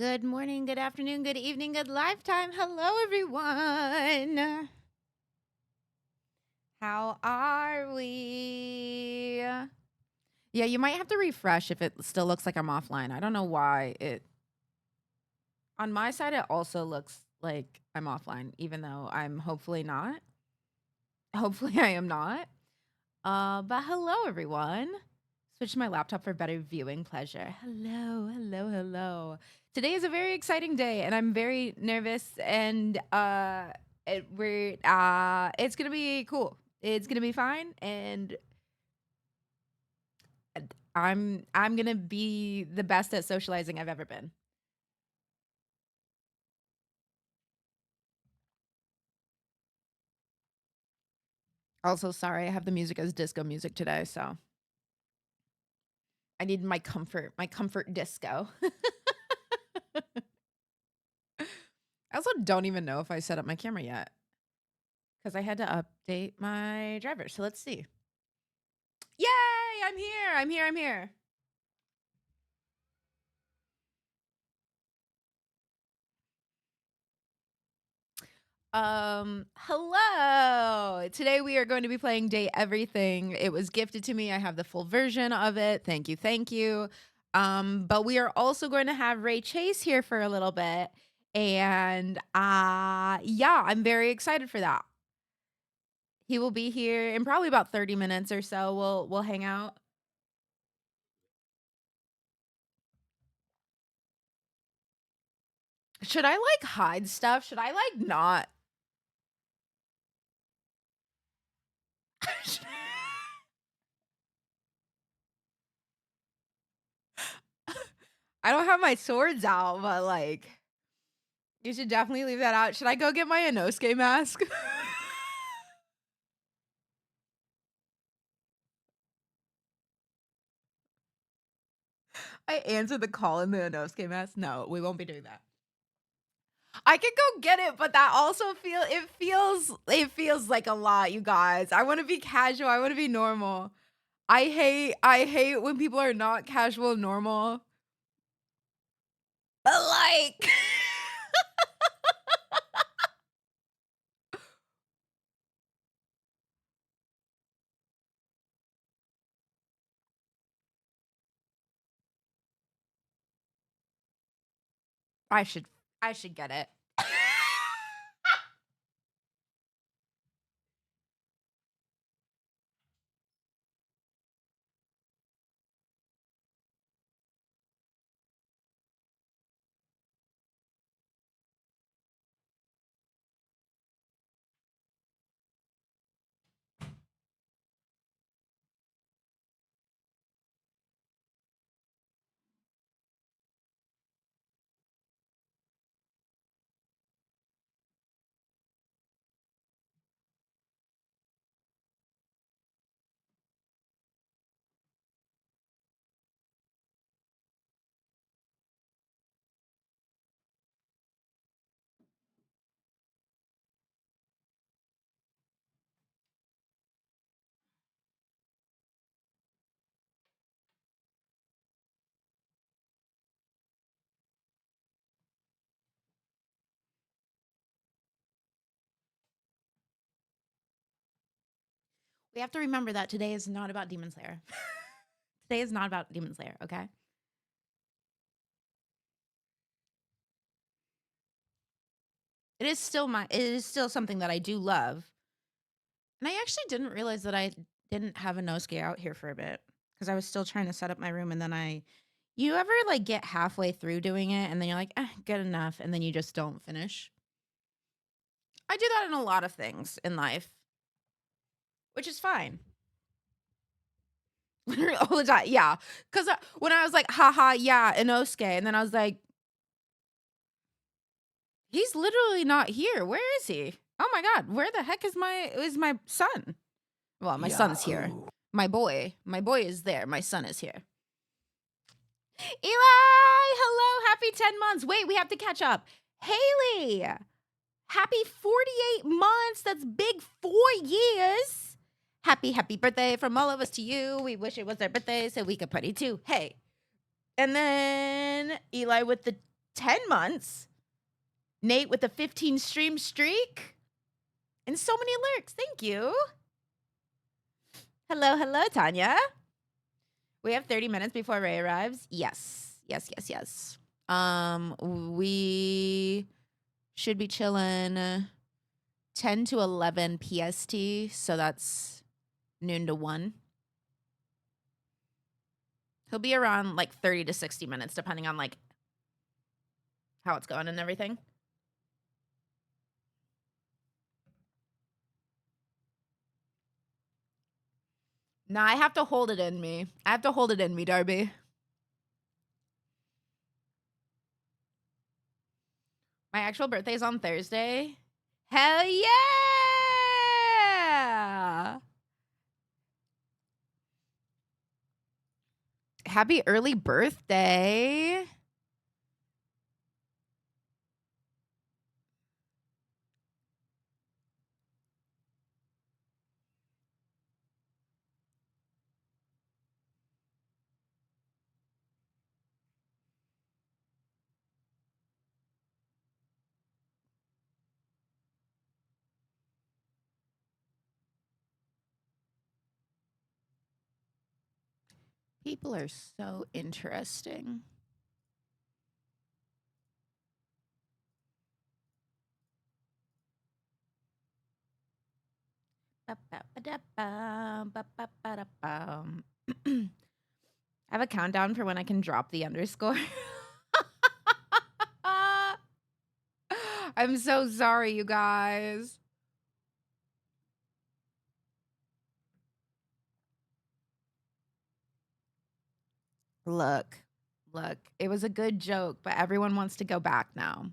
Good morning, good afternoon, good evening, good lifetime. Hello, everyone. How are we? Yeah, you might have to refresh if it still looks like I'm offline. I don't know why on my side, it also looks like I'm offline, even though I'm hopefully not. Hopefully, I am not. But hello, everyone. Switch to my laptop for better viewing pleasure. Hello, hello, hello. Today is a very exciting day, and I'm very nervous. And it's gonna be cool. It's gonna be fine, and I'm gonna be the best at socializing I've ever been. Also, sorry, I have the music as disco music today, so I need my comfort disco. I also don't even know if I set up my camera yet because I had to update my driver. So let's see. Yay! I'm here. I'm here. I'm here. Hello. Today we are going to be playing Date Everything. It was gifted to me. I have the full version of it. Thank you. Thank you. But we are also going to have Ray Chase here for a little bit. And yeah, I'm very excited for that. He will be here in probably about 30 minutes or so. We'll hang out. Should I like hide stuff? Should I like not? I don't have my swords out, but like you should definitely leave that out. Should I go get my Inosuke mask? I answered the call in the Inosuke mask. No, we won't be doing that. I could go get it, but that also feels like a lot, you guys. I want to be casual. I want to be normal. I hate when people are not casual normal. But like I should I should get it. We have to remember that today is not about Demon Slayer. Today is not about Demon Slayer, okay? It is still something that I do love. And I actually didn't realize that I didn't have a Inosuke out here for a bit because I was still trying to set up my room and then you ever like get halfway through doing it and then you're like, good enough, and then you just don't finish? I do that in a lot of things in life, which is fine. Literally all the time. Yeah. Because when I was like, haha, yeah, Inosuke, and then I was like, he's literally not here. Where is he? Oh my God. Where the heck is my son? Well, my son's here. My boy is there. My son is here. Eli, hello, happy 10 months. Wait, we have to catch up. Haley, happy 48 months. That's big 4 years. Happy birthday from all of us to you. We wish it was their birthday so we could party too. Hey. And then Eli with the 10 months. Nate with a 15 stream streak. And so many lurks. Thank you. Hello, hello, Tanya. We have 30 minutes before Ray arrives. Yes. Yes. We should be chilling 10 to 11 PST. So that's noon to 1. He'll be around like 30 to 60 minutes, depending on like how it's going and everything. Nah, I have to hold it in me. Darby. My actual birthday is on Thursday. Hell yeah! Happy early birthday. People are so interesting. I have a countdown for when I can drop the underscore. I'm so sorry, you guys. Look, it was a good joke, but everyone wants to go back now.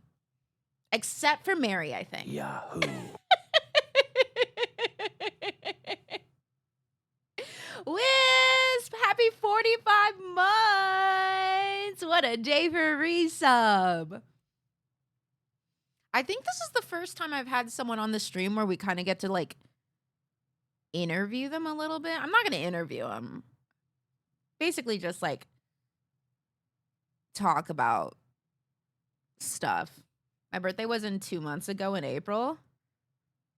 Except for Mary, I think. Yahoo. Wisp, happy 45 months. What a day for a resub. I think this is the first time I've had someone on the stream where we kind of get to like interview them a little bit. I'm not going to interview them. Basically just like talk about stuff. My birthday was in 2 months ago in April.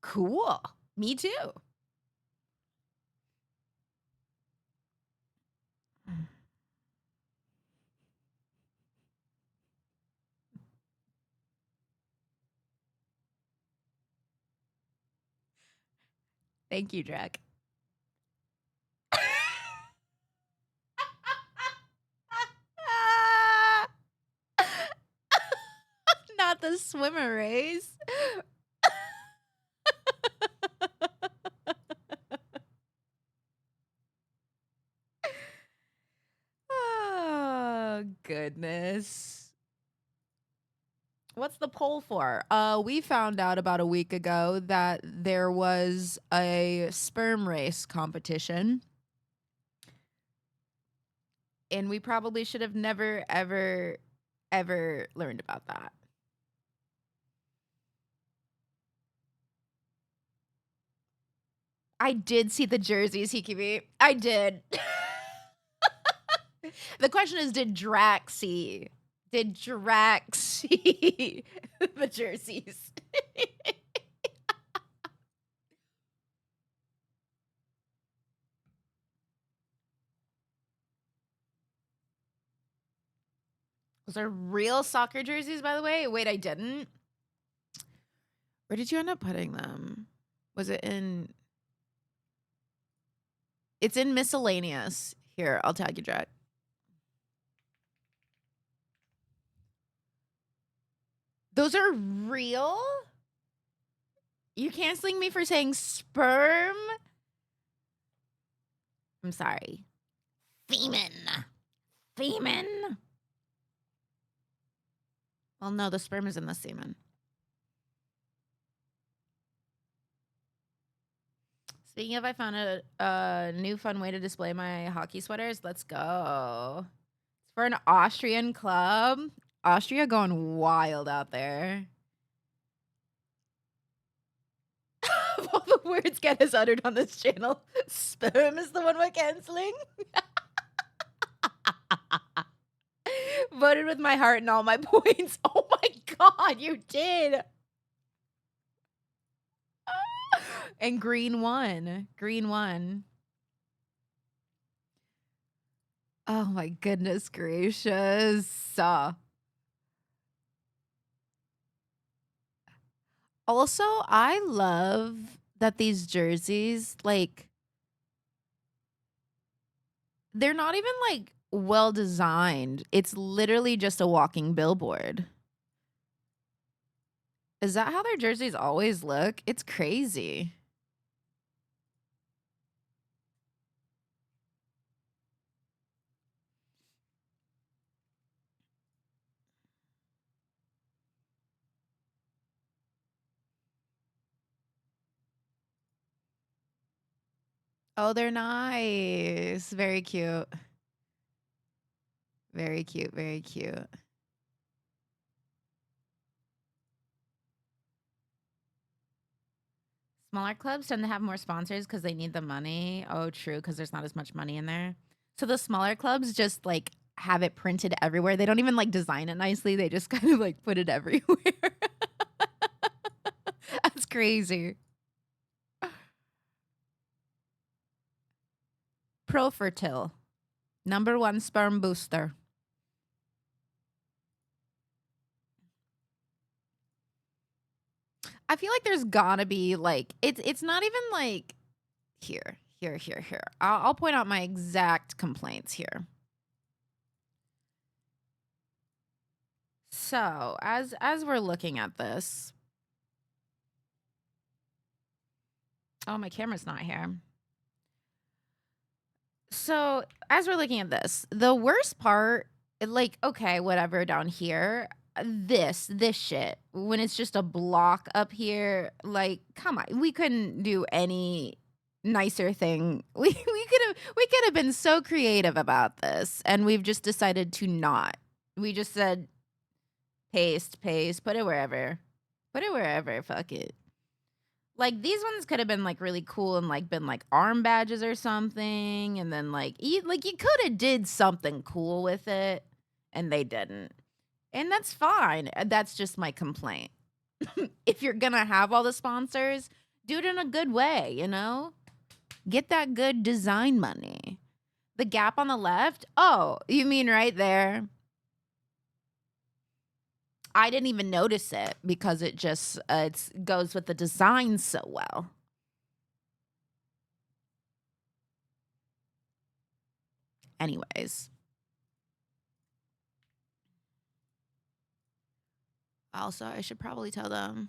Cool. Me too. Thank you, Drek. Not the swimmer race. Oh, goodness. What's the poll for? We found out about a week ago that there was a sperm race competition. And we probably should have never, ever, ever learned about that. I did see the jerseys, Hikimi. I did. The question is, did Drax see the jerseys? Those are real soccer jerseys, by the way. Wait, I didn't. Where did you end up putting them? Was it in... It's in miscellaneous. Here, I'll tag you, Jack. Those are real? You canceling me for saying sperm? I'm sorry. Femen. Well, no, the sperm is in the semen. Speaking of, I found a new fun way to display my hockey sweaters. Let's go. It's for an Austrian club. Austria going wild out there. All the words get us uttered on this channel. Sperm is the one we're canceling. Voted with my heart and all my points. Oh my god, you did. And green won. Green won. Oh my goodness gracious. Also, I love that these jerseys, like, they're not even like well designed. It's literally just a walking billboard. Is that how their jerseys always look? It's crazy. Oh, they're nice. Very cute. Very cute. Very cute. Smaller clubs tend to have more sponsors because they need the money. Oh, true, because there's not as much money in there. So the smaller clubs just like have it printed everywhere. They don't even like design it nicely. They just kind of like put it everywhere. That's crazy. Profertil, #1 sperm booster. I feel like there's gotta be like it's not even like here. I'll point out my exact complaints here. So, as we're looking at this. Oh, my camera's not here. So, as we're looking at this, the worst part, like, okay, whatever down here, this shit, when it's just a block up here, like, come on, we couldn't do any nicer thing. We could have been so creative about this, and we've just decided to not. We just said paste, put it wherever. Put it wherever, fuck it. Like, these ones could have been, like, really cool and, like, been, like, arm badges or something, and then, like, you coulda did something cool with it, and they didn't. And that's fine, that's just my complaint. If you're gonna have all the sponsors, do it in a good way, you know? Get that good design money. The gap on the left? Oh, you mean right there? I didn't even notice it because it just, it goes with the design so well. Anyways. Also, I should probably tell them.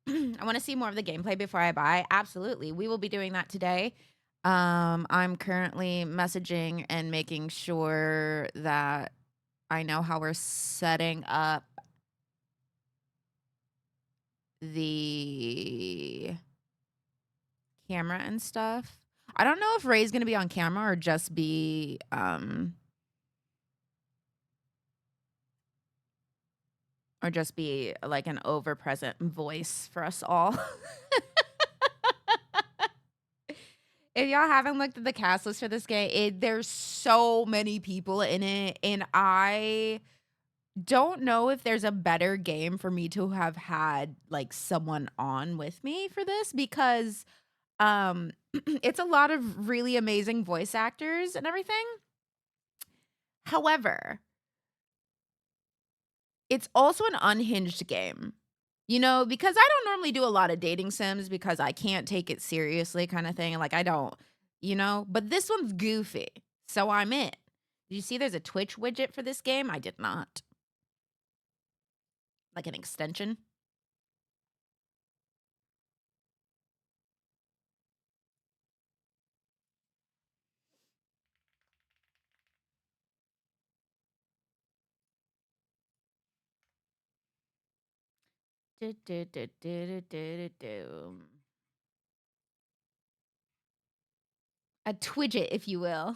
I want to see more of the gameplay before I buy. Absolutely. We will be doing that today. I'm currently messaging and making sure that I know how we're setting up the camera and stuff. I don't know if Ray's going to be on camera or just be like an over present voice for us all. If y'all haven't looked at the cast list for this game, there's so many people in it, and I don't know if there's a better game for me to have had like someone on with me for this because It's a lot of really amazing voice actors and everything. However, it's also an unhinged game. You know, because I don't normally do a lot of dating sims because I can't take it seriously kind of thing. Like I don't, but this one's goofy. So I'm in. Did you see there's a Twitch widget for this game? I did not. Like an extension. Do, do, do, do, do, do, do. A Twidget, if you will.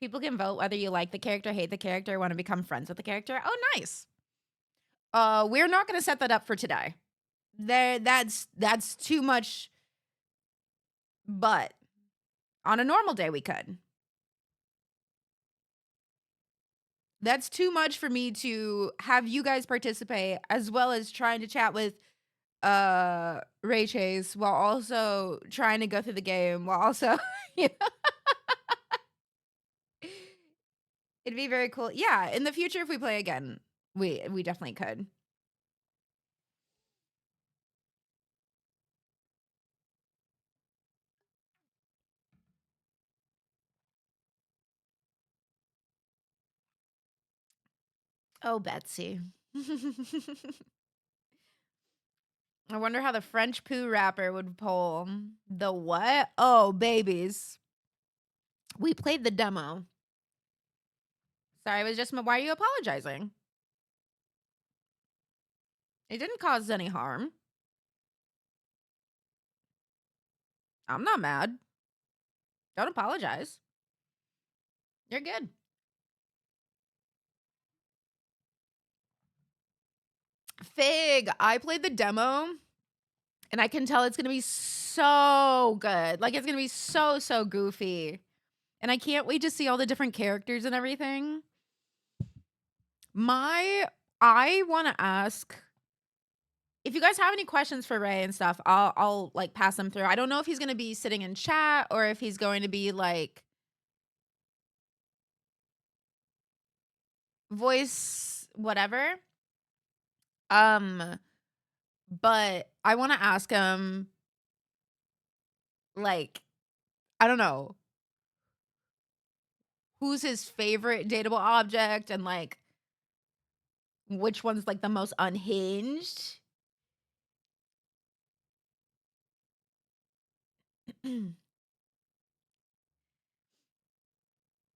People can vote whether you like the character, hate the character, want to become friends with the character. Oh, nice. We're not going to set that up for today. That's too much. But on a normal day, we could. That's too much for me to have you guys participate as well as trying to chat with Ray Chase while also trying to go through the game while also you know, it'd be very cool. Yeah, in the future if we play again, we definitely could. Oh, Betsy. I wonder how the French poo rapper would poll. The what? Oh, babies. We played the demo. Sorry, it was just why are you apologizing? It didn't cause any harm. I'm not mad. Don't apologize. You're good. Fig, I played the demo and I can tell it's going to be so good. Like it's going to be so goofy. And I can't wait to see all the different characters and everything. I want to ask if you guys have any questions for Ray and stuff, I'll like pass them through. I don't know if he's going to be sitting in chat or if he's going to be like voice whatever. But I want to ask him like I don't know, who's his favorite dateable object and like which one's like the most unhinged.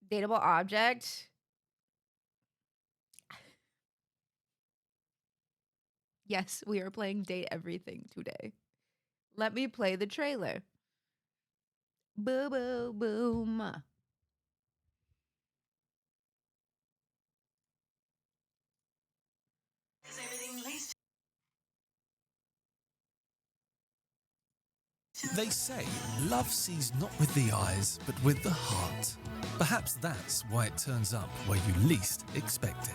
Dateable object. Yes, we are playing Date Everything today. Let me play the trailer. Boo boo boom. They say love sees not with the eyes, but with the heart. Perhaps that's why it turns up where you least expect it.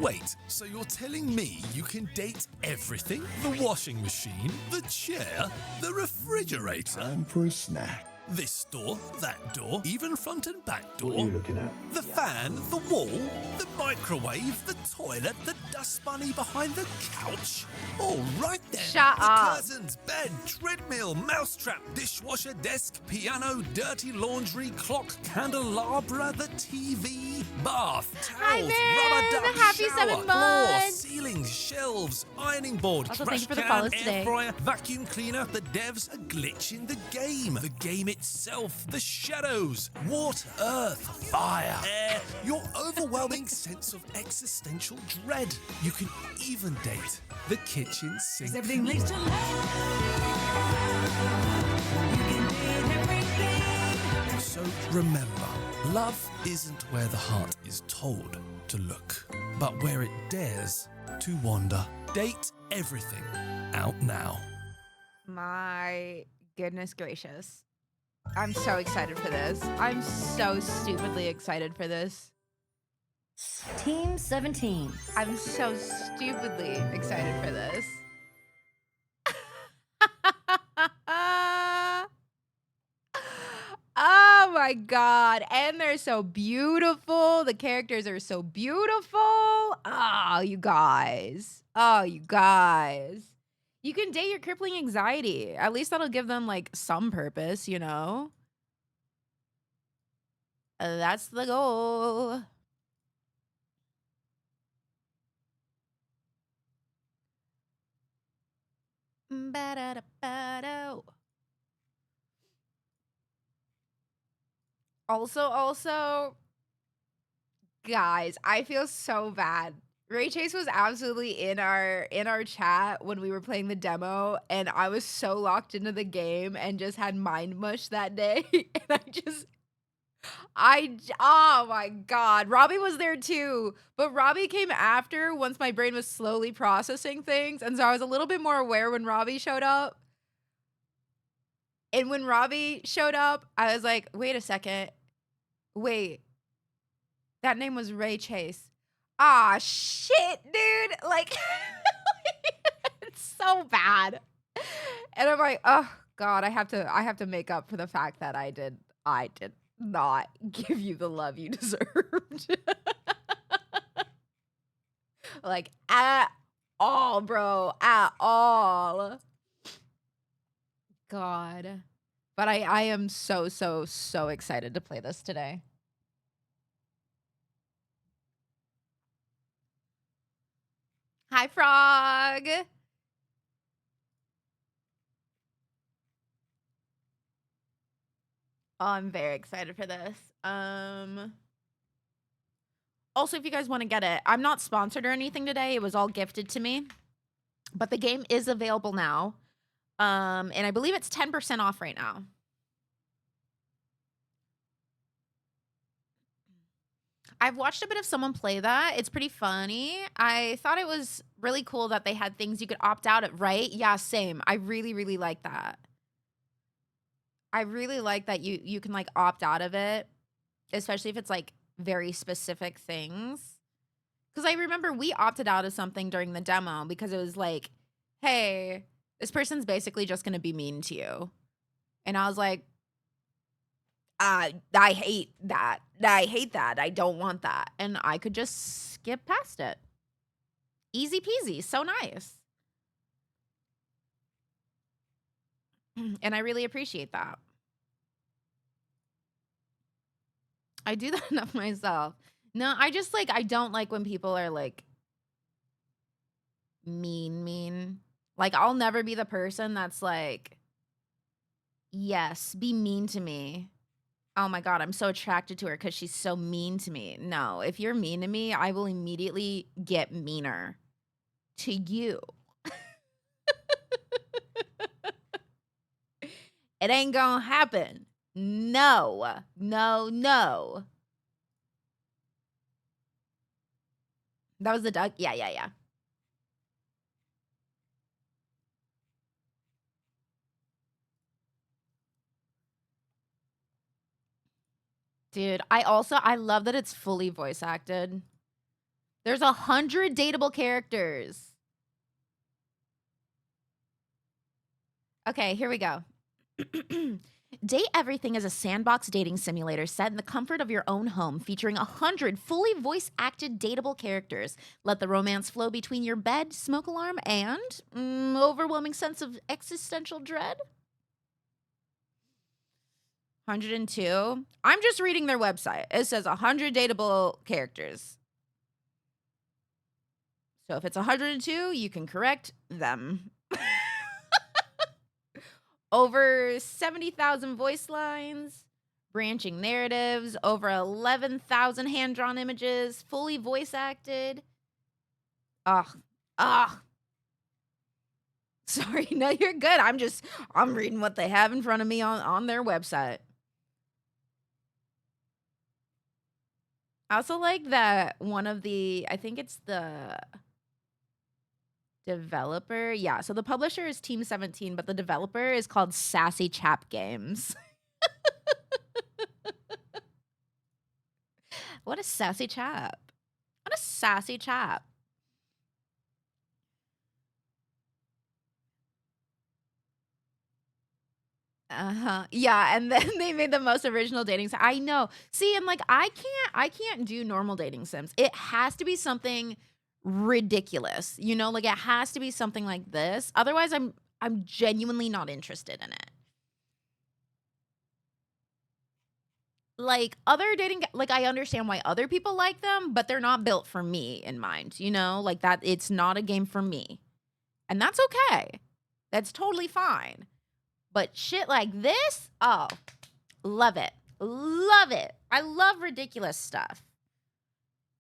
Wait, so you're telling me you can date everything? The washing machine, the chair, the refrigerator? Time for a snack. This door, that door, even front and back door. What are you looking at? The fan, the wall, the microwave, the toilet, the dust bunny behind the couch. All right then. Shut the up. curtains, bed, treadmill, mousetrap, dishwasher, desk, piano, dirty laundry, clock, candelabra, the TV, bath, Hi, towels, man. rubber duck, Happy shower, 7 floor, months. ceilings, shelves, ironing board, Also, trash thank you for the can, follows air today. fryer, vacuum cleaner. The devs are glitching the game. The game itself, the shadows, water, earth, fire, air, your overwhelming sense of existential dread. You can even date the kitchen sink. Everything leads to love. You can date everything. So remember, love isn't where the heart is told to look, but where it dares to wander. Date everything out now. My goodness gracious. I'm so excited for this. I'm so stupidly excited for this. Team 17. I'm so stupidly excited for this. Oh my god. And they're so beautiful. The characters are so beautiful. Oh, you guys. Oh, you guys. You can date your crippling anxiety. At least that'll give them like some purpose, you know? That's the goal. Ba-da-da-ba-do. Also, guys, I feel so bad. Ray Chase was absolutely in our chat when we were playing the demo, and I was so locked into the game and just had mind mush that day. And oh my god, Robbie was there too, but Robbie came after once my brain was slowly processing things, and so I was a little bit more aware when Robbie showed up. And when Robbie showed up, I was like, wait a second. Wait, that name was Ray Chase. Ah, shit, dude. Like, it's so bad. And I'm like, oh God, I have to make up for the fact that I did not give you the love you deserved. Like, at all, bro. At all. God. But I am so excited to play this today. Hi, Frog. Oh, I'm very excited for this. Also, if you guys want to get it, I'm not sponsored or anything today. It was all gifted to me. But the game is available now. And I believe it's 10% off right now. I've watched a bit of someone play that. It's pretty funny. I thought it was really cool that they had things you could opt out of, right? Yeah, same. I really like that. I really like that you can like opt out of it, especially if it's like very specific things. Because I remember we opted out of something during the demo because it was like, hey, this person's basically just going to be mean to you. And I was like, I hate that. I hate that. I don't want that. And I could just skip past it. Easy peasy. So nice. And I really appreciate that. I do that enough myself. No, I just like, I don't like when people are like mean. Like, I'll never be the person that's like, yes, be mean to me. Oh my God, I'm so attracted to her because she's so mean to me. No, if you're mean to me, I will immediately get meaner to you. It ain't gonna happen. No. That was the duck? Yeah. Dude, I love that it's fully voice acted. There's 100 dateable characters. Okay, here we go. Date Everything is a sandbox dating simulator set in the comfort of your own home, featuring 100 fully voice-acted dateable characters. Let the romance flow between your bed, smoke alarm, and overwhelming sense of existential dread. 102. I'm just reading their website. It says 100 dateable characters. So if it's 102, you can correct them. Over 70,000 voice lines, branching narratives, over 11,000 hand-drawn images, fully voice acted. Ugh. Sorry, no, you're good. I'm reading what they have in front of me on their website. I also like that one of the, I think it's the developer. Yeah, so the publisher is Team 17, but the developer is called Sassy Chap Games. What a sassy chap. sassy chap. Uh-huh. Yeah, and then they made the most original dating sim. I know. See, and like I can't do normal dating sims. It has to be something ridiculous. You know, like it has to be something like this. Otherwise, I'm genuinely not interested in it. Like other like I understand why other people like them, but they're not built for me in mind, you know? Like that it's not a game for me. And that's okay. That's totally fine. But shit like this, oh, love it. Love it. I love ridiculous stuff.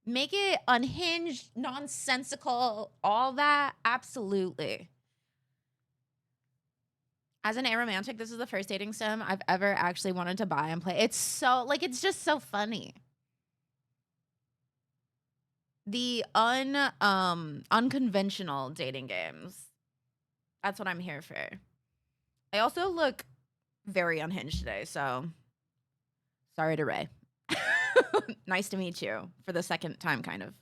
Make it unhinged, nonsensical, all that. Absolutely. As an aromantic, this is the first dating sim I've ever actually wanted to buy and play. It's so like it's just so funny. The unconventional dating games. That's what I'm here for. I also look very unhinged today, so sorry to Ray. Nice to meet you for the second time, kind of.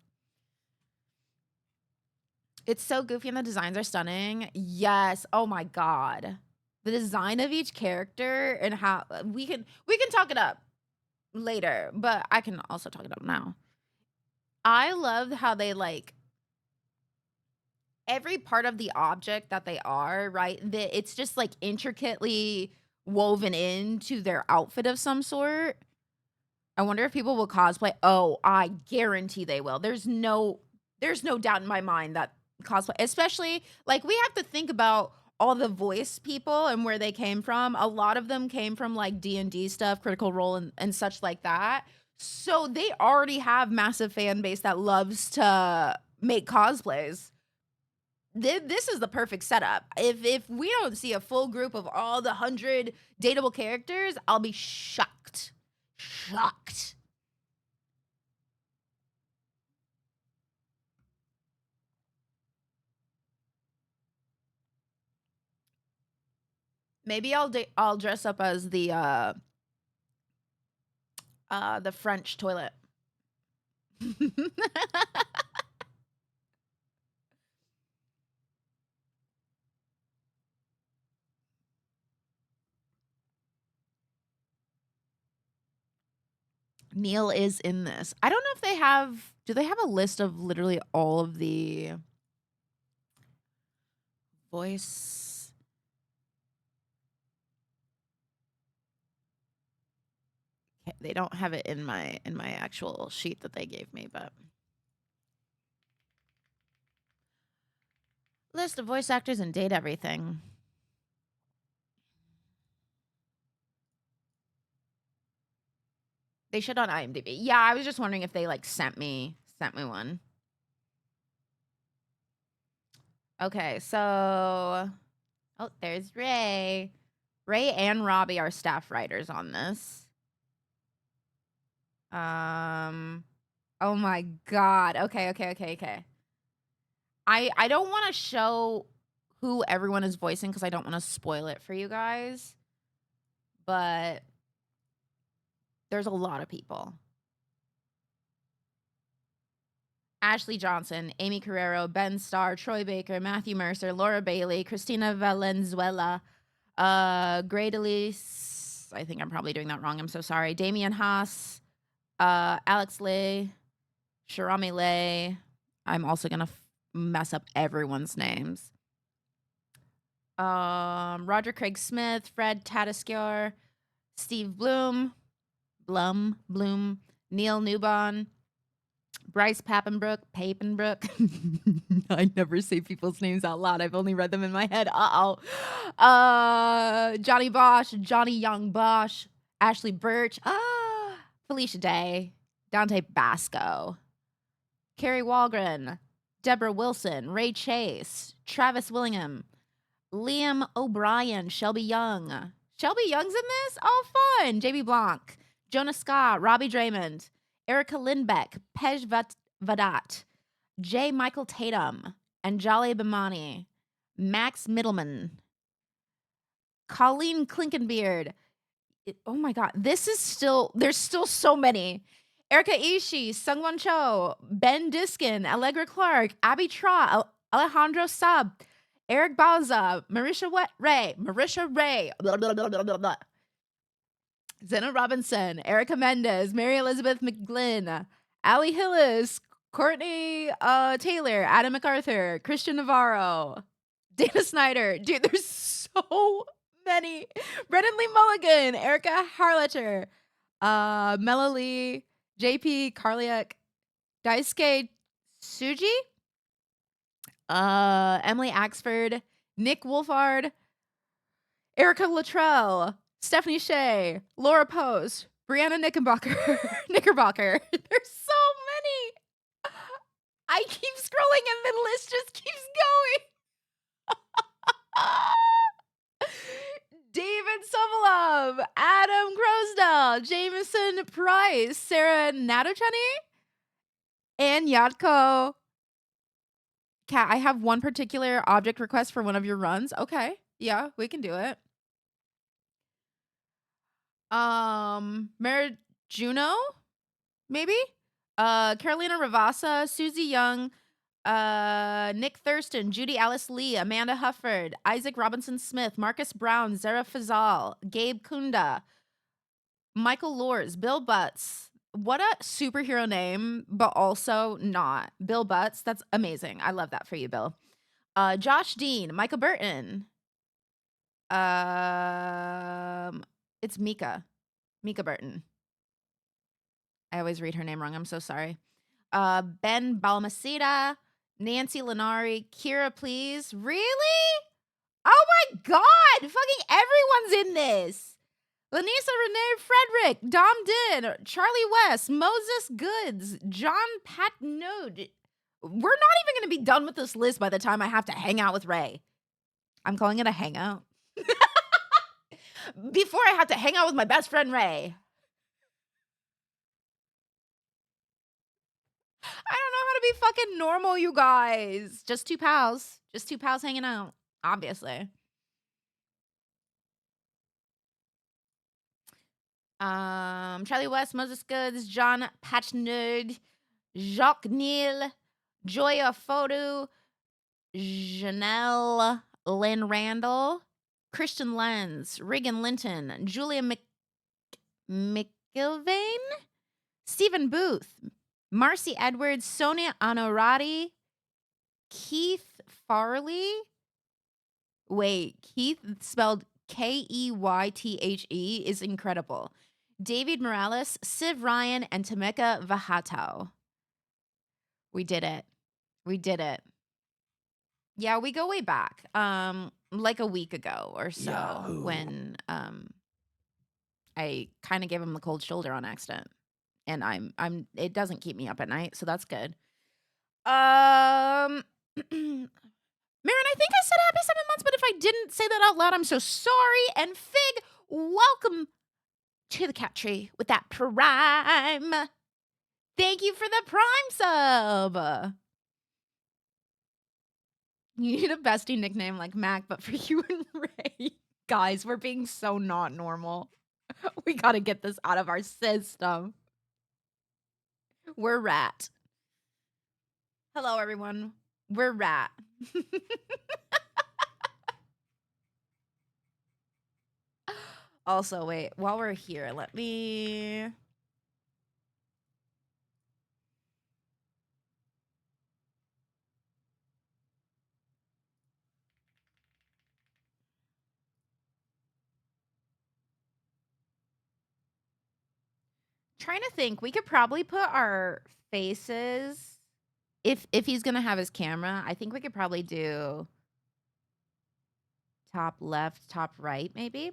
It's so goofy and the designs are stunning. Yes. Oh my god. The design of each character and how we can talk it up later, but I can also talk it up now. I love how they like every part of the object that they are, right? It's just like intricately woven into their outfit of some sort. I wonder if people will cosplay. Oh, I guarantee they will. There's no doubt in my mind that cosplay, especially like we have to think about all the voice people and where they came from. A lot of them came from like D&D stuff, Critical Role and such like that. So they already have massive fan base that loves to make cosplays. This is the perfect setup. If we don't see a full group of all the 100 dateable characters, I'll be shocked. Shocked. Maybe I'll dress up as the French toilet. Neil is in this. I don't know if do they have a list of literally all of the voice? Okay, they don't have it in my actual sheet that they gave me, but list of voice actors and date everything. They should on IMDb. Yeah, I was just wondering if they like sent me one. Okay, so oh, there's Ray. Ray and Robbie are staff writers on this. Oh my god. Okay. I don't want to show who everyone is voicing because I don't want to spoil it for you guys. But there's a lot of people. Ashley Johnson, Amy Carrero, Ben Starr, Troy Baker, Matthew Mercer, Laura Bailey, Christina Valenzuela, Gray Delise, I think I'm probably doing that wrong. I'm so sorry. Damian Haas, Alex Lay, Sharami Lay. I'm also gonna mess up everyone's names. Roger Craig Smith, Fred Tatasciore, Steve Bloom, Neil Newbon, Bryce Papenbrook. I never say people's names out loud. I've only read them in my head. Johnny Bosch, Johnny Young Bosch, Ashley Birch, Felicia Day, Dante Basco, Carrie Walgren, Deborah Wilson, Ray Chase, Travis Willingham, Liam O'Brien, Shelby Young. Shelby Young's in this? Oh, fun. JB Blanc, Jonah Scott, Robbie Draymond, Erica Lindbeck, Pej Vadat, J. Michael Tatum, Anjali Bimani, Max Middleman, Colleen Klinkenbeard. Oh my God. There's still so many. Erica Ishii, Sungwon Cho, Ben Diskin, Allegra Clark, Abby Tra, Alejandro Sab, Eric Balza, Marisha Ray, blah, blah, blah, blah, blah, blah. Zena Robinson, Erica Mendez, Mary Elizabeth McGlynn, Allie Hillis, Courtney Taylor, Adam MacArthur, Christian Navarro, Dana Snyder. Dude, there's so many. Brennan Lee Mulligan, Erica Harletter, Mela Lee, JP Karliak, Daisuke Tsuji, Emily Axford, Nick Wolfard, Erica Luttrell, Stephanie Shea, Laura Post, Brianna Knickerbocker. There's so many. I keep scrolling and the list just keeps going. David Sobolov, Adam Grosdale, Jameson Price, Sarah Nadochani, and Yatko. Kat, I have one particular object request for one of your runs. Okay. Yeah, we can do it. Mara Juno, maybe? Carolina Ravassa, Susie Young, Nick Thurston, Judy Alice Lee, Amanda Hufford, Isaac Robinson Smith, Marcus Brown, Zara Fazal, Gabe Kunda, Michael Lors, Bill Butts. What a superhero name, but also not. Bill Butts, that's amazing. I love that for you, Bill. Josh Dean, Michael Burton. It's Mika Burton. I always read her name wrong. I'm so sorry. Ben Balmaceda, Nancy Lenari, Kira, please. Really? Oh my God. Fucking everyone's in this. Lanisa Renee Frederick, Dom Din, Charlie West, Moses Goods, John Patnode. We're not even going to be done with this list by the time I have to hang out with Ray. I'm calling it a hangout. Before I have to hang out with my best friend Ray. I don't know how to be fucking normal, you guys. Just two pals. Just two pals hanging out, obviously. Charlie West, Moses Goods, John Patnode, Jacques Neal, Joya Fodu, Janelle Lynn Randall, Christian Lenz, Regan Linton, Julia McIlvain, Stephen Booth, Marcy Edwards, Sonia Honorati, Keith Farley. Wait, Keith spelled Keythe is incredible. David Morales, Siv Ryan, and Tameka Vahatau. We did it. We did it. Yeah, we go way back. Like a week ago or so. Yahoo. When I kind of gave him the cold shoulder on accident. And it doesn't keep me up at night, so that's good. Marin, I think I said happy 7 months, but if I didn't say that out loud, I'm so sorry. And Fig, welcome to the cat tree with that prime. Thank you for the prime sub. You need a bestie nickname like Mac, but for you and Ray. Guys, we're being so not normal. We got to get this out of our system. We're Rat. Hello, everyone. We're Rat. Also, wait, while we're here, let me... Trying to think, we could probably put our faces, if he's gonna have his camera, I think we could probably do top left, top right, maybe.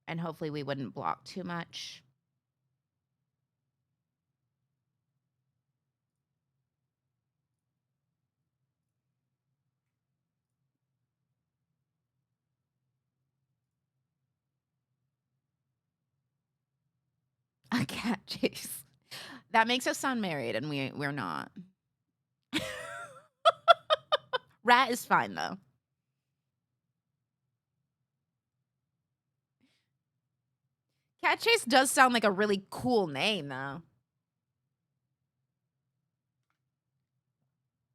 And hopefully we wouldn't block too much. A cat chase. That makes us sound married, and we're not. Rat is fine, though. Cat Chase does sound like a really cool name, though.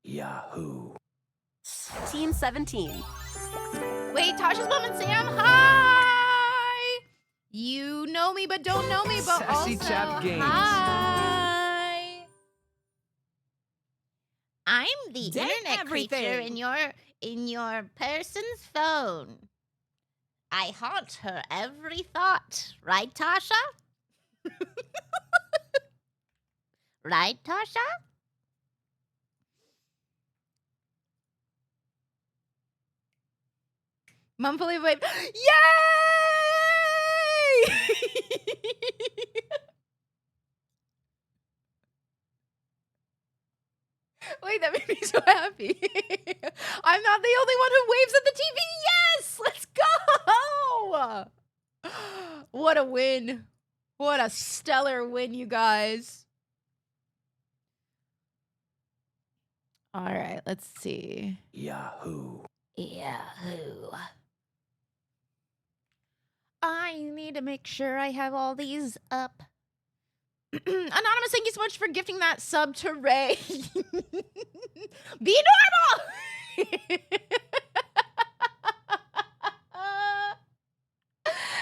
Yahoo. Team 17. Wait, Tasha's mom and Sam, hi! You know me but don't know me, but Sassy also Chap Games. hi! I'm the Date internet creature everything. in your person's phone. I haunt her every thought, right, Tasha? Right, Tasha? Mumfully wave. Yay! Wait, that made me so happy. I'm not the only one who waves at the TV. Yes! Let's go! What a win. What a stellar win, you guys. All right, let's see. Yahoo. Yahoo. I need to make sure I have all these up. Anonymous, thank you so much for gifting that sub to Ray. Be normal!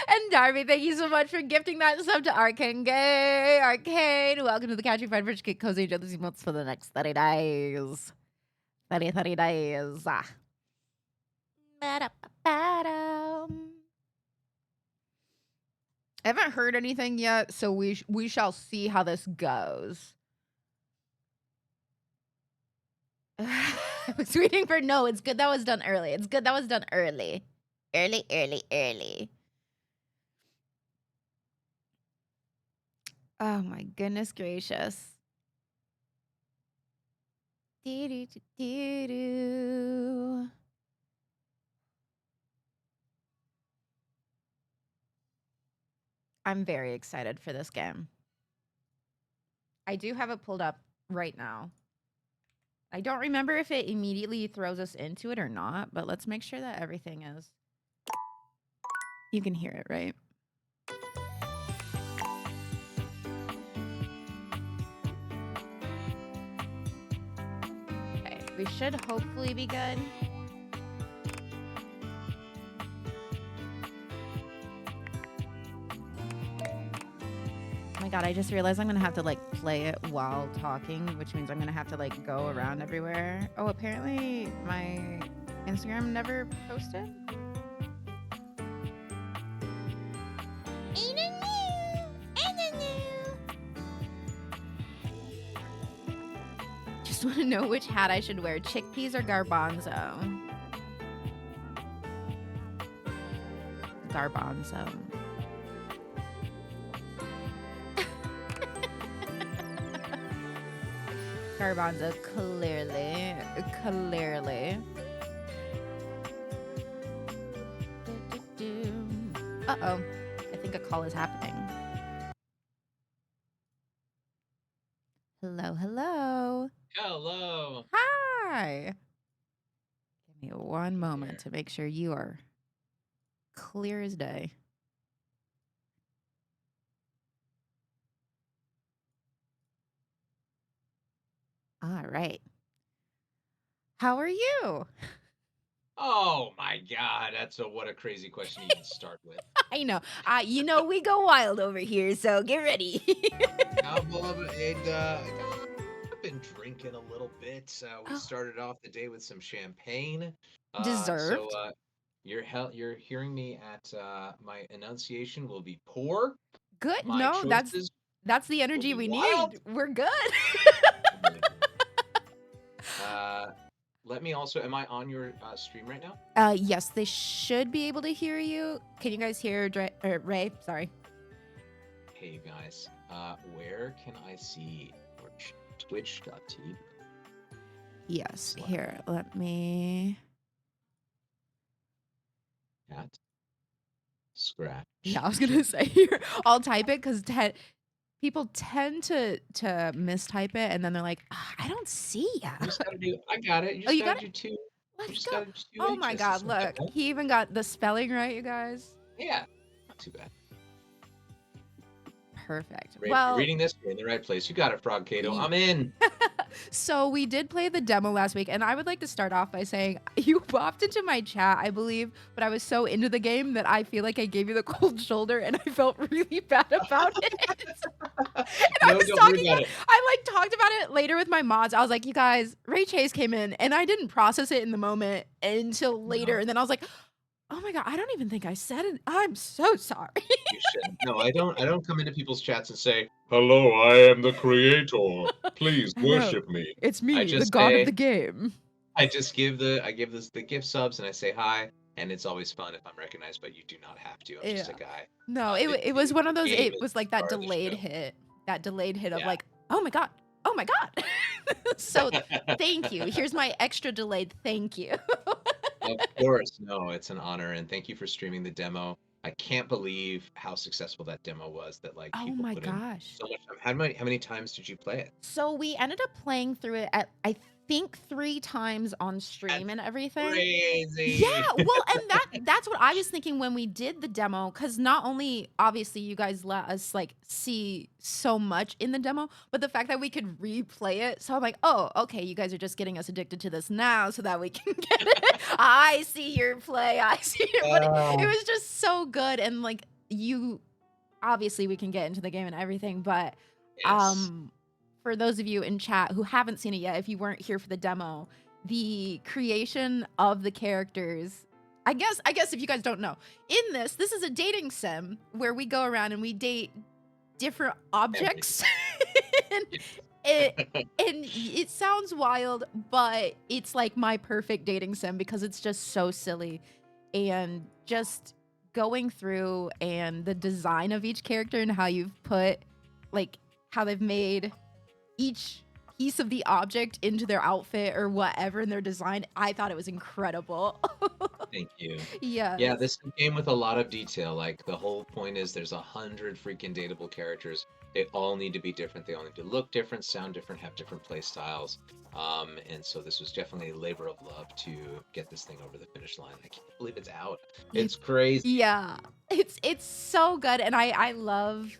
And Darby, thank you so much for gifting that sub to Arcane Gay. Arcane, welcome to the Catchy Friend Rich Get Cozy Jealousy Months for the next 30 days. 30 days. Ba-da-ba-ba-dum. I haven't heard anything yet, so we shall see how this goes. I was waiting for no. It's good that was done early. It's good that was done early. Early. Oh my goodness gracious. Do-do-do-do-do. I'm very excited for this game. I do have it pulled up right now. I don't remember if it immediately throws us into it or not, but let's make sure that everything is. You can hear it, right? Okay, we should hopefully be good. Oh my god, I just realized I'm gonna have to like play it while talking, which means I'm gonna have to like go around everywhere. Oh, apparently my Instagram never posted. Just want to know which hat I should wear, chickpeas or garbanzo. Garbanzo. Garbanzo, clearly. Uh-oh. I think a call is happening. Hello. Hello. Hi. Give me one moment to make sure you are clear as day. All right. How are you? Oh my God, what a crazy question you can start with. I know. You know we go wild over here, so get ready. I've been drinking a little bit. We Oh. started off the day with some champagne. Deserved. You're hearing me at my enunciation will be poor. Good. My No, that's choices the energy we wild. need. We're good. Let me also. Am I on your stream right now? Yes, they should be able to hear you. Can you guys hear Ray? Sorry. Hey guys, where can I see your Twitch.tv? Yes. Here, let me. Cat scratch. Yeah, I was gonna say here. I'll type it because people tend to mistype it, and then they're like, I don't see ya. You just gotta do. I got it. You Oh, just you got gotta do two. You Let's just go. gotta do two Oh my H's. god, It's not look. that bad. He even got the spelling right, you guys. Yeah, not too bad. Perfect. You're Well, reading this, you're in the right place. You got it, Frog Kato. Ye- I'm in. so we did play the demo last week, and I would like to start off by saying you popped into my chat, I believe, but I was so into the game that I feel like I gave you the cold shoulder, and I felt really bad about it. And I No, was don't worry talking, about it. I like talked about it later with my mods. I was like, you guys, Ray Chase came in, and I didn't process it in the moment until later, No. and then I was like, oh my god, I don't even think I said it. I'm so sorry. You should. No, I don't come into people's chats and say, "Hello, I am the creator. Please Hello. worship me." It's I me, the just god say, of the game. I give the gift subs and I say hi, and it's always fun if I'm recognized, but you do not have to. I'm just a Yeah. guy. No, The it was one of those. game It is was like the that star of the delayed show. hit. That delayed hit of Yeah. like, oh my god, oh my god. So thank you. Here's my extra delayed thank you. Of course, no, it's an honor, and thank you for streaming the demo. I can't believe how successful that demo was. That like Oh people my put in gosh. so much time. How many times did you play it? So we ended up playing through it at I think 3 times on stream and everything. Crazy. Yeah, well, and that's what I was thinking when we did the demo, because not only obviously you guys let us like see so much in the demo, but the fact that we could replay it. So I'm like, oh, okay, you guys are just getting us addicted to this now so that we can get it. I see your play, I see your but it was just so good. And like you obviously we can get into the game and everything, but Yes. for those of you in chat who haven't seen it yet, if you weren't here for the demo, the creation of the characters, I guess if you guys don't know, in this is a dating sim where we go around and we date different objects. and it sounds wild, but it's like my perfect dating sim because it's just so silly. And just going through and the design of each character and how you've put like how they've made each piece of the object into their outfit or whatever in their design, I thought it was incredible. Thank you. Yeah. Yeah, this is a game with a lot of detail. Like the whole point is there's 100 freaking dateable characters. They all need to be different. They all need to look different, sound different, have different play styles. And so this was definitely a labor of love to get this thing over the finish line. I can't believe it's out. It's crazy. Yeah. It's so good, and I love.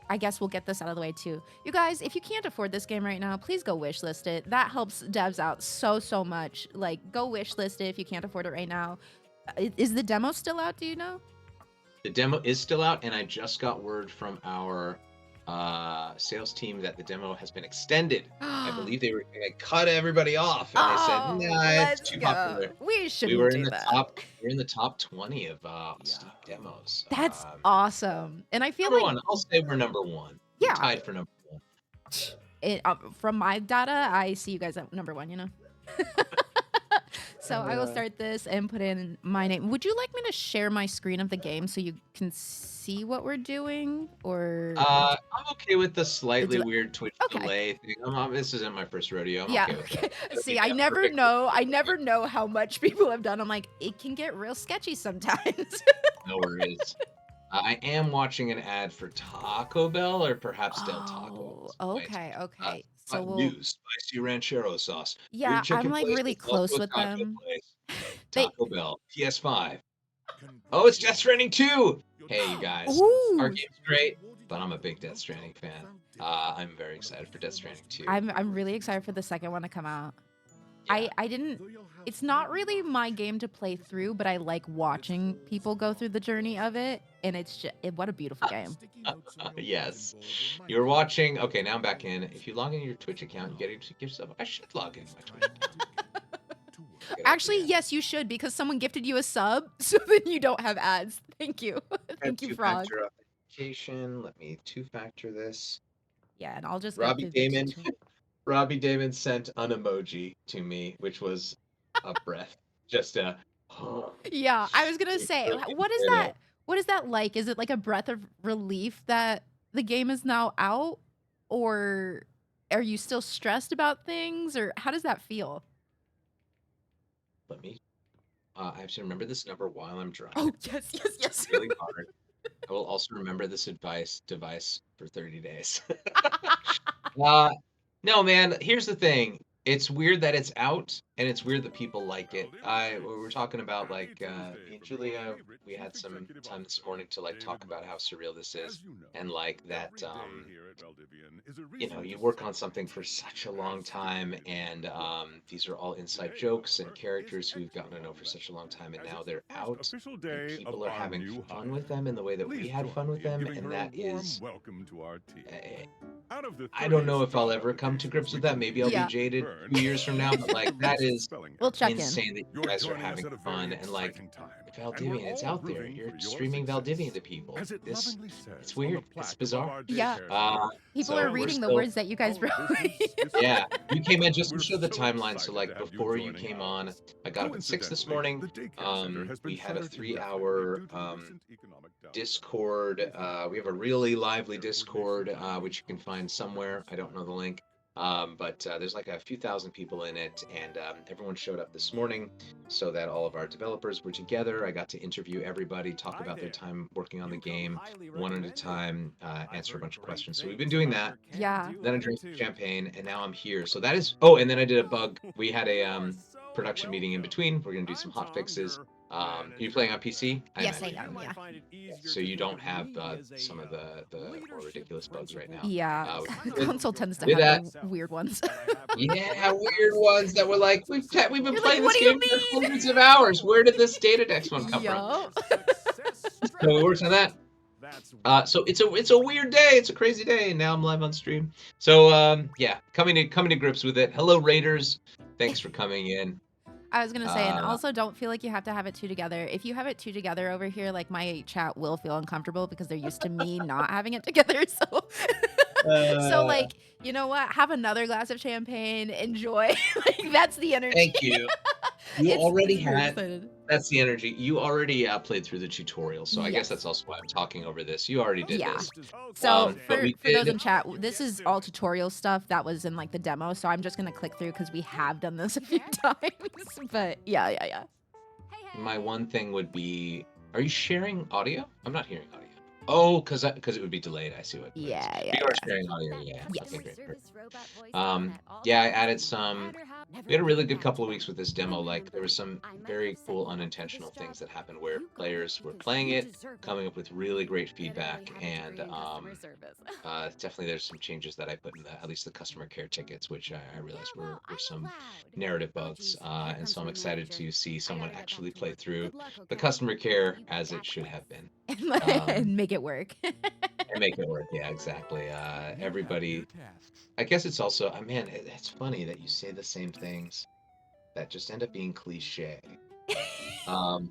I guess we'll get this out of the way too. You guys, if you can't afford this game right now, please go wishlist it. That helps devs out so much. Like, go wishlist it if you can't afford it right now. Is the demo still out? Do you know? The demo is still out, and I just got word from our sales team that the demo has been extended. I believe they cut everybody off, and they said, "Nah, let's it's too go. popular." We shouldn't We were do in the that. top. We're in the top 20 of Steam demos. That's awesome, and I feel number like one. I'll say we're number one. We're Yeah. tied for number one. from my data, I see you guys at number 1. You know. So I will start this and put in my name. Would you like me to share my screen of the game so you can see what we're doing, or? I'm okay with the slightly It's- weird Twitch okay. delay thing. This isn't my first rodeo. I'm Yeah. okay with that. That'll See, be I that never perfect. know. I never know how much people have done. I'm like, it can get real sketchy sometimes. No worries. I am watching an ad for Taco Bell or perhaps Del Taco. Oh, okay. So Hot we'll. news, spicy ranchero sauce. Yeah, Weird I'm chicken like place really is also close a with taco them. place. They- Taco Bell, PS5. Oh, it's Death Stranding 2. Hey, you guys. Our Ooh. game's great, but I'm a big Death Stranding fan. I'm very excited for Death Stranding 2. I'm really excited for the second one to come out. Yeah. I didn't. It's not really my game to play through, but I like watching people go through the journey of it, and it's just what a beautiful game. Yes. You're watching. Okay, now I'm back in. If you log in your Twitch account, you get to give yourself. I should log in my Twitch account. Good Actually, idea. yes, you should, because someone gifted you a sub, so then you don't have ads. Thank you. Thank you, Frog. Two-factor authentication. Let me two-factor this. Yeah, and I'll just go Robbie through the Damon. tutorial. Robbie Damon sent an emoji to me, which was a breath. Just a. Yeah, I was gonna say, freaking what is did that? it. What is that like? Is it like a breath of relief that the game is now out, or are you still stressed about things, or how does that feel? Let me. I have to remember this number while I'm driving. Oh yes. It's really hard. I will also remember this device for 30 days. No, man. Here's the thing. It's weird that it's out, and it's weird that people like it. We were talking about like me and Julia. We had some time this morning to like talk about how surreal this is, and like that you work on something for such a long time, and these are all inside jokes and characters who we've gotten to know for such a long time, and now they're out, and people are having fun with them in the way that we had fun with them, and that is. I don't know if I'll ever come to grips with that. Maybe I'll Yeah. be jaded 2 years from now, but like that is We'll check in. insane that you guys are having fun and like Valdivian, it's out there. You're streaming Valdivian to people. It's weird. It's bizarre. Yeah. People So are we're reading the still- words that you guys wrote. Yeah, you came in just to show the timeline. So like before you came on, I got up at 6 this morning. We had a 3-hour Discord. We have a really lively Discord, which you can find somewhere. I don't know the link. But there's like a few thousand people in it, and everyone showed up this morning so that all of our developers were together. I got to interview everybody, talk about their time working on the game one at a time, answer a bunch of questions. So we've been doing that. Yeah. Then I drank some champagne, and now I'm here. So that is. Oh, and then I did a bug. We had a production meeting in between. We're gonna do some hot fixes. Are you playing on PC? Yes, I imagine. am. Yeah. So you don't have some of the more ridiculous bugs right now. Yeah. with- Console tends to with have the weird ones. Yeah, weird ones that were like, we've been You're like, playing "What this do you game for hundreds of hours. Where did this data dex one come from? Yup. So we worked on that. So it's a weird day. It's a crazy day, and now I'm live on stream. So yeah, coming to grips with it. Hello, Raiders. Thanks for coming in. I was gonna say, and Uh, also don't feel like you have to have it two together. If you have it two together over here, like my chat will feel uncomfortable because they're used to me not having it together. So, so like, you know what? Have another glass of champagne. Enjoy. Like that's the energy. Thank you. You It's already super had. excited. That's the energy. You already played through the tutorial, so I guess Yes. that's also why I'm talking over this. You already did Yeah. this. So but for we those did- in chat, this is all tutorial stuff that was in like the demo. So I'm just gonna click through because we have done this a few times. But yeah. My one thing would be, are you sharing audio? I'm not hearing audio. Oh, because it would be delayed. I see what. Yeah. You are sharing audio, yeah. Yes. Okay, great. Yeah, I added some. We had a really good couple of weeks with this demo. Like there were some very cool unintentional things that happened where players were playing it, coming up with really great feedback, and definitely there's some changes that I put in at least the customer care tickets, which I realized were some narrative bugs, and so I'm excited to see someone actually play through the customer care as it should have been And make it work. and make it work. Yeah, exactly. Everybody. I guess it's also, man, it's funny that you say the same things that just end up being cliche.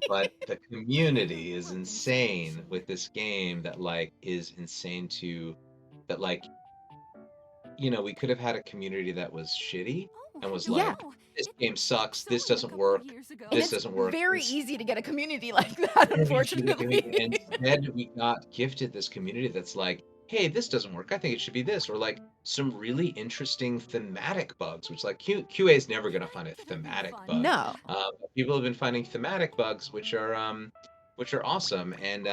But the community is insane with this game that like is insane to that like we could have had a community that was shitty and was like, Yeah. this game sucks, this doesn't work, And this it's doesn't work. very this- easy to get a community like that, very easy to unfortunately. do. And instead we got gifted this community that's like, hey, this doesn't work, I think it should be this, or like some really interesting thematic bugs, which like QA is never going to find a thematic bug. No. People have been finding thematic bugs which are awesome, and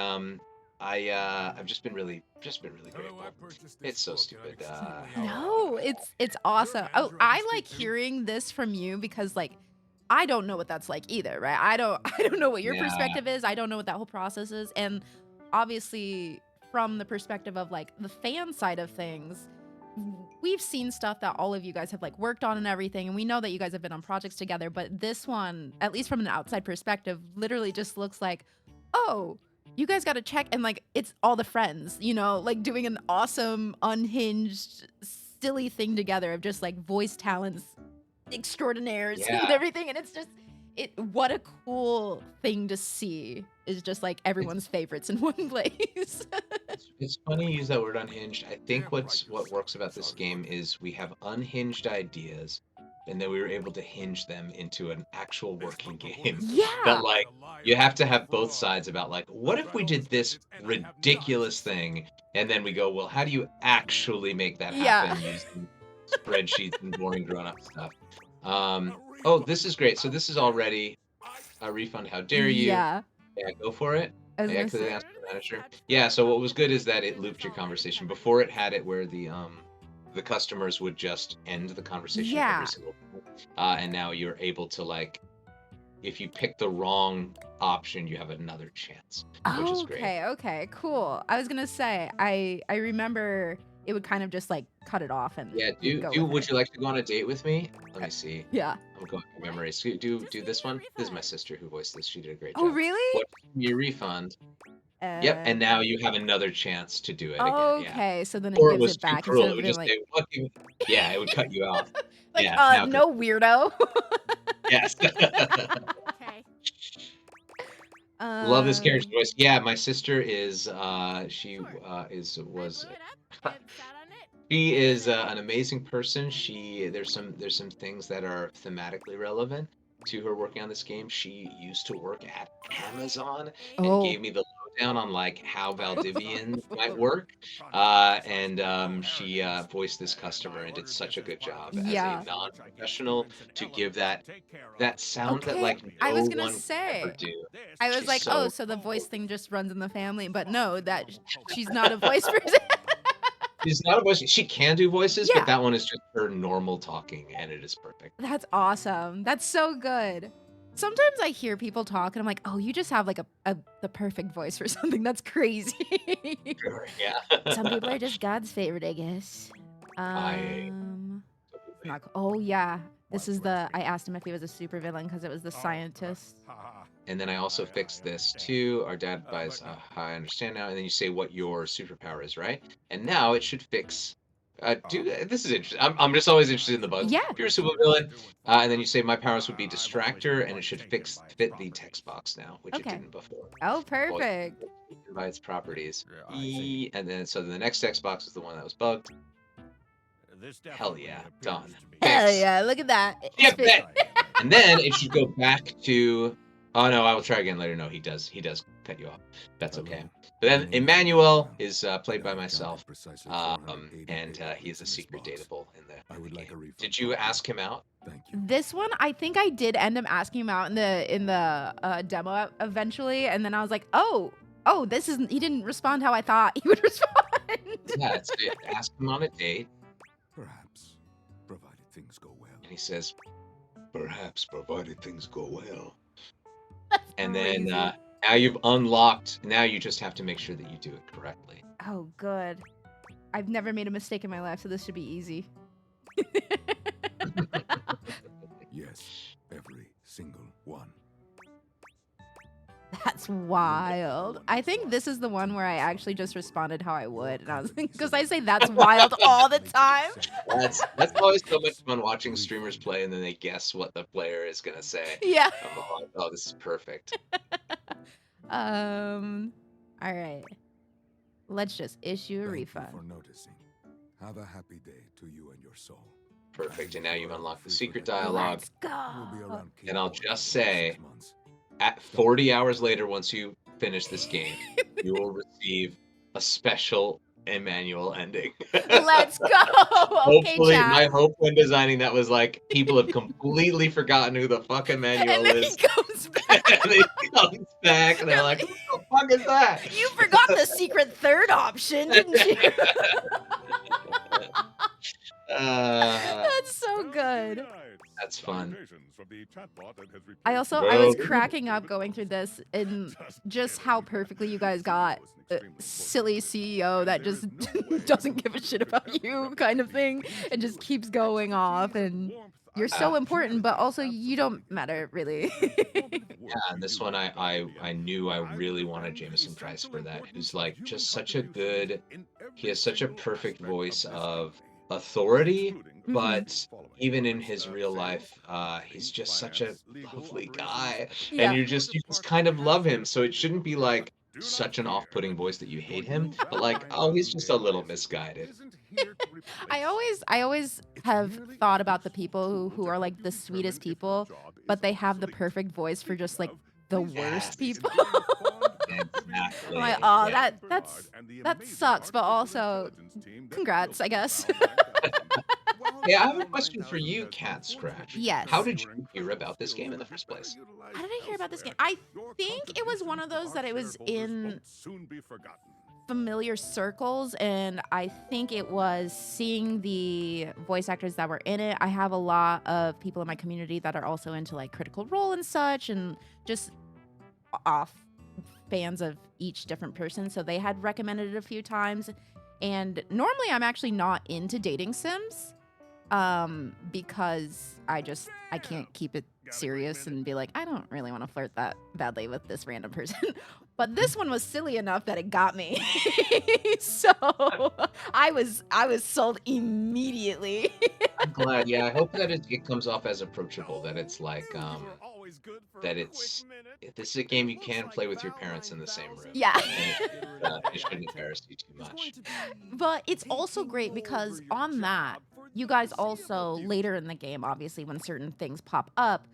I've just been really grateful. It's so stupid. No, it's awesome. Oh, I like hearing this from you because like I don't know what that's like either, right? I don't know what your Yeah. perspective is. I don't know what that whole process is. And obviously from the perspective of like the fan side of things, we've seen stuff that all of you guys have like worked on and everything, and we know that you guys have been on projects together, but this one, at least from an outside perspective, literally just looks like, oh, you guys got to check, and like it's all the friends, like doing an awesome, unhinged, silly thing together of just like voice talents extraordinaires and Yeah. everything, and it's just what a cool thing to see is just like everyone's favorites in one place. It's funny you use that word unhinged. I think what works about this game is we have unhinged ideas, and then we were able to hinge them into an actual working game. Yeah. But like you have to have both sides about like, what if we did this ridiculous thing, and then we go, well, how do you actually make that happen using spreadsheets and boring grown-up stuff? Oh, this is great. So this is already a refund. How dare you? Yeah. Yeah, go for it. I was Yeah, gonna because say- the manager. Yeah, so what was good is that it looped your conversation. Before it had it where the the customers would just end the conversation Yeah. every single time. And now you're able to like, if you pick the wrong option, you have another chance, which is great. Okay, cool. I was gonna say, I remember it would kind of just like cut it off and Yeah, you'd go with would it. you like to go on a date with me? Let me see. Yeah. I'm going through memories. Do this one. This is my sister who voiced this. She did a great Oh, job. really? What's your refund? Yep, and now you have another chance to do it again. Yeah. Okay, so then it Or it gives was it too back cruel. instead It of would being just like, say, "Fuck you." Yeah, it would cut you off. like, Yeah. Now good. no, weirdo. Yes. Okay. Love this character's Um, voice. Yeah, my sister is she was she is an amazing person. There's some things that are thematically relevant to her working on this game. She used to work at Amazon and Oh. gave me the lowdown on like how Valdivian might work. She voiced this customer and did such a good job Yeah. as a non-professional to give that sound that Okay, like I no was gonna one could ever say. do. I was She's like, oh, so so the voice thing just runs in the family, but no, that she's not a voice person. she's not a voice. She can do voices, Yeah. but that one is just her normal talking, and it is perfect. That's awesome. That's so good. Sometimes I hear people talk and I'm like, oh, you just have like the perfect voice for something. That's crazy. Yeah. Some people are just God's favorite, I guess. I- Not, oh yeah. This is the, I asked him if he was a supervillain because it was the scientist. And then I also fixed this too. Our dad buys. I understand now. And then you say what your superpower is, right? And now it should fix. This is interesting. I'm just always interested in the bugs. Yeah. If you're a supervillain, and then you say my powers would be distractor, and it should fit the text box now, which Okay. it didn't before. Oh, perfect. By its properties. And then so the next text box is the one that was bugged. Hell yeah, done. Hell Fixed. yeah, look at that. Yeah, and then it should go back to. Oh no, I will try again later. No, he does cut you off. That's okay. But then Emmanuel is played by myself, and he is a secret dateable in the game. Did you ask him out? This one, I think I did end up asking him out in the demo eventually, and then I was like, oh, this isn't. He didn't respond how I thought he would respond. Yeah, it's ask him on a date, Perhaps, provided things go well. and he says, "Perhaps, provided things go well." That's And then crazy. now you've unlocked. Now you just have to make sure that you do it correctly. Oh, good. I've never made a mistake in my life, so this should be easy. Yes, every single one. That's wild. I think this is the one where I actually just responded how I would, and I was because I say that's wild all the time. That's always so much fun watching streamers play, and then they guess what the player is gonna say. Yeah. I'm all like, oh, this is perfect. All right. Let's just issue a Thank you refund. for noticing. Have a happy day to you and your soul. Perfect. And now you've unlocked the secret dialogue. Let's We'll be go. around And I'll Cape just Town in say- 6 months. At 40 hours later, once you finish this game, you will receive a special Emmanuel ending. Let's go. Okay, Hopefully, chat. my hope when designing that was like people have completely forgotten who the fuck Emmanuel and then is. he goes back. And he comes back and they're like, "What the fuck is that?" You forgot the secret third option, didn't you? That's so good. That's fun. I was cracking up going through this and just how perfectly you guys got a silly CEO that just doesn't give a shit about you kind of thing and just keeps going off and you're so important, but also you don't matter really. Yeah, and this one I knew I really wanted Jameson Price for that. Who's like just such a good. He has such a perfect voice of authority, but even in his real life, he's just such a lovely guy, Yeah. and you just kind of love him. So it shouldn't be like such an off-putting voice that you hate him, but like, oh, he's just a little misguided. I always have thought about the people who are like the sweetest people, but they have the perfect voice for just like the worst people. Exactly. I'm like, oh, Yeah. that sucks, but also congrats, I guess. Yeah, I have a question for you, Cat Scratch. Yes. How did you hear about this game in the first place? How did I hear about this game? I think it was one of those that it was in familiar circles, and I think it was seeing the voice actors that were in it. I have a lot of people in my community that are also into like Critical Role and such, and just off fans of each different person. So they had recommended it a few times. And normally I'm actually not into dating sims, because I can't keep it serious and be like, I don't really want to flirt that badly with this random person. But this one was silly enough that it got me. So I was sold immediately. I'm glad. Yeah, I hope that it comes off as approachable. That it's like this is a game you can play with your parents in the same room. Yeah. And it shouldn't embarrass you too much. But it's also great because on that, you guys also later in the game, obviously, when certain things pop up,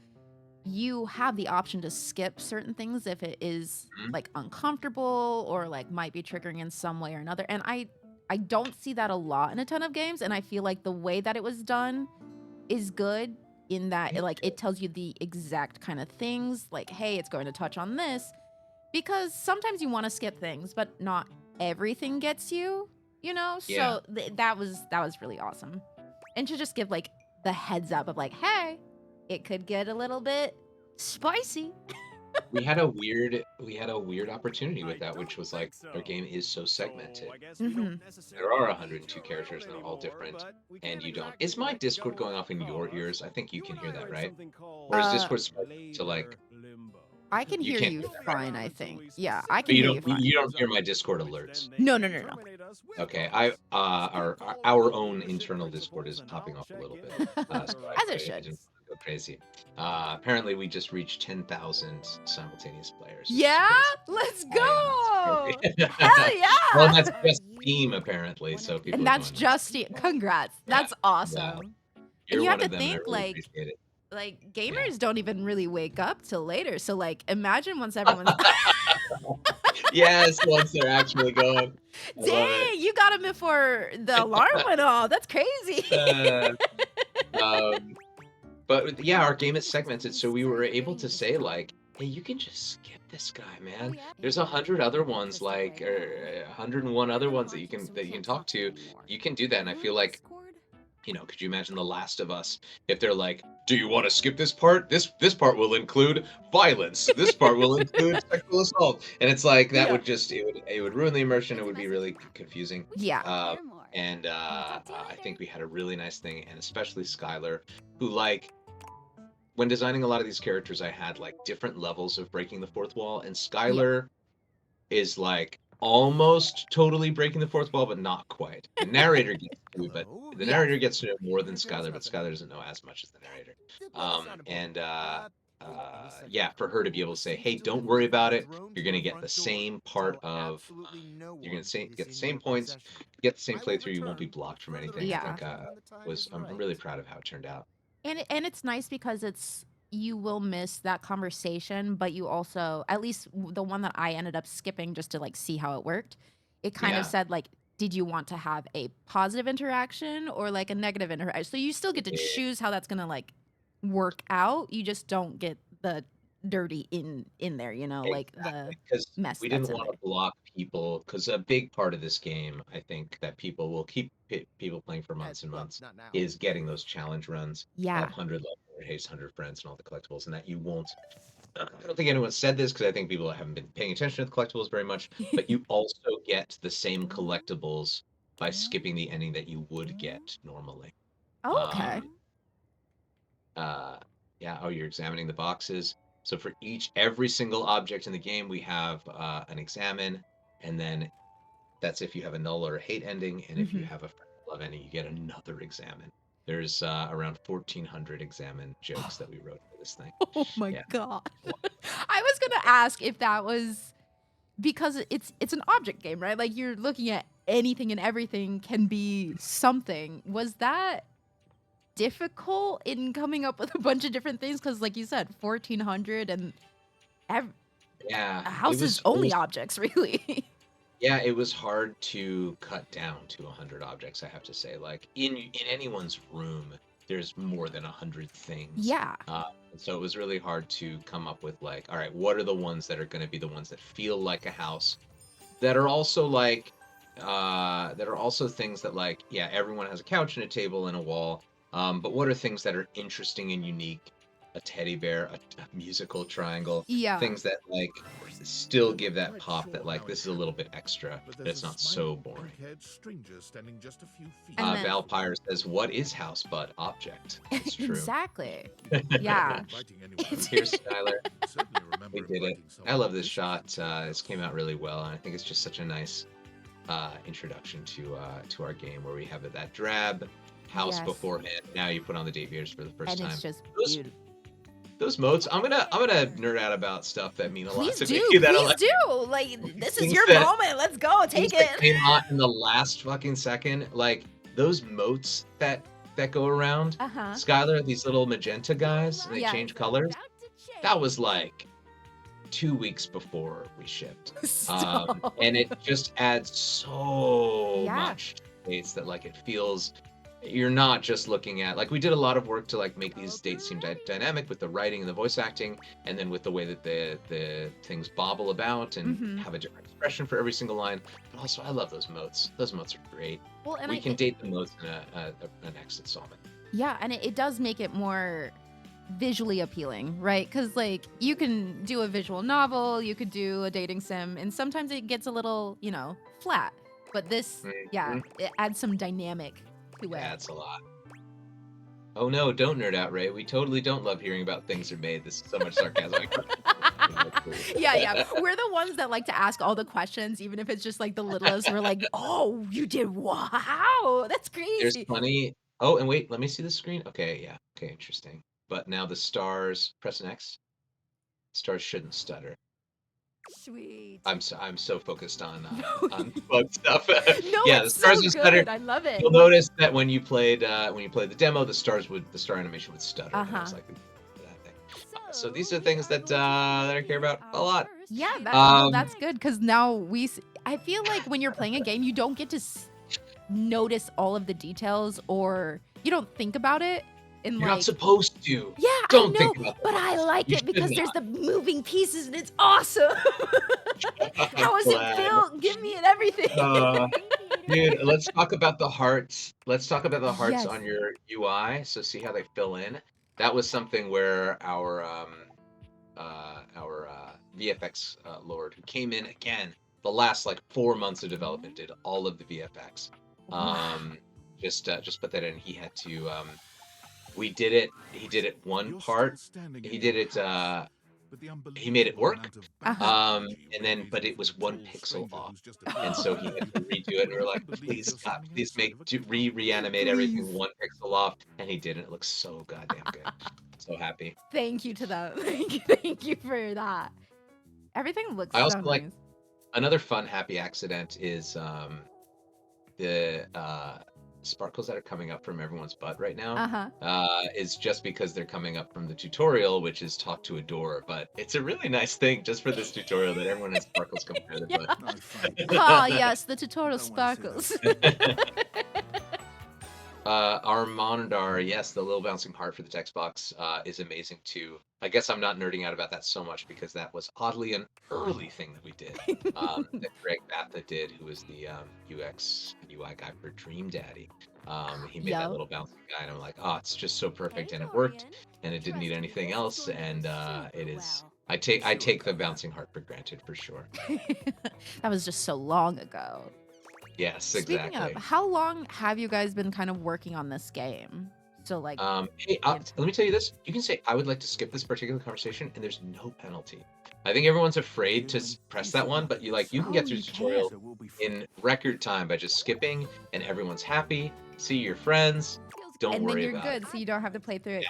you have the option to skip certain things if it is like uncomfortable or like might be triggering in some way or another. And I don't see that a lot in a ton of games, and I feel like the way that it was done is good in that it tells you the exact kind of things, like, hey, it's going to touch on this, because sometimes you want to skip things, but not everything gets you, you know? Yeah. So that was really awesome. And to just give like the heads up of like, hey, it could get a little bit spicy. We had a weird opportunity with that, which was like our game is so segmented. Mhm. There are 102 characters and they're all different, and you don't. Is my Discord going off in your ears? I think you can hear that, right? Or is Discord supposed to like? I can You hear can't you hear that, fine, I think. Yeah, I But can hear you fine. you don't hear my Discord alerts. No. Okay, our own internal Discord is popping off a little bit. So As it I should. didn't go crazy. Apparently, we just reached 10,000 simultaneous players. which is Yeah, crazy. let's I go. know, it's crazy. Hell yeah. Well, that's just Steam apparently. So people. And are that's going, just congrats. That's Yeah. awesome. You're you have one to of them, and I think, really like- appreciate it. Like gamers don't even really wake up till later. So like imagine once everyone's Yes, once they're actually going. I love dang, you got him before the alarm went off. That's crazy. it. But yeah, our game is segmented, so we were able to say like, hey, you can just skip this guy, man. There's 100 other ones, like, or 101 other ones that you can talk to. You can do that, and I feel like, you know, could you imagine The Last of Us if they're like, do you want to skip this part? This part will include violence. This part will include sexual assault, and it's like that Yeah. would just it would ruin the immersion. It would be really confusing. Yeah. And I think we had a really nice thing, and especially Skylar, who like, when designing a lot of these characters, I had like different levels of breaking the fourth wall, and Skylar is like almost totally breaking the fourth wall, but not quite. The narrator gets to, but the narrator gets to know more than Skylar, but Skylar doesn't know as much as the narrator. Yeah, for her to be able to say, "Hey, don't worry about it. You're gonna get the same part of. You're gonna get the same points, get the same playthrough. You won't be blocked from anything." Yeah. I think I'm really proud of how it turned out. And it's nice because you will miss that conversation, but you also, at least the one that I ended up skipping just to like see how it worked, it kind Yeah. of said like, did you want to have a positive interaction or like a negative interaction? So you still get to Yeah. choose how that's gonna like work out. You just don't get the dirty in there, you know, like the Because mess we that's didn't in want there. to block people, because a big part of this game, I think, that people will keep people playing for months and months is getting those challenge runs Yeah. of 100 level, 100 friends, and all the collectibles, and that you won't. I don't think anyone said this because I think people haven't been paying attention to the collectibles very much, but you also get the same collectibles by skipping the ending that you would get normally. Oh, okay. Yeah. Oh, you're examining the boxes. So for every single object in the game, we have an examine, and then that's if you have a null or a hate ending, and if you Mhm. have a friend love ending, you get another examine. There's around 1,400 examine jokes that we wrote for this thing. Oh my Yeah. god. I was gonna ask if that was because it's an object game, right? Like you're looking at anything and everything can be something. Was that difficult in coming up with a bunch of different things? Because like you said, 1,400 and Yeah, a house is only objects, really. Yeah, it was hard to cut down to 100 objects, I have to say. Like in anyone's room, there's more than 100 things. Yeah. So it was really hard to come up with like, all right, what are the ones that are going to be the ones that feel like a house, that are also like that are also things that like yeah, everyone has a couch and a table and a wall. But what are things that are interesting and unique? A teddy bear, a musical triangle, Yeah. things that like still give that pop that like this is a little bit extra, but it's not so boring. And then- Valpire says, "What is house but object?" It's true. Exactly. Yeah. Here's Skylar. We did it. I love this shot. This came out really well, and I think it's just such a nice introduction to our game where we have that drab house Yes. beforehand. Now you put on the Deviators for the first And time. it's just Those- beautiful. Those moats. I'm gonna nerd out about stuff that mean a lot Please to do. me. That are Please like do. Like, this is things your that- moment. Let's go. things Take that it. came out in the last fucking second. Like those moats that go around. Uh-huh. Skylar, these little magenta guys, and they Yeah. change colors. That was like 2 weeks before we shipped. Stop. And it just adds so Yeah. much space that like it feels you're not just looking at like we did a lot of work to like make these dates seem dynamic with the writing and the voice acting, and then with the way that the things bobble about and Mhm. have a different expression for every single line. But also, I love those moats. Those moats are great. Well, and We can date the moats in a next installment. Yeah, and it does make it more visually appealing, right? Because like you can do a visual novel, you could do a dating sim, and sometimes it gets a little, flat. But this, yeah, it adds some dynamic to it. That's a lot. Oh no, don't nerd out, Ray. We totally don't love hearing about things are made. This is so much sarcasm. Yeah. We're the ones that like to ask all the questions, even if it's just like the littlest. We're like, oh, you did wow, that's There's crazy. plenty. Oh, and wait, let me see the screen. Okay, yeah. Okay, interesting. But now the stars, press next. Stars shouldn't stutter. Sweet. I'm so focused on bug stuff. No, Yeah, the it's stars so would good. stutter. I love it. You'll notice that when you played the demo, the star animation would stutter. And I was Uh-huh. like, that thing. So these are things that I care about a lot. Yeah, Um, that's good because now I feel like when you're playing a game, you don't get to notice all of the details, or you don't think about it. In You're like, not supposed to. yeah, don't I know, think about but that. I like You it because should there's the moving pieces and it's awesome. How does it Glad. feel? Give me it everything. Dude, let's talk about the hearts. Let's talk about the hearts Yes. on your UI. So see how they fill in. That was something where our VFX lord who came in again the last like 4 months of development did all of the VFX. Just put that in. He had to. We did it. He did it one part. He did it. He made it work. Uh-huh. And then, but it was 1 pixel off, and so he had to redo it. And we were like, please, God, please reanimate everything Please. 1 pixel off, and he did. It looks so goddamn good. So happy. Thank you to them. Thank you for that. Everything looks I also so like- nice. Another fun happy accident is the sparkles that are coming up from everyone's butt right now. Uh-huh. Is just because they're coming up from the tutorial, which is talk to a door. But it's a really nice thing just for this tutorial that everyone has sparkles coming out of their butt. Ah, yes, the tutorial sparkles. Armandar, yes, the little bouncing heart for the text box is amazing too. I guess I'm not nerding out about that so much because that was oddly an early thing that we did. That Greg Batha did, who was the UX UI guy for Dream Daddy. He made Yup. that little bouncing guy, and I'm like, oh, it's just so perfect, and it worked, and it didn't need anything else, and it is. I take the bouncing heart for granted for sure. That was just so long ago. Yes, Speaking exactly. of, how long have you guys been kind of working on this game? So like, Hey, let me tell you this. You can say, I would like to skip this particular conversation, and there's no penalty. I think everyone's afraid to press that one, but you can get through the tutorial in record time by just skipping, and everyone's happy. See your friends. Don't and then worry you're about good, so you don't have to play through it.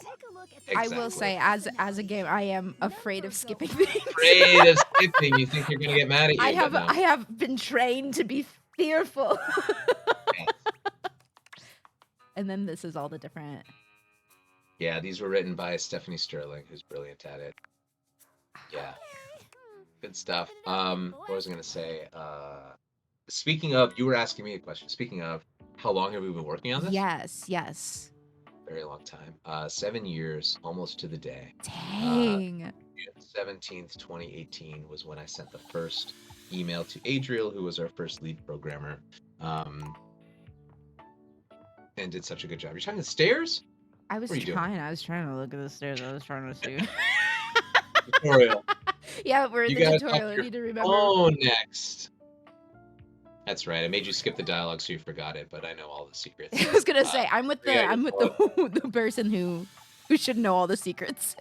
it. I will say, as a game, I am afraid of skipping things. Afraid of skipping. You think you're gonna get mad at you? I but no. have been trained to be fearful. And then this is all the different. Yeah, these were written by Stephanie Sterling, who's brilliant at it. Yeah, good stuff. What was I gonna say? Speaking of, you were asking me a question. Speaking of, how long have we been working on this? Yes. Very long time. 7 years, almost to the day. Dang. June 17th, 2018 was when I sent the first email to Adriel, who was our first lead programmer, and did such a good job. You're talking stairs? I was What are you doing? trying. I was trying to look at the stairs. I was trying to see. Tutorial. Yeah, we're in You the gotta tutorial. talk I your need to remember. phone next. That's right. I made you skip the dialogue so you forgot it, but I know all the secrets. I was gonna say I'm with the yeah, I'm with the the person who should know all the secrets.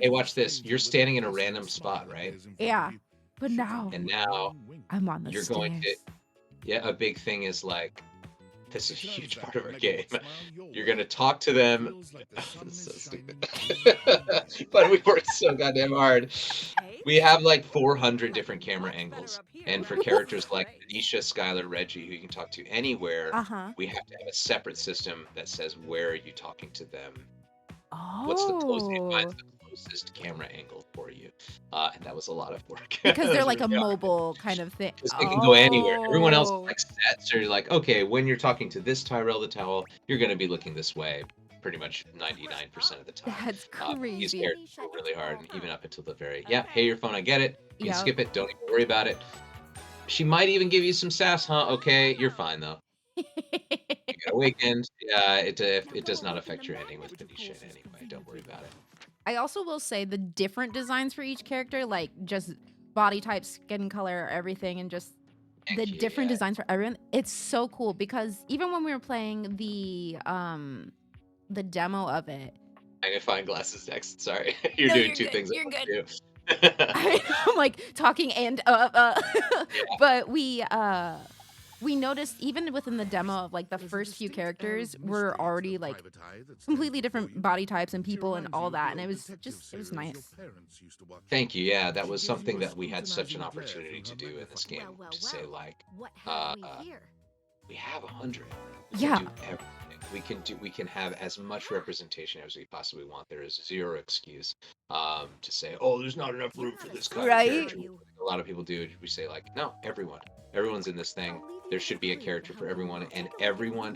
Hey, watch this. You're standing in a random spot, right? Yeah, but now And now I'm on the you're stairs. going to. Yeah, a big thing is like, this is a huge part of our game. You're gonna talk to them. This is so stupid. But we worked so goddamn hard. We have like 400 different camera angles, and for characters like Anisha, Skylar, Reggie, who you can talk to anywhere, Uh-huh. we have to have a separate system that says where are you talking to them. Oh. What's the closest? It finds the closest camera angle for you, and that was a lot of work. Because they're That's like a really hard. mobile kind of thing. Because they can go anywhere. Everyone else is Oh. like set, so you're like, okay, when you're talking to this Tyrell the Towel, you're going to be looking this way pretty much 99% of the time. That's These crazy. characters go really hard, and even up until the very, yeah, hey, your phone, I get it. You can Yep. skip it. Don't even worry about it. She might even give you some sass, huh? Okay, you're fine, though. You got a weekend. Yeah, it does not affect your ending with Tanisha in any way. Don't worry about it. I also will say the different designs for each character, like just body type, skin color, everything, and just the Heck different yeah. designs for everyone. It's so cool because even when we were playing the demo of it, I'm going to find glasses next. Sorry. You're No, doing you're two good, things you're at good. once, too. I'm like talking and but we noticed even within the demo of like the first few characters were already like completely different body types and people and all that, and it was nice. Thank you. Yeah, that was something that we had such an opportunity to do in this game. To say like, What uh, have we here? we have 100. Yeah. We can do everything. We can have as much representation as we possibly want. There is zero excuse to say, oh, there's not enough room for this kind Right? of character. A lot of people do. We say like, no, everyone's in this thing. There should be a character for everyone, and every one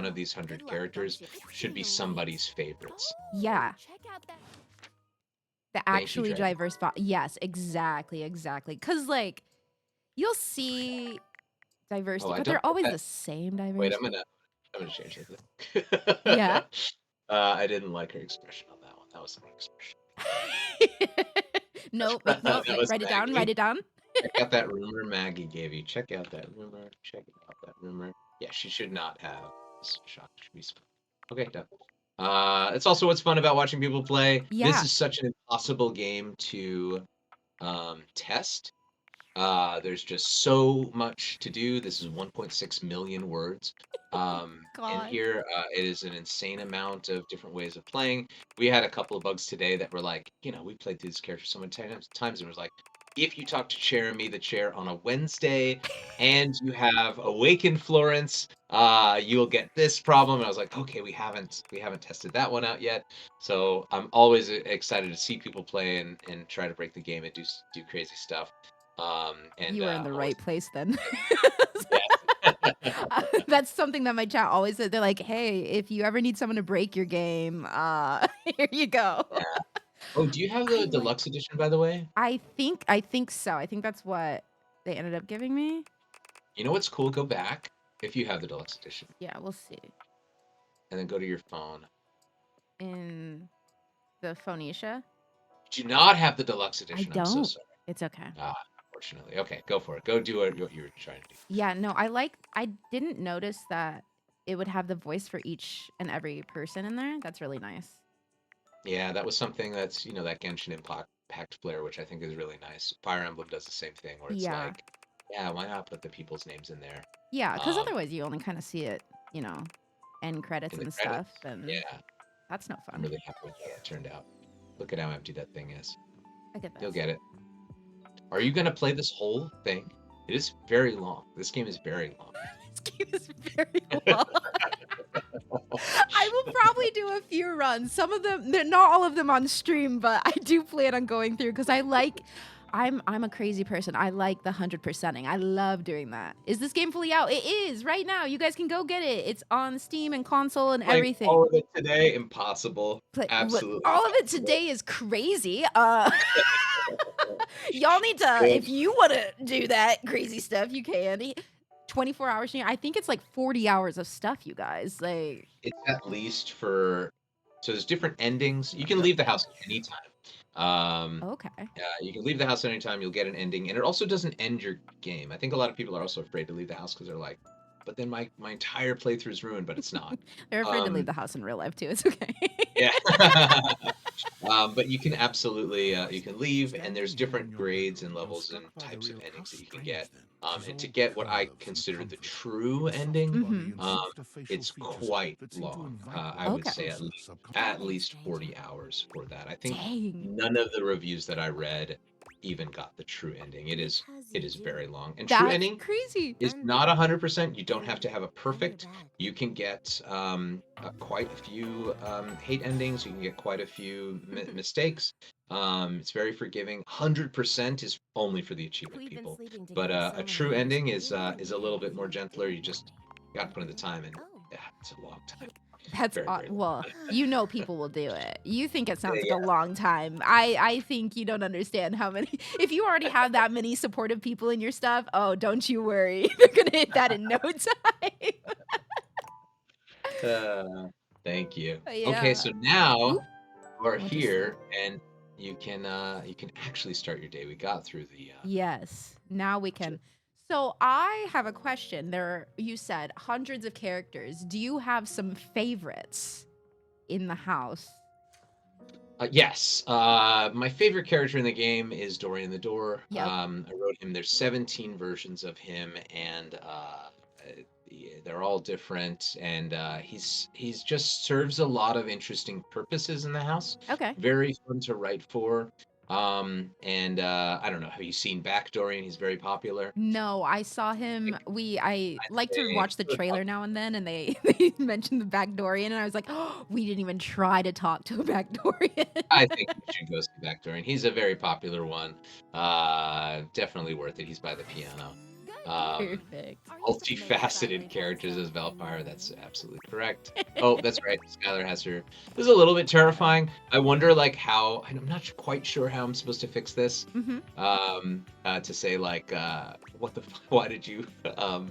of these 100 characters should be somebody's favorites. Yeah, the you, actually Dre. diverse yes, exactly. Because like you'll see diversity, Oh, I but don't they're get always that. the same diversity. Wait, I'm gonna change it. Yeah. I didn't like her expression on that one. That was the wrong expression. Nope. That was Write it down. Maggie. Write it down. Check out that rumor Maggie gave you. Check out that rumor. Check out that rumor. Yeah, she should not have this shot. Should be spun. Okay, done. It's also what's fun about watching people play. This Yeah. is such an impossible game to test. There's just so much to do. This is 1.6 million words. And God. here it is an insane amount of different ways of playing. We had a couple of bugs today that were like, we played through this character so many times, and it was like, if you talk to Jeremy the Chair on a Wednesday and you have Awakened Florence, you'll get this problem. And I was like, okay, we haven't tested that one out yet. So I'm always excited to see people play and try to break the game and do crazy stuff. And You were in the always- right place then. That's something that my chat always said. They're like, "Hey, if you ever need someone to break your game, here you go." Yeah. Oh, do you have the deluxe edition, by the way? I think so. I think that's what they ended up giving me. You know what's cool? Go back if you have the deluxe edition, Yeah, we'll see. and then go to your phone. In the Phoenicia, Do not have the deluxe edition. I'm so don't. sorry. it's okay. Unfortunately. Okay, go for it. Go do what you were trying to do. Yeah, no, I didn't notice that it would have the voice for each and every person in there. That's really nice. Yeah, that was something that's, that Genshin Impact flair, which I think is really nice. Fire Emblem does the same thing where it's Yeah. like, yeah, why not put the people's names in there? Yeah, because Um, otherwise you only kind of see it, end credits In the and credits, stuff, and Yeah, that's no I'm fun. really happy with how it turned out. Look at how empty that thing is. I get that. You'll get it. Are you going to play this whole thing? It is very long. This game is very long. This game is very long. I will probably do a few runs. Some of them, not all of them on stream, but I do plan on going through because I'm a crazy person. I like the 100%ing. I love doing that. Is this game fully out? It is right now. You guys can go get it. It's on Steam and console and Like, everything. all of it today, impossible. But Absolutely. all of it today is crazy. Y'all need to, if you want to do that crazy stuff, you can. 24 hours. I think it's like 40 hours of stuff, you guys. Like, It's at least for so there's different endings. You can leave the house anytime. okay. You can leave the house anytime. You'll get an ending, and it also doesn't end your game. I think a lot of people are also afraid to leave the house because they're like, "But then my entire playthrough is ruined." But it's not. They're afraid to Um, leave the house in real life too. It's okay. Yeah. But you can absolutely you can leave, and there's different grades and levels and types of endings that you can get. And to get what I consider the true ending, it's quite long. I would say at least 40 hours for that. I think Dang. none of the reviews that I read even got the true ending. It is very long. And true That's ending crazy. is not 100%. You don't have to have a perfect. You can get quite a few hate endings. You can get quite a few mistakes. It's very forgiving. 100% is only for the achievement people. But a true ending is a little bit more gentler. You just got to put in the time, and it's a long time. That's Very, very long. well, you know people will do it. You think it sounds Yeah, like a long time. I think you don't understand how many. If you already have that many supportive people in your stuff, oh, don't you worry. They're gonna hit that in no time. Thank you. Yeah. Okay, so now Oop. we're What is here, and you can actually start your day. We got through the Yes. Now we can. So I have a question. You said hundreds of characters. Do you have some favorites in the house? Yes. My favorite character in the game is Dorian the Door. Yep. I wrote him. There's 17 versions of him, and they're all different. And he's just serves a lot of interesting purposes in the house. Okay. Very fun to write for. And I don't know. Have you seen Back Dorian? He's very popular. No, I saw him. I like to say watch the good trailer now and then, and they mentioned the Backdorian, and I was like, oh, we didn't even try to talk to a Backdorian. I think you should go see Back Dorian. He's a very popular one. Definitely worth it. He's by the piano. Perfect. Multifaceted characters as Valfire. That's absolutely correct. Oh, that's right. Skylar has her. This is a little bit terrifying. I wonder, like, how. I'm not quite sure how I'm supposed to fix this. To say, like, what the? Why did you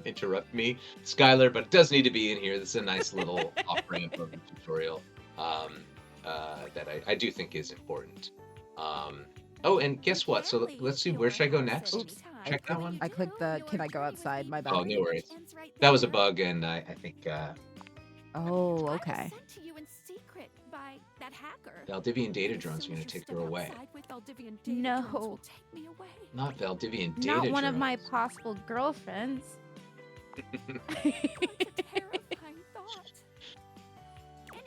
interrupt me, Skylar? But it does need to be in here. This is a nice little off-ramp of the tutorial that I do think is important. Oh, and guess what? So let's see. Where should I go next? Oops. Check that one. I clicked the can I go outside? My bad. Oh, no worries. That was a bug, and I think Oh, okay. Valdivian data drones are going to take her away. No. Not Valdivian data Not drones. one of my possible girlfriends.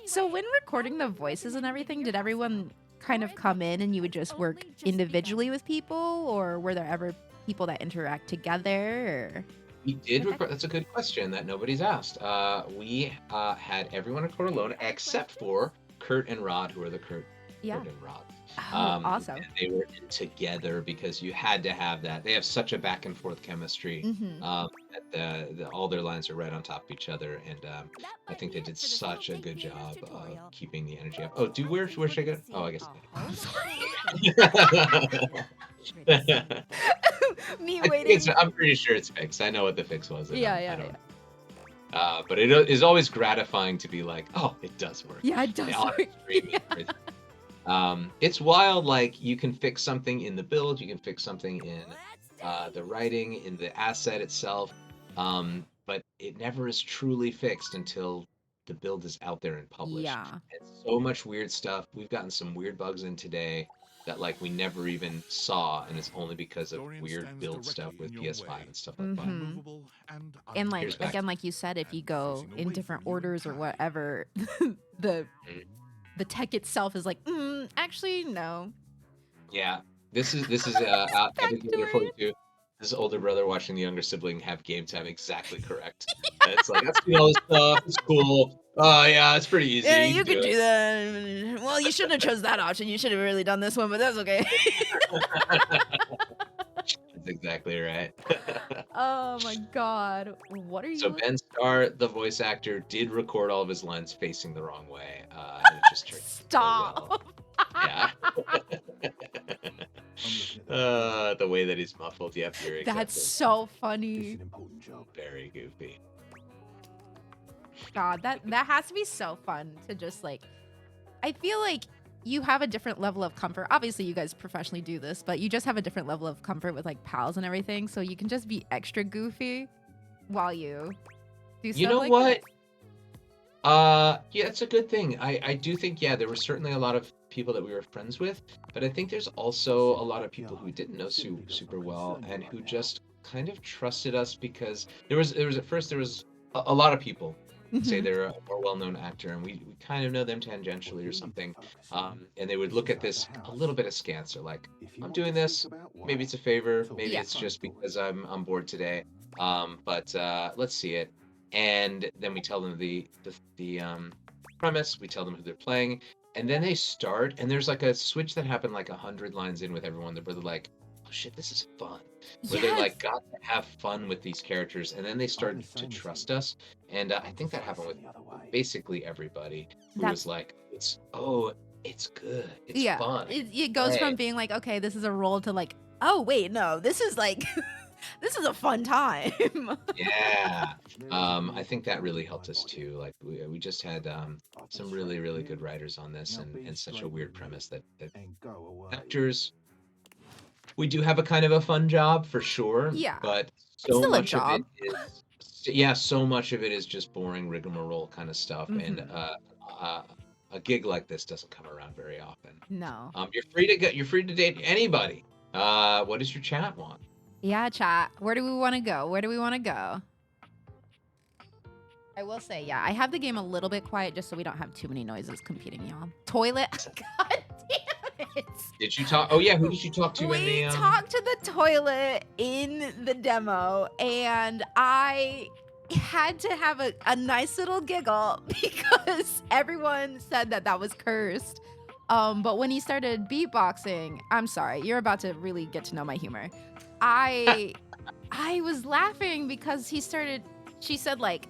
So when recording the voices and everything, did everyone kind of come in and you would just work individually with people, or were there ever people that interact together? Or? We did record. That's a good question that nobody's asked. We had everyone record alone except for Kurt and Rod, who are the Kurt and Rod. Oh, awesome. And they were in together because you had to have that. They have such a back and forth chemistry. That all their lines are right on top of each other, and I think they did such a good job of keeping the energy up. Oh, where should I go? Oh, I guess. Me waiting. I'm pretty sure it's fixed. I know what the fix was. Yeah. But it is always gratifying to be like, oh, it does work. Yeah, it does work. It's wild. Like, you can fix something in the build, you can fix something in the writing, in the asset itself, but it never is truly fixed until the build is out there and published. Yeah. And so much weird stuff. We've gotten some weird bugs in today that, like, we never even saw, and it's only because of weird build stuff with PS5 and stuff like that. And like Here's back. again, like you said, if you go in different orders or whatever, the tech itself is like, actually no. Yeah, this is Abigail 42. This older brother watching the younger sibling have game time exactly correct. And it's like, that's all this stuff. It's cool. Oh yeah, it's pretty easy. Yeah, you could it. do that. Well, you shouldn't have chose that option. You should have really done this one, but that's okay. That's exactly right. Oh my god. What are you So Ben Starr, the voice actor, did record all of his lines facing the wrong way. And it just turned out so Stop. well. Yeah. The way that he's muffled. Yep, you're exactly. That's so funny. Very goofy. God, that has to be so fun to just like. I feel like you have a different level of comfort. Obviously, you guys professionally do this, but you just have a different level of comfort with like pals and everything. So you can just be extra goofy while you do stuff. You know like what? that. Yeah, it's a good thing. I do think, yeah, there were certainly a lot of people that we were friends with, but I think there's also a lot of people who didn't know super well and who just kind of trusted us because there was at first there was a lot of people say Mhm. they're a more well-known actor and we kind of know them tangentially or something, and they would look at this a little bit askance. They're like, I'm doing this, maybe it's a favor, maybe Yeah. it's just because I'm bored today, but let's see it. And then we tell them the premise, we tell them who they're playing, and then they start, and there's like a switch that happened like 100 lines in with everyone, where they're like, oh shit, this is fun. Where they like got to have fun with these characters, and then they started to trust us. And I think that happened with basically everybody who That's was like, it's good, it's yeah. fun. It goes from Play. being like, okay, this is a role to like, oh wait, no, this is like, this is a fun time. Yeah. I think that really helped us too. Like we just had some really good writers on this, and such a weird premise that actors, we do have a kind of a fun job for sure, Yeah. but It's so still a much of job. it is, yeah, so much of it is just boring rigmarole kind of stuff, and Mhm. a gig like this doesn't come around very often. No. You're free to date anybody. What does your chat want? Yeah, chat. Where do we want to go? Where do we want to go? I will say, yeah, I have the game a little bit quiet just so we don't have too many noises competing, y'all. Toilet. God damn it. Did you talk? Oh yeah, who did you talk to in We the? talked to the toilet in the demo, and I had to have a nice little giggle because everyone said that that was cursed. But when he started beatboxing, I'm sorry, you're about to really get to know my humor. I was laughing because she said like,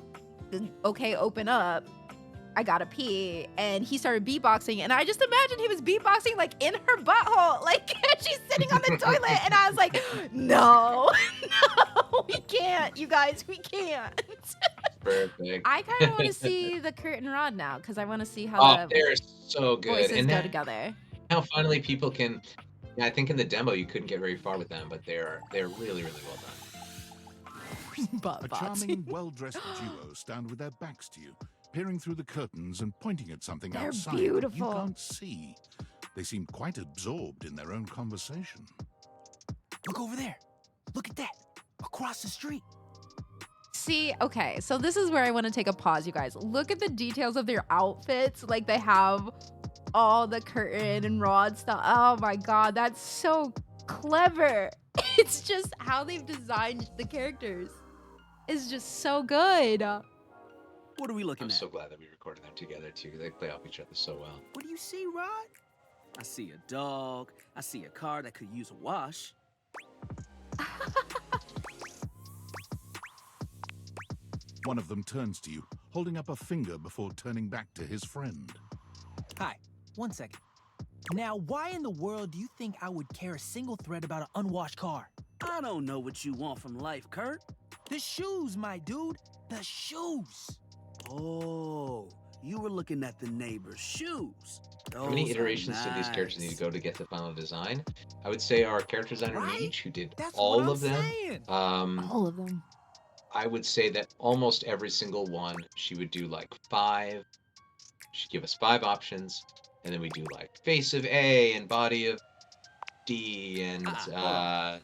okay, open up, I gotta pee, and he started beatboxing, and I just imagined he was beatboxing like in her butthole, like she's sitting on the toilet, and I was like, no, no, we can't, you guys, we can't. Perfect. I kind of want to see the Kurt and Rod now because I want to see Oh, how the they're so good, voices and go that, together. now finally people can. Yeah, I think in the demo you couldn't get very far with them, but they're really well done. But A charming, well-dressed duo stand with their backs to you, peering through the curtains and pointing at something They're outside that beautiful. you can't see. They seem quite absorbed in their own conversation. Look over there. Look at that. Across the street. See, okay, so this is where I want to take a pause, you guys. Look at the details of their outfits. Like they have all the curtain and rod stuff. Oh my god, that's so clever. It's just how they've designed the characters is just so good. What are we looking I'm at? so glad that we recorded them together too. They play off each other so well. What do you see, Rod? I see a dog. I see a car that could use a wash. One of them turns to you, holding up a finger before turning back to his friend. Hi, 1 second. Now, why in the world do you think I would care a single thread about an unwashed car? I don't know what you want from life, Kurt. The shoes, my dude. The shoes. Oh, you were looking at the neighbor's shoes. How many Those are iterations do these characters need to nice. go to get the final design? I would say our character designer Right? Meech, who did That's all what I'm of them. saying. All of them. I would say that almost every single one, she would do like 5. She'd give us 5 options, and then we do like face of A and body of D, and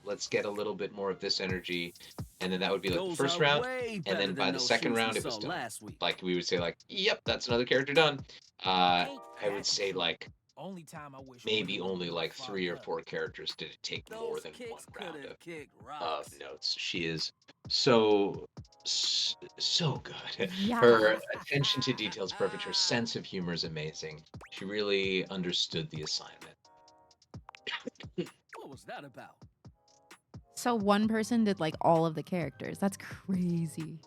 let's get a little bit more of this energy, and then that would be like the Those first are round, way and better then than by the those second shoes we round it was saw done. last week. Like we would say like, yep, that's another character done. I would say like Only time I wish maybe women only would like fuck 3 or up. 4 characters did it take more Those than kicks one could round have kicked of rocks. notes. She is so good. Yeah. Her attention to detail is perfect. Her sense of humor is amazing. She really understood the assignment. What was that about? So one person did like all of the characters. That's crazy.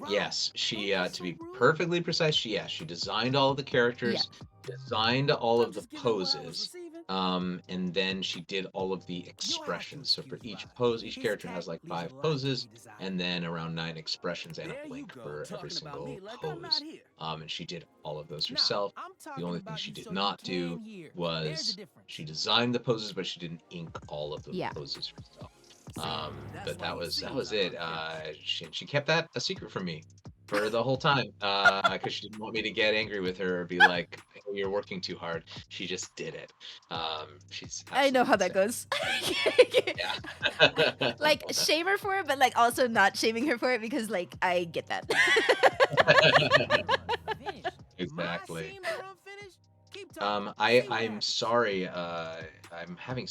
Rod, Yes, she don't be to be so rude. perfectly precise, she designed all of the characters, designed all I'm of the just giving what I was poses. receiving. And then she did all of the expressions. So for each pose, each character has like 5 poses, and then around 9 expressions and a blink for every single pose. And she did all of those herself. The only thing she did not do was she designed the poses, but she didn't ink all of the Yeah. poses herself. But that was it. She kept that a secret from me for the whole time because she didn't want me to get angry with her or be like, "Hey, you're working too hard." She just did it. She's I know how absolutely that insane. goes. Yeah. Like shame her for it, but like also not shaming her for it because like I get that. Exactly. I'm sorry. I'm having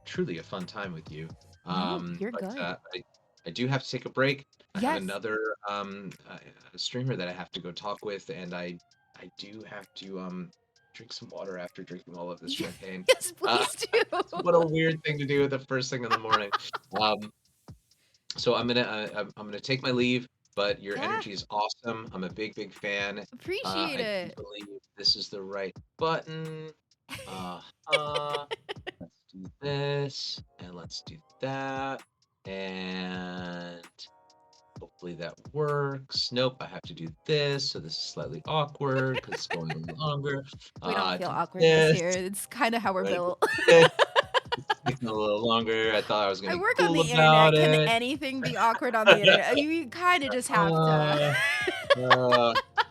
truly a fun time with you. You're But good. I do have to take a break. I have Yes. another streamer that I have to go talk with, and I do have to drink some water after drinking all of this champagne. Yes, Uh, please do. what a weird thing to do the first thing in the morning. So I'm gonna take my leave, but your Yeah. energy is awesome. I'm a big fan. Appreciate I do it. believe this is the right button. Let's do this, and let's do that, and hopefully that works. Nope, I have to do this, so this is slightly awkward because it's going a little longer. We don't feel Do awkward this this, here. It's kind of how we're right, built. this. It's taking a little longer. I thought I was I gonna be work on cool the internet. about Can it. anything be awkward on the internet? You kind of just have to.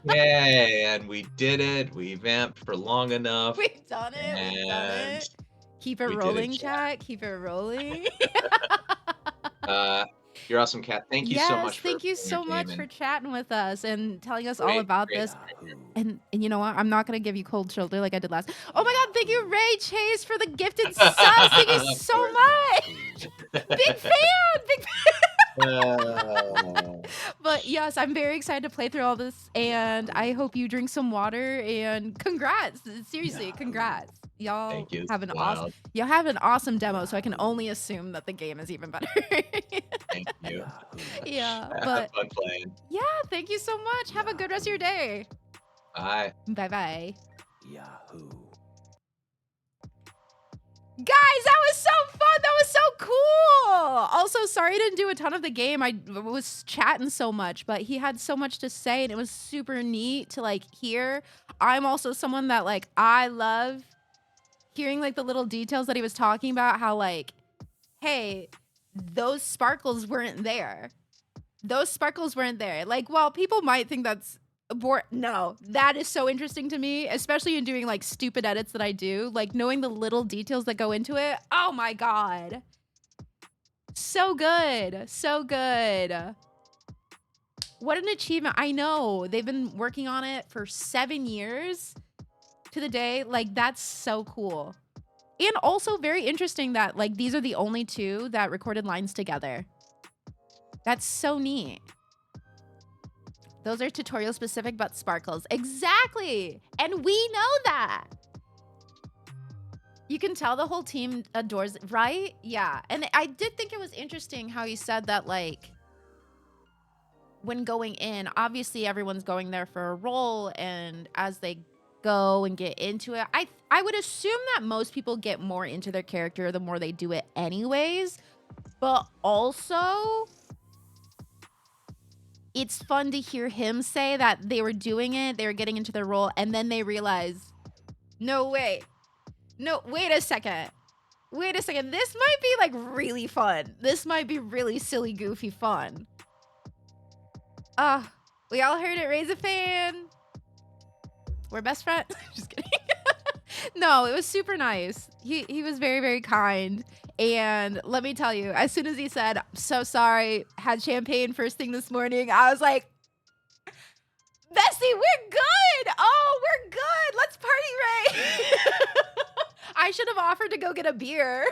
Okay, and we did it. We vamped for long enough, We've done it. We've done and it. Keep it we did it, rolling, chat. chat. Keep it rolling. You're awesome, Kat. Thank you so Yes, much for thank you playing so your much game for and chatting with us and telling us all great, about great. this. And you know what? I'm not gonna give you cold shoulder like I did last. Oh my God! Thank you, Ray Chase, for the gifted subs. Thank you Of so course. much. Big fan. Big fan. Uh, But yes, I'm very excited to play through all this, and I hope you drink some water. And congrats! Seriously, congrats! Y'all Thank you. have an awesome. Wild. Y'all have an awesome demo, so I can only assume that the game is even better. Thank you. Yeah, Have but fun playing. yeah, thank you so much. Have a good rest of your day. Bye. Bye bye. Yahoo. Guys, that was so fun. That was so cool. Also, sorry I didn't do a ton of the game. I was chatting so much, but he had so much to say and it was super neat to like hear. I'm also someone that like I love hearing like the little details that he was talking about, how like, hey, those sparkles weren't there. Those sparkles weren't there. Like, while people might think that's no, that is so interesting to me, especially in doing like stupid edits that I do, like knowing the little details that go into it. Oh my God. So good. So good. What an achievement. I know they've been working on it for 7 years to the day. Like, that's so cool. And also very interesting that like these are the only 2 that recorded lines together. That's so neat. Those are tutorial specific, but sparkles. Exactly. And we know that. You can tell the whole team adores it, right? Yeah. And I did think it was interesting how he said that, like, when going in, obviously everyone's going there for a role, and as they go and get into it, I would assume that most people get more into their character the more they do it anyways. But also, it's fun to hear him say that they were doing it, they were getting into their role, and then they realize, no, wait. No, wait a second. Wait a second. This might be like really fun. This might be really silly, goofy fun. We all heard it. Raise a fan. We're best friends. Just kidding. No, it was super nice. He was very, very kind. And let me tell you, as soon as he said, "I'm so sorry, had champagne first thing this morning," I was like, Bessie, we're good. Oh, we're good. Let's party, Ray. I should have offered to go get a beer.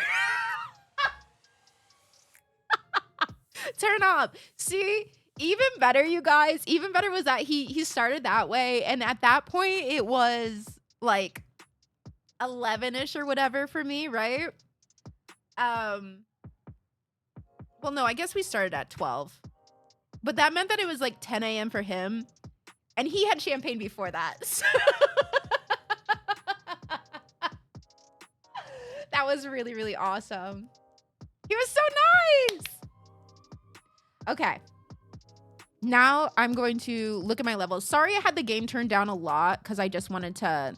Turn up. See, even better, you guys. Even better was that he started that way. And at that point, it was like 11-ish or whatever for me, right? Well, no, I guess we started at 12. But that meant that it was like 10 a.m. for him. And he had champagne before that. That was really, really awesome. He was so nice. Okay. Now I'm going to look at my levels. Sorry I had the game turned down a lot because I just wanted to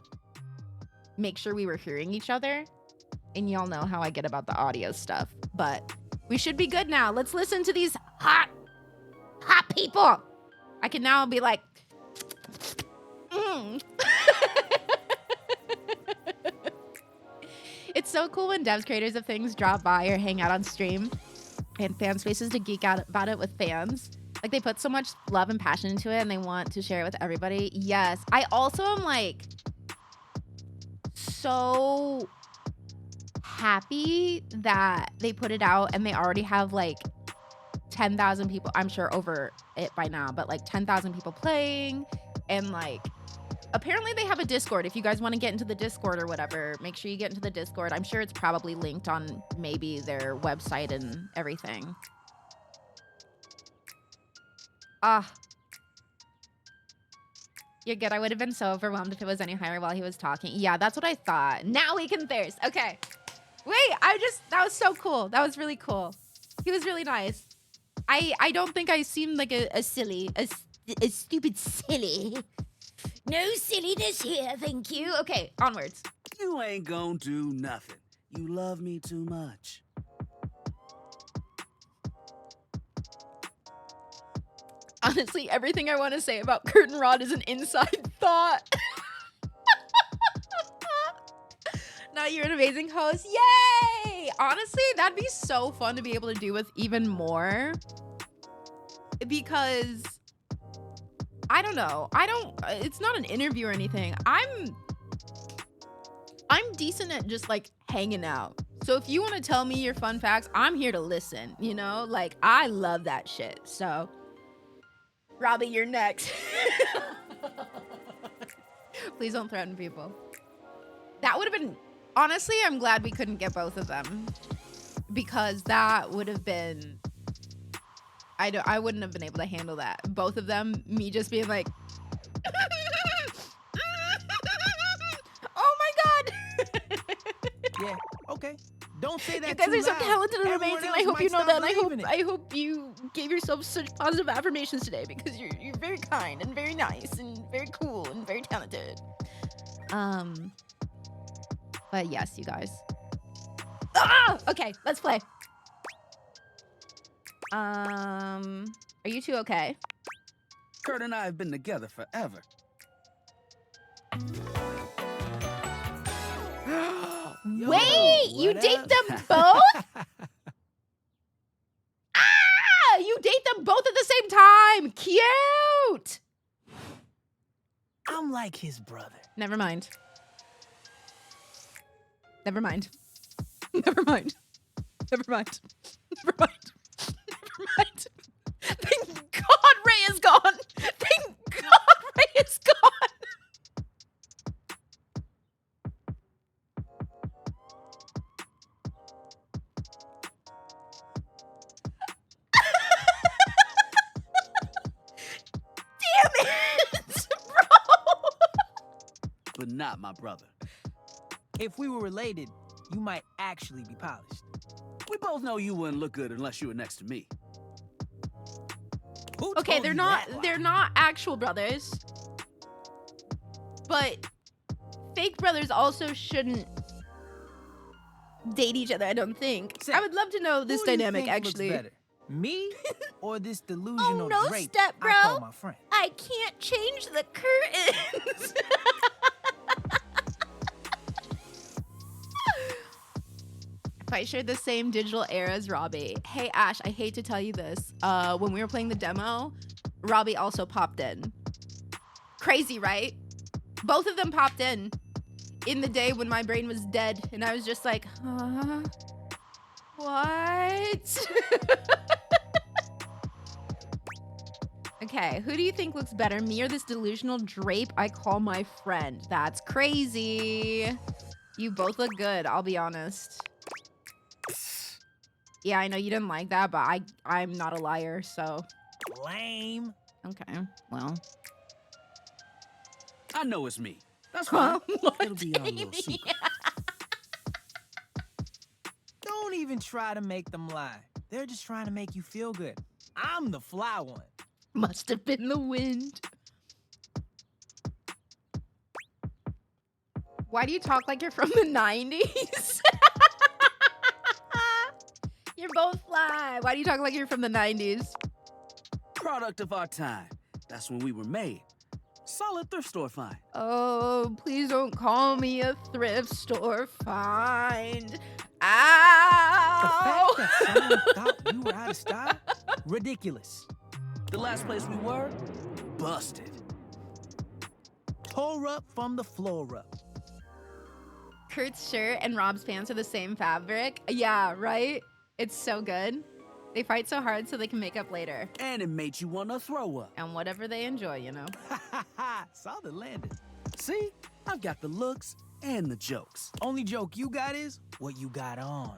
make sure we were hearing each other. And y'all know how I get about the audio stuff. But we should be good now. Let's listen to these hot people. I can now be like... It's so cool when devs, creators of things drop by or hang out on stream and fan spaces to geek out about it with fans. Like, they put so much love and passion into it and they want to share it with everybody. Yes. I also am like so happy that they put it out and they already have like 10,000 people, I'm sure over it by now, but like 10,000 people playing. And like, apparently they have a Discord. If you guys want to get into the Discord or whatever, make sure you get into the Discord. I'm sure it's probably linked on maybe their website and everything. You're good. I would have been so overwhelmed if it was any higher while he was talking. Yeah, that's what I thought. Now we can thirst. Okay. Wait, that was so cool. That was really cool. He was really nice. I don't think I seemed like a stupid silly. No silliness here, thank you. Okay, onwards. You ain't gonna do nothing. You love me too much. Honestly, everything I want to say about Curtain Rod is an inside thought. Now you're an amazing host. Yay! Honestly, that'd be so fun to be able to do with even more. Because I don't know. It's not an interview or anything. I'm decent at just like hanging out. So if you want to tell me your fun facts, I'm here to listen, you know? Like, I love that shit. So, Robbie, you're next. Please don't threaten people. That would have been, honestly, I'm glad we couldn't get both of them. Because that would have been, I wouldn't have been able to handle that. Both of them, me just being like, oh my god. Yeah, okay. Don't say that. You guys too are so loud. talented and Everyone amazing. else I hope might you know stop that. And believing it. I hope you gave yourself such positive affirmations today because you're very kind and very nice and very cool and very talented. But yes, you guys. Okay, let's play. Are you two okay? Kurt and I have been together forever. Wait, you what date up? them both? You date them both at the same time. Cute. I'm like his brother. Never mind. Never mind. Never mind. Never mind. Never mind. Never mind. Thank God Ray is gone. Thank God Ray is gone. Damn it, bro. But not my brother. If we were related, you might actually be polished. We both know you wouldn't look good unless you were next to me. Who Okay, told they're you not that lie? they're not actual brothers. But fake brothers also shouldn't date each other, I don't think. Say, I would love to know this Who do you dynamic think looks actually. better, me or this delusional no, drape step I call bro. my friend? I can't change the curtains. If I shared the same digital era as Robbie. Hey Ash, I hate to tell you this. When we were playing the demo, Robbie also popped in. Crazy, right? Both of them popped in the day when my brain was dead, and I was just like, huh? What? Okay, who do you think looks better, me or this delusional drape I call my friend? That's crazy. You both look good, I'll be honest. Yeah, I know you didn't like that, but I'm not a liar, so. Lame. Okay, well. I know it's me. That's fine. What It'll be our do you little mean? secret. even try to make them lie. They're just trying to make you feel good. I'm the fly one. Must have been the wind. Why do you talk like you're from the 90s? You're both fly. Why do you talk like you're from the 90s? Product of our time. That's when we were made. Solid thrift store find. Oh, please don't call me a thrift store find. Ow! The fact that someone thought you were out of style? Ridiculous. The last place we were? Busted. Tore up from the floor up. Kurt's shirt and Rob's pants are the same fabric. Yeah, right? It's so good. They fight so hard so they can make up later. And it made you want to throw up. And whatever they enjoy, you know? Solid landing. See? I've got the looks and the jokes. Only joke you got is what you got on.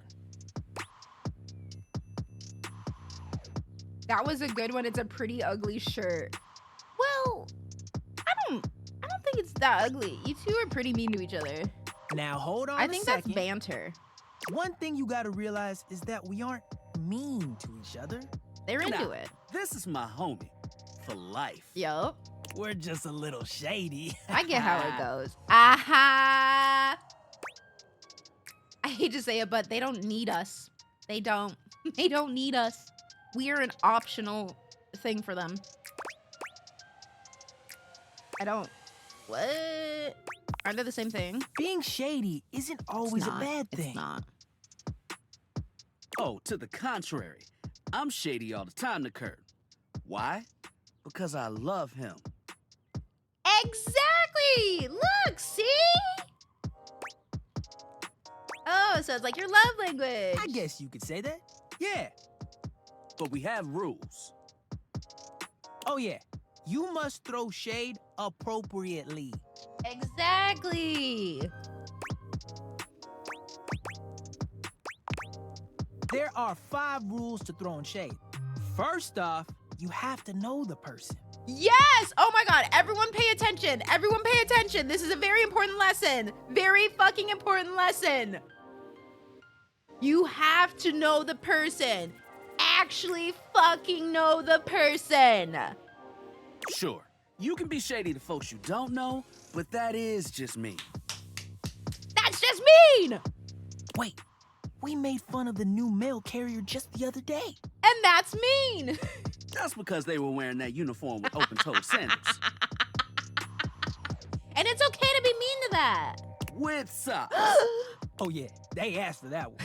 That was a good one. It's a pretty ugly shirt. Well, I don't think it's that ugly. You two are pretty mean to each other. Now hold on I think a second. that's banter. One thing you gotta realize is that we aren't mean to each other. They're into Nah, it. This is my homie. For life. Yup. We're just a little shady. I get how it goes. Aha! I hate to say it, but they don't need us. They don't. They don't need us. We are an optional thing for them. I don't. What? Aren't they the same thing? Being shady isn't always a bad thing. It's not. Oh, to the contrary. I'm shady all the time to Kurt. Why? Because I love him. Exactly! Look, see? Oh, so it's like your love language. I guess you could say that. Yeah. But we have rules. Oh, yeah. You must throw shade appropriately. Exactly. There are 5 rules to throwing shade. First off, you have to know the person. Yes! Oh my god, everyone pay attention. Everyone pay attention. This is a very important lesson. Very fucking important lesson. You have to know the person. Actually fucking know the person. Sure, you can be shady to folks you don't know, but that is just me. That's just mean! Wait, we made fun of the new mail carrier just the other day. And that's mean. That's because they were wearing that uniform with open-toed sandals. And it's okay to be mean to that. With socks. Oh yeah, they asked for that one.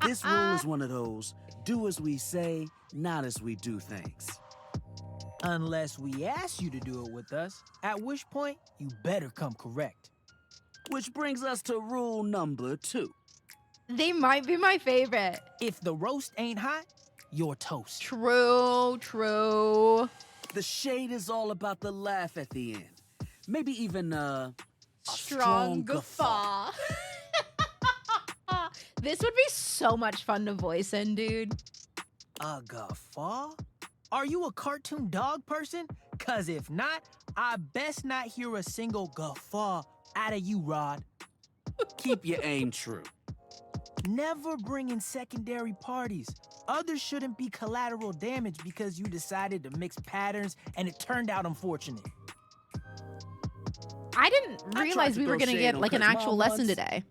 This rule is one of those, do as we say, not as we do things. Unless we ask you to do it with us, at which point you better come correct. Which brings us to rule number 2. They might be my favorite. If the roast ain't hot, you're toast. True, true. The shade is all about the laugh at the end. Maybe even a Strong guffaw. This would be so much fun to voice in, dude. A guffaw? Are you a cartoon dog person? Cause if not, I best not hear a single guffaw out of you, Rod. Keep your aim true. Never bring in secondary parties. Others shouldn't be collateral damage because you decided to mix patterns and it turned out unfortunate. I didn't I realize tried to we were throw gonna shade get on like an Kurt's actual mom lesson once. today.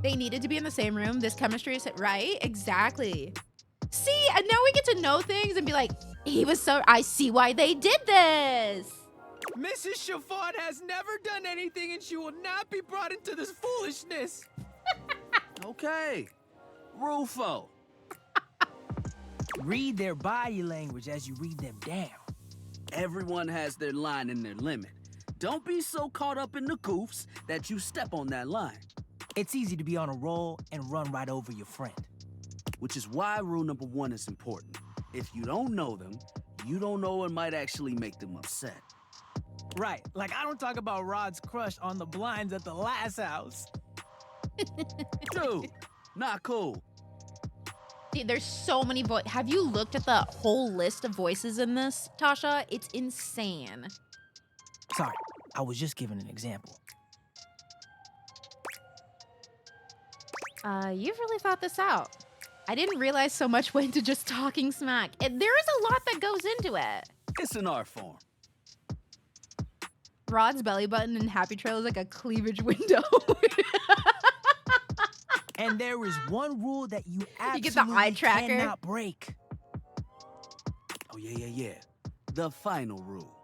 They needed to be in the same room. This chemistry is right. Exactly. See, and now we get to know things and be like, he was so. I see why they did this. Mrs. Chiffon has never done anything and she will not be brought into this foolishness. Okay. Rule 4. Read their body language as you read them down. Everyone has their line and their limit. Don't be so caught up in the goofs that you step on that line. It's easy to be on a roll and run right over your friend. Which is why rule number 1 is important. If you don't know them, you don't know what might actually make them upset. Right, like I don't talk about Rod's crush on the blinds at the last house. Dude, not cool. Dude, there's so many voices. Have you looked at the whole list of voices in this, Tasha? It's insane. Sorry, I was just giving an example. You've really thought this out. I didn't realize so much went into just talking smack. There is a lot that goes into it. It's an art form. Rod's belly button in Happy Trail is like a cleavage window. And there is one rule that you absolutely get the eye tracker. cannot break. Oh, yeah. The final rule.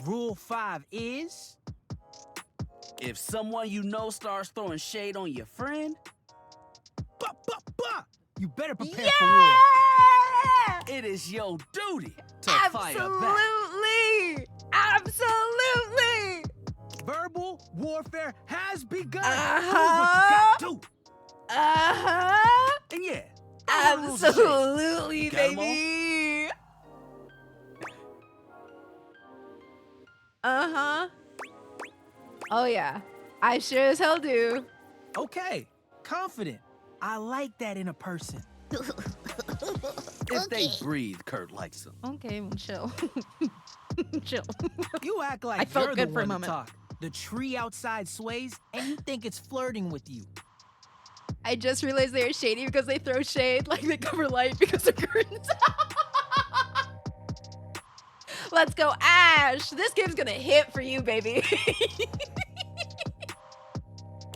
Rule 5 is... If someone you know starts throwing shade on your friend, you better prepare for war. it is your duty to fire back. Absolutely! Absolutely! Verbal warfare has begun. Uh-huh. Do what you got to do. Uh-huh! And yeah, all the rules are changed. Absolutely, Got 'em all? baby! Uh-huh. Oh, yeah. I sure as hell do. Okay, confident. I like that in a person. If they breathe, Kurt likes them. Okay, well, chill. Chill. You act like I felt you're good the for a one to moment. talk. The tree outside sways, and you think it's flirting with you. I just realized they are shady because they throw shade, like they cover light because of curtains. Let's go, Ash. This game's gonna hit for you, baby.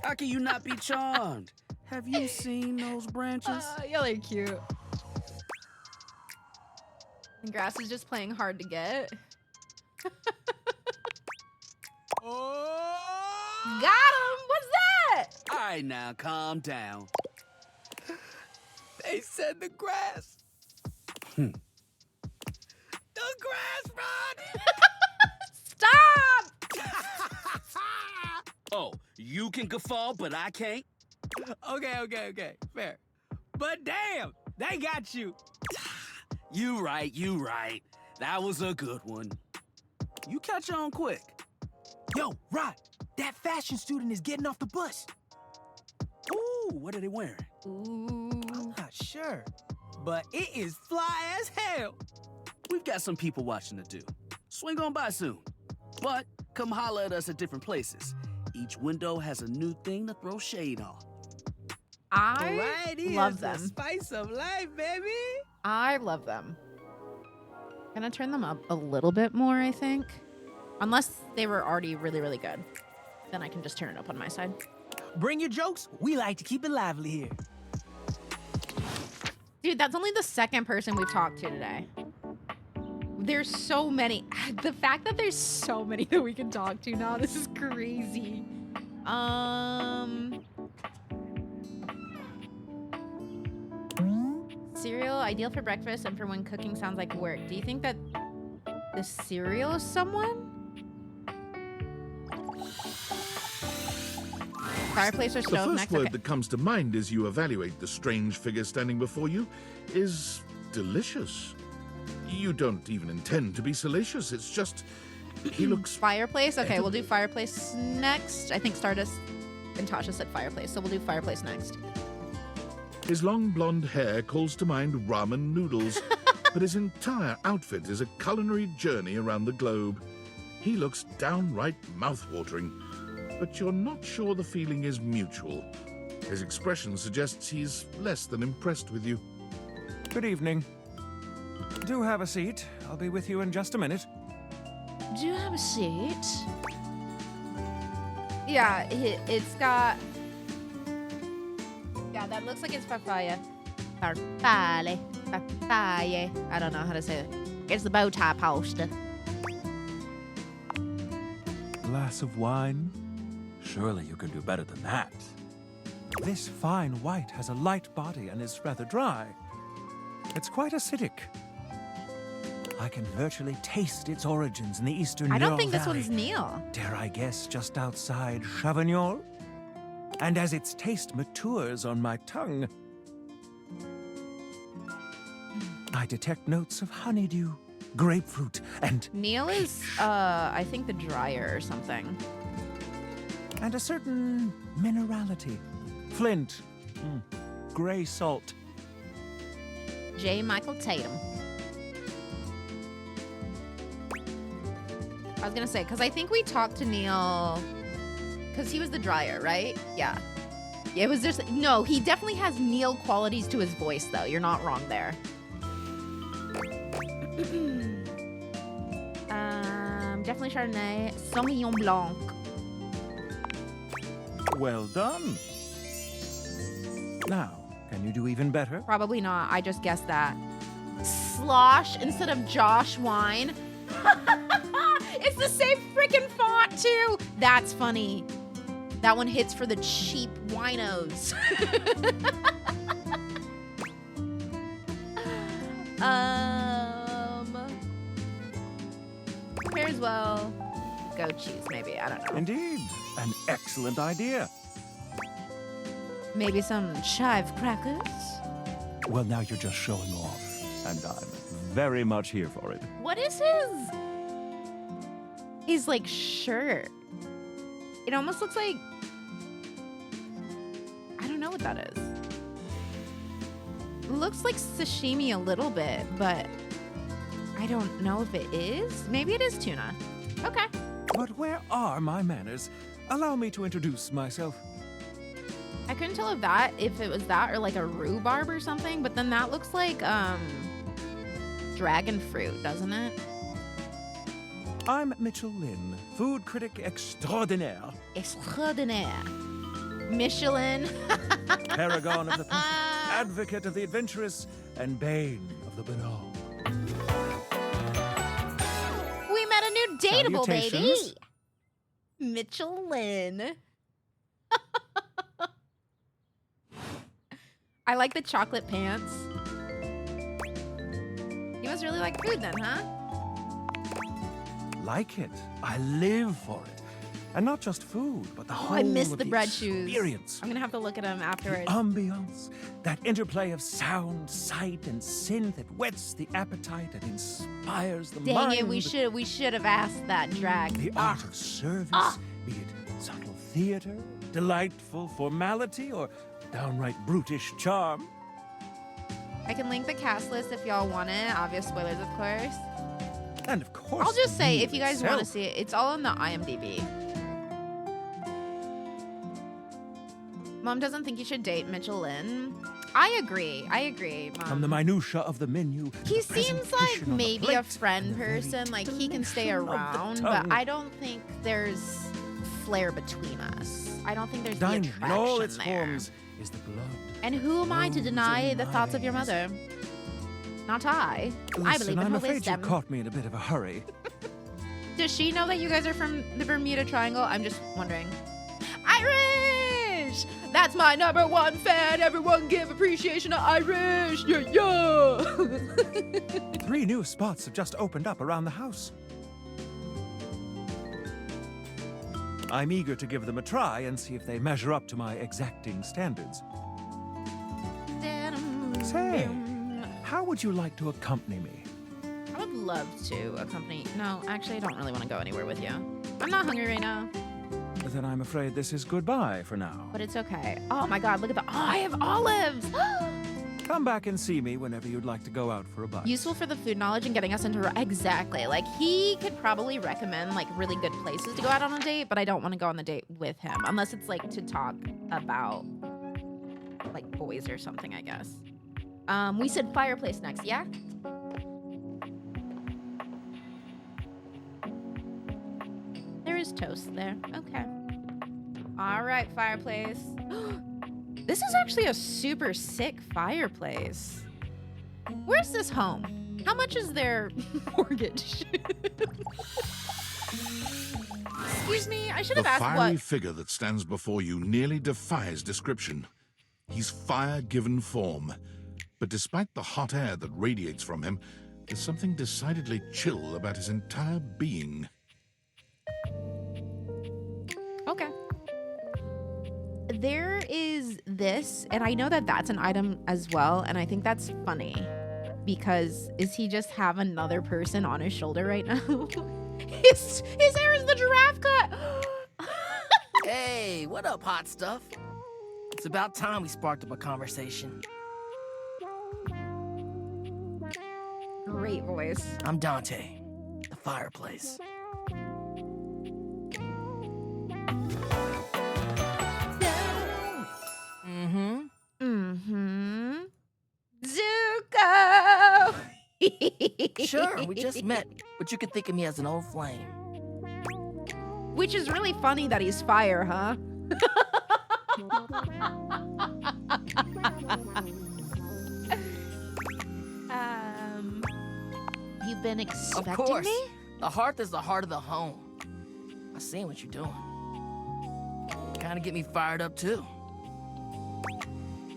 How can you not be charmed? Have you seen those branches? Y'all are cute. And grass is just playing hard to get. Oh! Got him! What's that? All right, now calm down. They said the grass. Hmm. The grass, Rod! Stop! Oh, you can guffaw, but I can't? Okay. Fair. But damn, they got you. You right. That was a good one. You catch on quick. Yo, Rod, that fashion student is getting off the bus. Ooh, what are they wearing? Ooh. I'm not sure, but it is fly as hell. We've got some people watching to do. Swing on by soon. But come holler at us at different places. Each window has a new thing to throw shade on. I love the them. spice of life, baby. I love them. Gonna turn them up a little bit more, I think. Unless they were already really, really good. Then I can just turn it up on my side. Bring your jokes. We like to keep it lively here. Dude, that's only the second person we've talked to today. There's so many. The fact that there's so many that we can talk to now, this is crazy. Cereal, ideal for breakfast and for when cooking sounds like work. Do you think that the cereal is someone? Fireplace or The stove first next? word Okay. that comes to mind as you evaluate the strange figure standing before you is delicious. You don't even intend to be salacious. It's just he looks Fireplace? Okay, we'll do edible. fireplace next. I think Stardust and Tasha said fireplace, so we'll do fireplace next. His long blonde hair calls to mind ramen noodles, but his entire outfit is a culinary journey around the globe. He looks downright mouth-watering, but you're not sure the feeling is mutual. His expression suggests he's less than impressed with you. Good evening. Do have a seat. I'll be with you in just a minute. Do you have a seat? Yeah, it's got... Yeah, that looks like it's papaya. Papaya. I don't know how to say it. It's the bow tie poster. Glass of wine? Surely you can do better than that. This fine white has a light body and is rather dry. It's quite acidic. I can virtually taste its origins in the eastern I don't Ural think this Valley. one's Neil. Dare I guess just outside Chavagnol? And as its taste matures on my tongue, I detect notes of honeydew, grapefruit, and Neil is, I think the dryer or something. a certain minerality. Flint, gray salt. J. Michael Tatum. I was gonna say, because I think we talked to Neil, because he was the dryer, right? Yeah. It was just no. He definitely has Neil qualities to his voice, though. You're not wrong there. Definitely Chardonnay, Sauvignon Blanc. Well done. Now, can you do even better? Probably not. I just guessed that. Slosh instead of Josh wine. It's the same freaking font too. That's funny. That one hits for the cheap winos. Pairs well. Goat cheese, maybe. I don't know. Indeed. An excellent idea. Maybe some chive crackers. Well, now you're just showing off. And I'm very much here for it. What is his like shirt? It almost looks like, I don't know what that is. It looks like sashimi a little bit, but I don't know if it is. Maybe it is tuna. Okay. But where are my manners? Allow me to introduce myself. I couldn't tell if it was that or like a rhubarb or something, but then that looks like dragon fruit, doesn't it? I'm Mitchell Lynn, food critic extraordinaire. Extraordinaire. Michelin. Paragon of the peasant, advocate of the adventurous, and bane of the banal. We met a new dateable baby. Salutations. Michelin. I like the chocolate pants. You must really like food then, huh? Like it. I live for it. And not just food, but the whole I miss of the bread shoes. experience. I'm gonna have to look at them afterwards. Ambiance, that interplay of sound, sight, and synth that whets the appetite and inspires the Dang mind. it, we should have asked that drag. The art of service, be it subtle theater, delightful formality, or downright brutish charm. I can link the cast list if y'all want it. Obvious spoilers, of course. And of course, I'll just the say, meal if you guys want to itself. see it, it's all on the IMDb. Mom doesn't think you should date Mitchell Lynn. I agree, Mom. From the minutia of the menu, He the seems like presentation on the maybe a plate, friend and the very person, like he can stay delectation of the around, tongue. but I don't think there's flair between us. I don't think there's the Dining in all attraction its there. forms is the blood. And who am I to Rose deny in the thoughts of your my mother? Not I. I Listen, believe in I'm her afraid wisdom. you caught me in a bit of a hurry. Does she know that you guys are from the Bermuda Triangle? I'm just wondering. Irish! That's my #1 fan. Everyone give appreciation to Irish. Yeah, yeah. 3 new spots have just opened up around the house. I'm eager to give them a try and see if they measure up to my exacting standards. Say, how would you like to accompany me? I would love to accompany. No, actually, I don't really want to go anywhere with you. I'm not hungry right now, Then I'm afraid this is goodbye for now. but it's okay. Oh my God, look at the. Oh, I have olives. Come back and see me whenever you'd like to go out for a bite. Useful for the food knowledge and getting us into exactly. Like he could probably recommend like really good places to go out on a date, but I don't want to go on the date with him unless it's like to talk about like boys or something, I guess. We said fireplace next, yeah? There is toast there. Okay. All right, fireplace. This is actually a super sick fireplace. Where's this home? How much is their mortgage? Excuse me, I should The have asked fiery what. figure that stands before you nearly defies description. He's fire given form. But despite the hot air that radiates from him, there's something decidedly chill about his entire being. Okay. There is this, and I know that that's an item as well, and I think that's funny because is he just have another person on his shoulder right now? his hair is the giraffe cut. Hey, what up, hot stuff? It's about time we sparked up a conversation. Great voice. I'm Dante, the fireplace. Sure, we just met, but you can think of me as an old flame. Which is really funny that he's fire, huh? You've been expecting Of course. me? The hearth is the heart of the home. I seen what you're doing. Kind of get me fired up, too.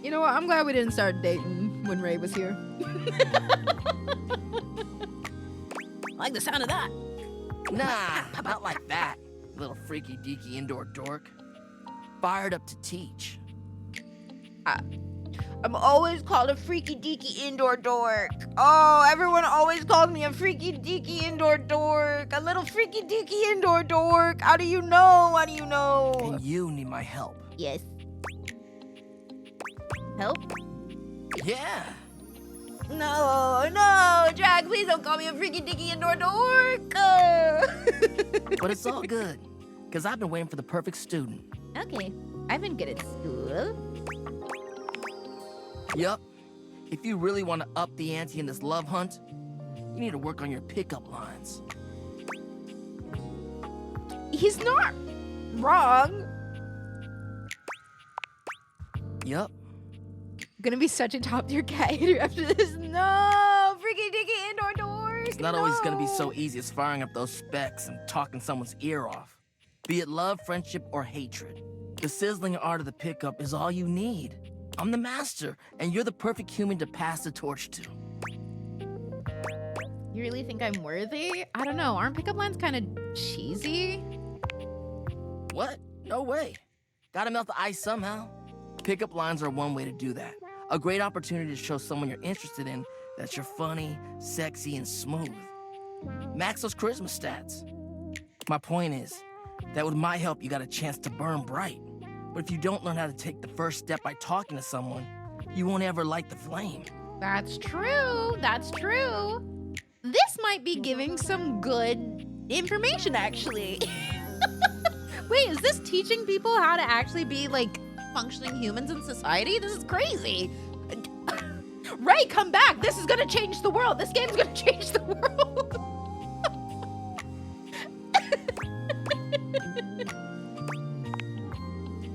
You know what? I'm glad we didn't start dating when Ray was here. Like the sound of that. Nah, not like that, little freaky-deaky indoor dork. Fired up to teach. I'm always called a freaky deaky indoor dork. Oh, everyone always calls me a freaky deaky indoor dork. A little freaky deaky indoor dork. How do you know? How do you know? And you need my help. Yes. Help? Yeah. No, Jack, please don't call me a freaky deaky indoor dork. But it's all good, because I've been waiting for the perfect student. Okay. I've been good at school. Yup. If you really want to up the ante in this love hunt, you need to work on your pickup lines. He's not wrong. Yup. Gonna be such a top tier cat hater after this. No, freaky deaky indoor dork. It's not always gonna be so easy as firing up those specs and talking someone's ear off. Be it love, friendship, or hatred. The sizzling art of the pickup is all you need. I'm the master, and you're the perfect human to pass the torch to. You really think I'm worthy? I don't know. Aren't pickup lines kind of cheesy? What? No way. Gotta melt the ice somehow. Pickup lines are one way to do that. A great opportunity to show someone you're interested in that you're funny, sexy, and smooth. Max those charisma stats. My point is that with my help, you got a chance to burn bright. But if you don't learn how to take the first step by talking to someone, you won't ever light the flame. That's true. That's true. This might be giving some good information, actually. Wait, is this teaching people how to actually be, like, functioning humans in society? This is crazy. Ray, come back. This is gonna change the world. This game's gonna change the world.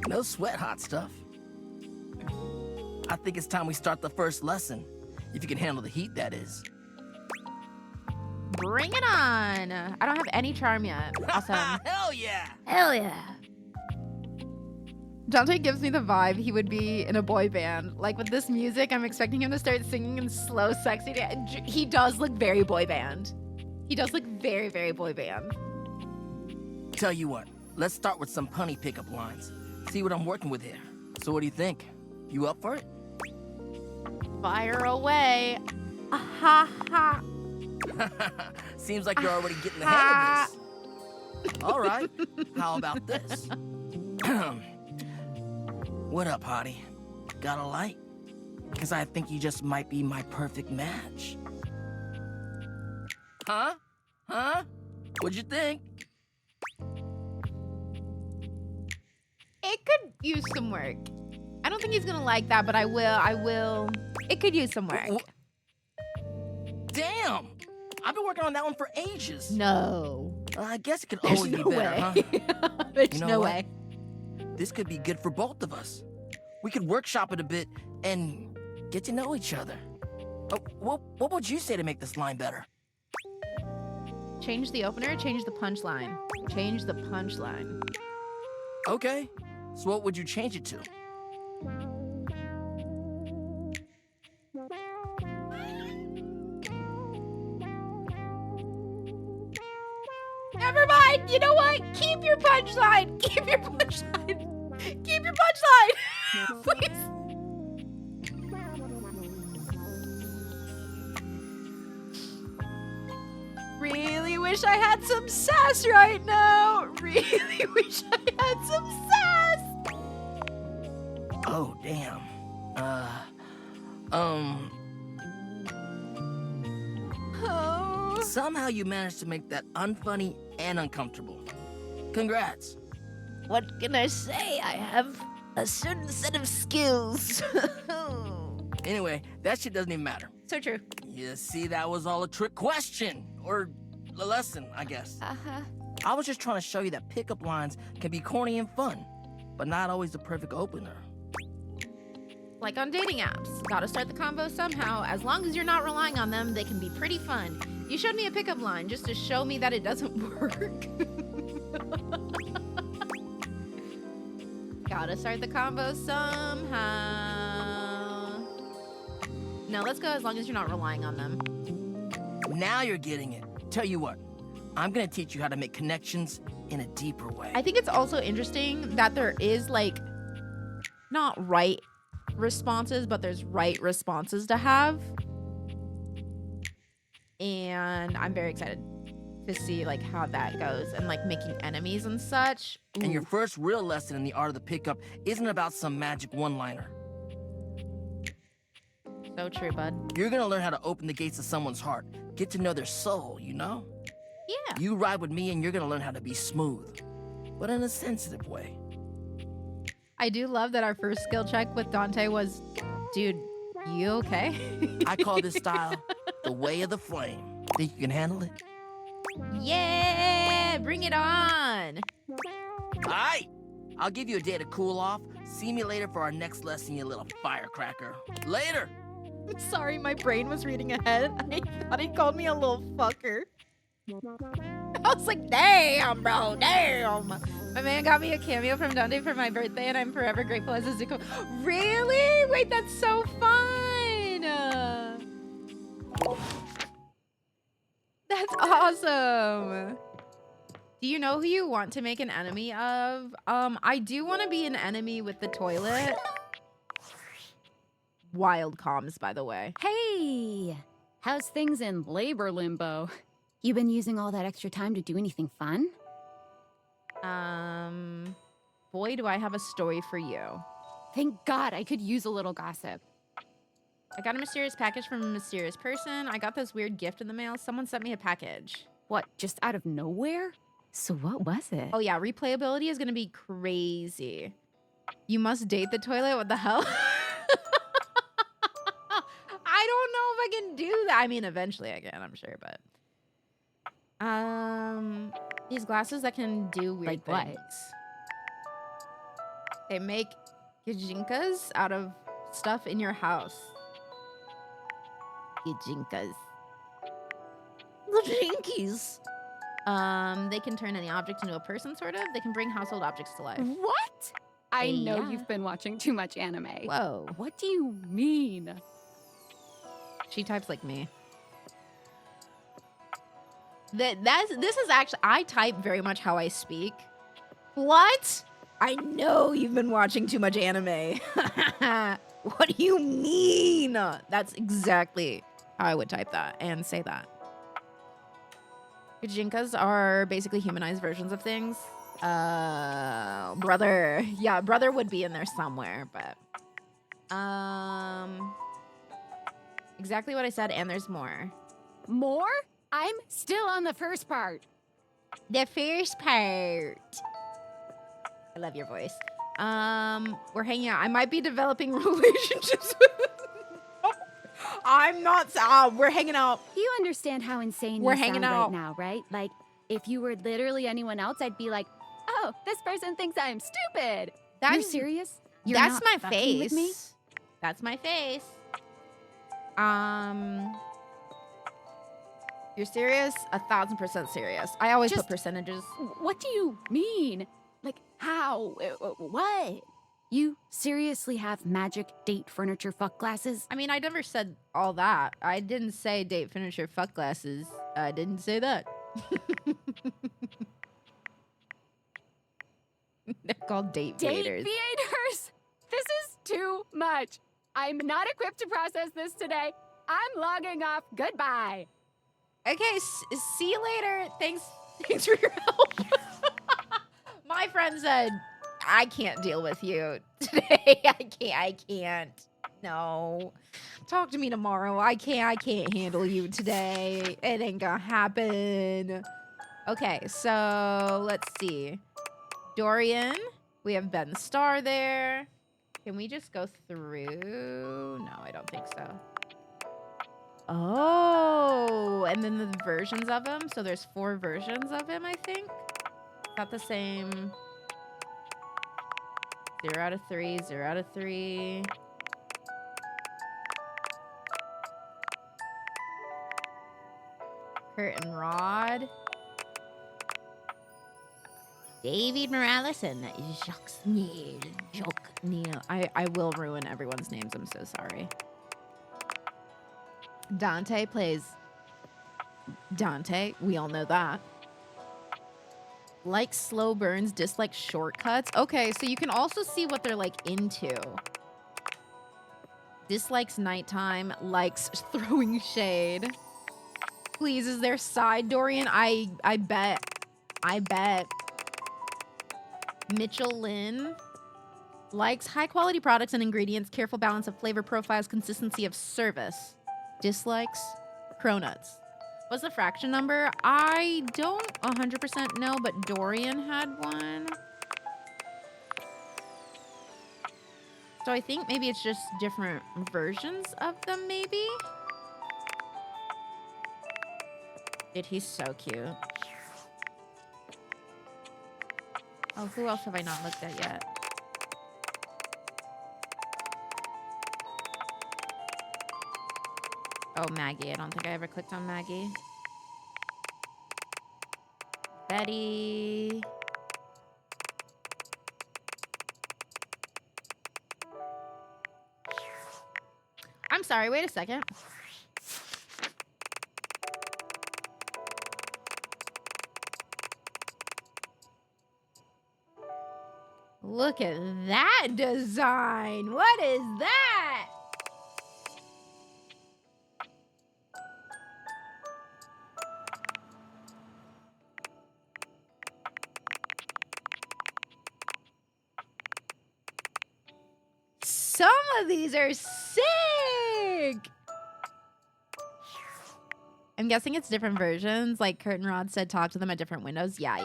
No sweat, hot stuff. I think it's time we start the first lesson. If you can handle the heat, that is. Bring it on. I don't have any charm yet. Awesome. Hell yeah! Hell yeah. Dante gives me the vibe he would be in a boy band. Like with this music, I'm expecting him to start singing in slow, sexy. He does look very boy band. He does look very, very boy band. Tell you what, let's start with some punny pickup lines. See what I'm working with here. So what do you think? You up for it? Fire away. Ha ha. Seems like you're already getting the hang of this. All right, how about this? What up, hottie? Got a light? Because I think you just might be my perfect match. Huh? Huh? What'd you think? It could use some work. I don't think he's gonna like that, but I will. It could use some work. Damn! I've been working on that one for ages. No. I guess it could There's always no be better, way. huh? There's You know no what? way. This could be good for both of us. We could workshop it a bit and get to know each other. Oh, what would you say to make this line better? Change the opener, change the punchline. Change the punchline. Okay, so what would you change it to? Never mind. You know what? Keep your punchline. Keep your punchline. Keep your punchline. Please. Really wish I had some sass right now. Really wish I had some sass. Oh, damn. Oh. Somehow you managed to make that unfunny and uncomfortable. Congrats. What can I say? I have a certain set of skills. Anyway, that shit doesn't even matter. So true. You see, that was all a trick question. Or a lesson, I guess. Uh-huh. I was just trying to show you that pickup lines can be corny and fun, but not always the perfect opener. Like on dating apps, gotta start the convo somehow. As long as you're not relying on them, they can be pretty fun. You showed me a pickup line just to show me that it doesn't work. Gotta start the convo somehow. No, let's go as long as you're not relying on them. Now you're getting it. Tell you what, I'm gonna teach you how to make connections in a deeper way. I think it's also interesting that there is like not right responses, but there's right responses to have. And I'm very excited to see like how that goes and like making enemies and such. And your first real lesson in the art of the pickup isn't about some magic one-liner. So true, bud. You're gonna learn how to open the gates of someone's heart, get to know their soul, you know? Yeah. You ride with me and you're gonna learn how to be smooth, but in a sensitive way. I do love that our first skill check with Dante was, dude, you okay? I call this style the way of the flame. Think you can handle it? Yeah, bring it on. All right, I'll give you a day to cool off. See me later for our next lesson, you little firecracker. Later. Sorry, my brain was reading ahead. I thought he called me a little fucker. I was like, damn, bro, damn. My man got me a cameo from Dante for my birthday, and I'm forever grateful as a Zuko. Really? Wait, that's so fun. That's awesome. Do you know who you want to make an enemy of? I do want to be an enemy with the toilet. Wild comms, by the way. Hey, how's things in labor limbo? You been using all that extra time to do anything fun? Boy, do I have a story for you. Thank God, I could use a little gossip. I got a mysterious package from a mysterious person. I got this weird gift in the mail. Someone sent me a package. What, just out of nowhere? So what was it? Oh yeah, replayability is gonna be crazy. You must date the toilet? What the hell? I don't know if I can do that. I mean, eventually I can, I'm sure, but... These glasses that can do weird Like things. what? They make gajinkas out of stuff in your house. Gajinkas. Gajinkies. They can turn any object into a person, sort of. They can bring household objects to life. What? I know Yeah. you've been watching too much anime. Whoa. What do you mean? She types like me. This is actually, I type very much how I speak. What? I know you've been watching too much anime. What do you mean? That's exactly how I would type that and say that. Gajinkas are basically humanized versions of things. Brother. Yeah, brother would be in there somewhere, but... Exactly what I said, and there's more. More? I'm still on the first part. The first part. I love your voice. We're hanging out. I might be developing relationships with... I'm not... we're hanging out. You understand how insane We're you hanging sound out. right now, right? Like, if you were literally anyone else, I'd be like, oh, this person thinks I'm stupid. You're That's- serious? You're That's not my fucking face. with me? That's my face. You're serious? 1,000% serious. I always Just- put percentages. What do you mean? Like, how? What? You seriously have magic date furniture fuck glasses? I mean, I never said all that. I didn't say date finisher fuck glasses. I didn't say that. They're called date Date waiters. theaters? This is too much. I'm not equipped to process this today. I'm logging off. Goodbye. Okay, see you later. Thanks for your help. My friend said, I can't deal with you today. I can't. No. Talk to me tomorrow. I can't handle you today. It ain't gonna happen. Okay, so let's see. Dorian. We have Ben Starr there. Can we just go through? No, I don't think so. Oh, and then the versions of him. So there's 4 versions of him, I think. Is that the same? 0 out of 3, 0 out of 3. Kurt and Rod. David Morales and Jacques Neal. I will ruin everyone's names. I'm so sorry. Dante plays Dante. We all know that. Likes slow burns, dislikes shortcuts. Okay, so you can also see what they're like into. Dislikes nighttime, likes throwing shade. Please, is there side Dorian? I bet. Mitchell Lynn likes high quality products and ingredients, careful balance of flavor profiles, consistency of service. Dislikes cronuts. What's the fraction number? I don't 100% know, but Dorian had one. So I think maybe it's just different versions of them, maybe? Dude, he's so cute. Oh, who else have I not looked at yet? Oh, Maggie. I don't think I ever clicked on Maggie. Betty. I'm sorry, wait a second. Look at that design. What is that? Some of these are sick. I'm guessing it's different versions. Like Kurt and Rod said, talk to them at different windows. Yeah.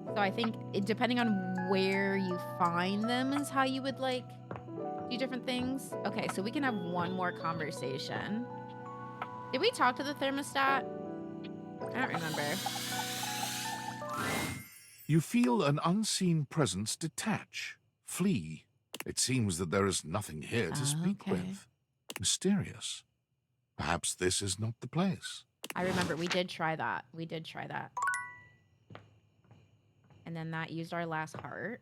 So I think depending on where you find them is how you would like do different things. Okay, so we can have one more conversation. Did we talk to the thermostat? I don't remember. You feel an unseen presence detach, flee. It seems that there is nothing here to speak with. Mysterious. Perhaps this is not the place. I remember we did try that. And then that used our last heart.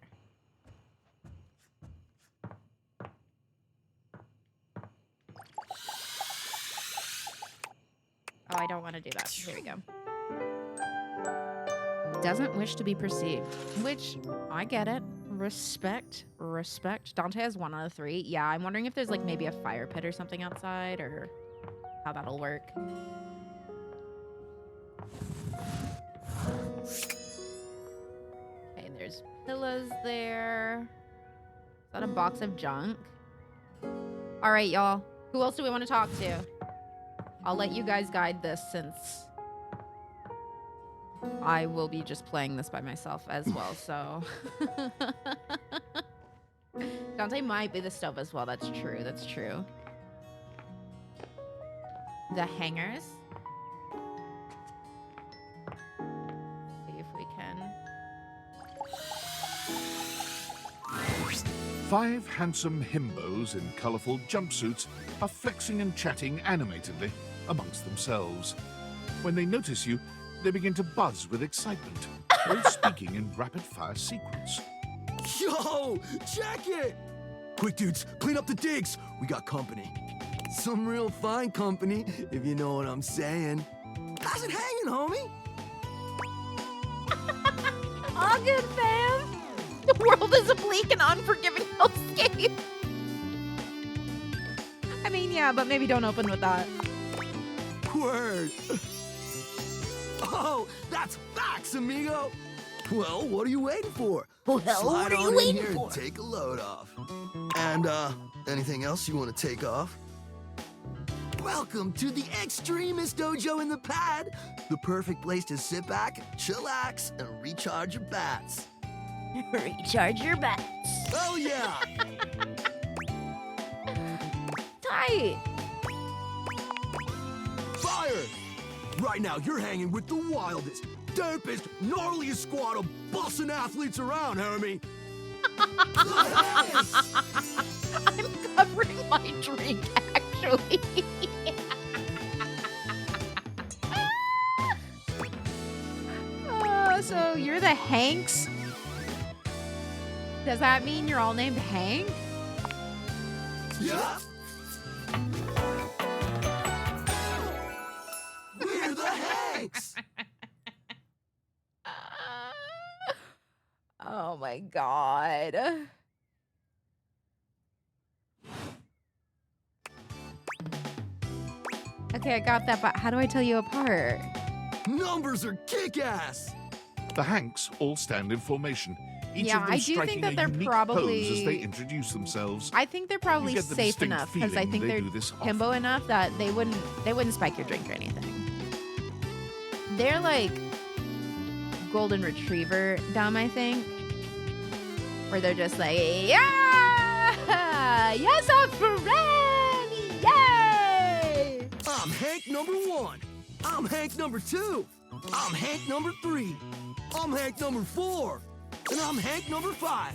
Oh, I don't want to do that. Here we go. Doesn't wish to be perceived, which I get it. Respect. Dante has 1 out of 3. Yeah, I'm wondering if there's like maybe a fire pit or something outside or how that'll work. Okay, there's pillows there. Is that a box of junk? All right, y'all. Who else do we want to talk to? I'll let you guys guide this since I will be just playing this by myself as well, so. Dante might be the stove as well. That's true. The hangers. See if we can. 5 handsome himbos in colorful jumpsuits are flexing and chatting animatedly amongst themselves. When they notice you, they begin to buzz with excitement, all speaking in rapid-fire sequence. Yo, check it! Quick, dudes, clean up the digs. We got company. Some real fine company, if you know what I'm saying. How's it hanging, homie? All good, fam. The world is a bleak and unforgiving hellscape. I mean, yeah, but maybe don't open with that. Word. Oh, that's facts, amigo. Well, what are you waiting for? Well, Slide what are you on in waiting here for? and take a load off. And, anything else you want to take off? Welcome to the Extremist Dojo in the Pad, the perfect place to sit back, chillax, and recharge your bats. Recharge your bats. Oh, yeah! Tight. fire! Right now, you're hanging with the wildest, dopest, gnarliest squad of bussin' athletes around, homie. I'm covering my drink, actually. Oh, so you're the Hanks? Does that mean you're all named Hank? Yeah. We're the Hanks! Oh my god. Okay, I got that, but how do I tell you apart? Numbers are kick-ass! The Hanks all stand in formation. Each Yeah, of them I do think striking that a they're unique probably- pose as they introduce themselves. I think they're probably You get the safe distinct enough because I feeling think they they're do this often. himbo enough that they wouldn't spike your drink or anything. They're like golden retriever dumb, I think. Where they're just like, yeah, yes, I'm friend, yay! I'm Hank number 1. I'm Hank number 2. I'm Hank number 3. I'm Hank number 4. And I'm Hank number 5.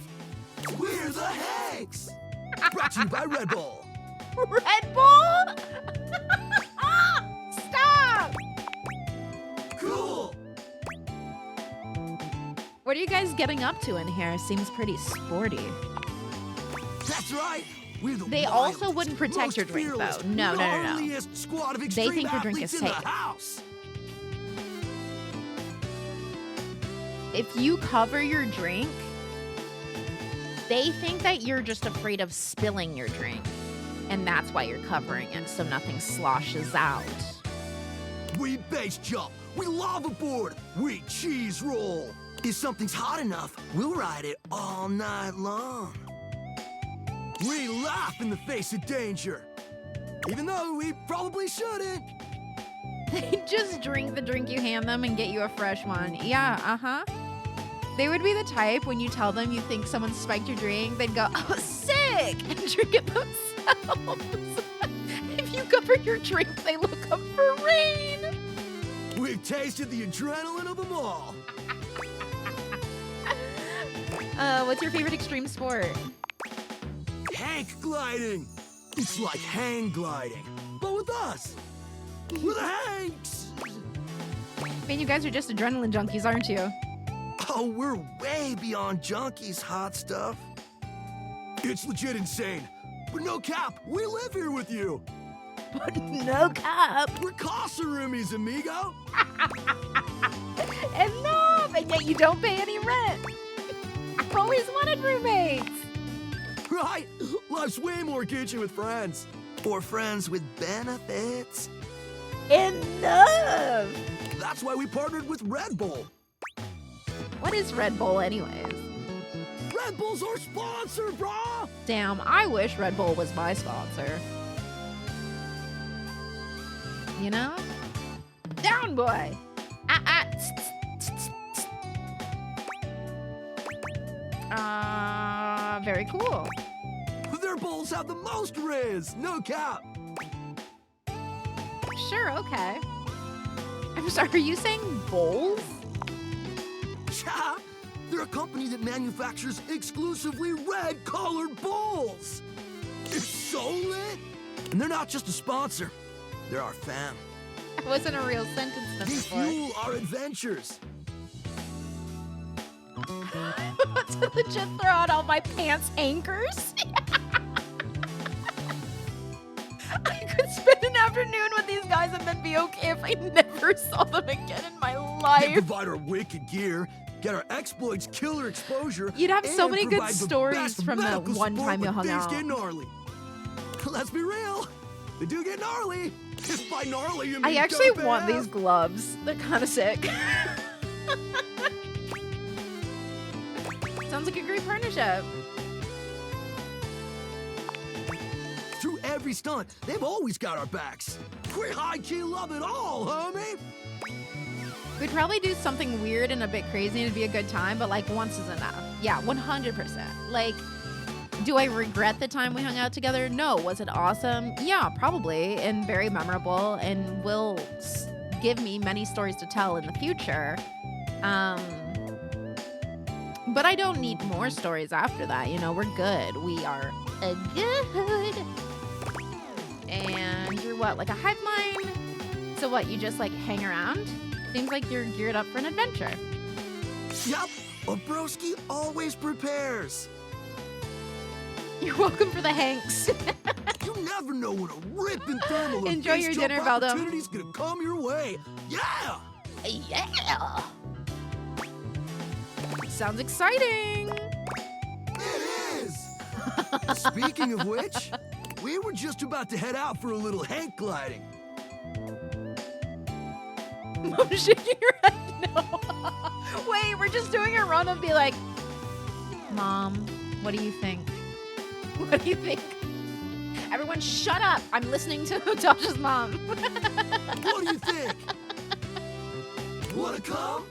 We're the Hanks! Brought to you by Red Bull. Red Bull? Stop! Cool! What are you guys getting up to in here? Seems pretty sporty. That's right. We're the They also wildest, wouldn't protect your most drink, fearless, though. No. gnarliest squad of They extreme think your drink athletes is in safe. the house. If you cover your drink, they think that you're just afraid of spilling your drink. And that's why you're covering it, so nothing sloshes out. We base jump. We lava board. We cheese roll. If something's hot enough, we'll ride it all night long. We laugh in the face of danger. Even though we probably shouldn't. They just drink the drink you hand them and get you a fresh one. Yeah, uh-huh. They would be the type when you tell them you think someone spiked your drink, they'd go, oh, sick, and drink it themselves. If you cover your drink, they look up for rain. We've tasted the adrenaline of them all. What's your favorite extreme sport? Hank gliding. It's like hang gliding, but with us. We're the Hanks. Man, you guys are just adrenaline junkies, aren't you? Oh, we're way beyond junkies, hot stuff. It's legit insane. But no cap, we live here with you. But no cap. We're Casa roomies, amigo. Enough! And yet you don't pay any rent. I've always wanted roommates. Right? Life's way more kitchen with friends. Or friends with benefits. Enough! That's why we partnered with Red Bull. What is Red Bull anyways? Red Bull's our sponsor, brah! Damn, I wish Red Bull was my sponsor. You know? Down, boy! Very cool. Their bowls have the most Riz, no cap. Sure, okay. I'm sorry, are you saying bowls? Yeah, they're a company that manufactures exclusively red-colored bowls. It's so lit. And they're not just a sponsor. They're our fam. That wasn't a real sentence They before. fuel our adventures. To legit throw out all my pants anchors. I could spend an afternoon with these guys and then be okay if I never saw them again in my They life. provide our wicked gear, get our exploits killer exposure. You'd have so and many good provide the stories best from that medical one support time you when hung things out. get gnarly. Let's be real. They do get gnarly. If by gnarly you mean I actually dope want AF. these gloves. They're kind of sick. Sounds like a great partnership. Through every stunt, they've always got our backs. We high-key love it all, homie. We'd probably do something weird and a bit crazy and it'd be a good time, but like once is enough. Yeah, 100%. Like, Do I regret the time we hung out together? No. Was it awesome? Yeah, probably, and very memorable, and will give me many stories to tell in the future. But I don't need more stories after that. You know, we're good. We are good. And you're what, like a hive mind? So what, you just like hang around? Seems like you're geared up for an adventure. Yup, a broski always prepares. You're welcome for the hanks. You never know when a ripping thermal or Enjoy your base dinner, jump Veldum. opportunity's gonna come your way. Yeah! Yeah. Sounds exciting. It is! Speaking of which, we were just about to head out for a little hank gliding. I'm shaking your head no. Wait, we're just doing a run and be like, Mom, what do you think? What do you think? Everyone shut up. I'm listening to Tasha's mom. What do you think? Wanna come?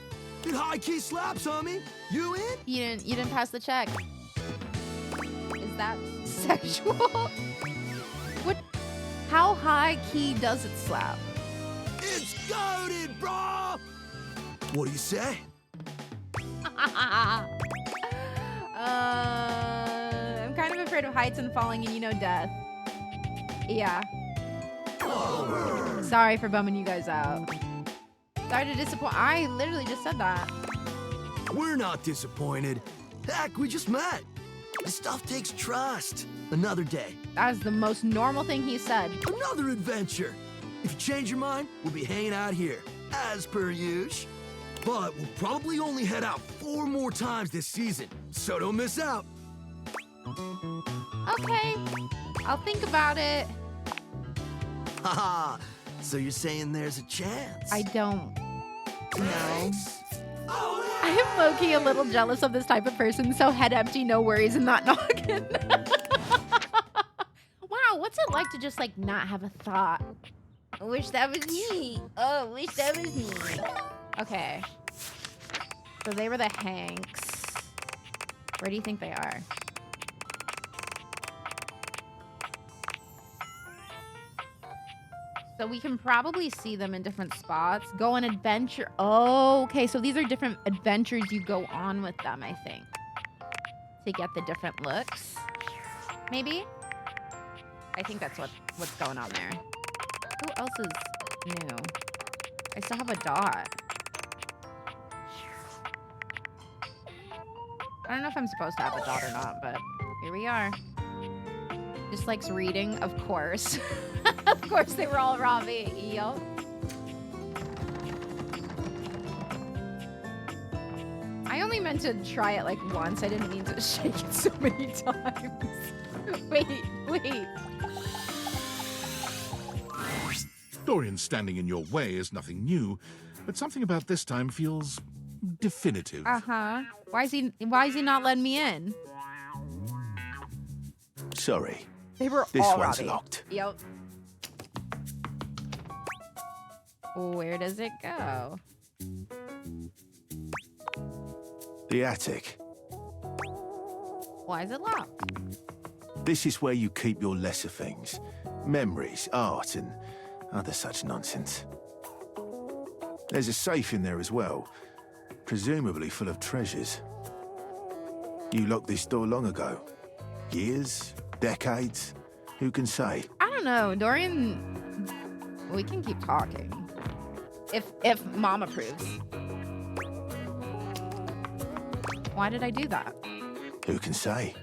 It high key slaps, homie. You in? You didn't pass the check. Is that sexual? What? How high key does it slap? It's goated, bro! What do you say? I'm kind of afraid of heights and falling and death. Yeah. Sorry for bumming you guys out. Sorry to disappoint. I literally just said that. We're not disappointed. Heck, we just met. This stuff takes trust. Another day. That is the most normal thing he said. Another adventure. If you change your mind, we'll be hanging out here, as per usual. But we'll probably only head out 4 more times this season, so don't miss out. Okay. I'll think about it. Haha. So you're saying there's a chance? I don't know. I am low-key a little jealous of this type of person, so head empty, no worries, and not noggin. Wow, what's it like to just, like, not have a thought? I wish that was me. Oh, wish that was me. Okay. So they were the Hanks. Where do you think they are? So we can probably see them in different spots. Go on adventure. Oh, okay. So these are different adventures you go on with them, I think. To get the different looks. Maybe? I think that's what's going on there. Who else is new? I still have a dot. I don't know if I'm supposed to have a dot or not, but here we are. Just likes reading, of course. Of course they were all Robbie. Yup. I only meant to try it like once. I didn't mean to shake it so many times. Wait. Dorian standing in your way is nothing new, but something about this time feels definitive. Uh-huh. Why is he not letting me in? Sorry. They were This all one's Robbie. locked. Yep. Where does it go? The attic. Why is it locked? This is where you keep your lesser things. Memories, art, and other such nonsense. There's a safe in there as well, presumably full of treasures. You locked this door long ago. Years? Decades? Who can say? I don't know. Dorian, we can keep talking. If Mom approves. Why did I do that? Who can say?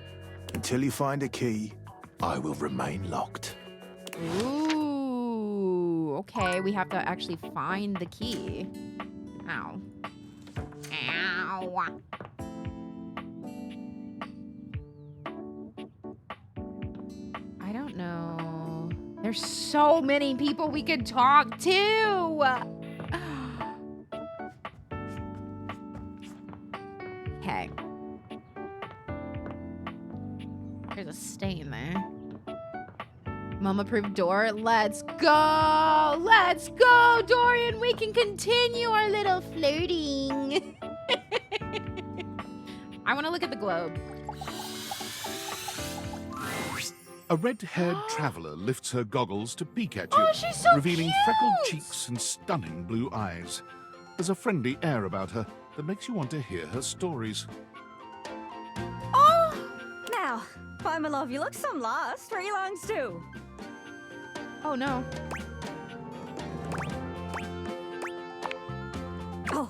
Until you find a key, I will remain locked. Ooh, okay. We have to actually find the key. Ow. Ow. I don't know. There's so many people we could talk to. Okay. There's a stain there. Mom approved door. Let's go. Let's go, Dorian. We can continue our little flirting. I want to look at the globe. A red-haired traveler lifts her goggles to peek at you, Oh, she's so revealing cute! freckled cheeks and stunning blue eyes. There's a friendly air about her that makes you want to hear her stories. Oh! Now, why, my love, you look some lost. Where are you longs to? Oh, no. Oh,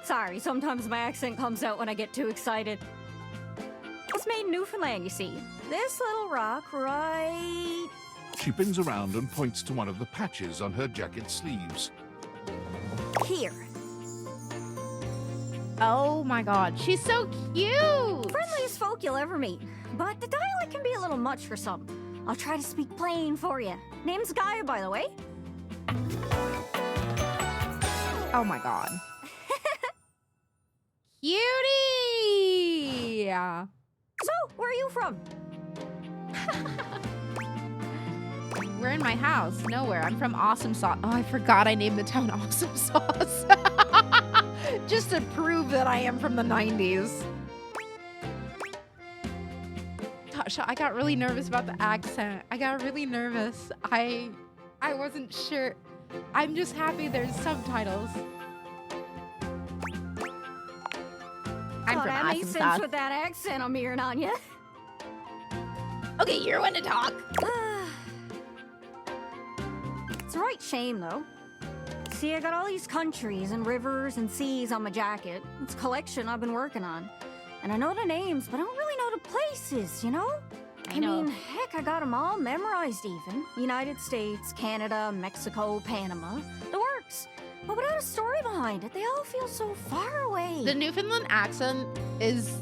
sorry. Sometimes my accent comes out when I get too excited. It's made in Newfoundland, you see. This little rock right... She bends around and points to one of the patches on her jacket sleeves. here. Oh my god, she's so cute! Friendliest folk you'll ever meet. But the dialect can be a little much for some. I'll try to speak plain for you. Name's Gaia, by the way. Oh my god. Cutie! So, where are you from? We're in my house. Nowhere. I'm from Awesome Sauce. Oh, I forgot I named the town Awesome Sauce. Just to prove that I am from the 90s. Gosh, I got really nervous about the accent. I got really nervous. I wasn't sure. I'm just happy there's subtitles. I'm from that Awesome makes Sauce. sense with that accent I'm hearing on you. Okay, you're one to talk. It's a right shame, though. See, I got all these countries and rivers and seas on my jacket. It's a collection I've been working on. And I know the names, but I don't really know the places, you know? I know. mean, heck, I got them all memorized even. United States, Canada, Mexico, Panama. The works. But without a story behind it, they all feel so far away. The Newfoundland accent is...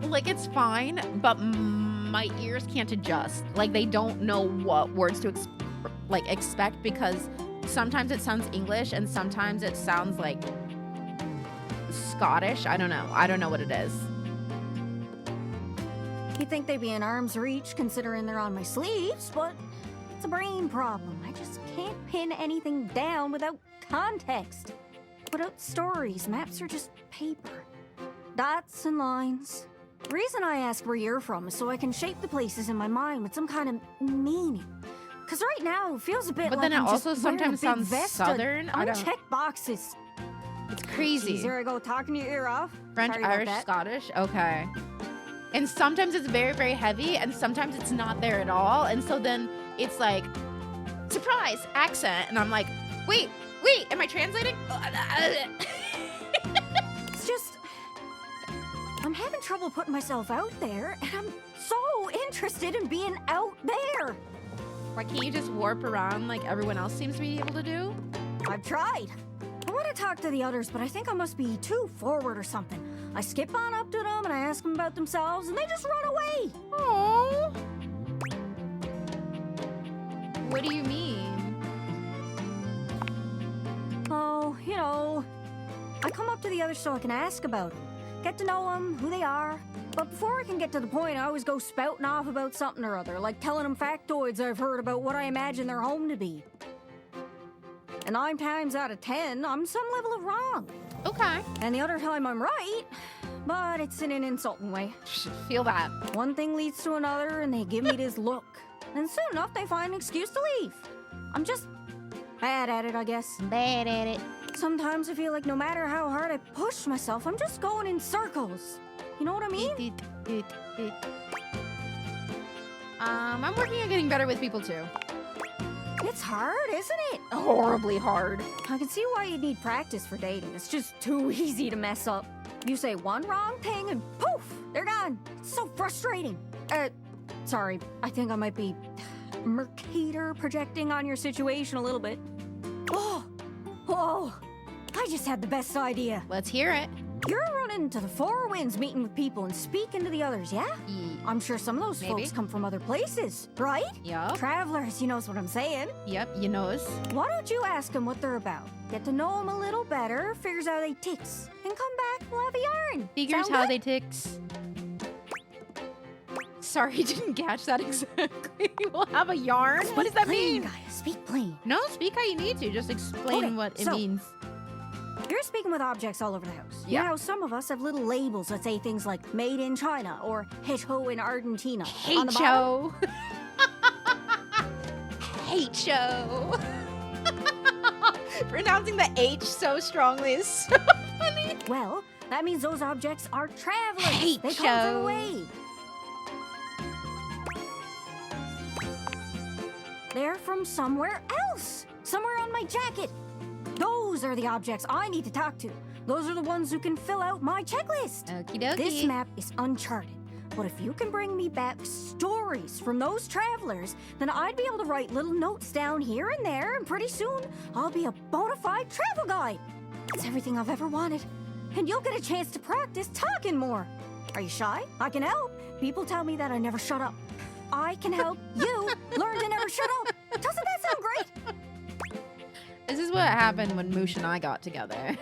like, it's fine, but my ears can't adjust. Like, they don't know what words to expect, because sometimes it sounds English and sometimes it sounds like Scottish. I don't know what it is. You'd think they'd be in arm's reach considering they're on my sleeves, but it's a brain problem. I just can't pin anything down without context. Without stories, maps are just paper. Dots and lines. The reason I ask where you're from is so I can shape the places in my mind with some kind of meaning. Because right now, it feels a bit But like then it I'm just also wearing a sometimes big sounds vest of southern. I don't- unchecked boxes. It's crazy. Jeez, here I go talking your ear off. French, Sorry about Irish, that. Scottish. Okay. And sometimes it's very, very heavy, and sometimes it's not there at all. And so then it's like, surprise, accent. And I'm like, wait, am I translating? It's just, I'm having trouble putting myself out there, and I'm so interested in being out there. Why can't you just warp around like everyone else seems to be able to do? I've tried. I want to talk to the others, but I think I must be too forward or something. I skip on up to them and I ask them about themselves, and they just run away. Oh. What do you mean? Oh, you know, I come up to the others so I can ask about them, get to know them, who they are. But before I can get to the point, I always go spouting off about something or other, like telling them factoids I've heard about what I imagine their home to be. And 9 times out of 10, I'm some level of wrong. Okay. And the other time I'm right, but it's in an insulting way. Feel that. One thing leads to another, and they give me this look. And soon enough, they find an excuse to leave. I'm just bad at it, I guess. Bad at it. Sometimes I feel like no matter how hard I push myself, I'm just going in circles. You know what I mean? I'm working on getting better with people too. It's hard, isn't it? Horribly hard. I can see why you need practice for dating. It's just too easy to mess up. You say one wrong thing and poof, they're gone. It's so frustrating. Sorry, I think I might be Mercator projecting on your situation a little bit. Oh, I just had the best idea. Let's hear it. You're running to the Four Winds meeting with people and speaking to the others, yeah? I'm sure some of those Maybe. folks come from other places, right? Yup. Travelers, you knows what I'm saying. Yep, you knows. Why don't you ask them what they're about? Get to know them a little better, figures how they ticks, and come back, we'll have a yarn. Figures Sound how good? they ticks. Sorry, didn't catch that exactly. We'll have a yarn? What does that Plain, mean? Gaia, speak plain. No, speak how you need to. Just explain Okay, what it so- means. You're speaking with objects all over the house. Yeah. You know, some of us have little labels that say things like made in China or Hecho in Argentina. On the bottom. Hecho. Pronouncing the H so strongly is so funny. Well, that means those objects are travelers. They come from Hecho. away. They're from somewhere else. Somewhere on my jacket. Those are the objects I need to talk to. Those are the ones who can fill out my checklist. Okie dokie. This map is uncharted. But if you can bring me back stories from those travelers, then I'd be able to write little notes down here and there, and pretty soon I'll be a bona fide travel guide. It's everything I've ever wanted. And you'll get a chance to practice talking more. Are you shy? I can help. People tell me that I never shut up. I can help you learn to never shut up. Doesn't that sound great? This is what happened when Moosh and I got together.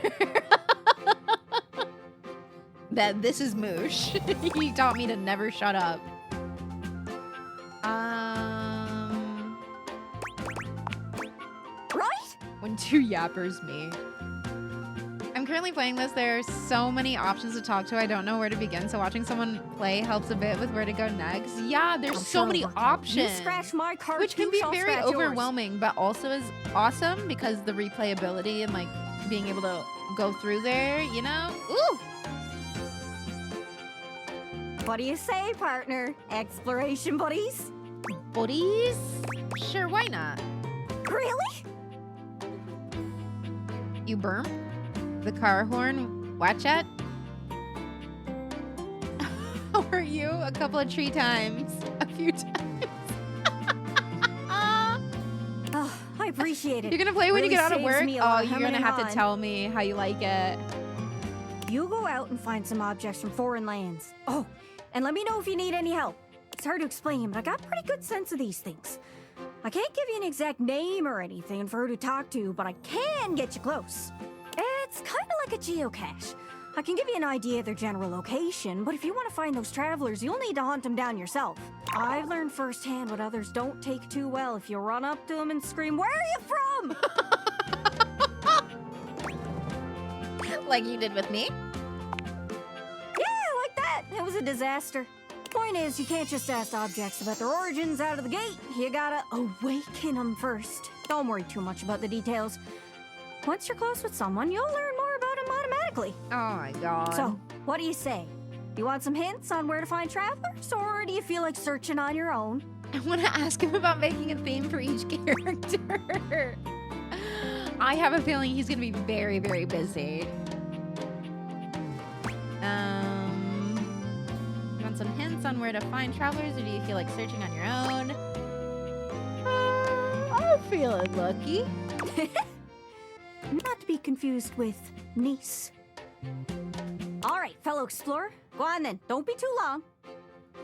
This is Moosh. He taught me to never shut up. Right? When two yappers meet. I'm currently playing this. There are so many options to talk to. I don't know where to begin. So watching someone play helps a bit with where to go next. Yeah, there's I'm so sure many it'll work out. options. You scratch my card, Which can be I'll very scratch yours. overwhelming, but also is awesome because the replayability and like being able to go through there, you know? Ooh! What do you say, partner? Exploration buddies? Buddies? Sure, why not? Really? You burp? The car horn? Watch it? How are you? A couple of tree times. A few times. Oh, I appreciate it. You're gonna play when Really you get out of saves work? me a Oh, lot of you're hemming gonna and have to hawing. tell me how you like it. You go out and find some objects from foreign lands. Oh, and let me know if you need any help. It's hard to explain, but I got a pretty good sense of these things. I can't give you an exact name or anything for who to talk to, but I can get you close. It's kind of like a geocache. I can give you an idea of their general location, but if you want to find those travelers, you'll need to hunt them down yourself. I've learned firsthand what others don't take too well if you run up to them and scream, "Where are you from?" Like you did with me? Yeah, like that. It was a disaster. Point is, you can't just ask objects about their origins out of the gate. You gotta awaken them first. Don't worry too much about the details. Once you're close with someone, you'll learn more about them automatically. Oh my god. So, what do you say? You want some hints on where to find travelers, or do you feel like searching on your own? I want to ask him about making a theme for each character. I have a feeling he's going to be very, very busy. You want some hints on where to find travelers, or do you feel like searching on your own? I'm feeling lucky. Not to be confused with niece. All right, fellow explorer. Go on then. Don't be too long.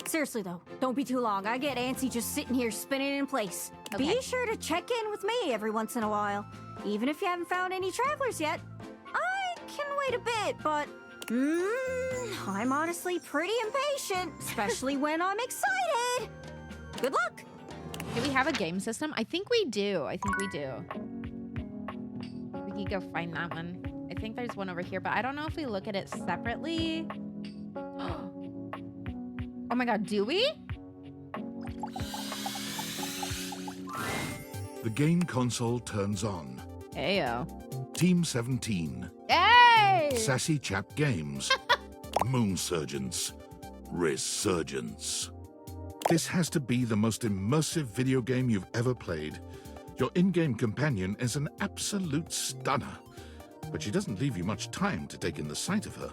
Seriously, though, don't be too long. I get antsy just sitting here spinning in place. Okay. Be sure to check in with me every once in a while. Even if you haven't found any travelers yet. I can wait a bit, but I'm honestly pretty impatient, especially when I'm excited. Good luck. Do we have a game system? I think we do. We could go find that one. I think there's one over here, but I don't know if we look at it separately. Oh my god, do we? The game console turns on. Heyo. Team 17. Hey! Sassy Chap Games. Moon Surgeons. Resurgence. This has to be the most immersive video game you've ever played. Your in-game companion is an absolute stunner, but she doesn't leave you much time to take in the sight of her.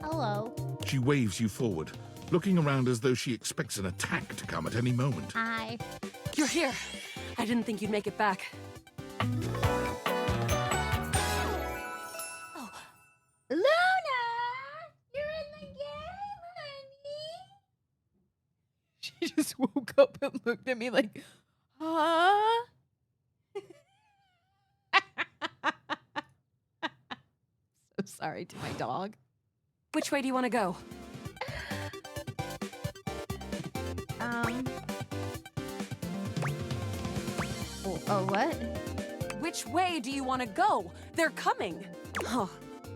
Hello. She waves you forward, looking around as though she expects an attack to come at any moment. Hi. You're here. I didn't think you'd make it back. Luna! You're in the game, honey! She just woke up and looked at me like, huh? So sorry to my dog. Which way do you want to go? Oh, what? Which way do you want to go? They're coming. Oh,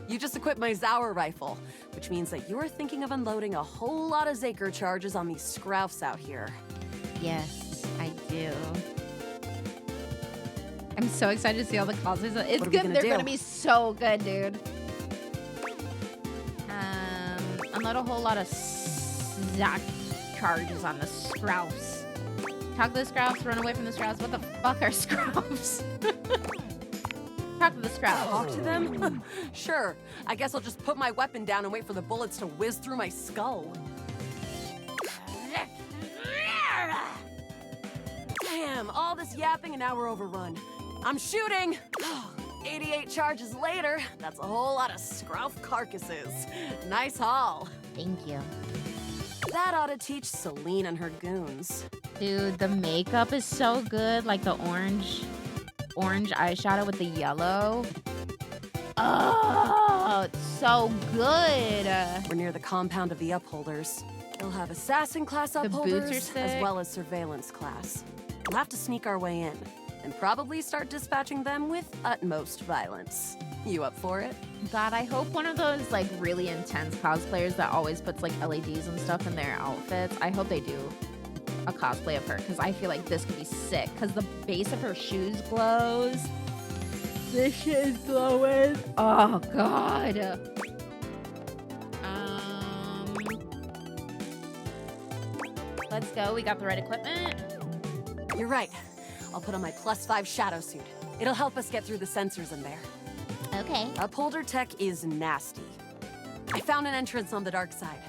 you just equipped my Zauer rifle, which means that you're thinking of unloading a whole lot of Zaker charges on these scroufs out here. Yes, I do. I'm so excited to see all the cosplays. It's What are we good. gonna They're do? gonna be so good, dude. Unload a whole lot of Zack charges on the Scroufs. Talk to the Scroufs, run away from the Scroufs. What the fuck are Scroufs? Talk to the Scroufs. Talk to them? Sure. I guess I'll just put my weapon down and wait for the bullets to whiz through my skull. Damn, all this yapping and now we're overrun. I'm shooting! 88 charges later, that's a whole lot of Scrouf carcasses. Nice haul. Thank you. That ought to teach Celine and her goons. Dude, the makeup is so good. Like the orange eyeshadow with the yellow. Oh, it's so good. We're near the compound of the upholders. They'll have assassin class The boots are upholders sick. as well as surveillance class. We'll have to sneak our way in and probably start dispatching them with utmost violence. You up for it? God, I hope one of those like really intense cosplayers that always puts like LEDs and stuff in their outfits, I hope they do a cosplay of her, because I feel like this could be sick, because the base of her shoes glows. This shit is glowing. Oh God. Let's go. We got the right equipment. You're right. I'll put on my +5 shadow suit. It'll help us get through the sensors in there. Okay. Upholder tech is nasty. I found an entrance on the dark side.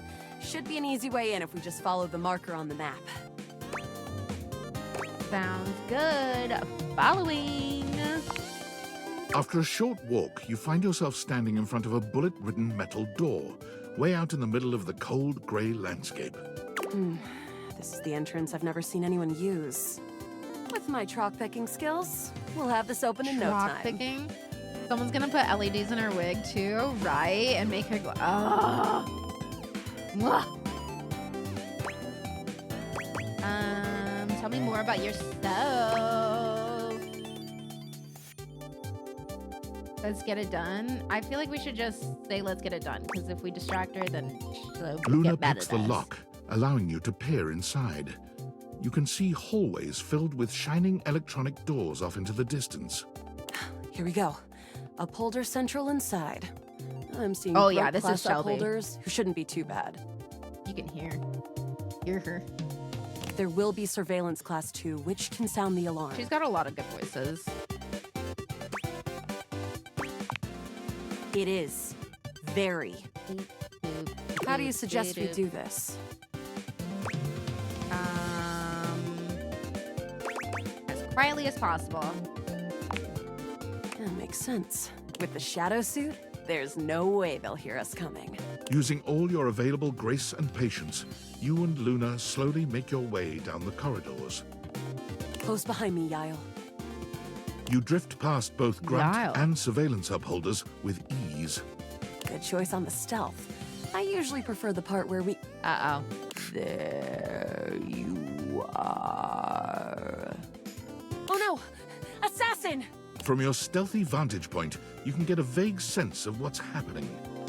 Should be an easy way in if we just follow the marker on the map. Sounds good. Following. After a short walk, you find yourself standing in front of a bullet-ridden metal door, way out in the middle of the cold, grey landscape. This is the entrance I've never seen anyone use. With my chalk picking skills, we'll have this open in no Rock time. picking. Someone's gonna put LEDs in her wig too, right? And make her go, oh. Tell me more about yourself. Let's get it done. I feel like we should just say let's get it done, because if we distract her, then she'll Luna get mad picks at the us. lock, allowing you to peer inside. You can see hallways filled with shining electronic doors off into the distance. Here we go. Upholder central inside. I'm seeing Oh, yeah, broke this is class Shelby. upholders who shouldn't be too bad. You can hear her. There will be surveillance class 2, which can sound the alarm. She's got a lot of good voices. It is. Very. How do you suggest we do this? As quietly as possible. That makes sense. With the shadow suit, there's no way they'll hear us coming. Using all your available grace and patience, you and Luna slowly make your way down the corridors. Close behind me, Yael. You drift past both grunt Yael. and surveillance upholders with ease. Good choice on the stealth. I usually prefer the part where we... Uh-oh. There you are. Oh no! Assassin! From your stealthy vantage point, you can get a vague sense of what's happening.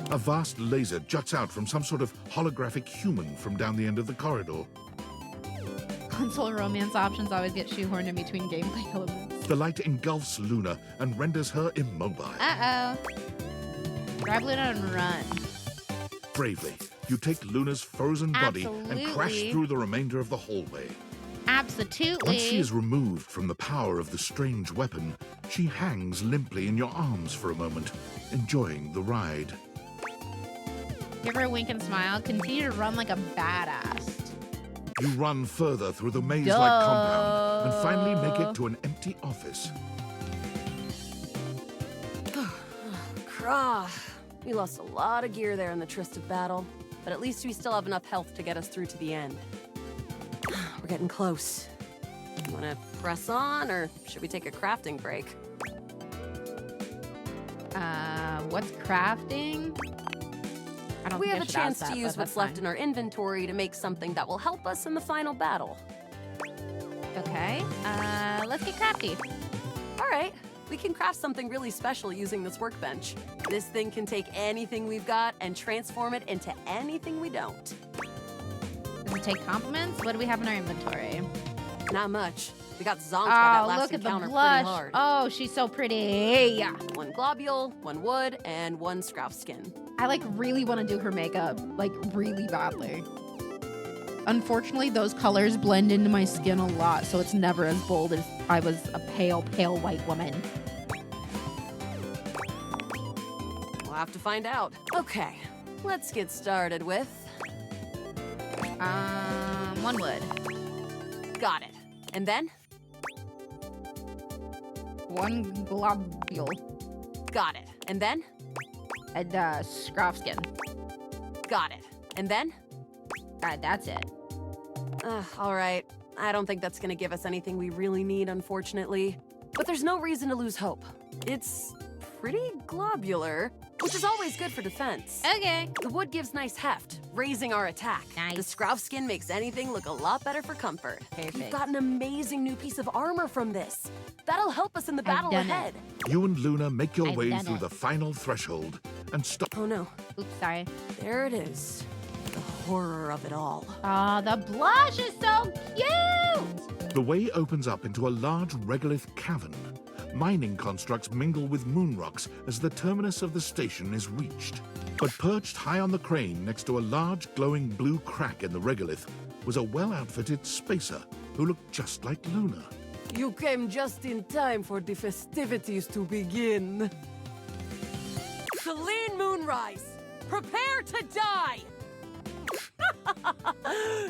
A vast laser juts out from some sort of holographic human from down the end of the corridor. Console romance options always get shoehorned in between gameplay elements. The light engulfs Luna and renders her immobile. Uh-oh. Grab Luna and run. Bravely, you take Luna's frozen body and crash Absolutely. through the remainder of the hallway. Absolutely. Once she is removed from the power of the strange weapon, she hangs limply in your arms for a moment, enjoying the ride. Give her a wink and smile. Continue to run like a badass. You run further through the maze-like compound and finally make it to an empty office. Krah. We lost a lot of gear there in the tryst of battle, but at least we still have enough health to get us through to the end. We're getting close. You want to press on, or should we take a crafting break? What's crafting? I don't We think have I a should chance ask to that, use but what's that's left fine. in our inventory to make something that will help us in the final battle. Okay. Let's get crafty. All right. We can craft something really special using this workbench. This thing can take anything we've got and transform it into anything we don't. Does it take compliments? What do we have in our inventory? Not much. We got zonked by that Oh, last look at the encounter pretty blush. hard. Oh, she's so pretty. One globule, one wood, and one scrap skin. I like really want to do her makeup, like really badly. Unfortunately, those colors blend into my skin a lot, so it's never as bold as I was a pale, pale white woman. We'll have to find out. Okay, let's get started with... One wood. Got it. And then? One globule. Got it. And then? And scrap skin. Got it. And then? That's it. All right. I don't think that's gonna give us anything we really need, unfortunately. But there's no reason to lose hope. It's pretty globular, which is always good for defense. Okay. The wood gives nice heft, raising our attack. Nice. The scrap skin makes anything look a lot better for comfort. Perfect. You've got an amazing new piece of armor from this. That'll help us in the battle done it. ahead. You and Luna make your I've way done through it. the final threshold and stop. Oh no. Oops, sorry. There it is. The horror of it all. Oh, the blush is so cute! The way opens up into a large regolith cavern. Mining constructs mingle with moon rocks as the terminus of the station is reached. But perched high on the crane next to a large glowing blue crack in the regolith was a well-outfitted spacer who looked just like Luna. You came just in time for the festivities to begin. Celine Moonrise, prepare to die!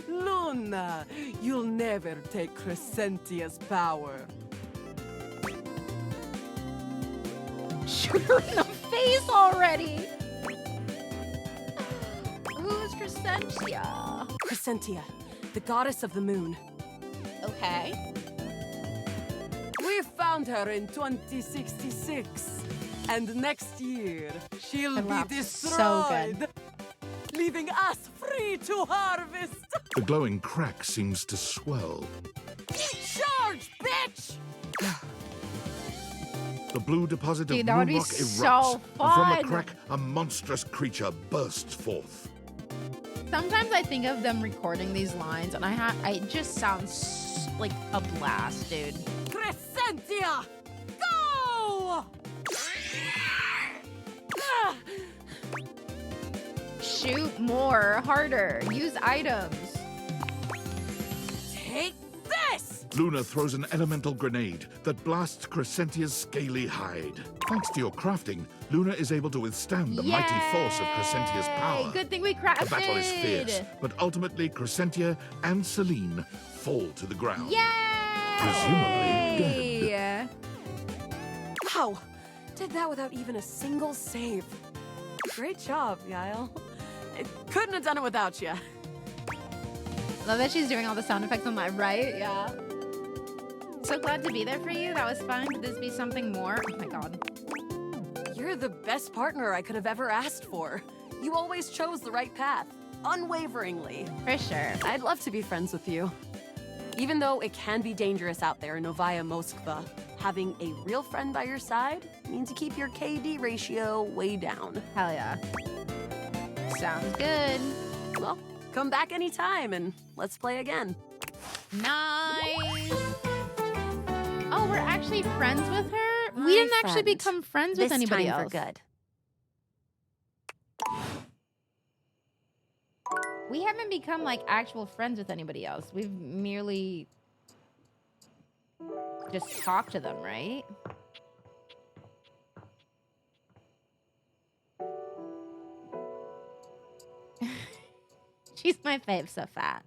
Luna, you'll never take Crescentia's power. Shoot her in the face already! Who's Crescentia? Crescentia, the goddess of the moon. Okay. We found her in 2066, and next year she'll Her be laugh's so destroyed, good. leaving us free to harvest. The glowing crack seems to swell. Charge, bitch! The blue deposit Dude, of that would be moonrock so erupts, and from fun. the crack, a monstrous creature bursts forth. Sometimes I think of them recording these lines, and it just sounds like a blast, dude. Crescentia, go! Shoot more, harder, use items. Take this! Luna throws an elemental grenade that blasts Crescentia's scaly hide. Thanks to your crafting, Luna is able to withstand the mighty force of Crescentia's power. Good thing we crafted. The battle is fierce, but ultimately Crescentia and Celine fall to the ground. Presumably dead. Wow, did that without even a single save. Great job, Yael. I couldn't have done it without you. Love that she's doing all the sound effects on my right. Yeah. So glad to be there for you. That was fun. Could this be something more? Oh my god. You're the best partner I could have ever asked for. You always chose the right path, unwaveringly. For sure. I'd love to be friends with you. Even though it can be dangerous out there in Novaya Moskva, having a real friend by your side means you keep your KD ratio way down. Hell yeah. Sounds good. Well, come back anytime and let's play again. Nice. Oh, we're actually friends with her? We My didn't actually friend. become friends with This anybody time else. for good. We haven't become like actual friends with anybody else. We've merely just talked to them, right? She's my fave, so fat.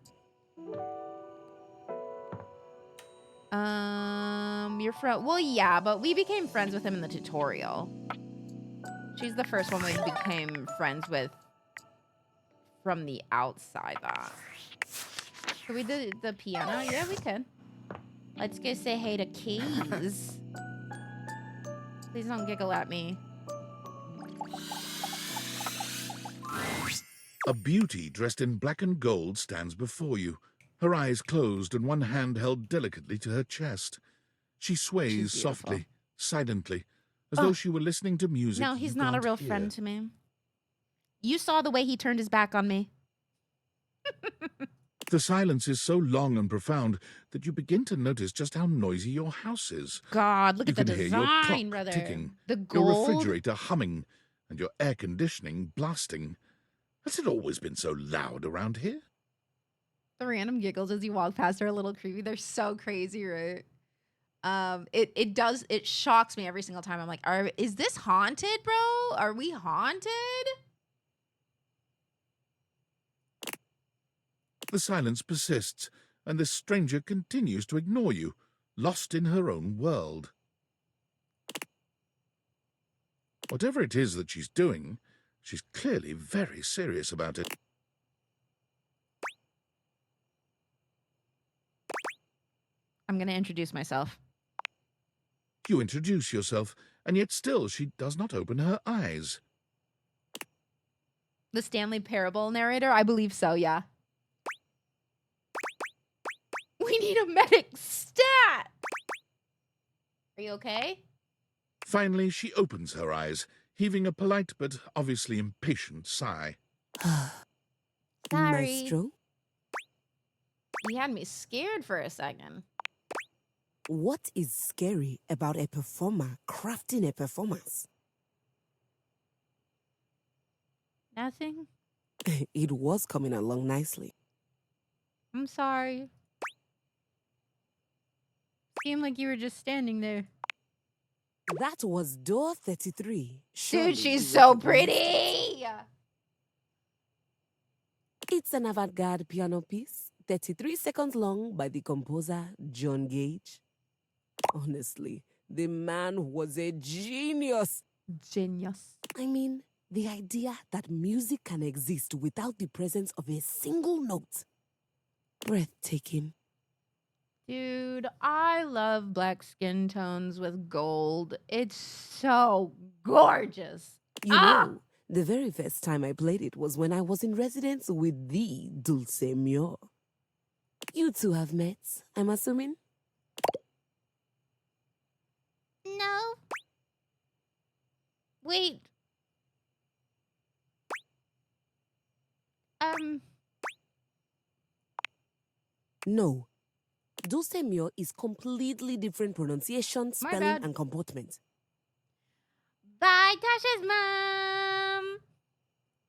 You're from... Well, yeah, but we became friends with him in the tutorial. She's the first one we became friends with from the outside. Could we do the piano? Yeah, we could. Let's go say hey to Keys. Please don't giggle at me. A beauty dressed in black and gold stands before you, her eyes closed and one hand held delicately to her chest. She sways She's beautiful. softly, silently, as though she were listening to music. No, you he's not a can't real hear. friend to me. You saw the way he turned his back on me. The silence is so long and profound that you begin to notice just how noisy your house is. God, look You at the can hear your design, clock brother. ticking, The your gold. refrigerator humming, and your air conditioning blasting. Has it always been so loud around here? The random giggles as you walk past are a little creepy. They're so crazy, right? It shocks me every single time. I'm like, is this haunted, bro? Are we haunted? The silence persists, and this stranger continues to ignore you, lost in her own world. Whatever it is that she's doing, she's clearly very serious about it. I'm gonna introduce myself. You introduce yourself, and yet still she does not open her eyes. The Stanley Parable narrator? I believe so, yeah. We need a medic stat! Are you okay? Finally, she opens her eyes, heaving a polite but obviously impatient sigh. Sorry. Maestro, You had me scared for a second. what is scary about a performer crafting a performance? Nothing? It was coming along nicely. I'm sorry. Seemed like you were just standing there. That was door 33. Dude, Surely she's you so recognized pretty! it. It's an avant-garde piano piece, 33 seconds long, by the composer John Gage. Honestly, the man was a genius. Genius. I mean, the idea that music can exist without the presence of a single note. Breathtaking. Dude, I love black skin tones with gold. It's so gorgeous. You know, the very first time I played it was when I was in residence with the Dulce Mio. You two have met, I'm assuming? No. Wait. No. Dulce Mio is completely different pronunciation, My spelling, bad. and comportment. Bye, Tasha's mom.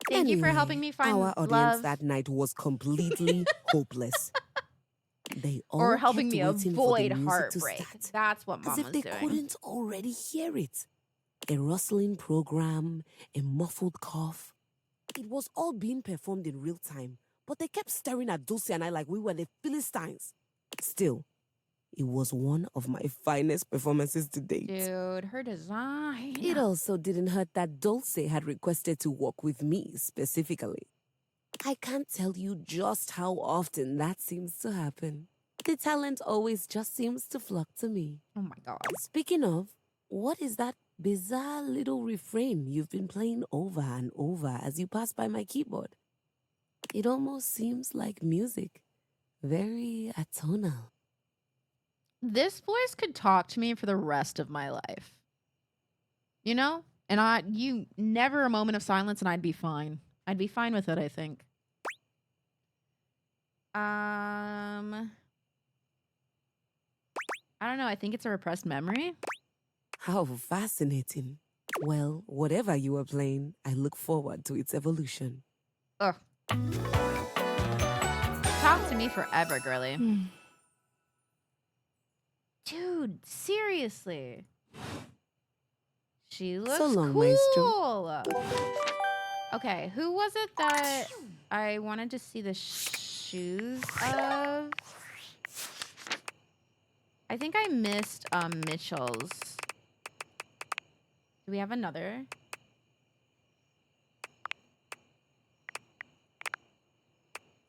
Thank you for Anyway, helping me find our audience love. that night was completely hopeless. They all Or helping kept me waiting for avoid the music heartbreak. to start, That's what mom as if was they doing. couldn't already hear it. A rustling program, a muffled cough. It was all being performed in real time, but they kept staring at Dulce and I like we were the Philistines. Still, it was one of my finest performances to date. Dude, her design. It also didn't hurt that Dulce had requested to work with me specifically. I can't tell you just how often that seems to happen. The talent always just seems to flock to me. Oh my god. Speaking of, what is that bizarre little refrain you've been playing over and over as you pass by my keyboard? It almost seems like music. Very atonal. This voice could talk to me for the rest of my life. You know? And you never a moment of silence and I'd be fine. I'd be fine with it, I think. I don't know. I think it's a repressed memory. How fascinating. Well, whatever you are playing, I look forward to its evolution. Ugh. Talk to me forever, girly. Dude, seriously. She looks So long, cool. Okay, who was it that I wanted to see the shoes of? I think I missed Mitchell's. Do we have another?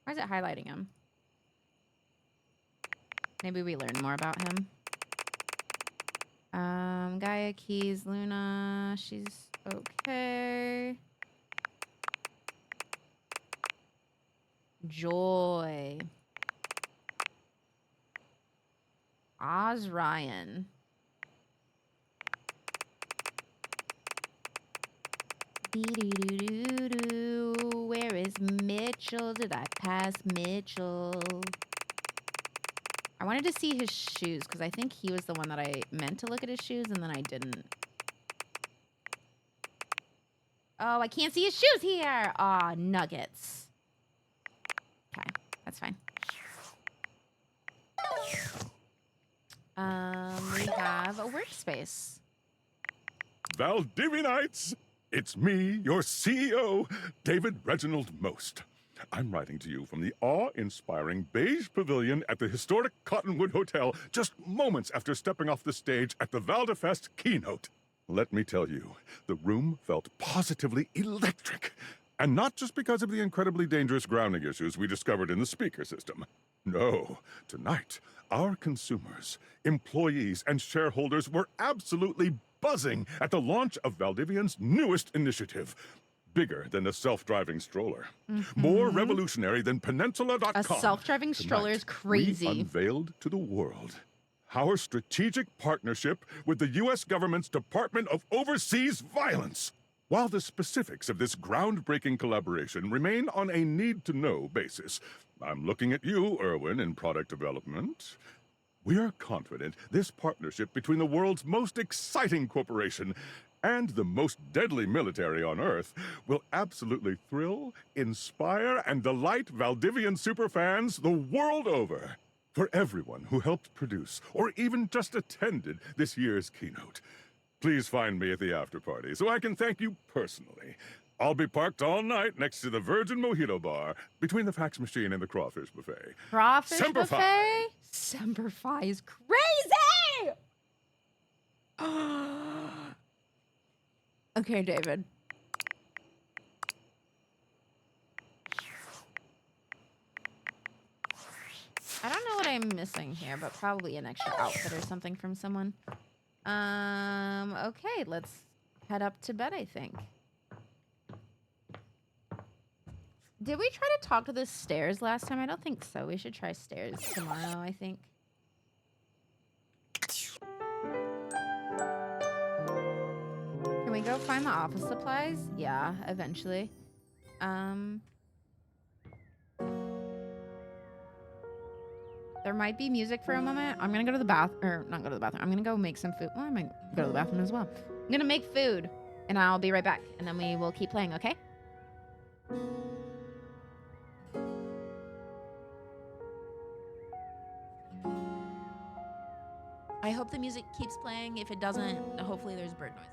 Why is it highlighting him? Maybe we learn more about him. Gaia, Keys, Luna. She's okay. Joy. Oz Ryan. Dee-doo-doo-doo-doo. Where is Mitchell? Did I pass Mitchell? I wanted to see his shoes because I think he was the one that I meant to look at his shoes and then I didn't. Oh, I can't see his shoes here. Aw, nuggets. Okay, that's fine. We have a workspace. Valdivianites, it's me, your CEO, David Reginald Most. I'm writing to you from the awe-inspiring beige pavilion at the historic Cottonwood Hotel just moments after stepping off the stage at the Valdefest keynote. Let me tell you, the room felt positively electric. And not just because of the incredibly dangerous grounding issues we discovered in the speaker system. No, tonight, our consumers, employees, and shareholders were absolutely buzzing at the launch of Valdivian's newest initiative. Bigger than a self-driving stroller. More revolutionary than Peninsula.com. A self-driving stroller is crazy. We unveiled to the world our strategic partnership with the U.S. government's Department of Overseas Violence. While the specifics of this groundbreaking collaboration remain on a need-to-know basis, I'm looking at you, Erwin, in product development. We are confident this partnership between the world's most exciting corporation and the most deadly military on Earth will absolutely thrill, inspire, and delight Valdivian superfans the world over. For everyone who helped produce or even just attended this year's keynote, please find me at the after party so I can thank you personally. I'll be parked all night next to the Virgin Mojito Bar between the fax machine and the crawfish buffet. Crawfish Semper Fi. buffet? Semper Fi is crazy! Okay, David. I don't know what I'm missing here, but probably an extra outfit or something from someone. Okay, let's head up to bed, I think. Did we try to talk to the stairs last time? I don't think so. We should try stairs tomorrow, I think. Can we go find the office supplies? Yeah, eventually. There might be music for a moment. I'm gonna go to the or not go to the bathroom. I'm gonna go make some food. Well, I might go to the bathroom as well. I'm gonna make food and I'll be right back. And then we will keep playing, okay? I hope the music keeps playing. If it doesn't, hopefully there's bird noises.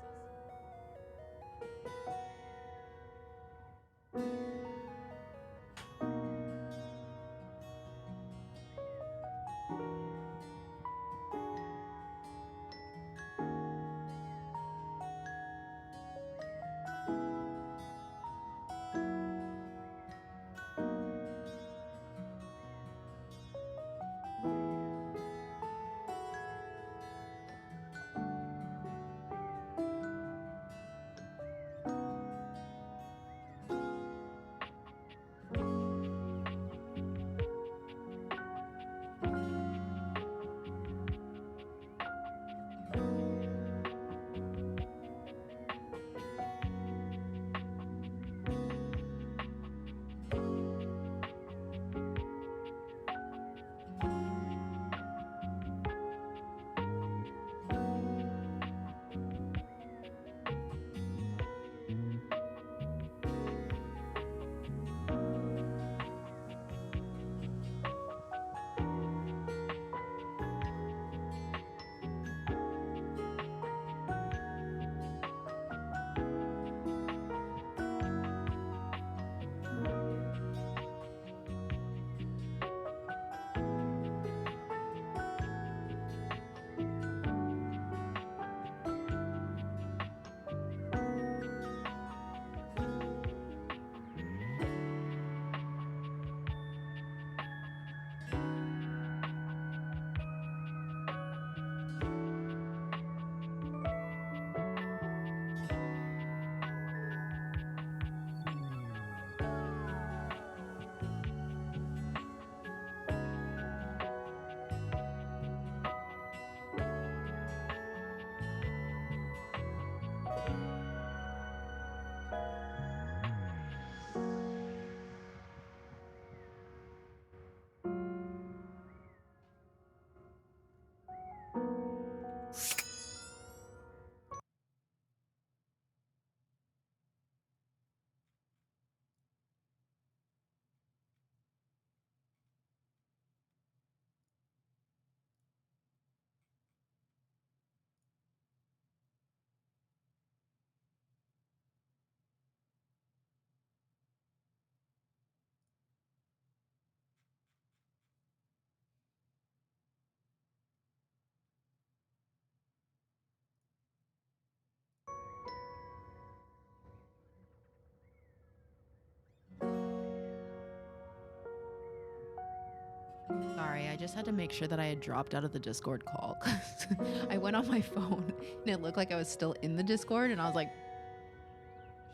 Sorry, I just had to make sure that I had dropped out of the Discord call. 'Cause I went on my phone and it looked like I was still in the Discord, and I was like,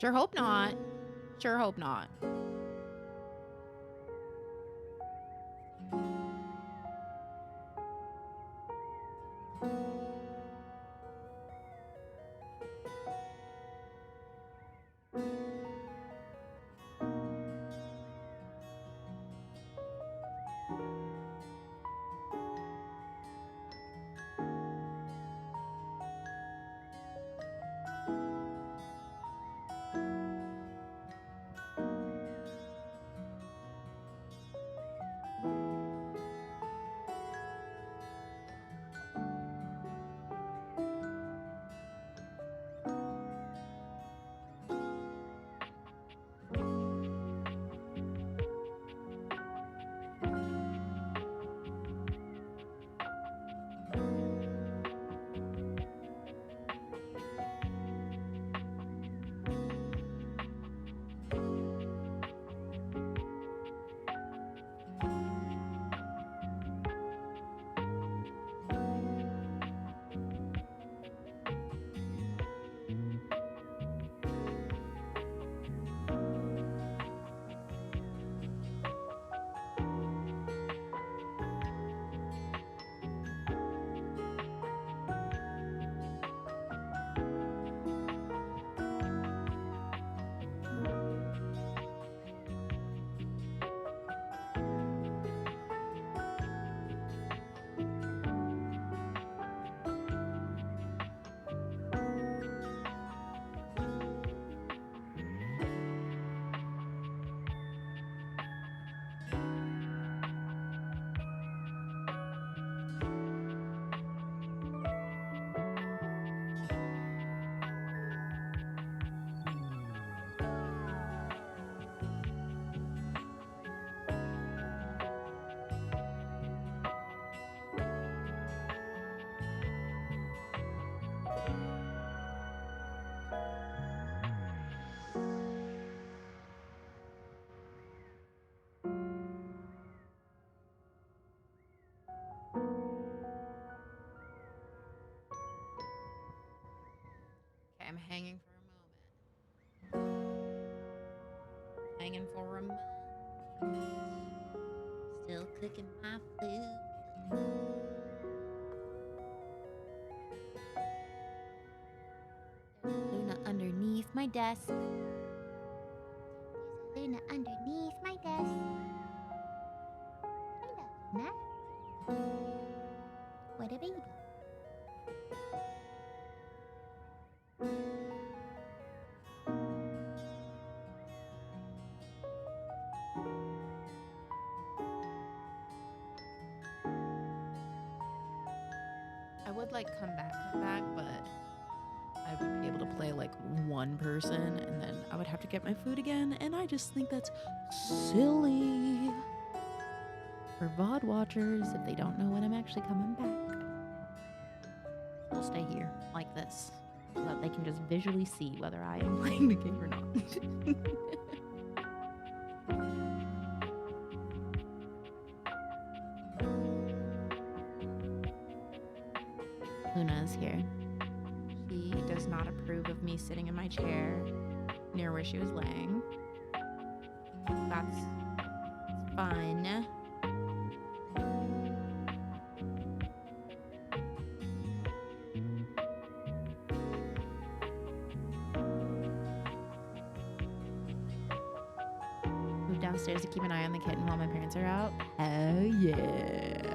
sure hope not. Sure hope not. Okay, I'm hanging for a moment. Hanging for a moment. Still cooking my food. There's a Luna underneath my desk. There's a Luna underneath my desk. Hello, Luna. What a baby. I would like come back, but I would be able to play like one person and then I would have to get my food again, and I just think that's silly for VOD watchers if they don't know when I'm actually coming back. We'll stay here like this so that they can just visually see whether I am playing the game or not. Luna is here. She does not approve of me sitting in my chair near where she was laying. That's fine. Move downstairs to keep an eye on the kitten while my parents are out. Oh yeah.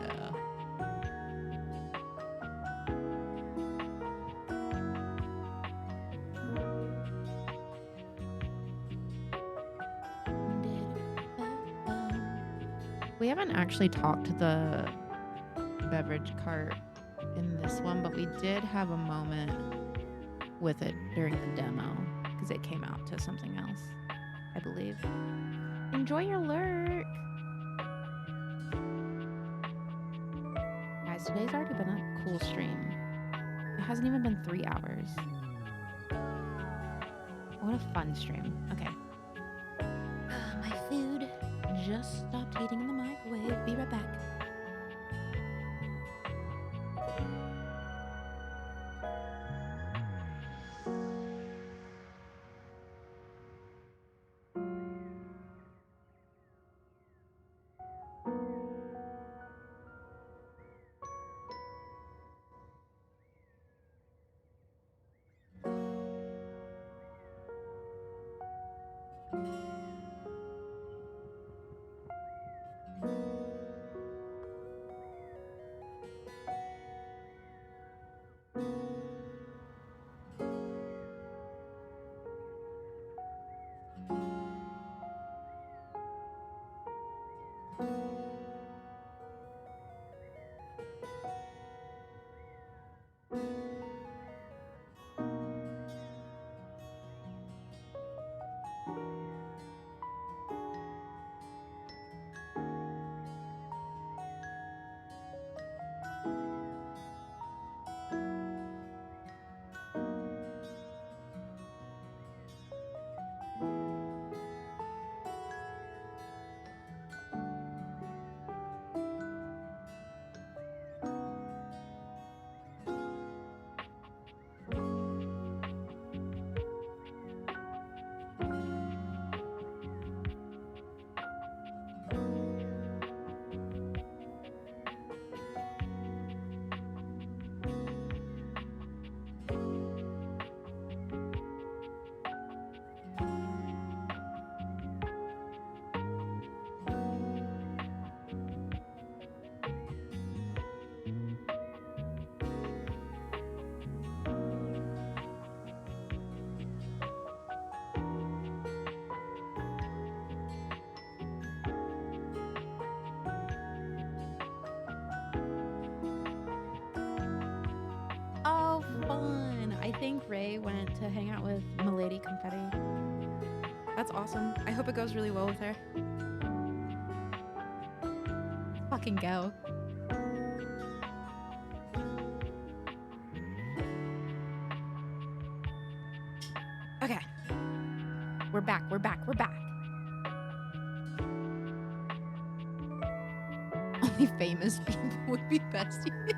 We haven't actually talked to the beverage cart in this one, but we did have a moment with it during the demo because it came out to something else, I believe. Enjoy your lurk. Guys, today's already been a cool stream. It hasn't even been 3 hours. What a fun stream. Okay. My food just stopped heating in the microwave. Be right back. Oh, fun. I think Ray went to hang out with Milady Confetti. That's awesome. I hope it goes really well with her. Fucking go. Okay. We're back. Only famous people would be besties.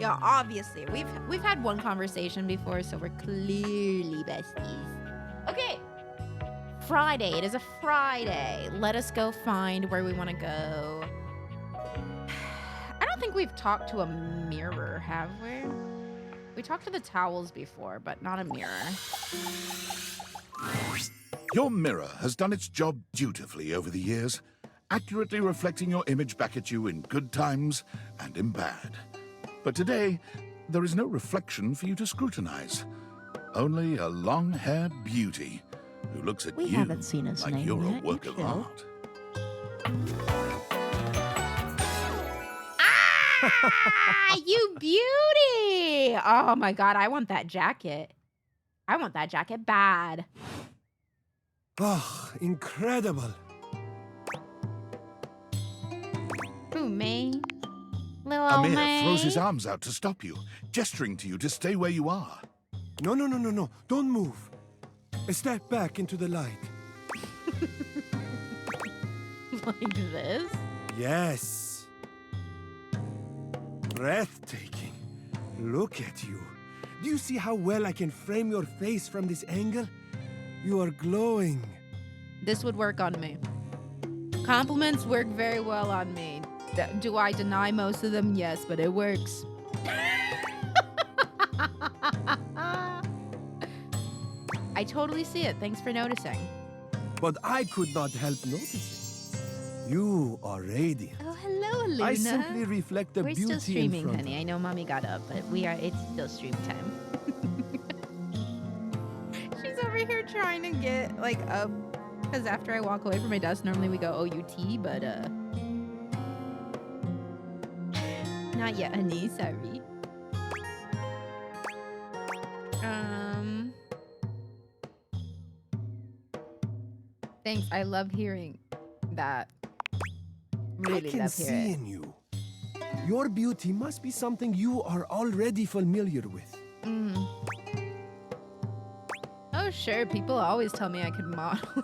Yeah, obviously. We've had one conversation before, so we're clearly besties. Okay. Friday. It is a Friday. Let us go find where we want to go. I don't think we've talked to a mirror, have we? We talked to the towels before, but not a mirror. Your mirror has done its job dutifully over the years, accurately reflecting your image back at you in good times and in bad. But today, there is no reflection for you to scrutinize. Only a long-haired beauty who looks at We you haven't seen his like name you're yet. a work You of chill. art. Ah, you beauty! Oh my god, I want that jacket. I want that jacket bad. Oh, incredible. Who, me? Little old Amir May? throws his arms out to stop you, gesturing to you to stay where you are. No. Don't move. Step back into the light. Like this? Yes. Breathtaking. Look at you. Do you see how well I can frame your face from this angle? You are glowing. This would work on me. Compliments work very well on me. Do I deny most of them? Yes, but it works. I totally see it. Thanks for noticing. But I could not help noticing. You are radiant. Oh, hello, Luna. I simply reflect the We're beauty still streaming, in front honey. I know mommy got up, but it's still stream time. She's over here trying to get like up, because after I walk away from my desk, normally we go OUT, but not yet, honey. Sorry. Thanks. I love hearing that. Really I can love see hearing. in you. Your beauty must be something you are already familiar with. Mm. Oh, sure. People always tell me I could model.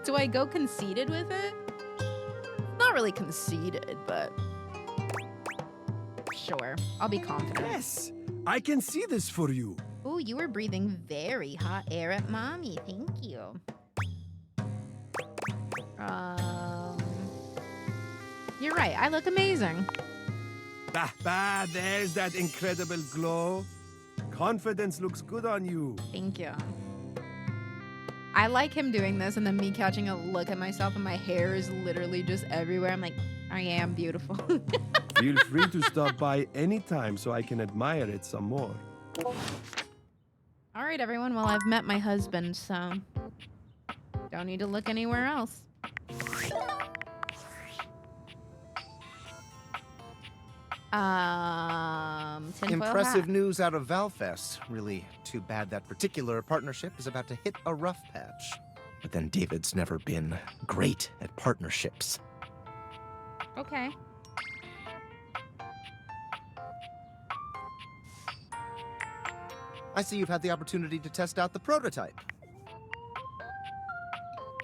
Do I go conceited with it? Not really conceited, but sure. I'll be confident. Yes, I can see this for you. Oh, you were breathing very hot air at mommy. Thank you. You're right. I look amazing. Bah, there's that incredible glow. Confidence looks good on you. Thank you. I like him doing this and then me catching a look at myself and my hair is literally just everywhere. I'm like, I am beautiful. Feel free to stop by anytime so I can admire it some more. All right, everyone. Well, I've met my husband, so don't need to look anywhere else. Tinfoil Impressive hat. news out of Valfest. Really too bad that particular partnership is about to hit a rough patch. But then David's never been great at partnerships. Okay. I see you've had the opportunity to test out the prototype.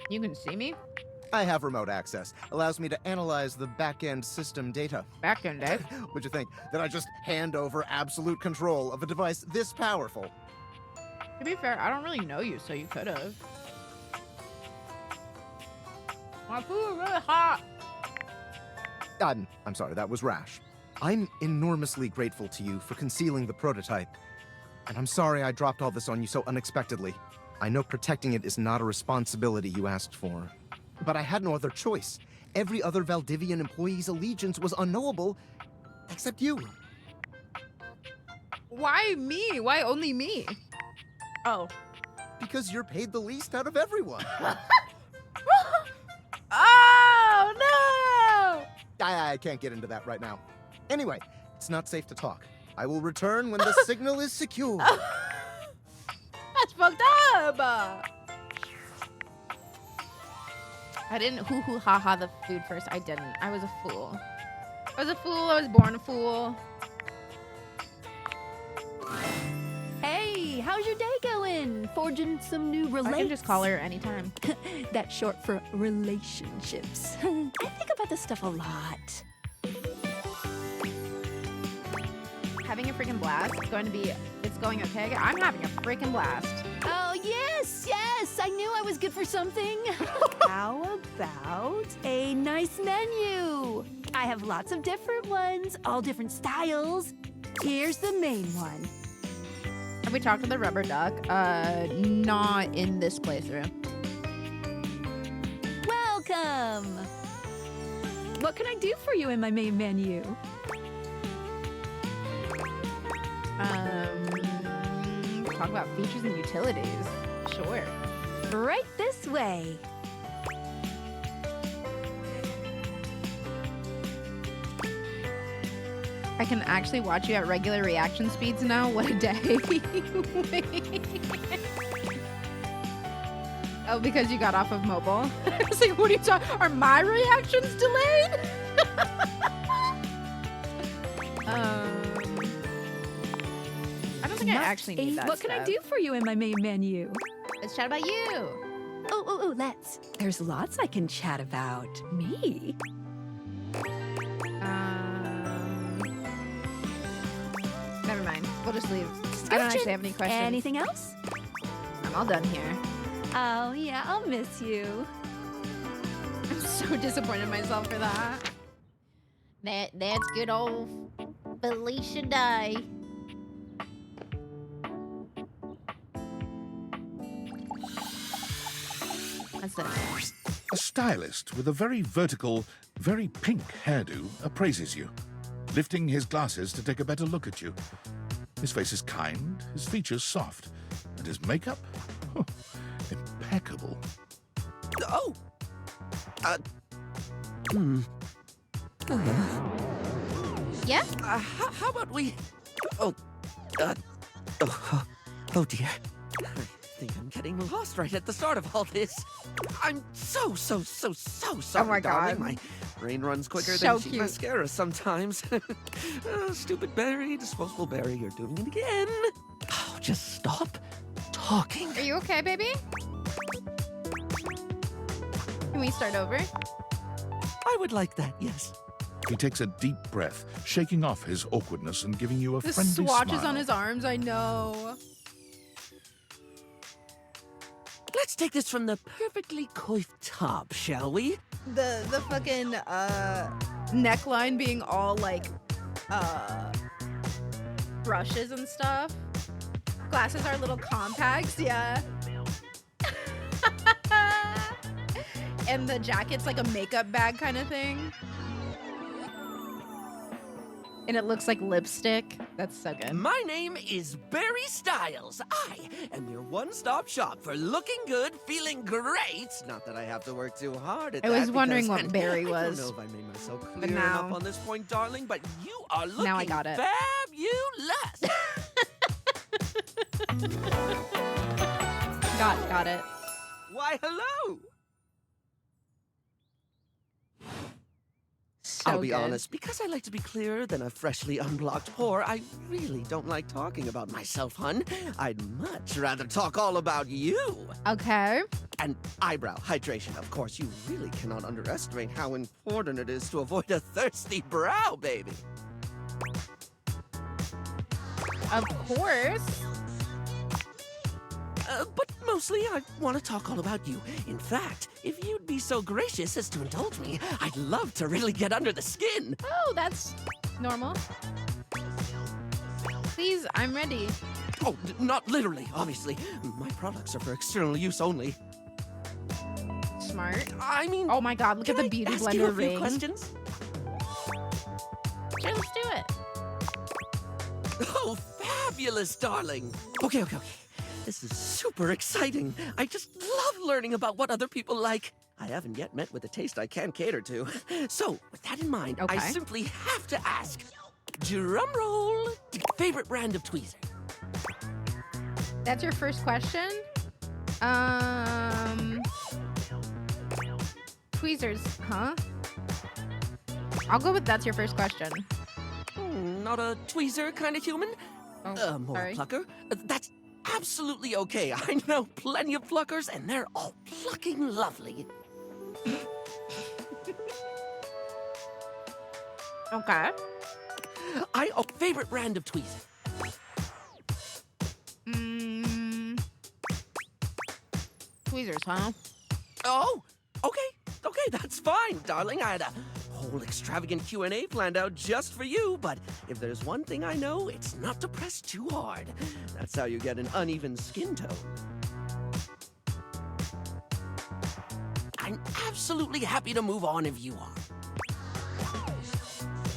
You can see me? I have remote access. Allows me to analyze the back-end system data. Back-end data? What'd you think? That I just hand over absolute control of a device this powerful? To be fair, I don't really know you, so you could have. My food is really hot. I'm sorry, that was rash. I'm enormously grateful to you for concealing the prototype. And I'm sorry I dropped all this on you so unexpectedly. I know protecting it is not a responsibility you asked for. But I had no other choice. Every other Valdivian employee's allegiance was unknowable, except you. Why me? Why only me? Oh. Because you're paid the least out of everyone. Oh, no! I can't get into that right now. Anyway, it's not safe to talk. I will return when the signal is secure. That's fucked up! I didn't hoo-hoo-ha-ha the food first. I didn't. I was a fool. I was a fool. I was born a fool. Hey, how's your day going? Forging some new relationships? I can just call her anytime. That's short for relationships. I think about this stuff a lot. Having a freaking blast. It's going okay. I'm having a freaking blast. Oh, yes. I knew I was good for something. How about a nice menu? I have lots of different ones, all different styles. Here's the main one. Have we talked to the rubber duck? Not in this playthrough. Welcome. What can I do for you in my main menu? Talk about features and utilities. Sure. Right this way. I can actually watch you at regular reaction speeds now. What a day. Oh, because you got off of mobile? I was like, what are you talking? Are my reactions delayed? I don't think I actually need that What can I stuff. do for you in my main menu? Let's chat about you. Let's. There's lots I can chat about. Me? Never mind. We'll just leave. I don't actually have any questions. Anything else? I'm all done here. Oh, yeah, I'll miss you. I'm so disappointed in myself for that. That's good old Felicia Day. That's it. A stylist with a very vertical, very pink hairdo appraises you, lifting his glasses to take a better look at you. His face is kind, his features soft, and his makeup? Impeccable. Oh! Yeah? How about we... Oh dear. I think I'm getting lost right at the start of all this. I'm so sorry, my darling. God. My brain runs quicker So than cheap cute. mascara sometimes. Stupid Barry, disposable Barry, you're doing it again. Oh, just stop talking. Are you okay, baby? Can we start over? I would like that, yes. He takes a deep breath, shaking off his awkwardness and giving you a The friendly swatches smile. on his arms, I know. Let's take this from the perfectly coiffed top, shall we? The fucking neckline being all like brushes and stuff. Glasses are little compacts, yeah. And the jacket's like a makeup bag kind of thing. And it looks like lipstick. That's so good. My name is Barry Styles. I am your one-stop shop for looking good, feeling great. Not that I have to work too hard at I that. was wondering because- what Barry I was. don't know if I made myself But clear now- enough on this point, darling, but you are looking Now I got it. fabulous. Got it. Why, hello. I'll be good. honest, because I like to be clearer than a freshly unblocked pore, I really don't like talking about myself, hun. I'd much rather talk all about you. Okay. And eyebrow hydration, of course. You really cannot underestimate how important it is to avoid a thirsty brow, baby. Of course. But mostly, I want to talk all about you. In fact, if you'd be so gracious as to indulge me, I'd love to really get under the skin. Oh, that's normal. Please, I'm ready. Oh, not literally, obviously. My products are for external use only. Smart. I mean, oh my God, look at the beauty ask blender you a few ring. questions? Sure, let's do it. Oh, fabulous, darling. Okay. This is super exciting. I just love learning about what other people like. I haven't yet met with a taste I can cater to. So, with that in mind, I Okay. simply have to ask, drum roll, favorite brand of tweezer? That's your first question? Tweezers, huh? I'll go with that's your first question. Not a tweezer kind of human? More sorry. a plucker? That's absolutely okay. I know plenty of pluckers, and they're all plucking lovely. Okay. Favorite brand of tweezer? Tweezers, huh? Oh, okay, that's fine, darling. I had a whole extravagant Q&A planned out just for you, but if there's one thing I know, it's not to press too hard. That's how you get an uneven skin tone. I'm absolutely happy to move on if you are.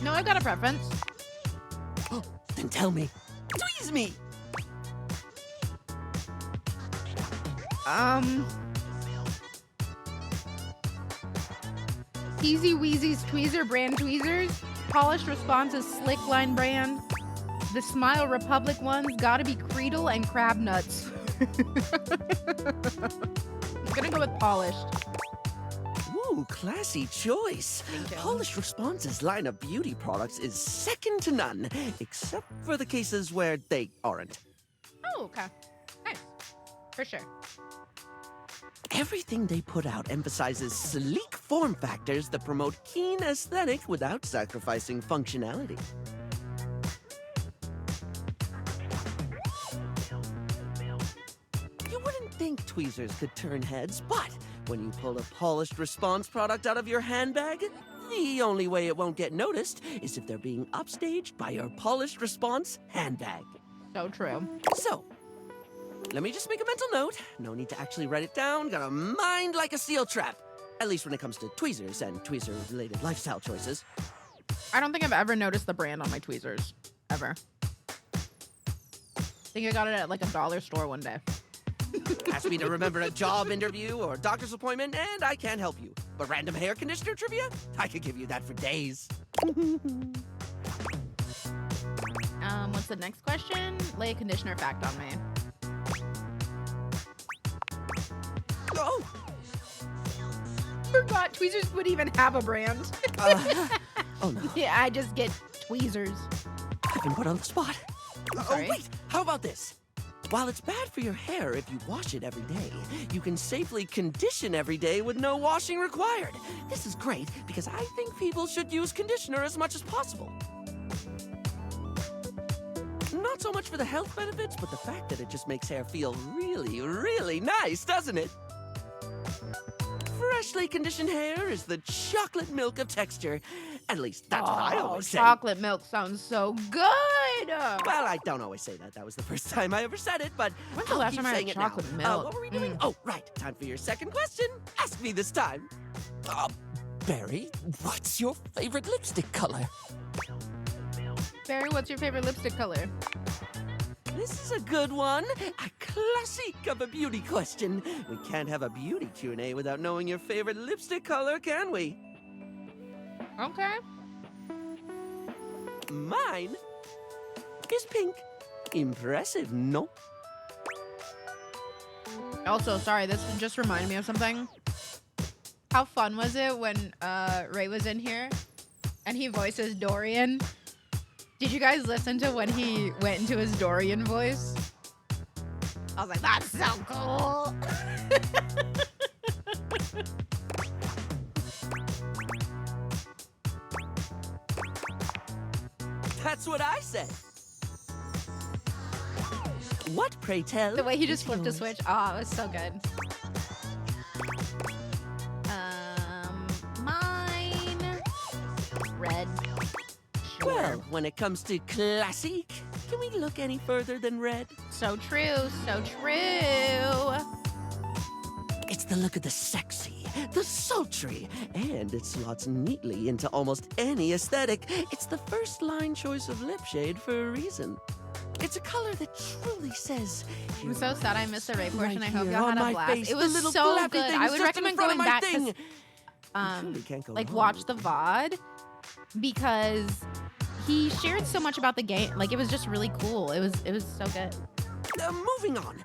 No, I got a preference. Then tell me. Tweeze me! Easy Weezy's Tweezer brand tweezers. Polished Response's Slick Line brand. The Smile Republic ones gotta be Creedle and Crab Nuts. I'm gonna go with polished. Ooh, classy choice. Polished Response's line of beauty products is second to none, except for the cases where they aren't. Oh, okay. Nice. For sure. Everything they put out emphasizes sleek form factors that promote keen aesthetic without sacrificing functionality. You wouldn't think tweezers could turn heads, but when you pull a Polished Response product out of your handbag, the only way it won't get noticed is if they're being upstaged by your Polished Response handbag. So true. So, let me just make a mental note. No need to actually write it down. Got a mind like a steel trap. At least when it comes to tweezers and tweezer-related lifestyle choices. I don't think I've ever noticed the brand on my tweezers. Ever. I think I got it at like a dollar store one day. Ask me to remember a job interview or doctor's appointment, and I can't help you. But random hair conditioner trivia? I could give you that for days. What's the next question? Lay a conditioner fact on me. Oh! Forgot tweezers would even have a brand. Oh no. Yeah, I just get tweezers. I've been put on the spot. Sorry. Oh, wait! How about this? While it's bad for your hair if you wash it every day, you can safely condition every day with no washing required. This is great because I think people should use conditioner as much as possible. Not so much for the health benefits, but the fact that it just makes hair feel really, really nice, doesn't it? Freshly conditioned hair is the chocolate milk of texture. At least that's what I always say. Chocolate milk sounds so good. Well, I don't always say that. That was the first time I ever said it, but When's the I'll last keep time I had saying it chocolate now. milk? What were we doing? Oh, right. Time for your second question. Ask me this time. Barry, what's your favorite lipstick color? Barry, what's your favorite lipstick color? This is a good one. A classic of a beauty question. We can't have a beauty Q&A without knowing your favorite lipstick color, can we? Okay. Mine is pink. Impressive, no? Also, sorry, this just reminded me of something. How fun was it when Ray was in here and he voices Dorian? Did you guys listen to when he went into his Dorian voice? I was like, that's so cool. That's what I said. What, pray tell? The way he just flipped a switch. Oh, it was so good. Mine. Red. Sure. Well, when it comes to classic, can we look any further than red? So true, so true. It's the look of the sexy, the sultry, and it slots neatly into almost any aesthetic. It's the first line choice of lip shade for a reason. It's a color that truly says. I'm so sad I missed the Ray portion. I hope here y'all on had a my blast. face, It the was little so flappy good. thing I is would just in recommend front of going my back thing. to can't go like wrong. watch the VOD because he shared so much about the game. Like it was just really cool. It was so good. Moving on.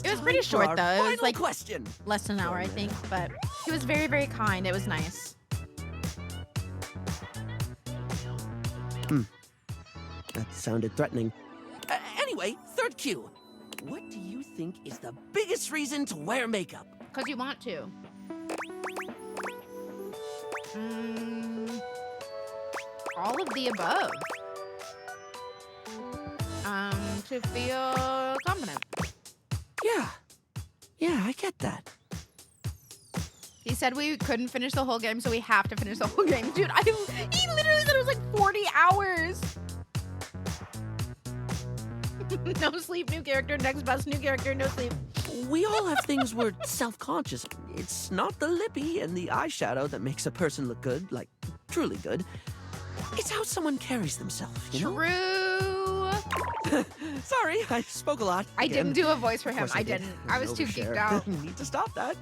It was pretty short though. It was like question. less than an hour, I think. But he was very, very kind. It was nice. That sounded threatening. Anyway, third cue. What do you think is the biggest reason to wear makeup? Because you want to. All of the above. To feel confident. Yeah, I get that. He said we couldn't finish the whole game, so we have to finish the whole game. Dude, he literally said it was like 40 hours. No sleep, new character, next bus, new character, no sleep. We all have things we're self-conscious. It's not the lippy and the eyeshadow that makes a person look good, like truly good. It's how someone carries themselves, you know? True. Sorry, I spoke a lot. I didn't do a voice for Of him. course I did. didn't. I was too Overshare. geeked out. Need to stop that.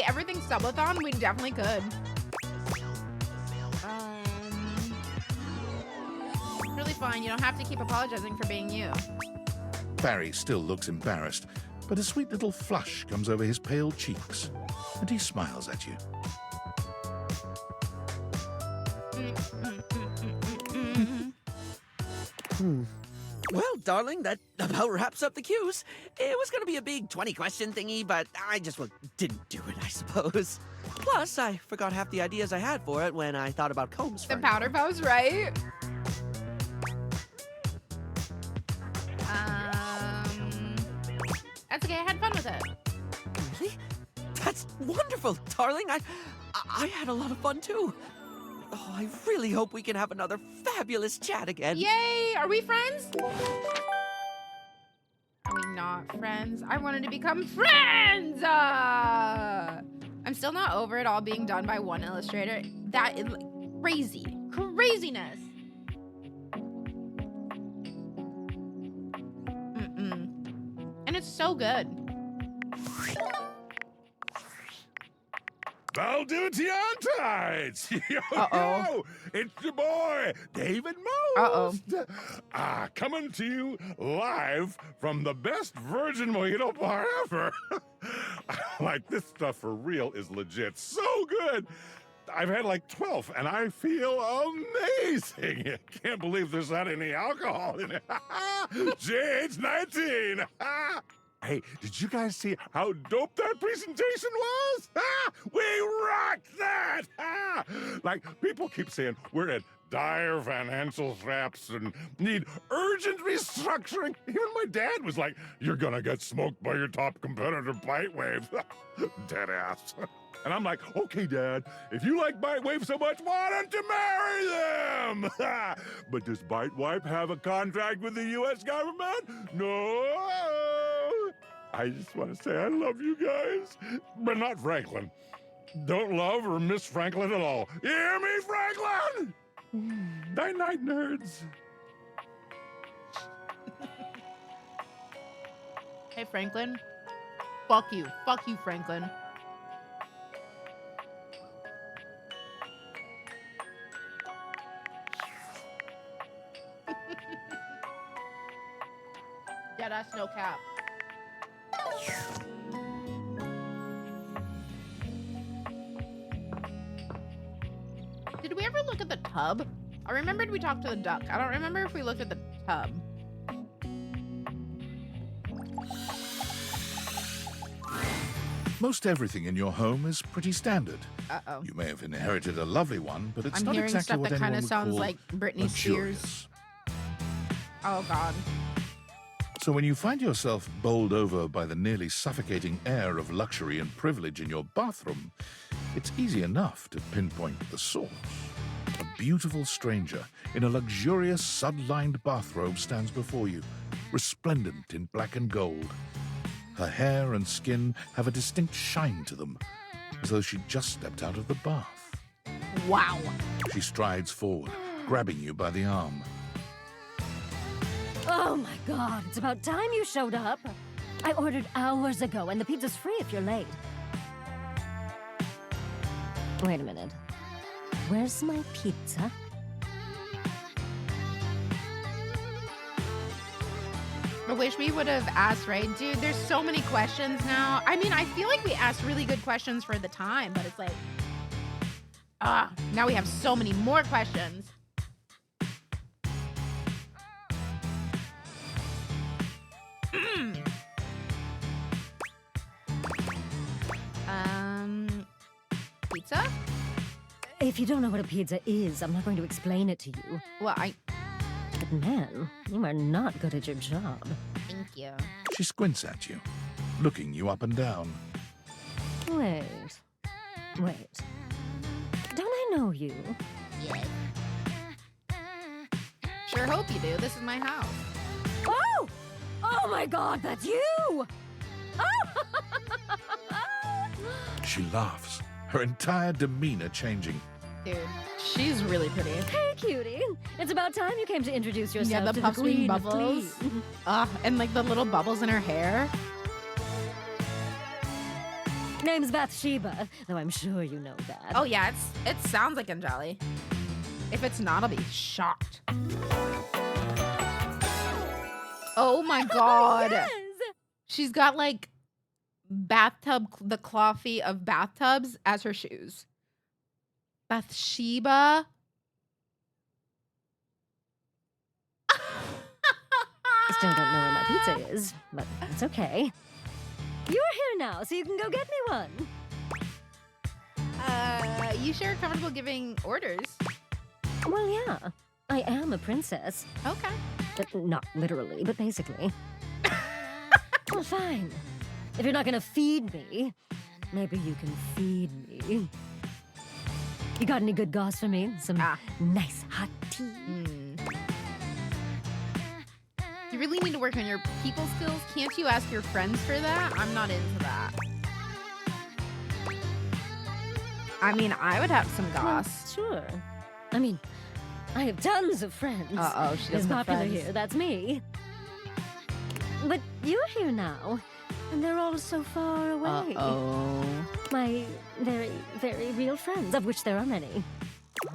Everything subathon, we definitely could. Really fine. You don't have to keep apologizing for being you. Barry still looks embarrassed, but a sweet little flush comes over his pale cheeks, and he smiles at you. Well, darling, that about wraps up the cues. It was going to be a big 20-question thingy, but I just didn't do it, I suppose. Plus, I forgot half the ideas I had for it when I thought about combs. The powder puffs, right? That's okay. I had fun with it. Really? That's wonderful, darling. I had a lot of fun, too. Oh, I really hope we can have another fabulous chat again. Yay! Are we friends? Are we not friends? I wanted to become friends! I'm still not over it all being done by one illustrator. That is like, crazy. Craziness. And it's so good. Valdivians! Yo, it's your boy, David Most. Coming to you live from the best virgin mojito bar ever. Like, this stuff for real is legit so good. I've had like 12, and I feel amazing. Can't believe there's not any alcohol in it. Jade's 19. Hey, did you guys see how dope that presentation was? We rocked that! Like, people keep saying we're in dire financial straps and need urgent restructuring. Even my dad was like, you're gonna get smoked by your top competitor, Bitewave. Dead ass. And I'm like, okay, Dad, if you like Bitewave so much, why don't you marry them? But does Bitewave have a contract with the U.S. government? No. I just want to say I love you guys, but not Franklin. Don't love or miss Franklin at all. You hear me, Franklin? Night-night, nerds. Hey, Franklin. Fuck you. Fuck you, Franklin. Yeah, that's no cap. Did we ever look at the tub? I remembered we talked to the duck. I don't remember if we looked at the tub. Most everything in your home is pretty standard. Uh-oh. You may have inherited a lovely one, but it's I'm not hearing exactly stuff what that kind anyone of would sounds call like Britney luxurious. Spears. Oh, God. So when you find yourself bowled over by the nearly suffocating air of luxury and privilege in your bathroom, it's easy enough to pinpoint the source. A beautiful stranger in a luxurious sud-lined bathrobe stands before you, resplendent in black and gold. Her hair and skin have a distinct shine to them, as though she'd just stepped out of the bath. Wow. She strides forward, grabbing you by the arm. Oh my God, it's about time you showed up. I ordered hours ago, and the pizza's free if you're late. Wait a minute. Where's my pizza? I wish we would have asked, right? Dude, there's so many questions now. I mean, I feel like we asked really good questions for the time, but it's like, now we have so many more questions. Pizza? If you don't know what a pizza is, I'm not going to explain it to you. Well, But man, you are not good at your job. Thank you. She squints at you, looking you up and down. Wait. Don't I know you? Yes. Sure hope you do. This is my house. Oh! Oh my God, that's you! She laughs, her entire demeanor changing. Dude, she's really pretty. Hey, cutie. It's about time you came to introduce yourself Yeah, the to puffs the queen and of bubbles. Glee. And like the little bubbles in her hair. Name's Bathsheba, though I'm sure you know that. Oh yeah, it sounds like Anjali. If it's not, I'll be shocked. Oh my God. Yes! She's got like the coffee of bathtubs as her shoes. Bathsheba. Still don't know where my pizza is, but it's okay. You're here now, so you can go get me one. You sure comfortable giving orders? Well, yeah. I am a princess. Okay. Not literally, but basically. Well, fine. If you're not gonna feed me, maybe you can feed me. You got any good goss for me? Some nice hot tea? You really need to work on your people skills. Can't you ask your friends for that? I'm not into that. I mean, I would have some goss. Sure. I mean, I have tons of friends. Uh-oh, she doesn't It's have popular friends. here, that's me. But you're here now, and they're all so far away. Uh-oh. My very, very real friends, of which there are many.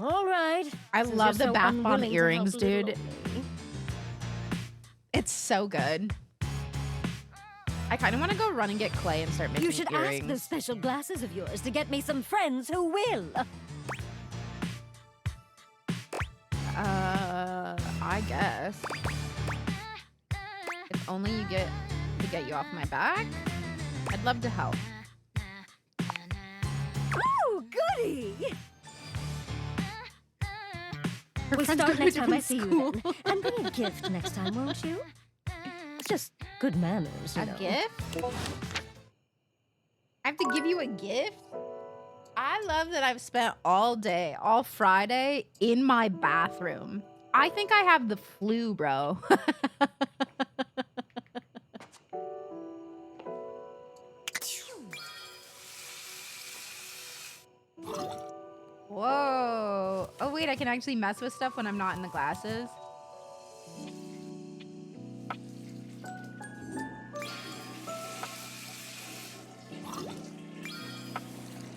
All right. I since love you're the so bath bomb unwilling to earrings, help little dude. old me. It's so good. I kind of want to go run and get clay and start making You should earrings. ask those special glasses of yours to get me some friends who will. I guess. If only you get you off my back. I'd love to help. Oh, goody! We'll friends start go to next time I different see you then. And bring a gift next time, won't you? It's just good manners, you A know. gift? I have to give you a gift? I love that I've spent all day, all Friday, in my bathroom. I think I have the flu, bro. Whoa. Oh, wait, I can actually mess with stuff when I'm not in the glasses.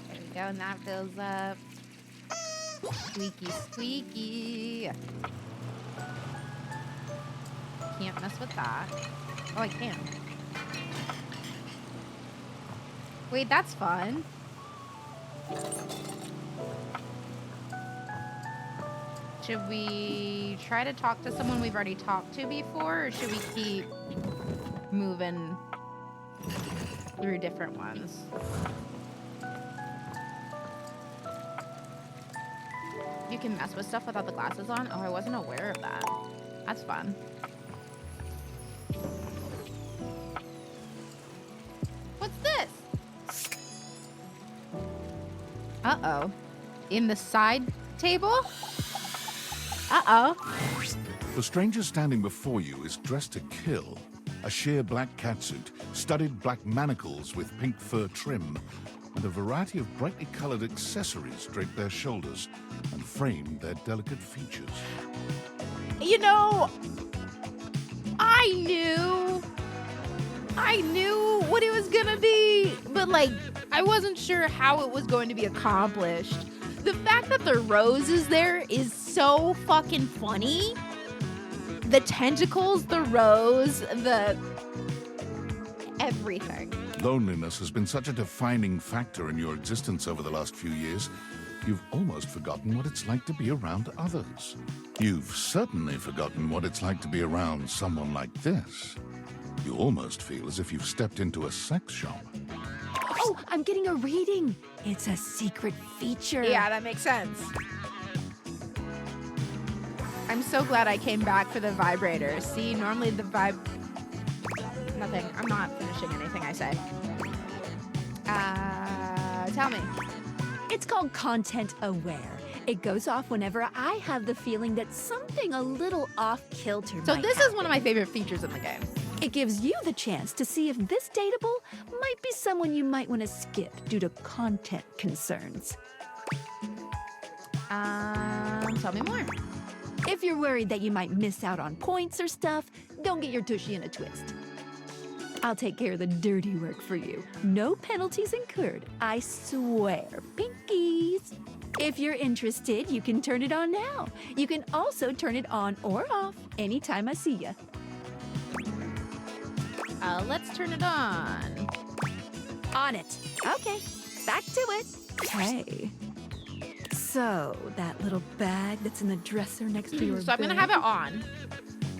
There we go, and that fills up. Squeaky, squeaky. Can't mess with that. Oh, I can. Wait, that's fun. Should we try to talk to someone we've already talked to before, or should we keep moving through different ones? You can mess with stuff without the glasses on? Oh, I wasn't aware of that. That's fun. What's this? Uh-oh. In the side table? Uh-oh. The stranger standing before you is dressed to kill. A sheer black catsuit, studded black manacles with pink fur trim, and a variety of brightly colored accessories drape their shoulders and frame their delicate features. You know, I knew what it was gonna be, but like, I wasn't sure how it was going to be accomplished. The fact that the rose is there is so fucking funny. The tentacles, the rose, the everything. Loneliness has been such a defining factor in your existence over the last few years, you've almost forgotten what it's like to be around others. You've certainly forgotten what it's like to be around someone like this. You almost feel as if you've stepped into a sex shop. Oh, I'm getting a reading. It's a secret feature. Yeah, that makes sense. I'm so glad I came back for the vibrator. See, normally the Nothing. I'm not finishing anything I say. Tell me. It's called Content Aware. It goes off whenever I have the feeling that something a little off-kilter So might this happen. is one of my favorite features in the game. It gives you the chance to see if this dateable might be someone you might want to skip due to content concerns. Tell me more. If you're worried that you might miss out on points or stuff, don't get your tushy in a twist. I'll take care of the dirty work for you. No penalties incurred, I swear. Pinkies. If you're interested, you can turn it on now. You can also turn it on or off anytime I see ya. Let's turn it on. On it. Okay, back to it. Hey. So, that little bag that's in the dresser next to your So I'm gonna bed. have it on.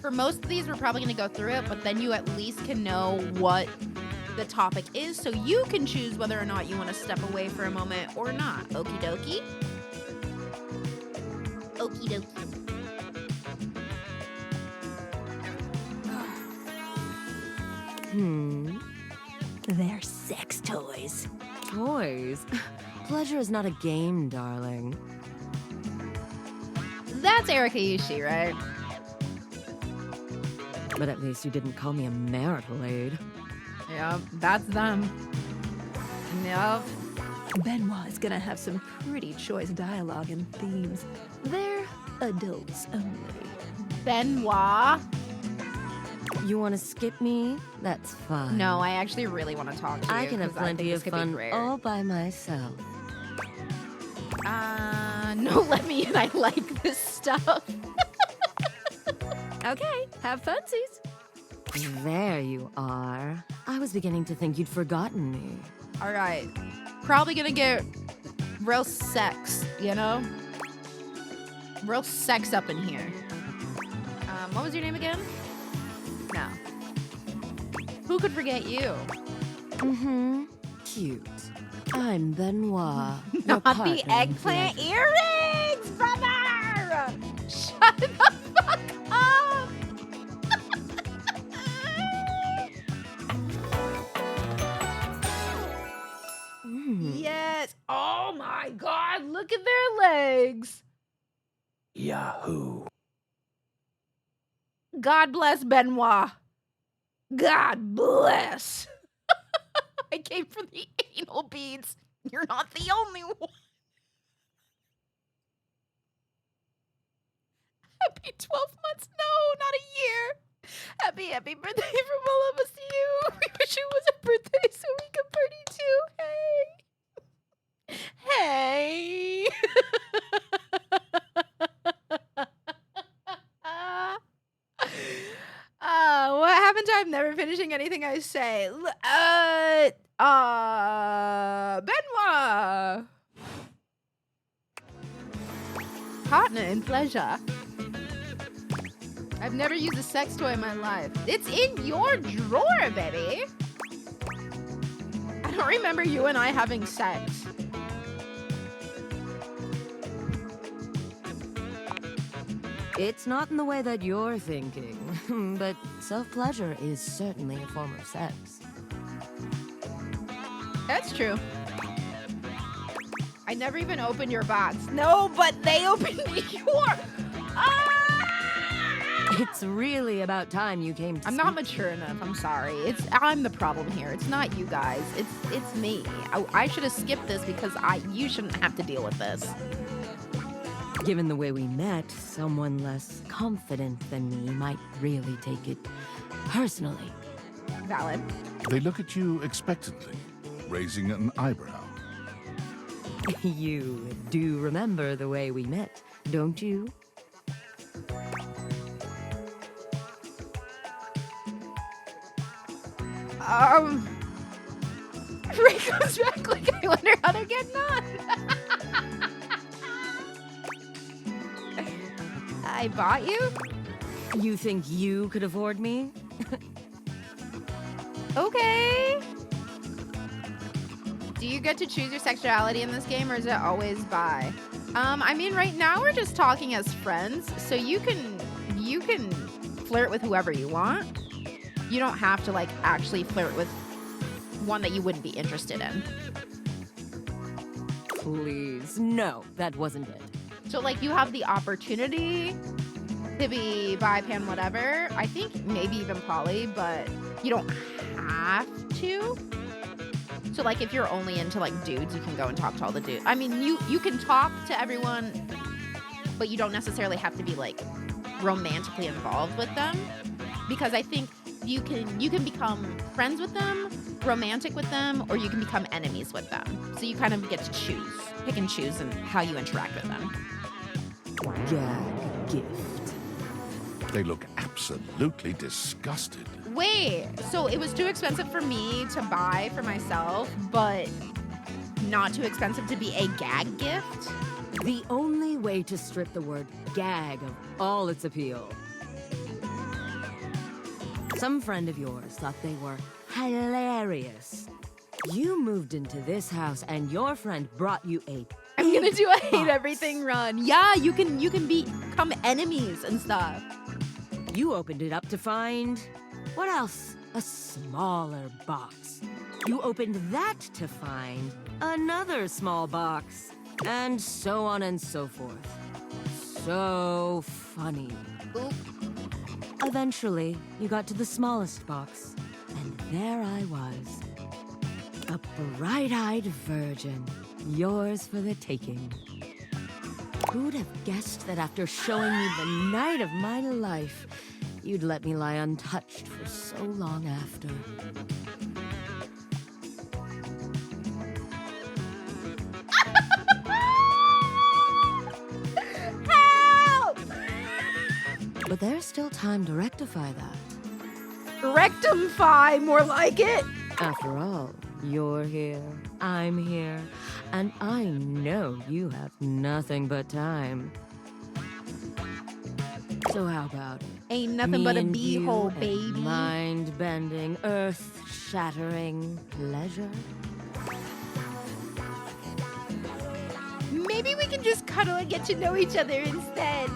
For most of these, we're probably gonna go through it, but then you at least can know what the topic is, so you can choose whether or not you want to step away for a moment or not. Okie dokie. Okie dokie. They're sex toys. Toys? Pleasure is not a game, darling. That's Erika Yushi, right? But at least you didn't call me a marital aid. Yep, that's them. Yep. Benoit is gonna have some pretty choice dialogue and themes. They're adults only. Benoit? You want to skip me? That's fine. No, I actually really want to talk to you. I can have 'cause I think plenty this of could be fun great. all by myself. No, let me in. I like this stuff. Okay, have funsies. There you are. I was beginning to think you'd forgotten me. All right. Probably gonna get real sex, you know? Real sex up in here. What was your name again? No. Who could forget you? Mm-hmm. Cute. I'm Benoit. your Not partner the in eggplant pleasure. earrings, brother! Shut the fuck up! Yes. Oh my god, look at their legs. Yahoo. God bless Benoit. God bless. I came for the anal beads. You're not the only one. Happy 12 months. No, not a year. Happy birthday from all of us to you. We wish it was a birthday so we could party too. Hey. Hey. What happened to I'm never finishing anything I say? Benoit. Partner in pleasure. I've never used a sex toy in my life. It's in your drawer, baby. I don't remember you and I having sex. It's not in the way that you're thinking, but self-pleasure is certainly a form of sex. That's true. I never even opened your box. No, but they opened your... It's really about time you came to I'm not mature enough. I'm sorry. I'm the problem here. It's not you guys. It's me. I should have skipped this because you shouldn't have to deal with this. Given the way we met, someone less confident than me might really take it personally. Valid. They look at you expectantly, raising an eyebrow. You do remember the way we met, don't you? Ray comes back like I wonder how they're getting on. I bought you? You think you could afford me? Okay. Do you get to choose your sexuality in this game, or is it always bi? I mean, right now we're just talking as friends, so you can flirt with whoever you want. You don't have to like actually flirt with one that you wouldn't be interested in. Please, no, that wasn't it. So like you have the opportunity to be bi, pan, whatever. I think maybe even poly, but you don't have to. So like if you're only into like dudes, you can go and talk to all the dudes. I mean, you can talk to everyone, but you don't necessarily have to be like romantically involved with them, because I think you can become friends with them, romantic with them, or you can become enemies with them. So you kind of get to pick and choose and how you interact with them. Gag gift. They look absolutely disgusted. Wait, so it was too expensive for me to buy for myself, but not too expensive to be a gag gift? The only way to strip the word gag of all its appeal. Some friend of yours thought they were hilarious. You moved into this house and your friend brought you a I'm gonna do a hate box. everything run. Yeah, you can become enemies and stuff. You opened it up to find... what else? A smaller box. You opened that to find another small box. And so on and so forth. So funny. Oop. Eventually, you got to the smallest box. And there I was. A bright-eyed virgin. Yours for the taking. Who'd have guessed that after showing me the night of my life, you'd let me lie untouched for so long after. Help! But there's still time to rectify that. Rectify, more like it. After all, you're here, I'm here, and I know you have nothing but time. So how about it? Ain't nothing Me but a and you beehole, and baby. Mind-bending, earth-shattering pleasure? Maybe we can just cuddle and get to know each other instead.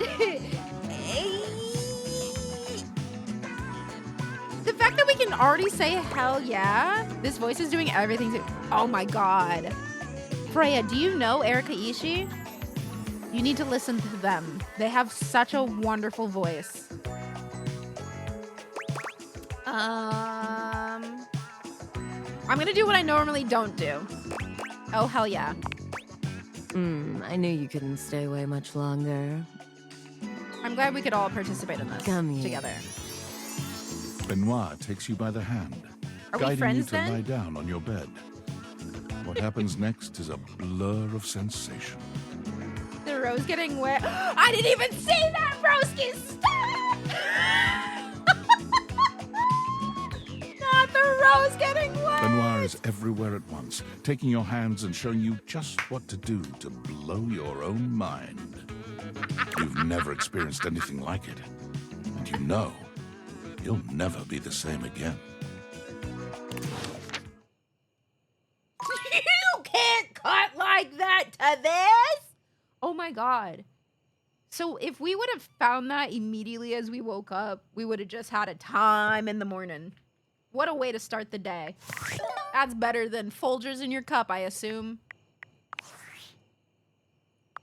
The fact that we can already say hell yeah, this voice is doing everything to. Oh my god. Freya, do you know Erika Ishii? You need to listen to them. They have such a wonderful voice. I'm gonna do what I normally don't do. Oh hell yeah. I knew you couldn't stay away much longer. I'm glad we could all participate in this Come here. together. Benoit takes you by the hand, Are we guiding friends you to then? lie down on your bed. What happens next is a blur of sensation. The rose getting wet. I didn't even see that, broski. Stop! Not the rose getting wet. Benoit is everywhere at once, taking your hands and showing you just what to do to blow your own mind. You've never experienced anything like it, and you know you'll never be the same again. You can't cut like that to this. Oh my god. So if we would have found that immediately as we woke up, we would have just had a time in the morning. What a way to start the day. That's better than Folgers in your cup, I assume.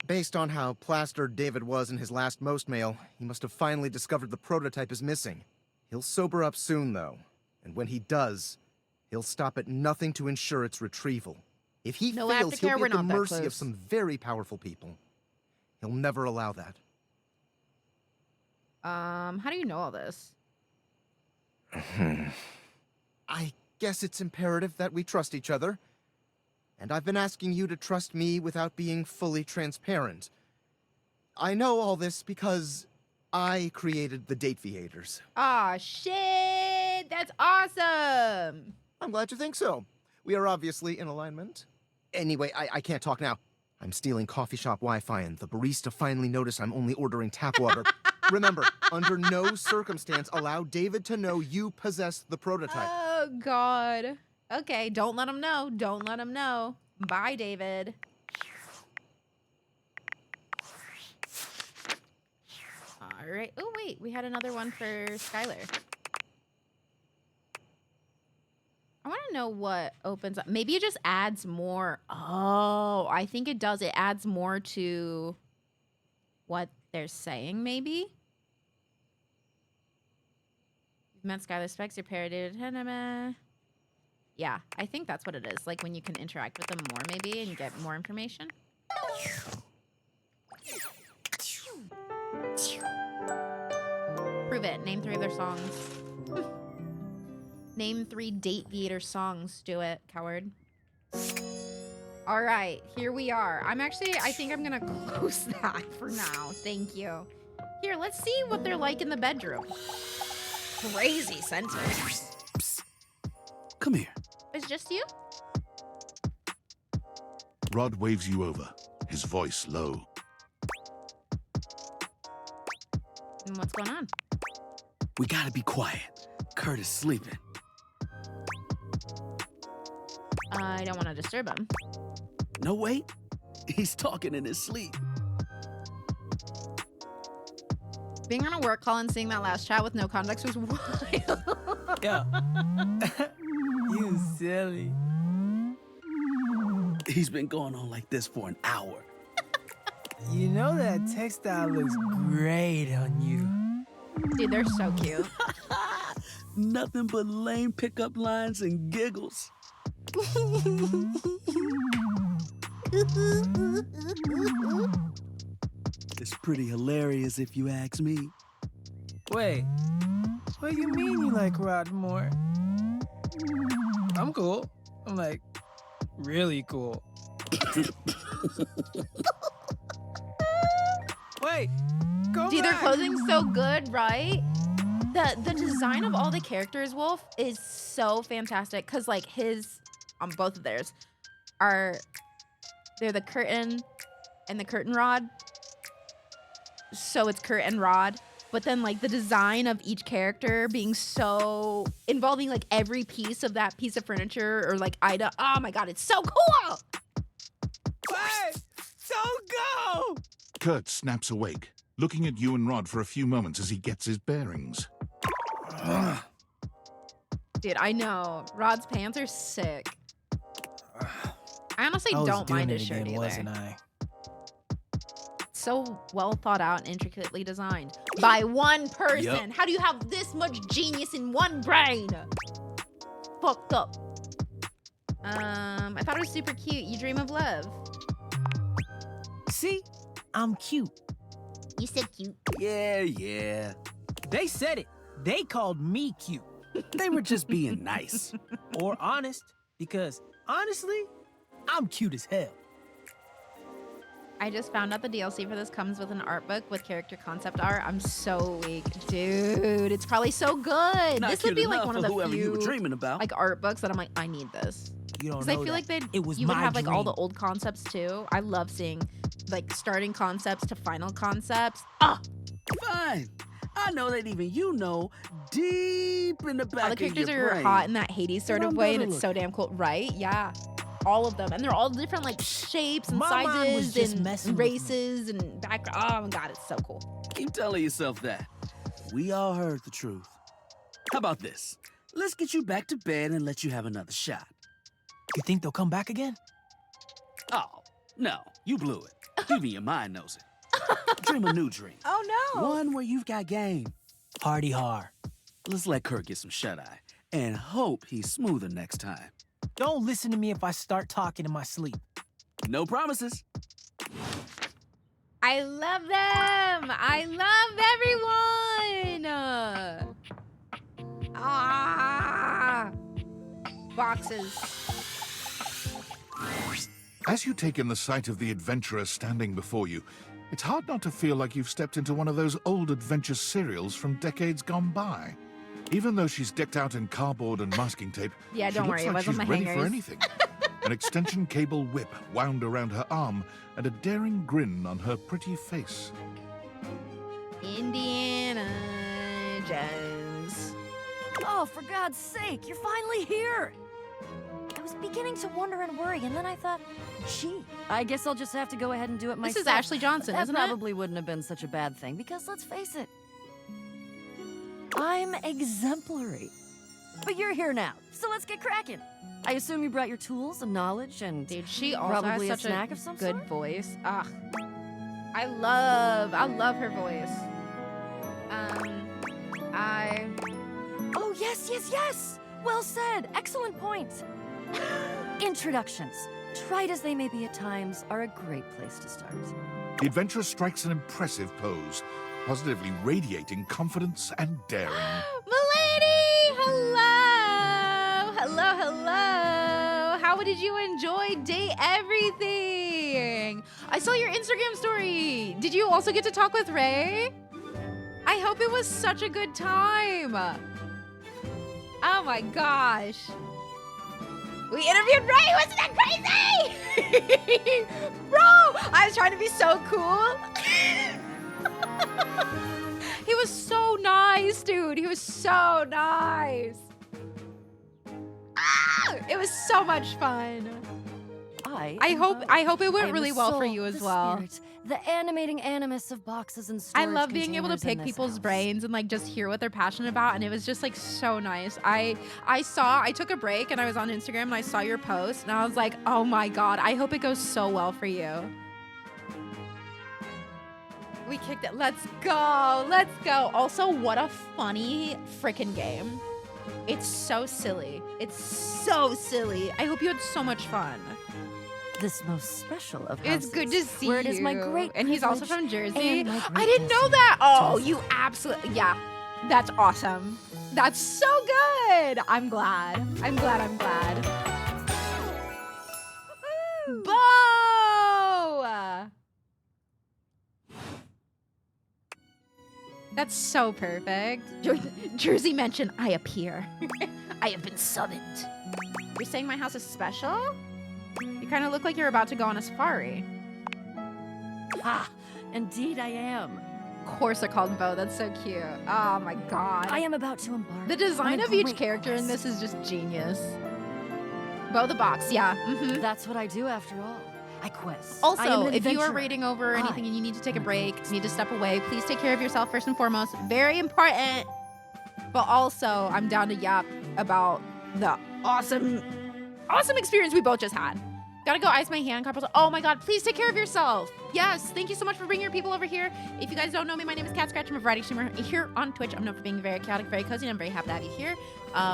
Based on how plastered David was in his last most mail, he must have finally discovered the prototype is missing. He'll sober up soon, though. And when he does, he'll stop at nothing to ensure its retrieval. If he No fails, he'll aftercare, be we're at the not that mercy of close. some very powerful people. He'll never allow that. How do you know all this? I guess it's imperative that we trust each other. And I've been asking you to trust me without being fully transparent. I know all this because I created the Dateviators. Ah, shit! That's awesome! I'm glad you think so. We are obviously in alignment. Anyway, I can't talk now. I'm stealing coffee shop Wi-Fi, and the barista finally noticed I'm only ordering tap water. Remember, under no circumstance allow David to know you possess the prototype. Oh, God. Okay, don't let him know. Don't let him know. Bye, David. All right. Oh, wait. We had another one for Skylar. I want to know what opens up. Maybe it just adds more. Oh, I think it does. It adds more to what they're saying, maybe. You've met Skylar Specs, you're parodied. Yeah, I think that's what it is. Like when you can interact with them more, maybe, and you get more information. Prove it. Name 3 of their songs. Name 3 Dateviator songs. Do it, coward. All right, here we are. I think I'm gonna close that for now. Thank you. Here, let's see what they're like in the bedroom. Crazy sentence. Come here. It's just you? Rod waves you over, his voice low. And what's going on? We gotta be quiet. Kurt is sleeping. I don't want to disturb him. No, wait. He's talking in his sleep. Being on a work call and seeing that last chat with no context was wild. Yeah. You silly. He's been going on like this for an hour. You know that textile looks great on you. Dude, they're so cute. Nothing but lame pickup lines and giggles. It's pretty hilarious if you ask me. Wait, what do you mean you like Rod more? I'm cool. I'm like, really cool. Wait, go Dude, their back. clothing's so good, right? The design of all the characters, Wolf, is so fantastic. Cause like his, both of theirs, they're the curtain and the curtain rod. So it's Kurt and Rod. but then like the design of each character being so involving like every piece of that piece of furniture or like Ida. Oh my god, it's so cool. Hey, don't go! Kurt snaps awake, looking at you and Rod for a few moments as he gets his bearings. Dude, I know. Rod's pants are sick. I honestly I was don't doing mind it his shirt again, either. wasn't I? So well thought out and intricately designed by one person. Yup. How do you have this much genius in one brain? Fucked up. I thought it was super cute. You dream of love. See? I'm cute. You said cute. Yeah. They said it. They called me cute. They were just being nice. Or honest, because honestly, I'm cute as hell. I just found out the DLC for this comes with an art book with character concept art. I'm so weak. Dude, it's probably so good. Not this would cute be like enough one of for the whoever you few were dreaming about. like art books that I'm like, I need this. You don't Because know I feel that. like It was you would my have like all the dream. old concepts too. I love seeing like starting concepts to final concepts. Ah, Fine. I know that even you know deep in the back all the of characters your are brain. hot in that Hades sort that of I'm way, and better it's so damn cool, right? Yeah, all of them, and they're all different like shapes and My mind was sizes just and messing with me. races and background. Oh my god, it's so cool. Keep telling yourself that. We all heard the truth. How about this? Let's get you back to bed and let you have another shot. You think they'll come back again? Oh, no. You blew it. Even your mind knows it. Dream a new dream. Oh no. One where you've got game. Party hard. Let's let Kurt get some shut-eye and hope he's smoother next time. Don't listen to me if I start talking in my sleep. No promises. I love them. I love everyone. Boxes. As you take in the sight of the adventurer standing before you, it's hard not to feel like you've stepped into one of those old adventure serials from decades gone by. Even though she's decked out in cardboard and masking tape, Yeah, she don't looks worry, it like wasn't she's my ready for hangers. anything. An extension cable whip wound around her arm and a daring grin on her pretty face. Indiana Jones. Oh, for God's sake, you're finally here! I was beginning to wonder and worry, and then I thought, gee, I guess I'll just have to go ahead and do it myself. This is Ashley Johnson, That isn't it? probably wouldn't have been such a bad thing, because let's face it, I'm exemplary. But you're here now, so let's get cracking. I assume you brought your tools and knowledge and Dude, she also probably has a such snack a of some good sort? voice. Ah, I love her voice. Oh, yes! Well said. Excellent point. Introductions, trite as they may be at times, are a great place to start. The adventurer strikes an impressive pose, positively radiating confidence and daring. Milady, hello. How did you enjoy Date Everything? I saw your Instagram story. Did you also get to talk with Ray? I hope it was such a good time. Oh my gosh. We interviewed Ray, wasn't that crazy? Bro, I was trying to be so cool. He was so nice, dude. He was so nice. It was so much fun. I hope it went really well for you as well. The animating animus of boxes and I storage love being able to containers in pick this people's house. brains and like just hear what they're passionate about, and it was just like so nice. I took a break and I was on Instagram and I saw your post and I was like, oh my god, I hope it goes so well for you. We kicked it. Let's go. Also, what a funny freaking game. It's so silly. I hope you had so much fun. This most special of It's houses, good to see where it is my you. great And he's also privilege from Jersey. and my I great didn't know destiny that. Oh, to you absolutely, yeah. That's awesome. That's so good. I'm glad. Bo! That's so perfect. Jersey mentioned I appear. I have been summoned. You're saying my house is special? You kind of look like you're about to go on a safari. Ha! Indeed I am. course they're called Bo. That's so cute. Oh my god. I am about to embark. The design on a of each great character in quest. this is just genius. Bo the Box, yeah. That's what I do after all. I quest. I am Also, an if you are adventurer. reading over anything and you need to take a break, need to step away, please take care of yourself first and foremost. Very important. But also, I'm down to yap about the awesome experience we both just had. Gotta go ice my hand. Oh my god, please take care of yourself. Yes, thank you so much for bringing your people over here. If you guys don't know me, my name is Cat Scratch. I'm a variety streamer here on Twitch. I'm known for being very chaotic, very cozy, and I'm very happy to have you here.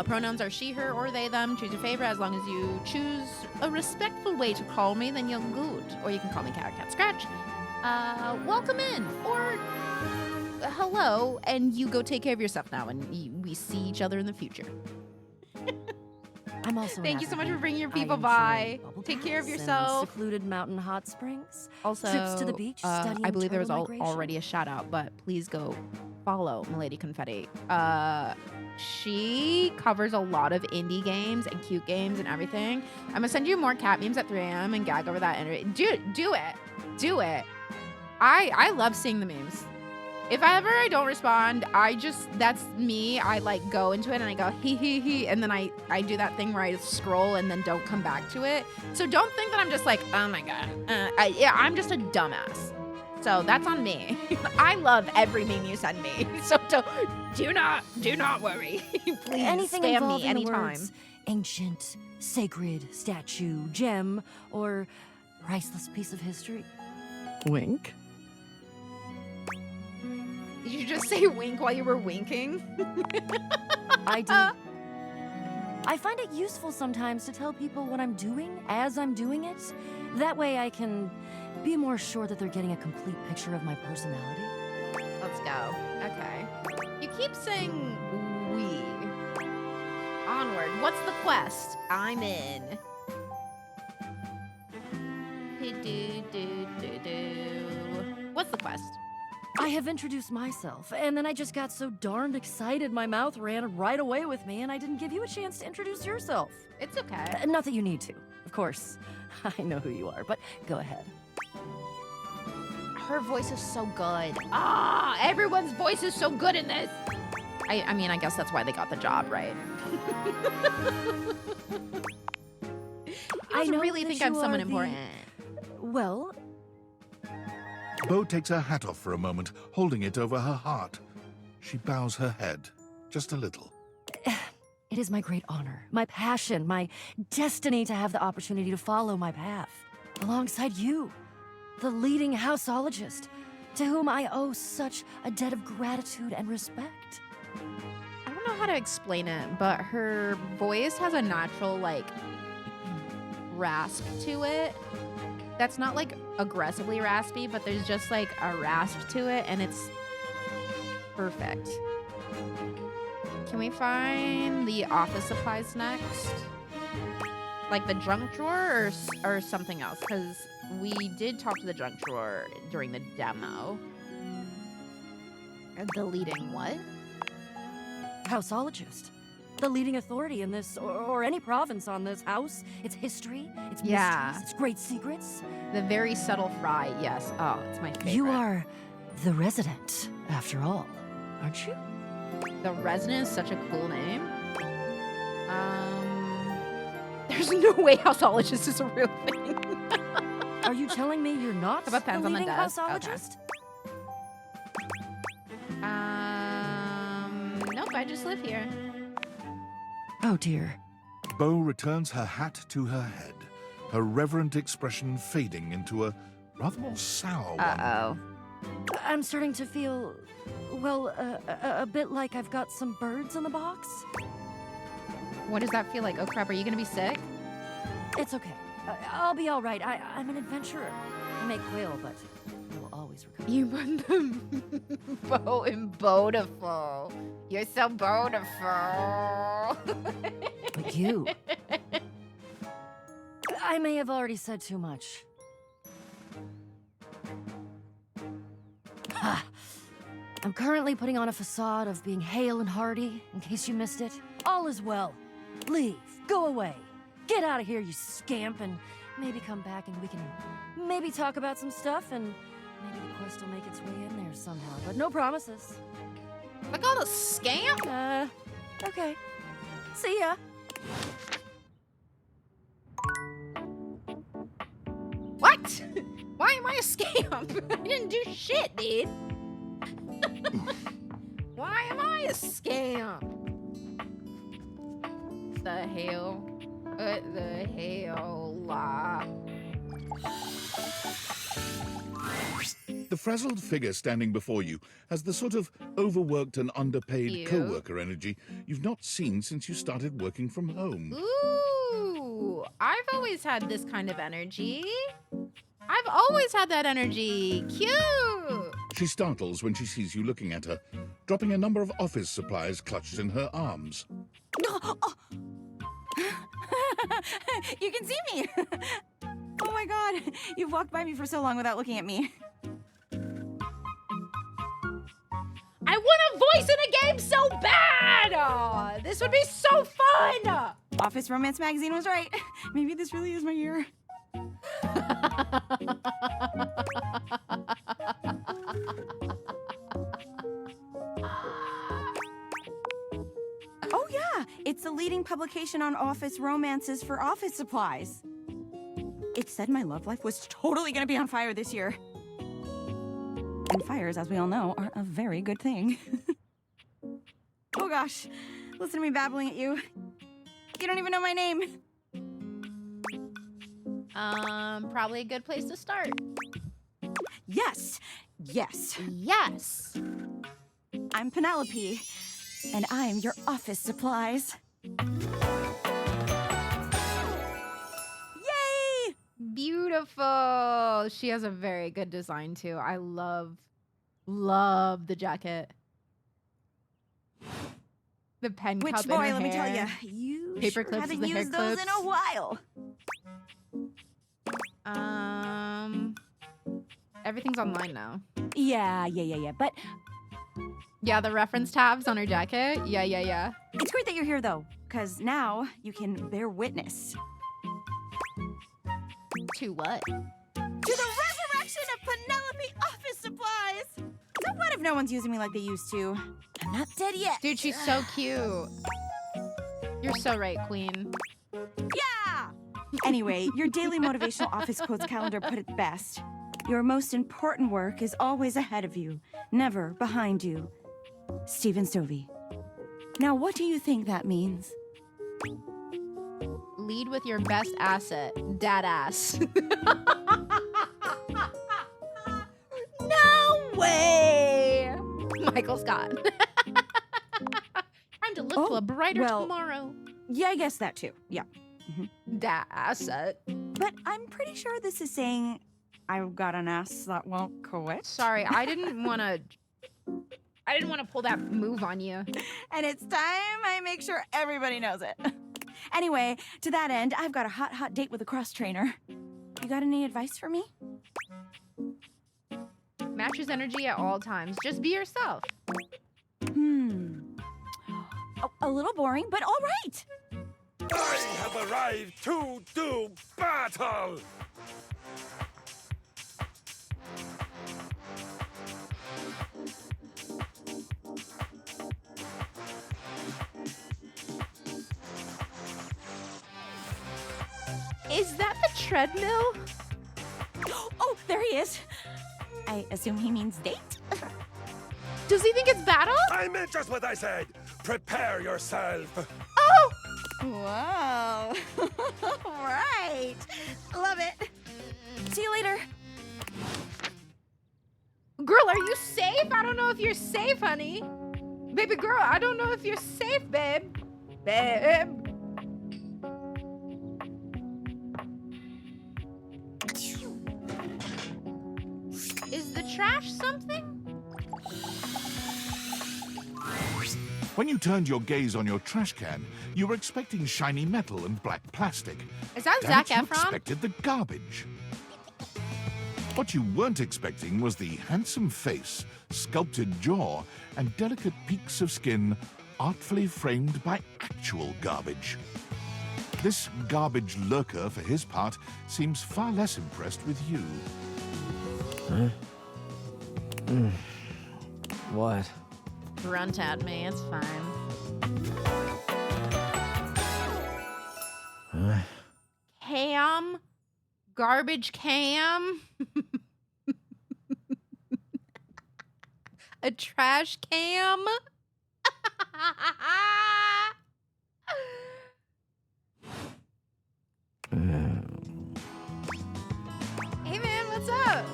Pronouns are she, her, or they, them. Choose your favorite. As long as you choose a respectful way to call me, then you're good. Or you can call me Cat Scratch. Welcome in, or hello, and you go take care of yourself now, and we see each other in the future. I'm also. Thank you so much for bringing your I people enjoy by. bubble Take care of baths and yourself. Secluded mountain hot springs. Also, trips to the beach. Studying I believe there was turtle migration. already a shout out, but please go follow Milady Confetti. She covers a lot of indie games and cute games and everything. I'm gonna send you more cat memes at 3 a.m. and gag over that. Do it. I love seeing the memes. If I don't respond, that's me. I like go into it and I go he, and then I do that thing where I scroll and then don't come back to it. So don't think that I'm just like, oh my god. I'm just a dumbass. So that's on me. I love every meme you send me. So do not worry. Please Anything spam involving me anytime. the words ancient, sacred, statue, gem, or priceless piece of history. Wink. Did you just say wink while you were winking? I did. I find it useful sometimes to tell people what I'm doing as I'm doing it. That way I can be more sure that they're getting a complete picture of my personality. Let's go. Okay. You keep saying we. Onward. What's the quest? I'm in. What's the quest? I have introduced myself, and then I just got so darned excited my mouth ran right away with me, and I didn't give you a chance to introduce yourself. It's okay. Not that you need to, of course. I know who you are, but go ahead. Her voice is so good. Everyone's voice is so good in this. I mean, I guess that's why they got the job, right? I know really that think I'm you someone are the- important. Well, Bo takes her hat off for a moment, holding it over her heart. She bows her head, just a little. it is my great honor, my passion, my destiny to have the opportunity to follow my path alongside you, the leading houseologist, to whom I owe such a debt of gratitude and respect. I don't know how to explain it, but her voice has a natural, like, rasp to it. That's not, like, aggressively raspy, but there's just, like, a rasp to it, and it's perfect. Can we find the office supplies next? Like the junk drawer or something else? Because we did talk to the junk drawer during the demo. The leading what? Houseologist. The leading authority in this, or any province on this house, its history, its Yeah. mysteries, its great secrets. The very subtle fry, yes. Oh, it's my favorite. You are the resident, after all, aren't you? The Resident is such a cool name. There's no way houseologist is a real thing. Are you telling me you're not How about pens the on the leading desk? houseologist? Nope, I just live here. Oh dear. Bo returns her hat to her head, her reverent expression fading into a rather more sour one. Uh-oh. I'm starting to feel, well, a bit like I've got some birds in the box. What does that feel like? Oh crap, are you gonna be sick? It's okay. I'll be all right. I'm an adventurer. I make quail, but I will always recover. You put the bow in beautiful. You're so beautiful. But you. I may have already said too much. I'm currently putting on a facade of being hale and hearty, in case you missed it. All is well. Leave. Go away. Get out of here, you scamp, and maybe come back and we can maybe talk about some stuff and Maybe the quest will make its way in there somehow, but no promises. Look all the scam. Okay. See ya. What? Why am I a scam? I didn't do shit, dude. Why am I a scam? The hell? What the hell? The frazzled figure standing before you has the sort of overworked and underpaid Ew. co-worker energy you've not seen since you started working from home. Ooh, I've always had this kind of energy. I've always had that energy. Cute. She startles when she sees you looking at her, dropping a number of office supplies clutched in her arms. You can see me! Oh my god, you've walked by me for so long without looking at me. I want a voice in a game so bad! Oh, this would be so fun! Office Romance Magazine was right. Maybe this really is my year. Oh yeah, it's the leading publication on office romances for office supplies. It said my love life was totally gonna be on fire this year. And fires, as we all know, are a very good thing. Oh gosh, listen to me babbling at you. You don't even know my name. Probably a good place to start. Yes, yes. Yes. I'm Penelope, and I'm your office supplies. Yay! Beautiful. She has a very good design too. I love the jacket. The pen Which cup boy, in her let me tell hair. you, you Paper sure clips haven't with the hair used those in clips. a while. Everything's online now. Yeah. But Yeah, the reference tabs on her jacket. Yeah. it's great that you're here, though, because now you can bear witness To what? to the resurrection of Penelope office supplies. So what if no one's using me like they used to? I'm not dead yet. Dude, she's so cute. You're so right, queen. Yeah! Anyway, your daily motivational office quotes calendar put it best. Your most important work is always ahead of you, never behind you. Stephen Stovey. Now, what do you think that means? Lead with your best asset, dad ass. No way! Michael Scott. Trying to look to a brighter tomorrow. Yeah, I guess that too. Yeah. Dad asset. But I'm pretty sure this is saying I've got an ass that won't quit. Sorry, I didn't want to pull that move on you. And it's time I make sure everybody knows it. Anyway, to that end, I've got a hot date with a cross trainer. You got any advice for me? Match his energy at all times. Just be yourself. A little boring, but all right. I have arrived to do battle! Is that the treadmill? Oh, there he is. I assume he means date? Does he think it's battle? I meant just what I said. Prepare yourself. Oh! Whoa. All right. Love it. See you later. Girl, are you safe? I don't know if you're safe, honey. Baby girl, I don't know if you're safe, babe. Babe. Is the trash something? When you turned your gaze on your trash can, you were expecting shiny metal and black plastic. Is that Damn Zac it, you Efron? expected the garbage. What you weren't expecting was the handsome face, sculpted jaw, and delicate peaks of skin artfully framed by actual garbage. This garbage lurker, for his part, seems far less impressed with you. What? Grunt at me. It's fine. Cam? Garbage Cam? A trash cam? Hey man, what's up?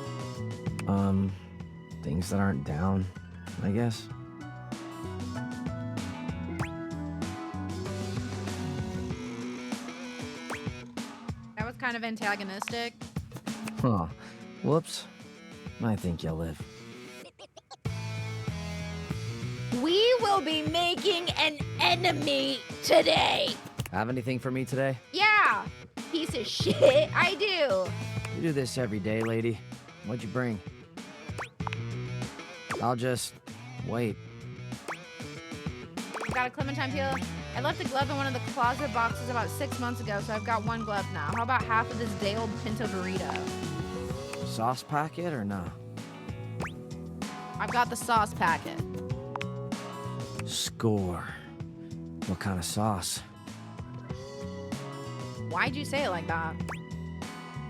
Things that aren't down, I guess. That was kind of antagonistic. Huh. Whoops. I think you'll live. We will be making an enemy today. Have anything for me today? Yeah, piece of shit. I do. You do this every day, lady. What'd you bring? I'll just wait. Got a clementine peel. I left a glove in one of the closet boxes about 6 months ago, so I've got one glove now. How about half of this day old pinto burrito? Sauce packet or no? I've got the sauce packet. Score. What kind of sauce? Why'd you say it like that?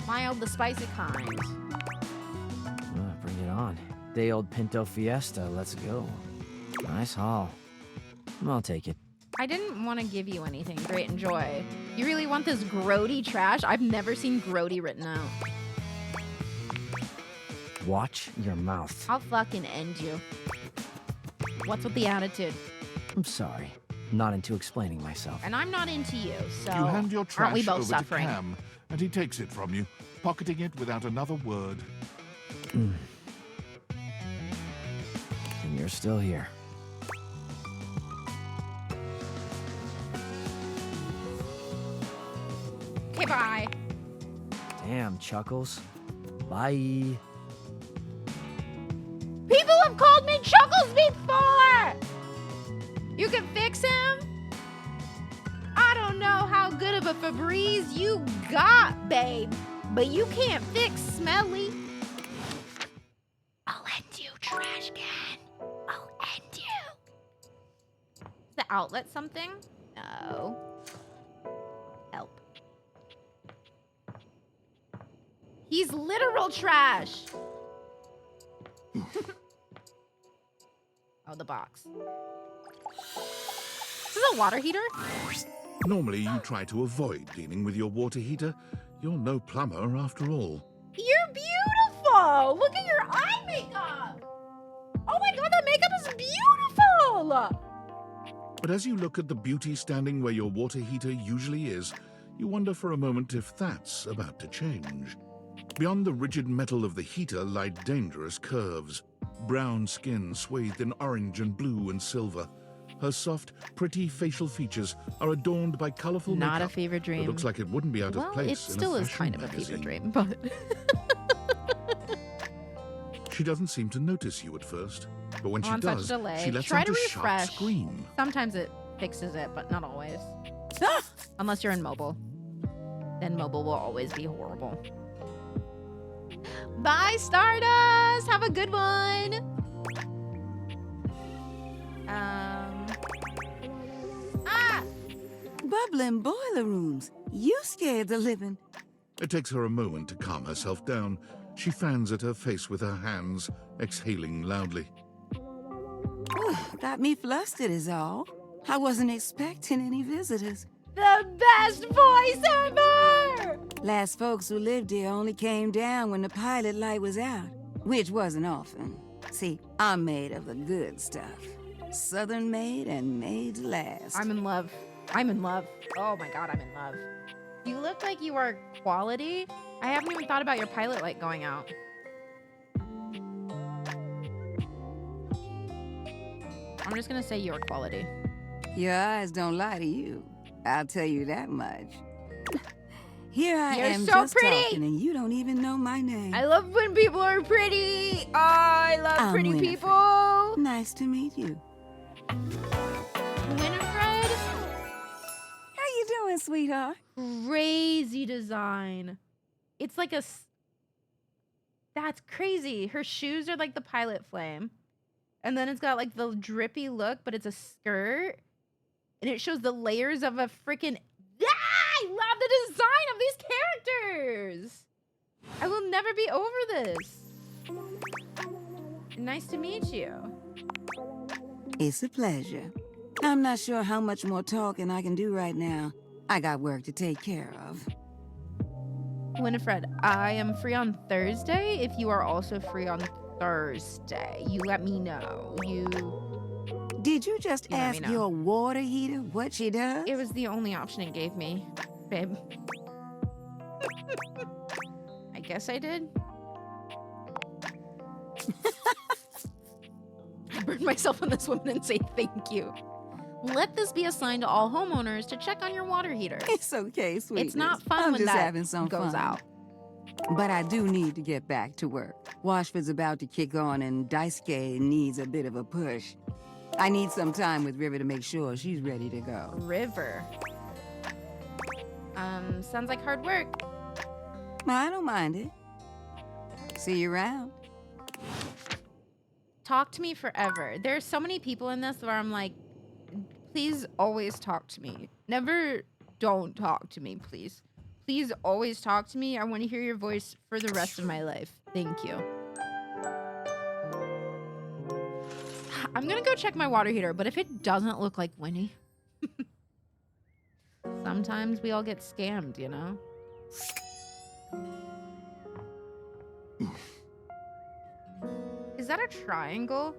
Mild, the spicy kind. Bring it on. Day old Pinto Fiesta. Let's go. Nice haul. I'll take it. I didn't want to give you anything. Great, enjoy. You really want this grody trash? I've never seen grody written out. Watch your mouth. I'll fucking end you. What's with the attitude? I'm sorry. I'm not into explaining myself. And I'm not into you, so You hand your aren't we trash both over suffering? to Cam, and he takes it from you, pocketing it without another word. And you're still here. Okay, bye. Damn, Chuckles. Bye. People have called me Chuckles before! You can fix him? I don't know how good of a Febreze you got, babe, but you can't fix Smelly. I'll end you, trash can. I'll end you. Is the outlet something? No. Help. He's literal trash. Oh, the box. This is a water heater? Normally, you try to avoid dealing with your water heater. You're no plumber after all. You're beautiful! Look at your eye makeup! Oh my god, that makeup is beautiful! But as you look at the beauty standing where your water heater usually is, you wonder for a moment if that's about to change. Beyond the rigid metal of the heater lie dangerous curves. Brown skin swathed in orange and blue and silver. Her soft, pretty facial features are adorned by colorful Not makeup a fever dream. that looks like it wouldn't be out Well, of place it in still a is fashion kind of a fever magazine. dream, but... She doesn't seem to notice you at first, but when she On such does, delay. she lets Try out to a sharp refresh. scream. Sometimes it fixes it, but not always. Unless you're in mobile. Then mobile will always be horrible. Bye, Stardust! Have a good one! Bubbling boiler rooms. You scared the living. It takes her a moment to calm herself down. She fans at her face with her hands, exhaling loudly. Got me flustered is all. I wasn't expecting any visitors. The best voice ever! Last folks who lived here only came down when the pilot light was out, which wasn't often. See, I'm made of the good stuff. Southern made and made to last. I'm in love. I'm in love. Oh my god, I'm in love. You look like you are quality. I haven't even thought about your pilot light going out. I'm just gonna say you're quality. Your eyes don't lie to you. I'll tell you that much. Here I You're am so just pretty. talking and you don't even know my name. I love when people are pretty. Oh, I love I'm pretty Winifred. people. Nice to meet you. Winifred? How you doing, sweetheart? Crazy design. It's like a That's crazy. Her shoes are like the pilot flame. And then it's got like the drippy look, but it's a skirt. And it shows the layers of a freaking... Ah, I love the design of these characters. I will never be over this. Nice to meet you. It's a pleasure. I'm not sure how much more talking I can do right now. I got work to take care of. Winifred, I am free on Thursday. If you are also free on Thursday, you let me know. Did you just You let me ask know. your water heater what she does? It was the only option it gave me, babe. I guess I did. I burned myself on this woman and say thank you. Let this be a sign to all homeowners to check on your water heater. It's okay, sweetie. It's not fun I'm when just that having some goes fun. out. But I do need to get back to work. Washford's about to kick on and Daisuke needs a bit of a push. I need some time with River to make sure she's ready to go. River. Sounds like hard work. I don't mind it. See you around. Talk to me forever. There's so many people in this where I'm like, please always talk to me. Never don't talk to me, please. Please always talk to me. I want to hear your voice for the rest of my life. Thank you. I'm going to go check my water heater, but if it doesn't look like Winnie, sometimes we all get scammed, you know? Is that a triangle?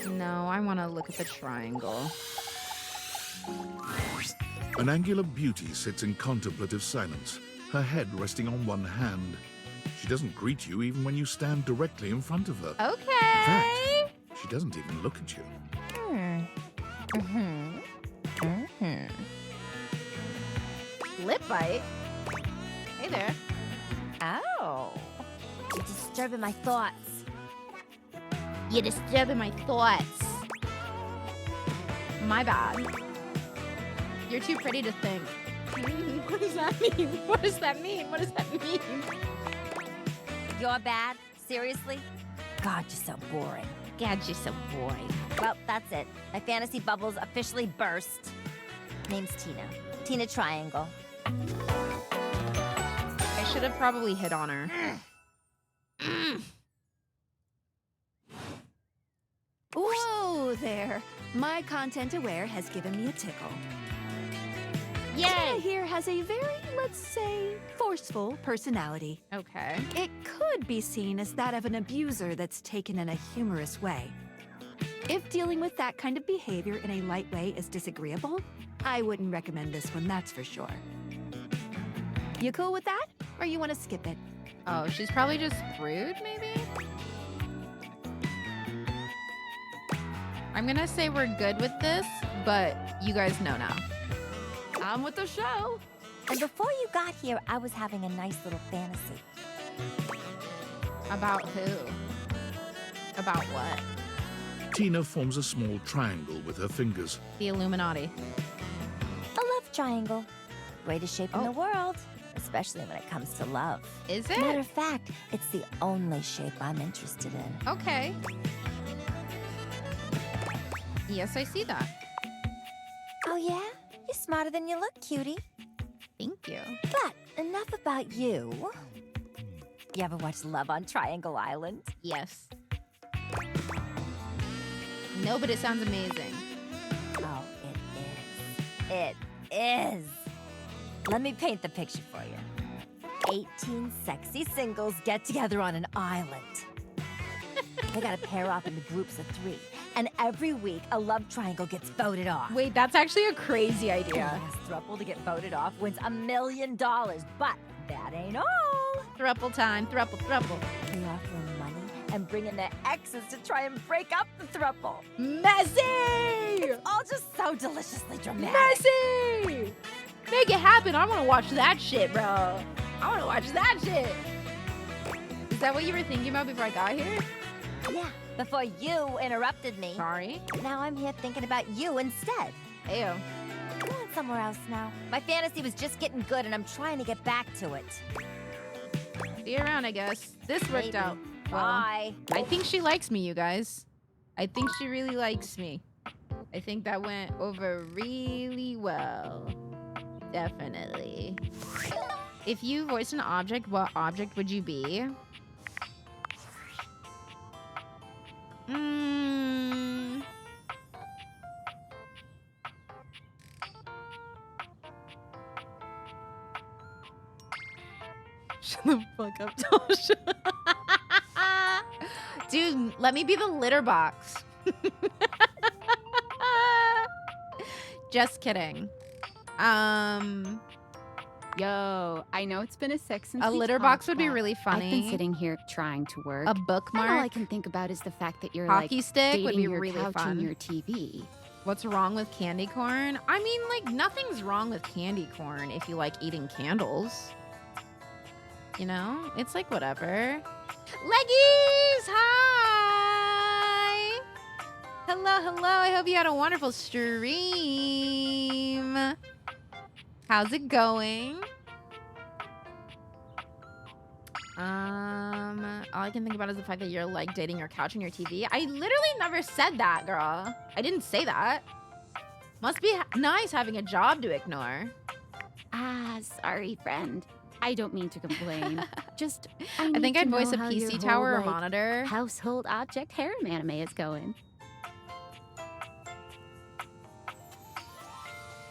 No, I want to look at the triangle. An angular beauty sits in contemplative silence, her head resting on one hand. She doesn't greet you even when you stand directly in front of her. Okay. She doesn't even look at you. Lip bite? Hey there. Oh. You're disturbing my thoughts. You're disturbing my thoughts. My bad. You're too pretty to think. What does that mean? What does that mean? What does that mean? You're bad? Seriously? God, you're so boring. God, you're so boring. Well, that's it. My fantasy bubbles officially burst. Name's Tina. Tina Triangle. I should have probably hit on her. Whoa there. My content aware has given me a tickle. Yay! Tina here has a very, let's say, forceful personality. Okay. It could be seen as that of an abuser that's taken in a humorous way. If dealing with that kind of behavior in a light way is disagreeable, I wouldn't recommend this one, that's for sure. You cool with that? Or you want to skip it? Oh, she's probably just rude, maybe? I'm gonna say we're good with this, but you guys know now. I'm with the show. And before you got here, I was having a nice little fantasy. About who? About what? Tina forms a small triangle with her fingers. The Illuminati. A love triangle. Greatest shape in the world, especially when it comes to love. Is it? Matter of fact, it's the only shape I'm interested in. Okay. Yes, I see that. Oh yeah? You're smarter than you look, cutie. Thank you. But enough about you. You ever watch Love on Triangle Island? Yes. No, but it sounds amazing. Oh, it is. Let me paint the picture for you. 18 sexy singles get together on an island. They gotta pair off into groups of 3. And every week, a love triangle gets voted off. Wait, that's actually a crazy The idea. last throuple to get voted off wins $1 million. But that ain't all. Thruple time, thruple. They offer them money and bring in their exes to try and break up the throuple. Messy! It's all just so deliciously dramatic. Messy! Make it happen. I want to watch that shit, bro. I want to watch that shit. Is that what you were thinking about before I got here? Yeah, before you interrupted me. Sorry. Now I'm here thinking about you instead. Ew. I'm going somewhere else now. My fantasy was just getting good, and I'm trying to get back to it. See you around, I guess. This worked Maybe. out. Well, Bye. I think she likes me, you guys. I think she really likes me. I think that went over really well. Definitely. If you voiced an object, what object would you be? Shut the fuck up, Tasha. Dude, let me be the litter box. Just kidding. Yo, I know it's been a sec since A we litter talked, box would be but really funny. I've been sitting here trying to work. A And all I bookmark. can think about is the fact that you're Hockey like stick dating would be your really couch fun. and your TV. What's wrong with candy corn? I mean, like, nothing's wrong with candy corn if you like eating candles. You know? It's like whatever. Leggies! Hi! Hello, hello. I hope you had a wonderful stream. How's it going? All I can think about is the fact that you're like dating your couch and your TV. I literally never said that, girl. I didn't say that. Must be nice having a job to ignore. Ah, sorry, friend. I don't mean to complain. Just, I need think to I'd voice know a how PC your tower whole, or like, monitor. Household object harem anime is going.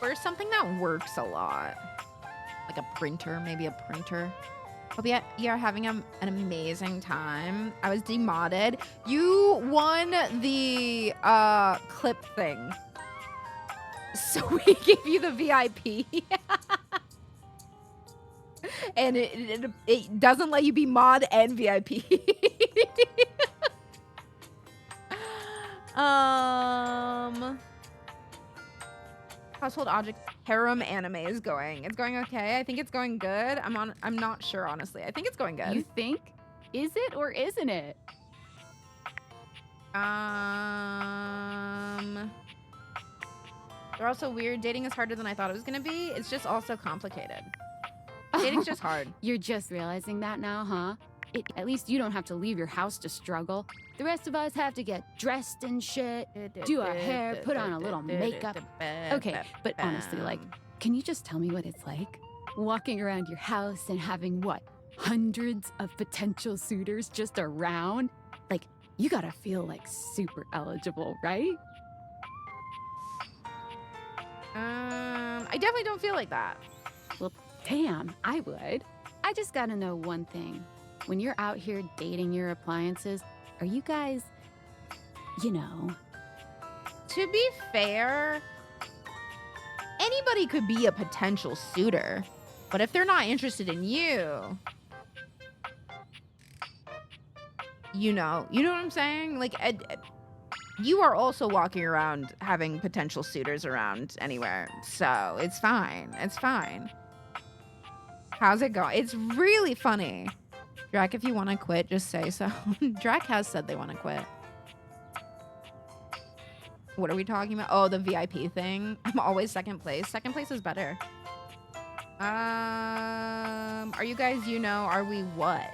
Or something that works a lot. Like a printer, maybe a printer. Hope you're having an amazing time. I was demodded. You won the clip thing. So we gave you the VIP. And it doesn't let you be mod and VIP. Household object harem anime is going. It's going okay. I think it's going good. I'm not sure, honestly. I think it's going good. You think? Is it or isn't it? They're also weird. Dating is harder than I thought it was gonna be. It's just also complicated. Dating's just hard. You're just realizing that now, huh? At least you don't have to leave your house to struggle. The rest of us have to get dressed and shit, do our hair, put on a little makeup. Okay, but honestly, like, can you just tell me what it's like? Walking around your house and having what? Hundreds of potential suitors just around? Like, you gotta feel like super eligible, right? I definitely don't feel like that. Well, damn, I would. I just gotta know one thing. When you're out here dating your appliances, are you guys, you know? To be fair, anybody could be a potential suitor. But if they're not interested in you, you know what I'm saying? Like, you are also walking around having potential suitors around anywhere. So it's fine. It's fine. How's it going? It's really funny. Drac, if you want to quit, just say so. Drac has said they want to quit. What are we talking about? Oh, the VIP thing. I'm always second place. Second place is better. Are you guys, are we what?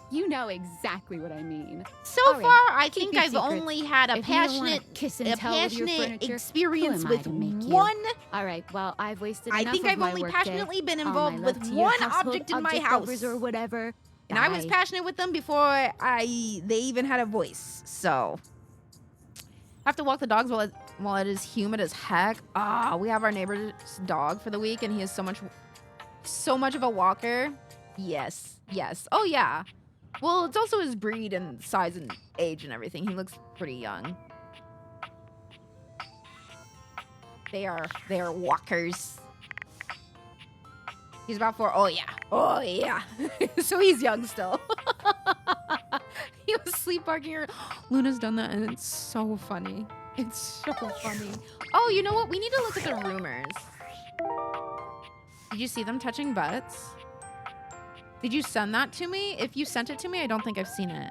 You know exactly what I mean. So All right, far, I keep think your I've secrets. only had a If you don't wanna passionate, kiss and tell with your furniture, experience who am I with to make you? one. All right, well, I've wasted I enough think of I've my only workday. passionately been All my involved love with to your one household object in my object house. lovers or whatever. And I was Bye. passionate with them before they even had a voice. So I have to walk the dogs while it is humid as heck. We have our neighbor's dog for the week, and he is so much of a walker. Yes. Oh yeah. Well, it's also his breed and size and age and everything. He looks pretty young. They are walkers. He's about 4. Oh yeah. So he's young still. He was sleepwalking her. Luna's done that, and it's so funny. It's so funny. Oh, you know what? We need to look at the rumors. Did you see them touching butts? Did you send that to me? If you sent it to me, I don't think I've seen it.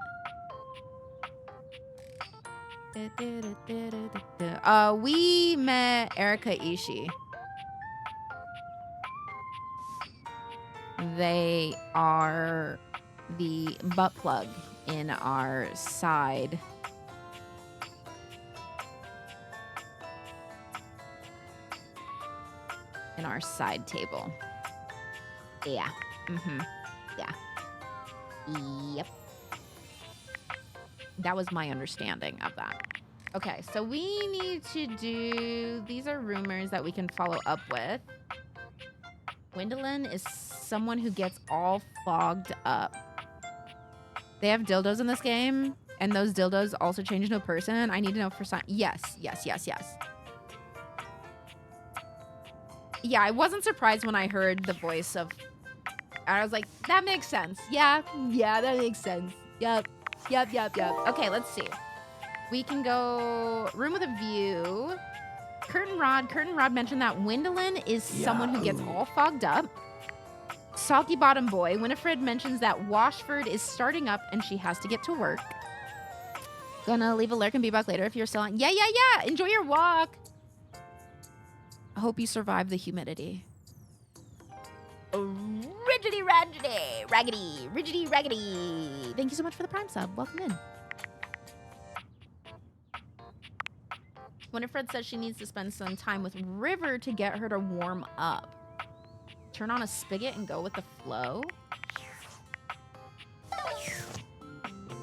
We met Erika Ishii. They are the butt plug in our side. In our side table. Yeah. Mm-hmm. Yeah. Yep. That was my understanding of that. Okay, so we need to do... These are rumors that we can follow up with. Gwendolyn is someone who gets all fogged up. They have dildos in this game, and those dildos also change into a person. I need to know for some... Yes, yes, yes, yes. Yeah, I wasn't surprised when I heard the voice of... I was like, that makes sense. Yeah, that makes sense. Yep. Okay, let's see. We can go room with a view. Curtain Rod mentioned that Gwendolyn is someone who gets all fogged up. Soggy Bottom Boy. Winifred mentions that Washford is starting up and she has to get to work. Gonna leave a lurk and be back later if you're still on. Yeah. Enjoy your walk. I hope you survive the humidity. Riggedy raggedy. Thank you so much for the Prime sub. Welcome in. Winifred says she needs to spend some time with River to get her to warm up. Turn on a spigot and go with the flow.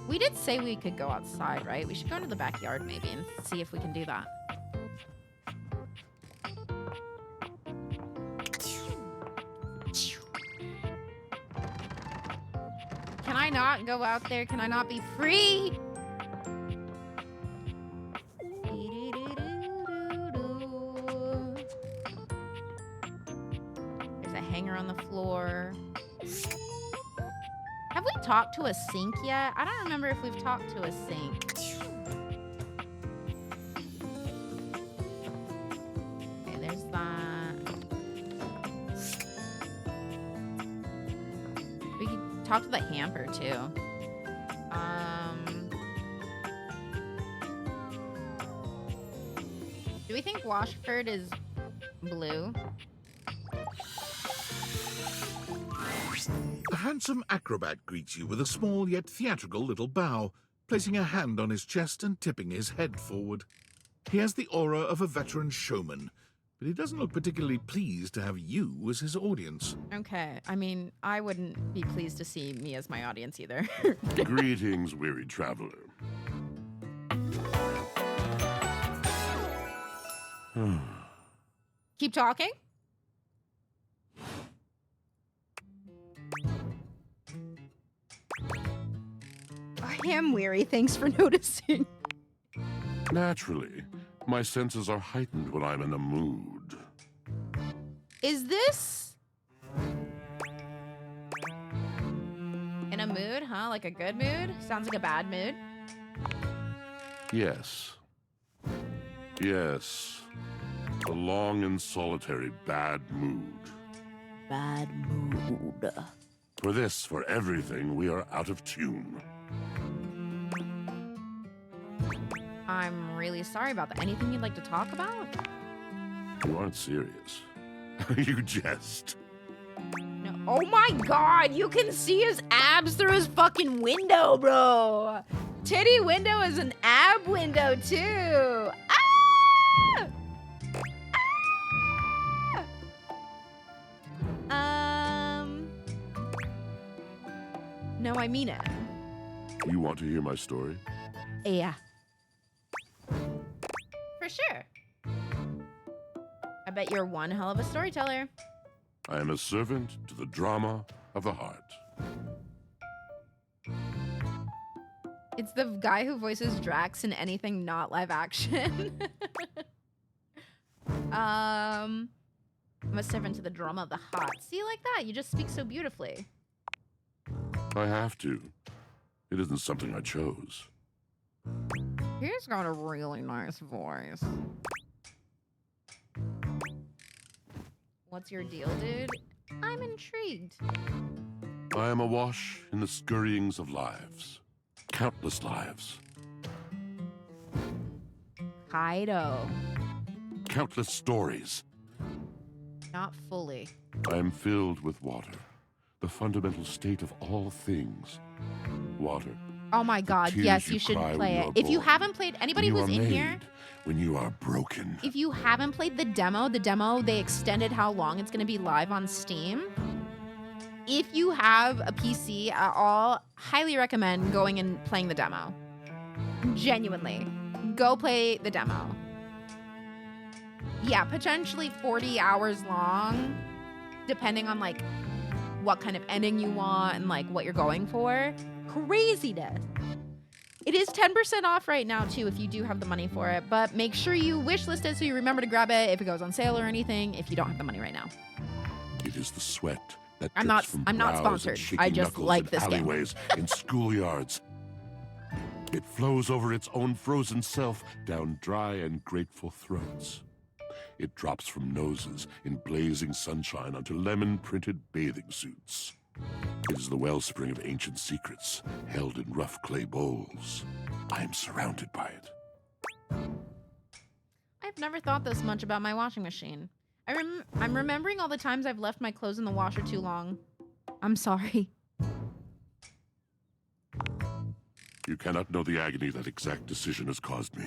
We did say we could go outside, right? We should go into the backyard maybe and see if we can do that. Can I not go out there? Can I not be free? There's a hanger on the floor. Have we talked to a sink yet? I don't remember if we've talked to a sink. Okay, there's that. We could talk to the hamper too. Do we think Washford is blue? A handsome acrobat greets you with a small yet theatrical little bow, placing a hand on his chest and tipping his head forward. He has the aura of a veteran showman, but he doesn't look particularly pleased to have you as his audience. Okay, I mean, I wouldn't be pleased to see me as my audience either. Greetings, weary traveler. Keep talking. I am weary. Thanks for noticing. Naturally, my senses are heightened when I'm in a mood. Is this in a mood, huh? Like a good mood? Sounds like a bad mood. Yes. Yes. A long and solitary bad mood. Bad mood. For this, for everything, we are out of tune. I'm really sorry about that. Anything you'd like to talk about? You aren't serious. You jest. No. Oh my god, you can see his abs through his fucking window, bro. Titty window is an ab window too. Ah! No, I mean it. You want to hear my story? Yeah. For sure. I bet you're one hell of a storyteller. I am a servant to the drama of the heart. It's the guy who voices Drax in anything not live action. I'm a servant to the drama of the heart. See, like that, you just speak so beautifully. I have to. It isn't something I chose. He's got a really nice voice. What's your deal, dude? I'm intrigued. I am awash in the scurryings of lives. Countless lives. Kaido. Countless stories. Not fully. I am filled with water, the fundamental state of all things. Water. Oh my god, tears yes, you you should cry play when it. you are If you born. haven't played, anybody When you who's are in here, made, when you are broken. if you haven't played the demo, they extended how long it's going to be live on Steam. If you have a PC at all, highly recommend going and playing the demo. Genuinely. Go play the demo. Yeah, potentially 40 hours long, depending on like what kind of ending you want and like what you're going for. Craziness. It is 10% off right now too if you do have the money for it, but make sure you wishlist it so you remember to grab it if it goes on sale or anything if you don't have the money right now. It is the sweat that I'm drips not- from I'm not brows sponsored. and shaky I just knuckles like in this game. alleyways, in schoolyards. It flows over its own frozen self down dry and grateful throats. It drops from noses in blazing sunshine onto lemon-printed bathing suits. It is the wellspring of ancient secrets, held in rough clay bowls. I am surrounded by it. I've never thought this much about my washing machine. I'm remembering all the times I've left my clothes in the washer too long. I'm sorry. You cannot know the agony that exact decision has caused me.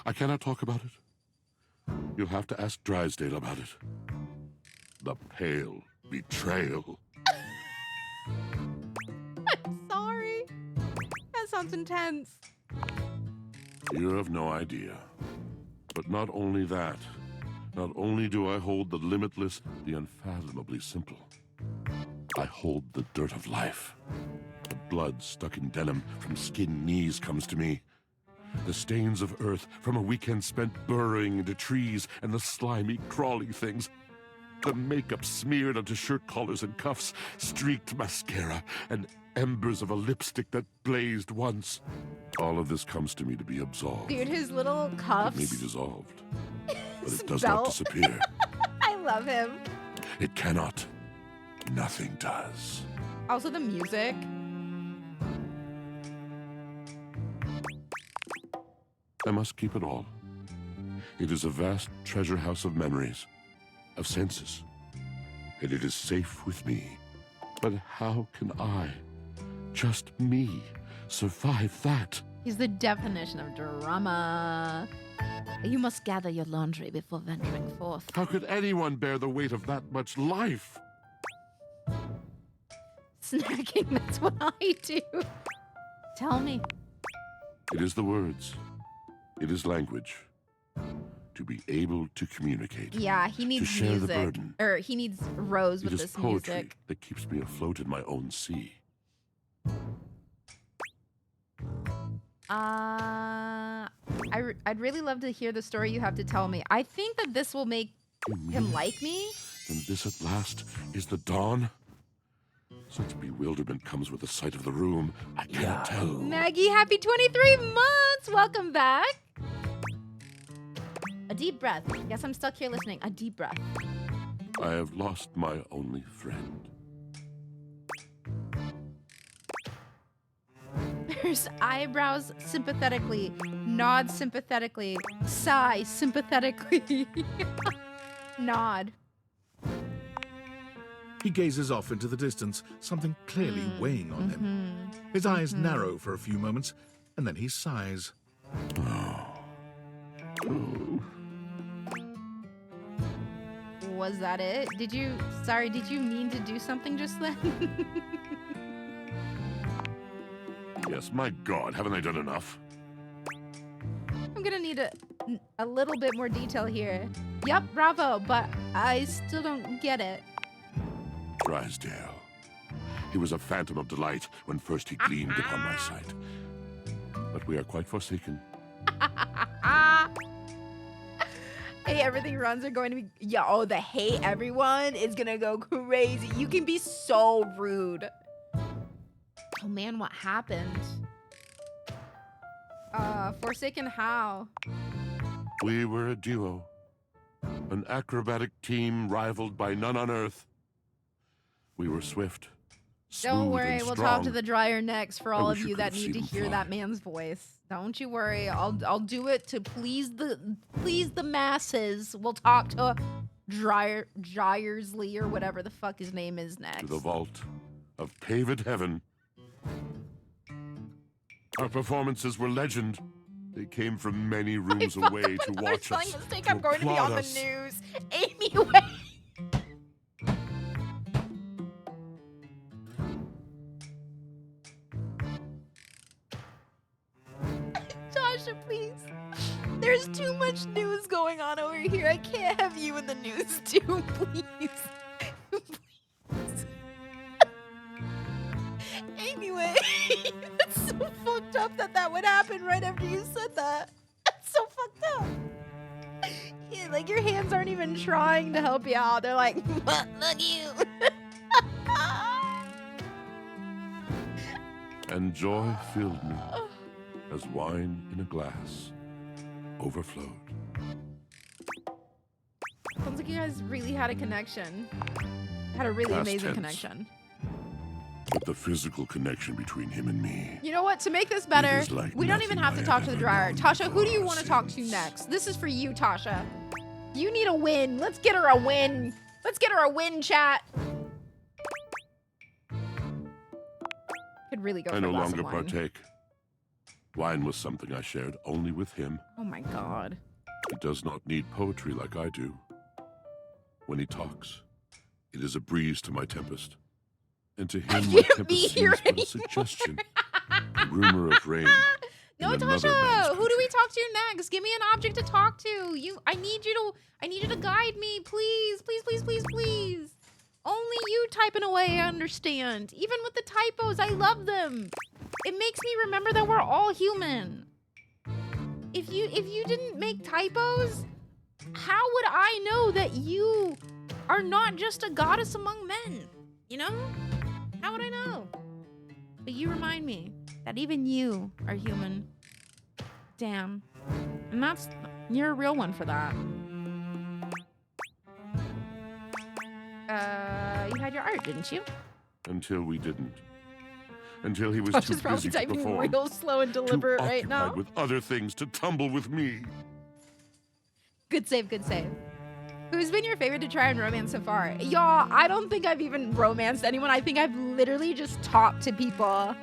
I cannot talk about it. You'll have to ask Drysdale about it. The pale betrayal. I'm sorry. That sounds intense. You have no idea. But not only that, not only do I hold the limitless, the unfathomably simple, I hold the dirt of life. The blood stuck in denim from skinned knees comes to me. The stains of earth from a weekend spent burrowing into trees and the slimy, crawly things. The makeup smeared onto shirt collars and cuffs, streaked mascara, and embers of a lipstick that blazed once. All of this comes to me to be absolved. Dude, his little It cuffs. may be dissolved, but His it does belt. not disappear. I love him. It cannot. Nothing does. Also the music. I must keep it all. It is a vast treasure house of memories, of senses, and it is safe with me. But how can I, just me, survive that? He's the definition of drama. You must gather your laundry before venturing forth. How could anyone bear the weight of that much life? Snacking, that's what I do. Tell me. It is the words. It is language. To be able to communicate. Yeah, he needs to share music. the burden. Or he needs Rose It with is this poetry music. that keeps me afloat in my own sea. I'd really love to hear the story you have to tell me. I think that this will make him like me. And this at last is the dawn? Such bewilderment comes with the sight of the room. I cannot tell. Maggie, happy 23 months! Welcome back. A deep breath. Guess I'm stuck here listening. A deep breath. I have lost my only friend. There's eyebrows sympathetically, nod sympathetically, sigh sympathetically. Nod. He gazes off into the distance, something clearly weighing on him. His eyes narrow for a few moments, and then he sighs. Was that it? Did you mean to do something just then? Yes, my God, haven't I done enough? I'm gonna need a little bit more detail here. Yup, bravo, but I still don't get it. Drysdale. He was a phantom of delight when first he gleamed upon my sight. But we are quite forsaken. Hey, everything runs are going to be... Yo, the hey everyone is gonna go crazy. You can be so rude. Oh man, what happened? Forsaken how? We were a duo. An acrobatic team rivaled by none on Earth. We were swift, Don't smooth worry, and we'll talk to strong. the dryer next for all wish of you you could that have need to seen him hear fly. that man's voice. Don't you worry. I'll do it to please the masses. We'll talk to Dryersley or whatever the fuck his name is To next. the vault of paved heaven. Our performances were legend. They came from many rooms away to watch Spelling us. mistake. to I'm going to be applaud on us. the news. Amy Way. Tasha, please. There's too much news going on over here. I can't have you in the news too, please. Please. Anyway, it's so fucked up that that would happen right after you said that. That's so fucked up. Yeah, like your hands aren't even trying to help you out. They're like, look you. And joy filled me as wine in a glass overflowed. Sounds like you guys really had a connection. Had a really Past amazing tense. connection. But the physical connection between him and me. You know what? To make this better, is like we don't even have to nothing I talk have to the ever dryer. known Tasha, who do you before want to or talk to next? This is for you, Tasha. You need a win. Let's get her a win. Let's get her a win, chat. Could really go I for no a glass longer of wine. partake. Wine was something I shared only with him. Oh my god. He does not need poetry like I do. When he talks, it is a breeze to my tempest. And to him, my can't be tempest here seems but a suggestion, a rumor of rain. No, in another Tasha, man's who do we talk to next? Give me an object to talk to. I need you to guide me, please, please, please, please, please. Only you typing away, I understand. Even with the typos, I love them. It makes me remember that we're all human. If you didn't make typos, how would I know that you are not just a goddess among men? You know? How would I know? But you remind me that even you are human. Damn. And you're a real one for that. You had your art, didn't you? Until we didn't. Until he was Josh too is probably busy to typing perform. real slow and too deliberate right occupied now. with other things to tumble with me. Good save, good save. Who's been your favorite to try and romance so far? Y'all, I don't think I've even romanced anyone. I think I've literally just talked to people.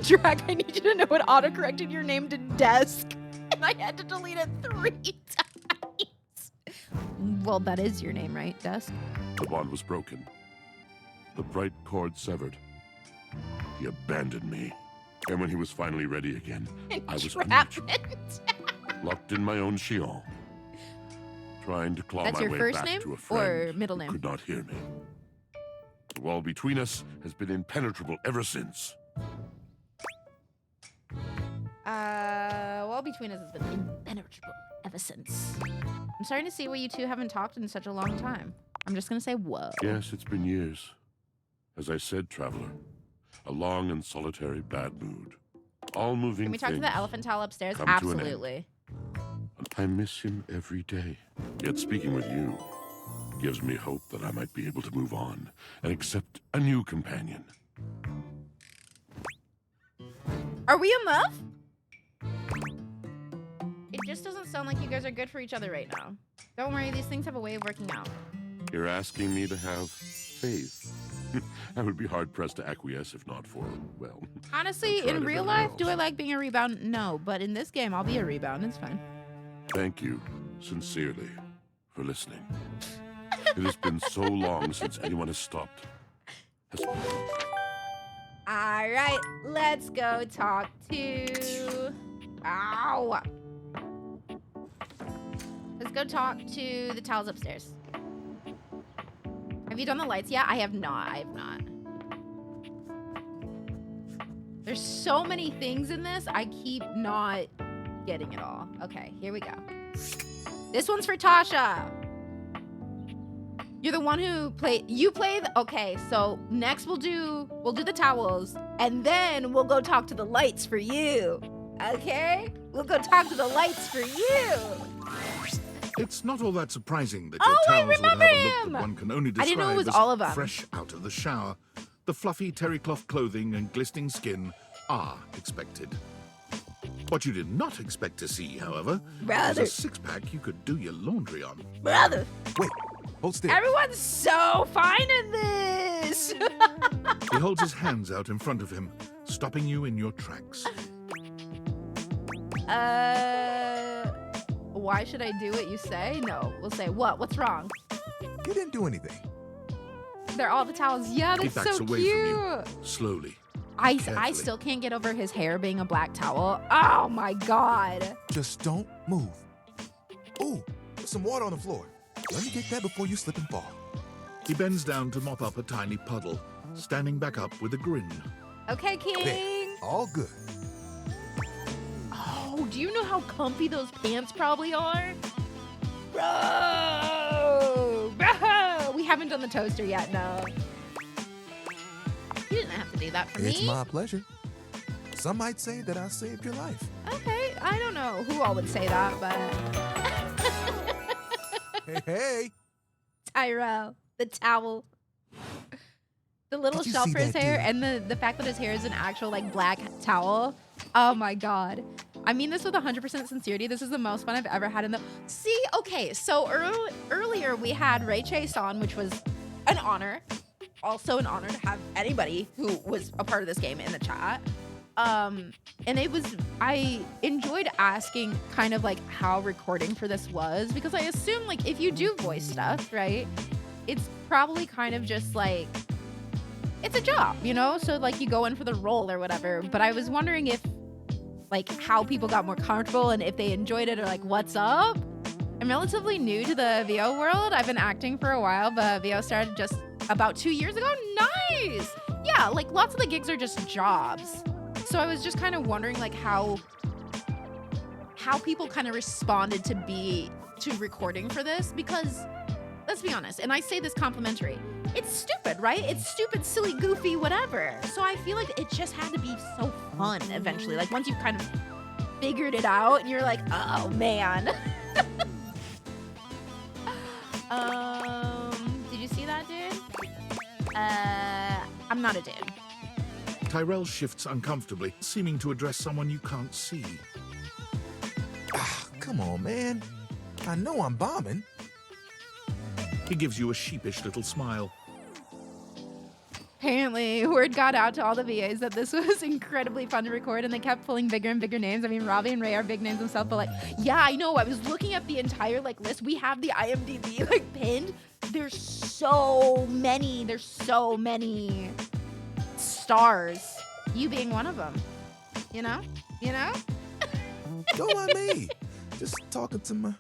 Drag, I need you to know it autocorrected your name to desk. And I had to delete it 3 times. Well, that is your name, right? Desk? The bond was broken. The bright cord severed. He abandoned me. And when he was finally ready again, I was unreachable, locked in my own Shion, trying to claw That's my your way first back name to a or friend middle who name? could not hear me. The wall between us has been impenetrable ever since. Well, between us has been impenetrable ever since. I'm starting to see why you two haven't talked in such a long time. I'm just gonna say whoa. Yes, it's been years. As I said, traveler, a long and solitary bad mood. All moving Can we talk to things the elephant towel upstairs? come to an end. Absolutely. I miss him every day. Yet speaking with you gives me hope that I might be able to move on and accept a new companion. Are we in love? It just doesn't sound like you guys are good for each other right now. Don't worry, these things have a way of working out. You're asking me to have faith. I would be hard-pressed to acquiesce if not for, well... Honestly, I tried in real everything life, do I like being a rebound? No, but in this game, I'll be a rebound. It's fine. Thank you, sincerely, for listening. It has been so long since anyone has stopped. All right, let's go talk to... Ow! Let's go talk to the towels upstairs. Have you done the lights yet? I have not. I have not. There's so many things in this, I keep not getting it all. Okay, here we go. This one's for Tasha. You're the one who okay, so next we'll do the towels, and then we'll go talk to the lights for you. Okay? We'll go talk to the lights for you. It's not all that surprising that Oh, your I towels would have remember a look him! that one can only I describe didn't know it was as all of them. fresh out of the shower. The fluffy terry cloth clothing and glistening skin are expected. What you did not expect to see, however, Brother. is a six-pack you could do your laundry on. Brother. Wait, hold still. Everyone's so fine in this. He holds his hands out in front of him, stopping you in your tracks. Why should I do what you say? No, we'll say what? What's wrong? You didn't do anything. They're all the towels. Yeah, He that's backs so away cute. from you, slowly. I carefully. still can't get over his hair being a black towel. Oh my god. Just don't move. Ooh, there's some water on the floor. Let me get that before you slip and fall. He bends down to mop up a tiny puddle, standing back up with a grin. Okay, King. There, all good. Oh, do you know how comfy those pants probably are? Bro! We haven't done the toaster yet, no. You didn't have to do that for It's me. my pleasure. Some might say that I saved your life. Okay, I don't know who all would say that, but Hey. Tyrell, the towel. The little Did you shelf see for his that hair dude? and the fact that his hair is an actual like black towel. Oh my god. I mean this with 100% sincerity. This is the most fun I've ever had in the. See, okay, so earlier we had Ray Chase on, which was an honor. Also an honor to have anybody who was a part of this game in the chat. And I enjoyed asking kind of like how recording for this was, because I assume like if you do voice stuff, right, it's probably kind of just like, it's a job, you know? So like you go in for the role or whatever. But I was wondering if like how people got more comfortable and if they enjoyed it or like what's up. I'm relatively new to the VO world. I've been acting for a while, but VO started just about 2 years ago. Nice! Yeah, like lots of the gigs are just jobs. So I was just kind of wondering like how people kind of responded to recording for this, because let's be honest, and I say this complimentary, it's stupid, right? It's stupid, silly, goofy, whatever. So I feel like it just had to be so fun eventually. Like once you've kind of figured it out and you're like, oh man. Did you see that, dude? I'm not a dude. Tyrell shifts uncomfortably, seeming to address someone you can't see. Come on, man. I know I'm bombing. He gives you a sheepish little smile. Apparently, word got out to all the VAs that this was incredibly fun to record, and they kept pulling bigger and bigger names. I mean, Robbie and Ray are big names themselves, but like, yeah, I know. I was looking at the entire like list. We have the IMDb like pinned. There's so many. There's so many stars. You being one of them. You know? You know? Don't mind me. Just talking to my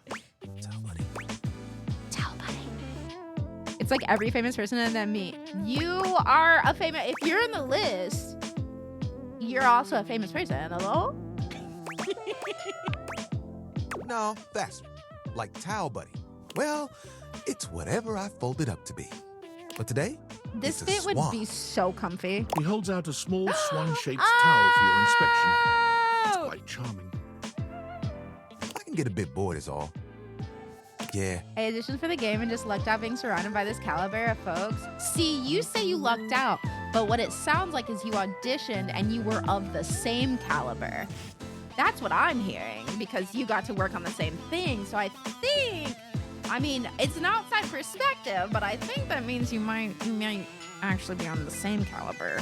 It's like every famous person and then me. You are a famous. If you're in the list, you're also a famous person. Hello? No, faster. Like Towel Buddy. Well, it's whatever I folded up to be. But today, This it's a fit would swan. be so comfy. He holds out a small swan-shaped towel for your inspection. It's quite charming. I can get a bit bored is all. Yeah, I auditioned for the game and just lucked out being surrounded by this caliber of folks. See, you say you lucked out, but what it sounds like is you auditioned and you were of the same caliber. That's what I'm hearing, because you got to work on the same thing. So I think, I mean, it's an outside perspective, but I think that means you might actually be on the same caliber.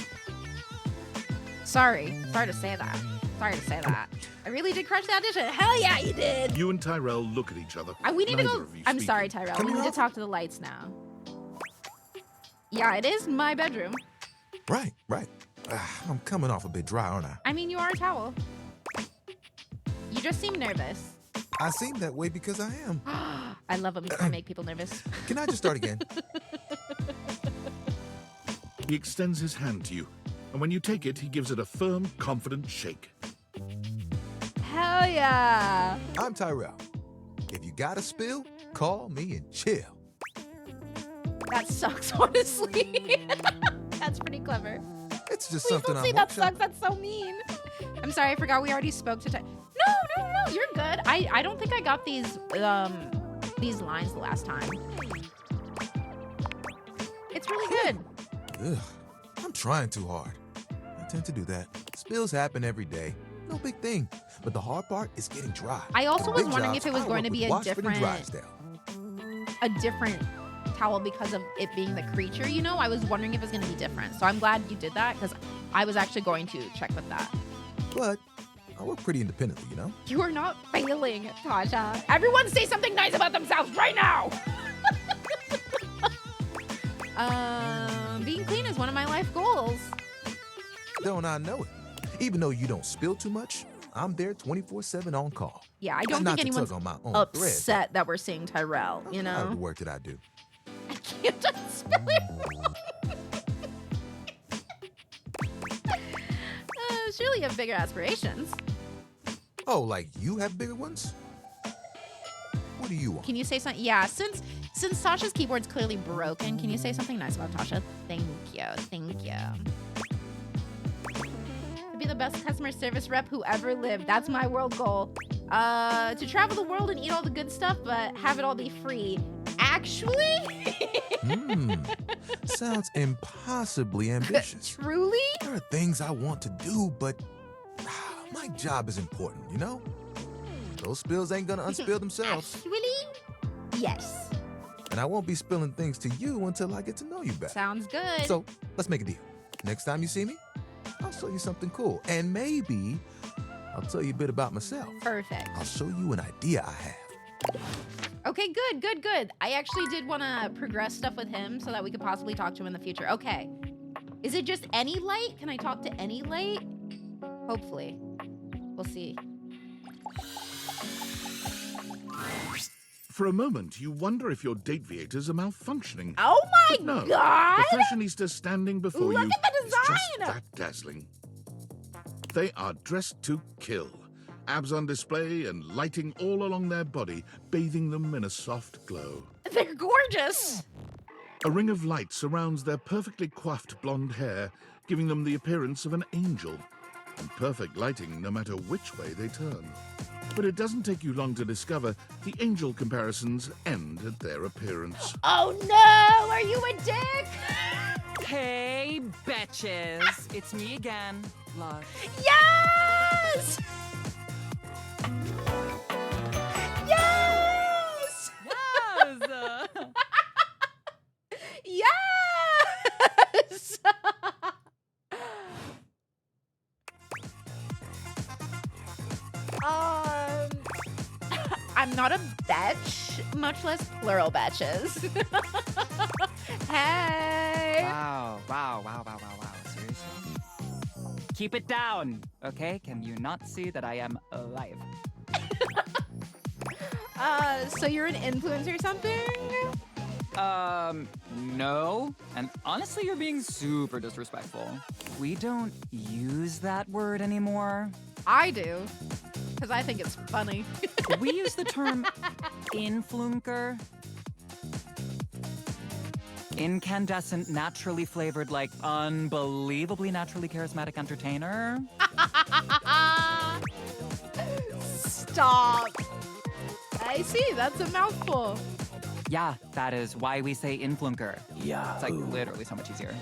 Sorry to say that. I really did crush the audition. Hell yeah, you did. You and Tyrell look at each other. We need to Neither go. of you I'm speaking. sorry, Tyrell. We need to talk to the lights now. Yeah, it is my bedroom. right. I'm coming off a bit dry, aren't I? I mean, you are a towel. You just seem nervous. I seem that way because I am. I love when I make people nervous. Can I just start again? He extends his hand to you, and when you take it, he gives it a firm, confident shake. Hell yeah. I'm Tyrell. If you got a spill, call me and chill. That sucks, honestly. That's pretty clever. It's just Please something don't I'm say that working- sucks. That's so mean. I'm sorry. I forgot we already spoke to No, you're good. I don't think I got these these lines the last time. It's really good. Ugh, I'm trying too hard. I tend to do that. Spills happen every day. No big thing. But the hard part is getting dry. I also For was big wondering jobs, if it was I going work to be with a Washford and different towel because of it being the creature, you know? I was wondering if it was going to be different. So I'm glad you did that because I was actually going to check with that. But I work pretty independently, you know? You are not failing, Tasha. Everyone say something nice about themselves right now. Being clean is one of my life goals. Don't I know it? Even though you don't spill too much, I'm there 24/7 on call. Yeah, I don't Not think to anyone's tug on my own upset that we're seeing Tyrell, you How the know? work that I do. Can't just spill it. Surely you have bigger aspirations. Oh, like you have bigger ones? What do you want? Can you say something? Yeah, since Tasha's keyboard's clearly broken, can you say something nice about Tasha? Thank you. Thank you. To be the best customer service rep who ever lived. That's my world goal. To travel the world and eat all the good stuff, but have it all be free. Actually? Sounds impossibly ambitious. Truly? There are things I want to do, but my job is important, you know? Those spills ain't gonna unspill themselves. Actually? Yes. And I won't be spilling things to you until I get to know you better. Sounds good. So let's make a deal. Next time you see me, I'll show you something cool. And maybe I'll tell you a bit about myself. Perfect. I'll show you an idea I have. Okay, good. I actually did want to progress stuff with him so that we could possibly talk to him in the future. Okay. Is it just any light? Can I talk to any light? Hopefully. We'll see. For a moment, you wonder if your Dateviators are malfunctioning. Oh my But no, God! The fashionista standing before Look you at the is just design! that dazzling. They are dressed to kill. Abs on display and lighting all along their body, bathing them in a soft glow. They're gorgeous! A ring of light surrounds their perfectly coiffed blonde hair, giving them the appearance of an angel. And perfect lighting no matter which way they turn. But it doesn't take you long to discover the angel comparisons end at their appearance. Oh no! Are you a dick? Hey, betches. It's me again, Lush. Yes! Yes! Yes! I'm not a betch, much less plural betches. Hey! Wow. Seriously? Keep it down, okay? Can you not see that I am alive? So you're an influencer or something? No. And honestly, you're being super disrespectful. We don't use that word anymore. I do, because I think it's funny. We use the term influnker. Incandescent, naturally flavored, like unbelievably naturally charismatic entertainer. Stop. I see, that's a mouthful. Yeah, that is why we say influnker. Yeah. It's like literally so much easier.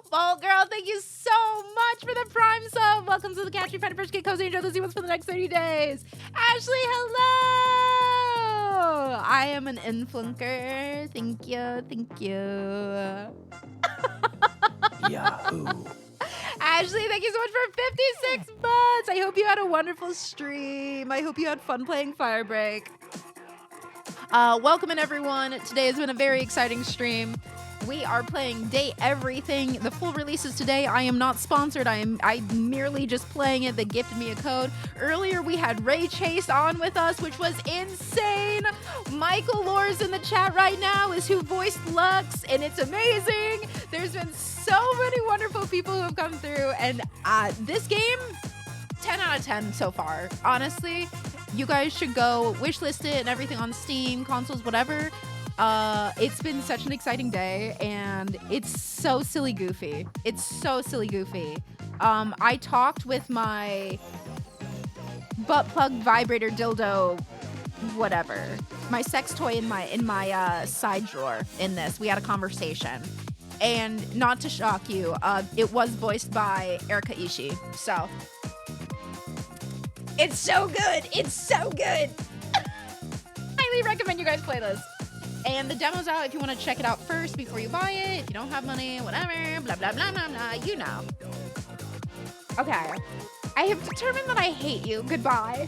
Well, girl, thank you so much for the Prime sub. Welcome to the Catch Me, Find First, Get Cozy, enjoy the sequence for the next 30 days. Ashley, hello. I am an influnker. Thank you. Yahoo. Ashley, thank you so much for 56 months. I hope you had a wonderful stream. I hope you had fun playing Firebreak. Welcome in, everyone. Today has been a very exciting stream. We are playing Date Everything. The full release is today. I am not sponsored. I'm merely just playing it. They gifted me a code. Earlier, we had Ray Chase on with us, which was insane. Michael Lors in the chat right now is who voiced Lux, and it's amazing. There's been so many wonderful people who have come through, and this game, 10 out of 10 so far. Honestly, you guys should go wishlist it and everything on Steam, consoles, whatever. It's been such an exciting day, and it's so silly goofy. I talked with my butt plug, vibrator, dildo, whatever. My sex toy in my side drawer in this. We had a conversation. And not to shock you, it was voiced by Erika Ishii. So it's so good. It's so good. Highly recommend you guys play this. And the demo's out if you want to check it out first before you buy it. If you don't have money, whatever, blah, blah, blah, blah, blah, you know. Okay. I have determined that I hate you. Goodbye.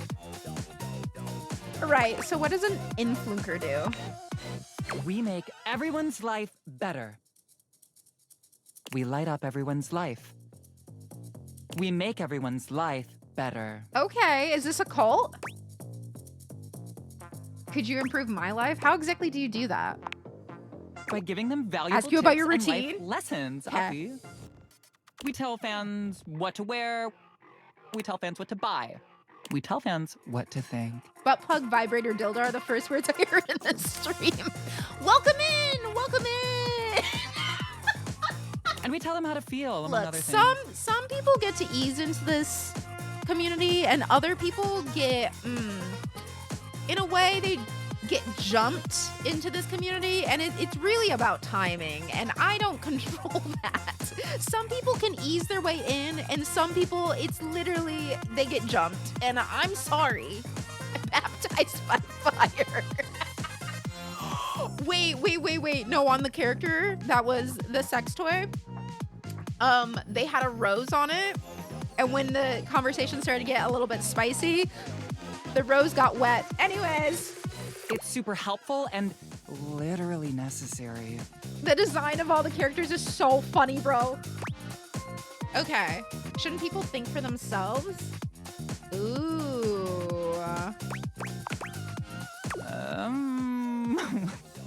Right, so what does an influencer do? We make everyone's life better. We light up everyone's life. We make everyone's life better. Okay, is this a cult? Could you improve my life? How exactly do you do that? By giving them valuable Ask you about your tips and life routine? lessons, Okay. Uppy. We tell fans what to wear. We tell fans what to buy. We tell fans what to think. Butt plug, vibrator, dildo are the first words I heard in this stream. Welcome in! Welcome in! And we tell them how to feel, among Look, other things. some people get to ease into this community, and other people get, in a way, they get jumped into this community, and it's really about timing, and I don't control that. Some people can ease their way in, and some people, it's literally, they get jumped, and I'm sorry. I'm baptized by fire. Wait. No, on the character that was the sex toy, they had a rose on it, and when the conversation started to get a little bit spicy, the rose got wet. Anyways. It's super helpful and literally necessary. The design of all the characters is so funny, bro. Okay. Shouldn't people think for themselves? Ooh.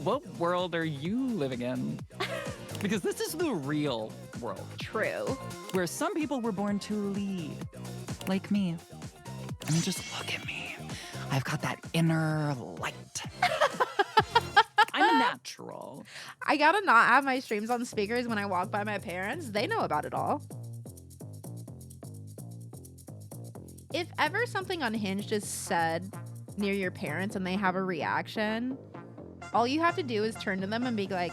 What world are you living in? Because this is the real world. True. Where some people were born to lead. Like me. I mean, just look at me. I've got that inner light. I'm a natural. I gotta not have my streams on speakers when I walk by my parents. They know about it all. If ever something unhinged is said near your parents and they have a reaction, all you have to do is turn to them and be like,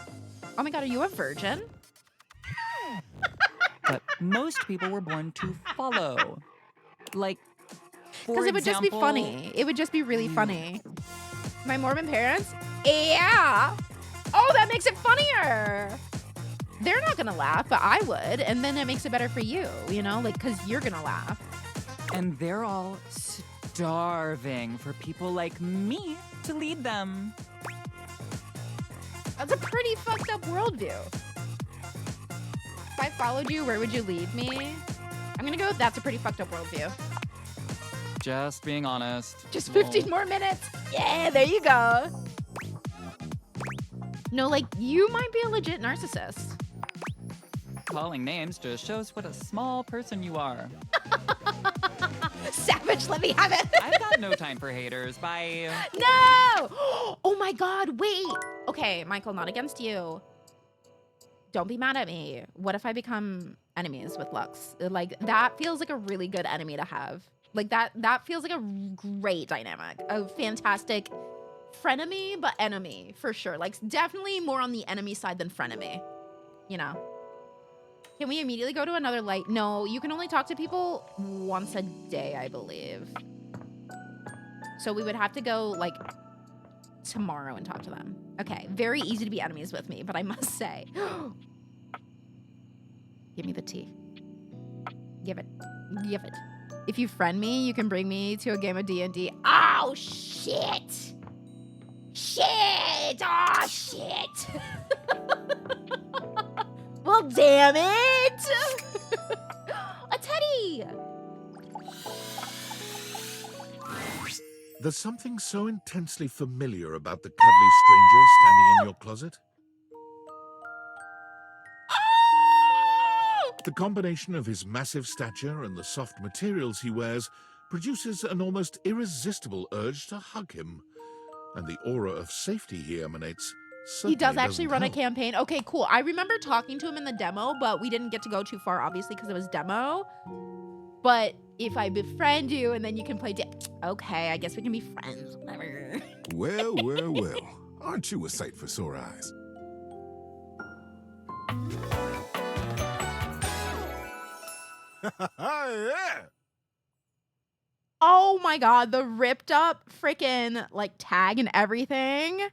oh my God, are you a virgin? But most people were born to follow. Like, Because it would just be funny. It would just be really funny. My Mormon parents? Yeah. Oh, that makes it funnier. They're not gonna laugh, but I would. And then it makes it better for you, you know? Like, because you're gonna laugh. And they're all starving for people like me to lead them. That's a pretty fucked up worldview. If I followed you, where would you lead me? I'm gonna go with that's a pretty fucked up worldview. Just being honest. Just 15 more minutes. Yeah, there you go. No, like, you might be a legit narcissist. Calling names just shows what a small person you are. Savage, let me have it. I've got no time for haters. Bye. No! Oh my God, wait. Okay, Michael, not against you. Don't be mad at me. What if I become enemies with Lux? Like, that feels like a really good enemy to have. Like, that feels like a great dynamic. A fantastic frenemy, but enemy, for sure. Like, definitely more on the enemy side than frenemy. You know? Can we immediately go to another light? No, you can only talk to people once a day, I believe. So we would have to go, like, tomorrow and talk to them. Okay, very easy to be enemies with me, but I must say... Give me the tea. Give it. Give it. If you friend me, you can bring me to a game of D&D. Oh, shit! Shit! Oh, shit! Well, damn it! A teddy! There's something so intensely familiar about the cuddly stranger standing in your closet. The combination of his massive stature and the soft materials he wears produces an almost irresistible urge to hug him. And the aura of safety he emanates He does certainly actually doesn't run a help. campaign. Okay, cool. I remember talking to him in the demo, but we didn't get to go too far, obviously, because it was demo. But if I befriend you and then you can play okay, I guess we can be friends, whatever. Well, well, well. Aren't you a sight for sore eyes? Yeah. Oh my god, the ripped up freaking like tag and everything.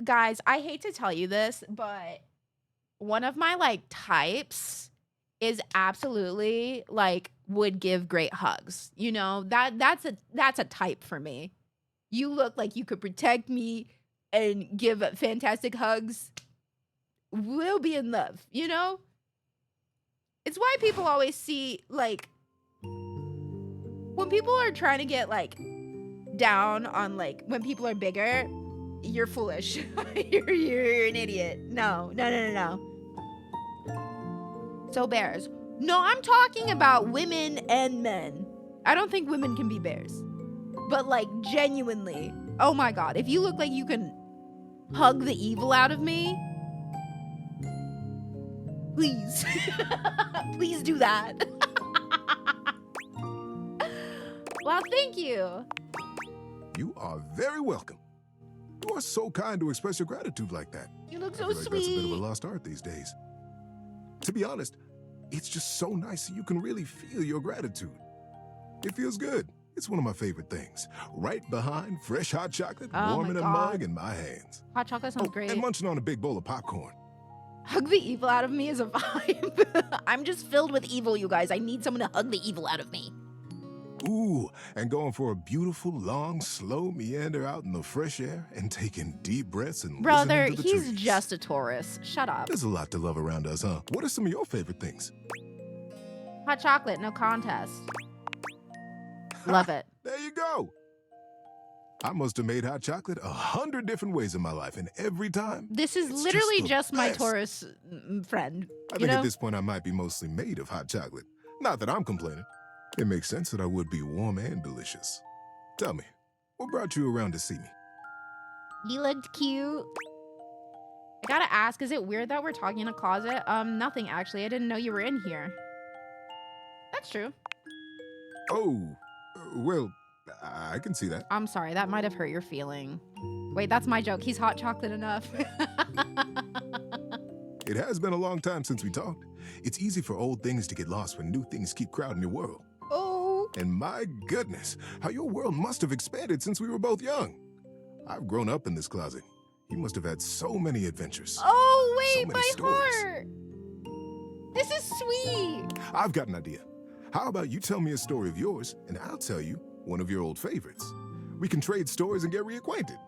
Guys, I hate to tell you this, but one of my like types is absolutely like would give great hugs. You know, that's a type for me. You look like you could protect me and give fantastic hugs. We'll be in love, you know? It's why people always see like when people are trying to get like down on like when people are bigger, you're foolish. you're an idiot. No. So bears. No, I'm talking about women and men. I don't think women can be bears. But like genuinely, oh my god, if you look like you can hug the evil out of me, please. Please do that. Well, thank you. You are very welcome. You are so kind to express your gratitude like that. You look I so feel like that's a bit of a sweet. lost art these days. To be honest, it's just so nice that you can really feel your gratitude. It feels good. It's one of my favorite things. Right behind fresh hot chocolate, Oh warm my in a God. mug in my hands. Hot chocolate sounds great. And munching on a big bowl of popcorn. Hug the evil out of me is a vibe. I'm just filled with evil, you guys. I need someone to hug the evil out of me. Ooh, and going for a beautiful, long, slow meander out in the fresh air and taking deep breaths and Brother, listening to the he's trees. just a Taurus. Shut up. There's a lot to love around us, huh? What are some of your favorite things? Hot chocolate, no contest. Love it. There you go. I must have made hot chocolate 100 different ways in my life, and every time, This is it's literally the just my best. Taurus friend. I You think know? at this point I might be mostly made of hot chocolate. Not that I'm complaining. It makes sense that I would be warm and delicious. Tell me, what brought you around to see me? You looked cute. I gotta ask, is it weird that we're talking in a closet? Nothing actually. I didn't know you were in here. That's true. Oh, well, I can see that. I'm sorry, that might have hurt your feeling. Wait, that's my joke. He's hot chocolate enough. It has been a long time since we talked. It's easy for old things to get lost when new things keep crowding your world. Oh. And my goodness, how your world must have expanded since we were both young. I've grown up in this closet. You must have had so many adventures. Oh, wait, So many my stories. heart. This is sweet. I've got an idea. How about you tell me a story of yours, and I'll tell you one of your old favorites. We can trade stories and get reacquainted.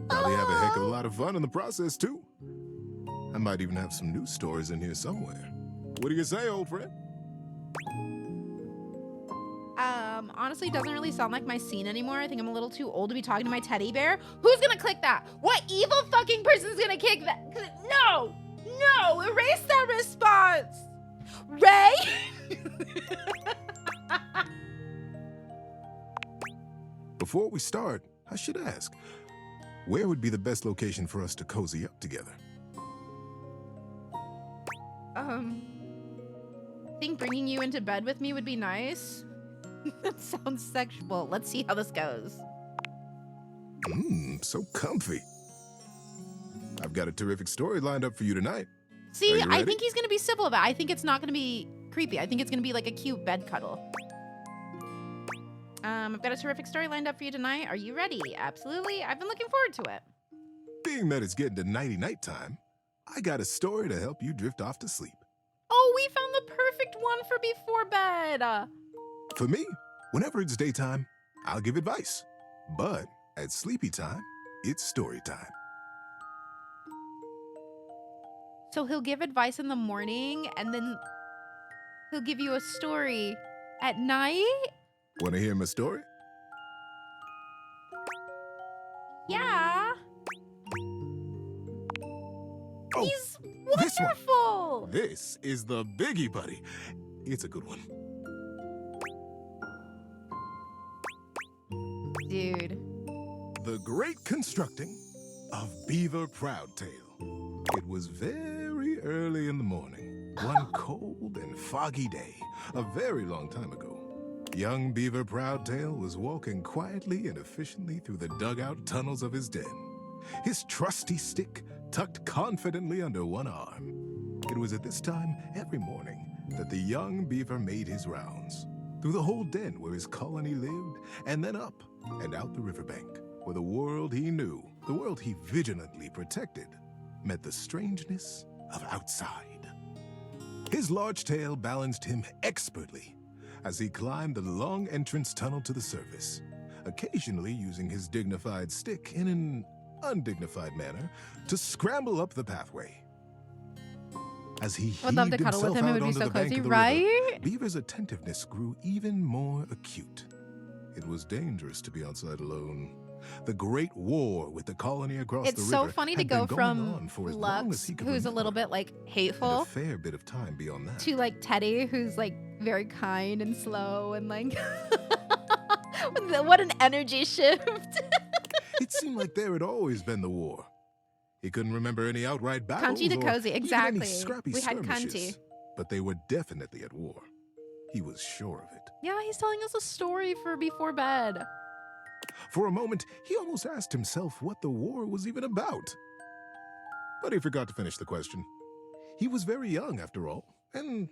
Probably have a heck of a lot of fun in the process, too. I might even have some new stories in here somewhere. What do you say, old friend? Honestly, doesn't really sound like my scene anymore. I think I'm a little too old to be talking to my teddy bear. Who's gonna click that? What evil fucking person's gonna kick that? No! No! Erase that response! Ray? Before we start, I should ask, where would be the best location for us to cozy up together? I think bringing you into bed with me would be nice. That sounds sexual. Let's see how this goes. So comfy. I've got a terrific story lined up for you tonight. See, Are you I ready? think he's gonna be civil about it. I think it's not gonna be creepy. I think it's gonna be like a cute bed cuddle. I've got a terrific story lined up for you tonight. Are you ready? Absolutely. I've been looking forward to it. Being that it's getting to nighty-night time, I got a story to help you drift off to sleep. Oh, we found the perfect one for before bed. For me, whenever it's daytime, I'll give advice. But at sleepy time, it's story time. So he'll give advice in the morning and then he'll give you a story at night? Want to hear my story? Yeah. Oh, He's this one. wonderful. This is the Biggie Buddy. It's a good one. Dude. The Great Constructing of Beaver Proudtail. It was very early in the morning, one cold and foggy day, A very long time ago, young Beaver Proudtail was walking quietly and efficiently through the dugout tunnels of his den, his trusty stick tucked confidently under one arm. It was at this time every morning that the young beaver made his rounds, through the whole den where his colony lived, and then up and out the riverbank, where the world he knew, the world he vigilantly protected, met the strangeness of outside. His large tail balanced him expertly as he climbed the long entrance tunnel to the surface, occasionally using his dignified stick in an undignified manner to scramble up the pathway. As he I would love to heaved cuddle with himself him. It out would be onto so the bank cozy, of the right? river, Beaver's attentiveness grew even more acute. It was dangerous to be outside alone. The Great War with the colony across the It's river so funny to had been go going from on for as long as Lux, he could who's a little bit like and a hateful, fair bit of time beyond that. to like Teddy, who's like very kind and slow and like what an energy shift. It seemed like there had always been the war. He couldn't remember any outright battles Kanji to or cozy, even exactly. any scrappy We had skirmishes, Kanji. but they were definitely at war. He was sure of it. Yeah, he's telling us a story for before bed. For a moment, he almost asked himself what the war was even about. But he forgot to finish the question. He was very young, after all, and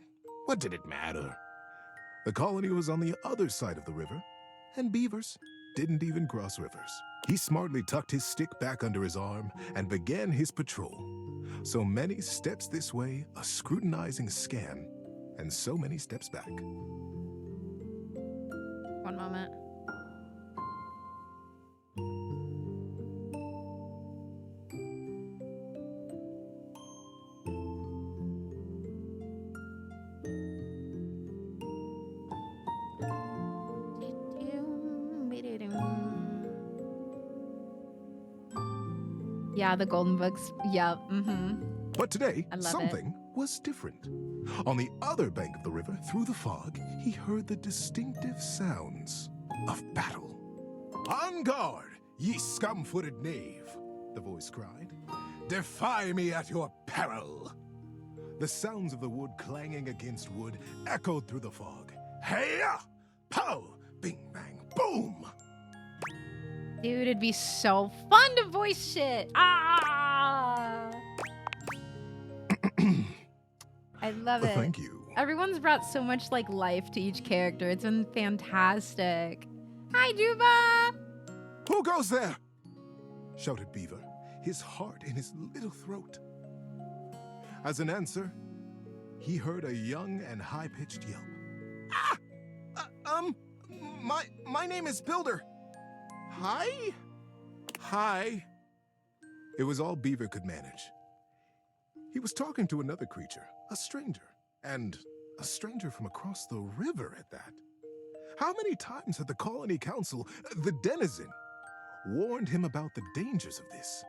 what did it matter? The colony was on the other side of the river, and beavers didn't even cross rivers. He smartly tucked his stick back under his arm and began his patrol. So many steps this way, a scrutinizing scan, and so many steps back. One moment. Yeah, the golden books. Yep. But today, I love something was different. On the other bank of the river, through the fog, he heard the distinctive sounds of battle. "On guard, ye scum-footed knave," the voice cried. "Defy me at your peril." The sounds of the wood clanging against wood echoed through the fog. Hey-ya! Pow! Bing, bang, boom! Dude, it'd be so fun to voice shit. Ah! I love it. Thank you. Everyone's brought so much like life to each character. It's been fantastic. Hi, Juba. "Who goes there?" shouted Beaver, his heart in his little throat. As an answer, he heard a young and high-pitched yelp. "Ah! My name is Builder. Hi? Hi." It was all Beaver could manage. He was talking to another creature, a stranger, and a stranger from across the river at that. How many times had the Colony Council, the Denizen, warned him about the dangers of this?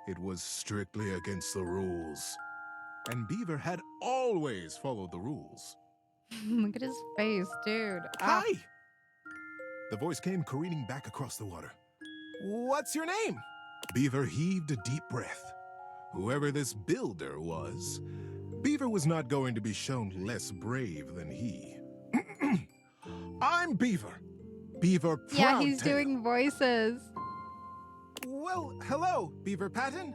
It was strictly against the rules, and Beaver had always followed the rules. Look at his face, dude. Ah. Hi! The voice came careening back across the water. "What's your name?" Beaver heaved a deep breath. Whoever this Builder was, Beaver was not going to be shown less brave than he. "I'm Beaver. Beaver Proudtail." Yeah, he's doing voices. "Well, hello, Beaver Patton.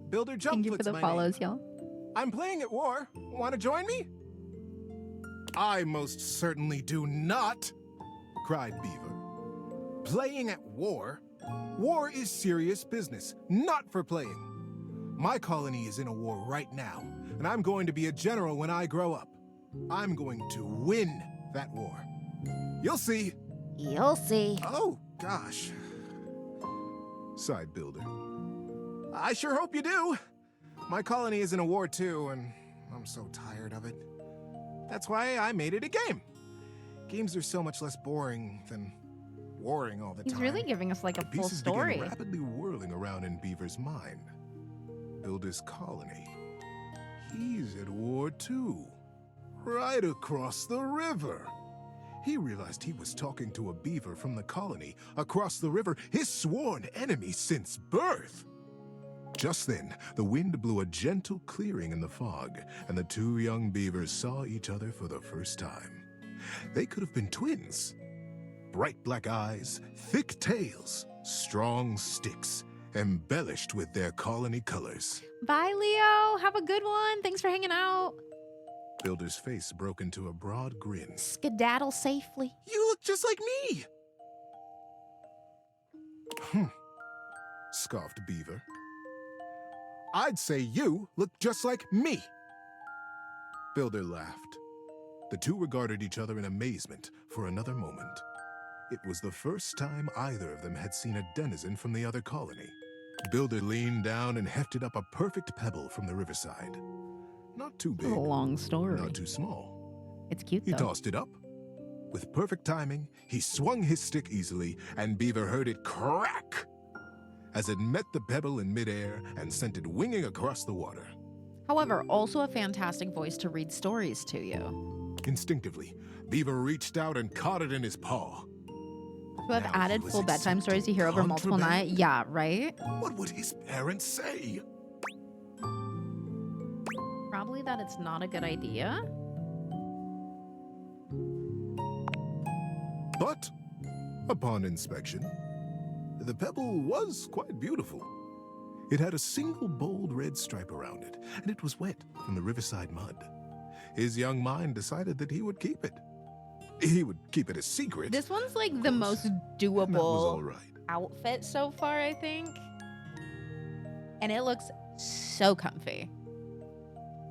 Builder Jumpfoot's Thank you for the my follows, name. y'all. I'm playing at war. Want to join me?" "I most certainly do not," cried Beaver. "Playing at war? War is serious business, not for playing. My colony is in a war right now, and I'm going to be a general when I grow up. I'm going to win that war. You'll see." You'll see. "Oh, gosh," sighed Builder. "I sure hope you do. My colony is in a war too, and I'm so tired of it. That's why I made it a game. Games are so much less boring than warring all the He's time." really giving us like a The full pieces story. began rapidly whirling around in Beaver's mind. Builder's colony. He's at war too. Right across the river. He realized he was talking to a beaver from the colony across the river, his sworn enemy since birth. Just then, the wind blew a gentle clearing in the fog, and the two young beavers saw each other for the first time. They could have been twins. Bright black eyes, thick tails, strong sticks, embellished with their colony colors. Bye, Leo. Have a good one. Thanks for hanging out. Builder's face broke into a broad grin. Skedaddle safely. You look just like me! Scoffed Beaver. I'd say you look just like me. Builder laughed. The two regarded each other in amazement for another moment. It was the first time either of them had seen a denizen from the other colony. Builder leaned down and hefted up a perfect pebble from the riverside. Not too big. A long story. Not too small. It's cute, He though. tossed it up. With perfect timing, he swung his stick easily, and Beaver heard it crack as it met the pebble in midair and sent it winging across the water. However, also a fantastic voice to read stories to you. Instinctively, Beaver reached out and caught it in his paw. To have added full bedtime stories to hear over multiple nights. Yeah, right? What would his parents say? Probably that it's not a good idea. But, upon inspection, the pebble was quite beautiful. It had a single bold red stripe around it, and it was wet from the riverside mud. His young mind decided that he would keep it. He would keep it a secret. This one's like the most That was all doable right. outfit so far, I think. And it looks so comfy.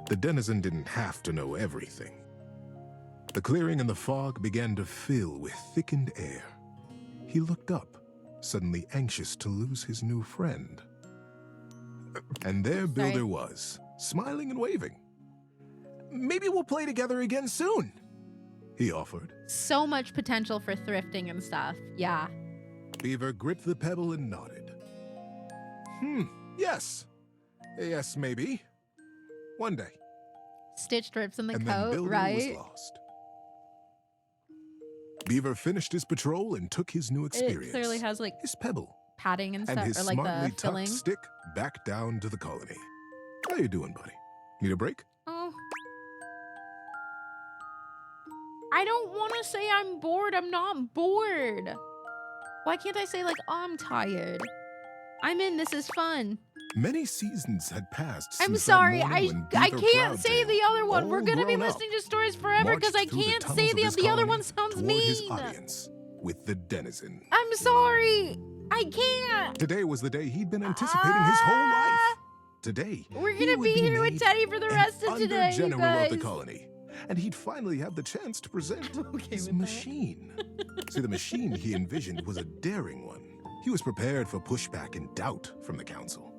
The denizen didn't have to know everything. The clearing and the fog began to fill with thickened air. He looked up, suddenly anxious to lose his new friend. And there Builder was, smiling and waving. Maybe we'll play together again soon, he offered. So much potential for thrifting and stuff. Yeah. Beaver gripped the pebble and nodded. Yes. Yes, maybe. One day. Stitch strips in the And then coat, Builder right? was lost. Beaver finished his patrol and took his new experience. It clearly has like his pebble padding and and stuff, his or like smartly the filling. tucked stick back down to the colony. How you doing, buddy? Need a break? Oh. I don't want to say I'm bored. I'm not bored. Why can't I say like, oh, I'm tired? I'm in. This is fun. Many seasons had passed I'm since sorry. that morning when I Beaver can't say Proudtail, the other one. We're all gonna be grown up, listening to stories forever because I marched through the can't tunnels say of the his other colony one sounds toward mean. his audience with the denizen. I'm sorry. I can't. Today was the day he'd been anticipating his whole life. Today, We're he gonna would be here with made Teddy for the rest of today, you Under General of the guys. colony, and he'd finally have the chance to present his machine. See, the machine he envisioned was a daring one. He was prepared for pushback and doubt from the council.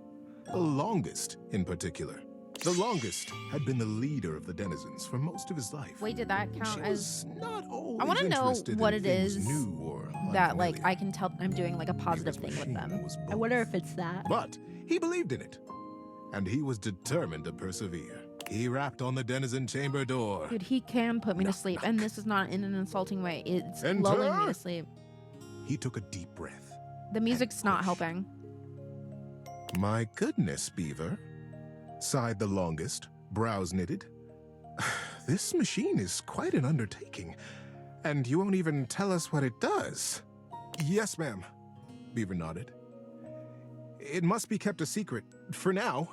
The longest, in particular. The longest had been the leader of the denizens for most of his life. Wait, did that She count was as? not always I want to know interested what in it things is new or that like I can tell I'm doing like a positive thing with them. I wonder if it's that. But he believed in it, and he was determined to persevere. He rapped on the denizen chamber door. Dude, he can put me to sleep, and this is not in an insulting way. It's Enter. lulling me to sleep. He took a deep breath. The music's not helping. My goodness, Beaver, sighed the longest, brows knitted. This machine is quite an undertaking, and you won't even tell us what it does. Yes, ma'am, Beaver nodded. It must be kept a secret, for now,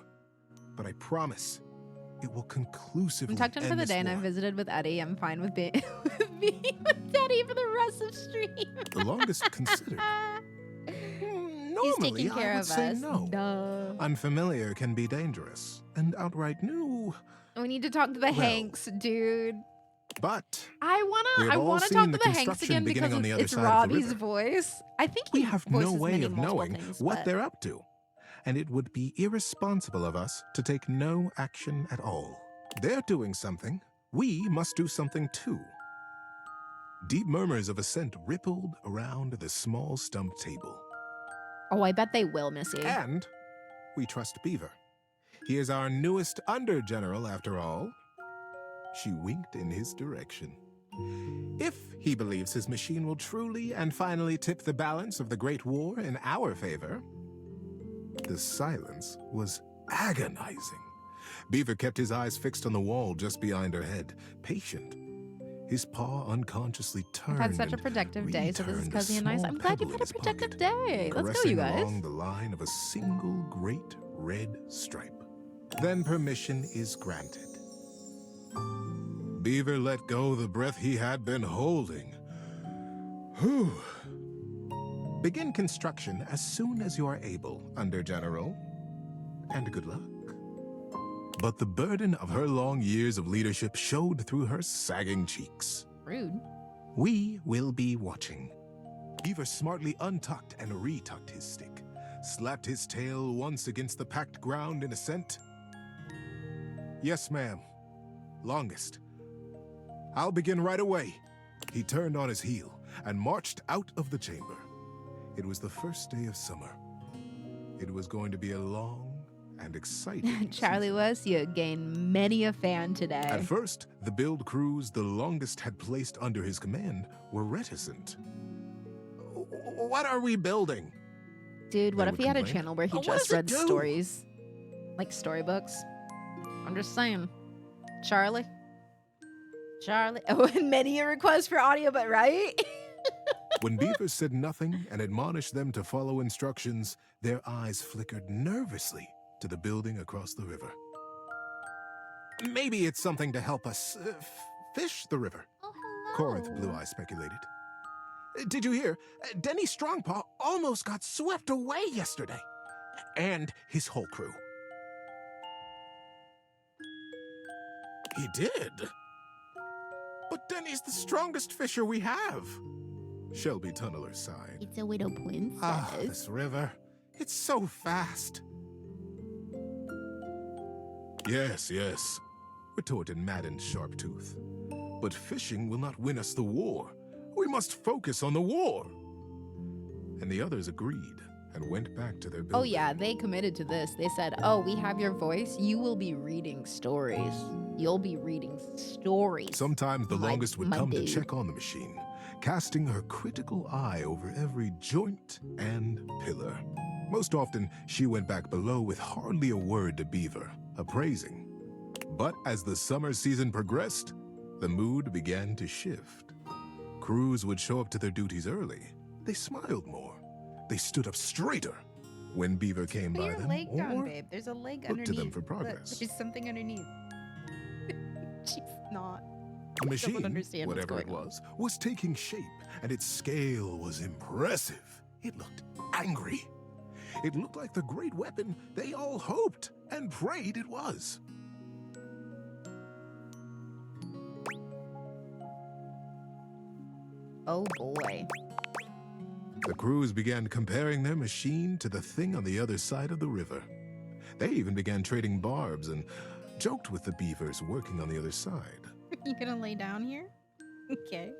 but I promise it will conclusively I'm tucked in for end the this day, and I war. visited with Eddie. I'm fine with being with Teddy for the rest of stream. The longest considered. He's Normally, taking care I would of say us. no. Duh. Unfamiliar can be dangerous, and outright new. We need to talk to the Hanks, dude. But I we have I all wanna seen talk the to the Hanks construction again beginning because on the other it's side of the Robbie's river. voice. I think We he have no voices way many of multiple knowing things, what but- they're up to, and it would be irresponsible of us to take no action at all. They're doing something. We must do something too. Deep murmurs of assent rippled around the small stump table. Oh, I bet they will, Missy. And we trust Beaver. He is our newest under-general, after all. She winked in his direction. If he believes his machine will truly and finally tip the balance of the Great War in our favor, The silence was agonizing. Beaver kept his eyes fixed on the wall just behind her head, patient. His paw unconsciously turned. I've had such a and productive day, so this is returned cozy and nice. small I'm glad you've pebble had in a his productive day. Let's go, caressing you guys. along the line of a single great red stripe. Then permission is granted. Beaver let go the breath he had been holding. Whew. Begin construction as soon as you are able, Under General. And good luck. But the burden of her long years of leadership showed through her sagging cheeks. Rude. We will be watching. Beaver smartly untucked and retucked his stick, slapped his tail once against the packed ground in assent. Yes, ma'am. Longest. I'll begin right away. He turned on his heel and marched out of the chamber. It was the first day of summer. It was going to be a long and exciting Charlie West, you gained many a fan today. At first, the build crews the longest had placed under his command were reticent. What are we building? Dude, what They if would he had a complain. channel where he What just does it read do? stories? Like storybooks? I'm just saying. Charlie? Oh, and many a request for audio, but right? When Beaver said nothing and admonished them to follow instructions, their eyes flickered nervously to the building across the river. Maybe it's something to help us fish the river, Corinth Blue Eye speculated. Did you hear? Denny Strongpaw almost got swept away yesterday. And his whole crew. He did? But Denny's the strongest fisher we have. Shelby Tunneler sighed. It's a widow princess. Ah, this river. It's so fast. Yes, retorted Madden Sharptooth. But fishing will not win us the war. We must focus on the war. And the others agreed and went back to their building. Oh yeah, they committed to this. They said, oh, we have your voice. You will be reading stories. You'll be reading stories. Sometimes the longest would my come to dude. check on the machine, casting her critical eye over every joint and pillar. Most often, she went back below with hardly a word to Beaver, appraising. But as the summer season progressed, the mood began to shift. Crews would show up to their duties early. They smiled more. They stood up straighter when Beaver came Put by your them, leg down, or babe. There's a leg looked underneath. to them for Look, progress. there's something underneath. She's not. The machine, understand what's whatever it going on. was taking shape, and its scale was impressive. It looked angry. It looked like the great weapon they all hoped and prayed it was. Oh boy. The crews began comparing their machine to the thing on the other side of the river. They even began trading barbs and joked with the beavers working on the other side. You gonna lay down here? Okay.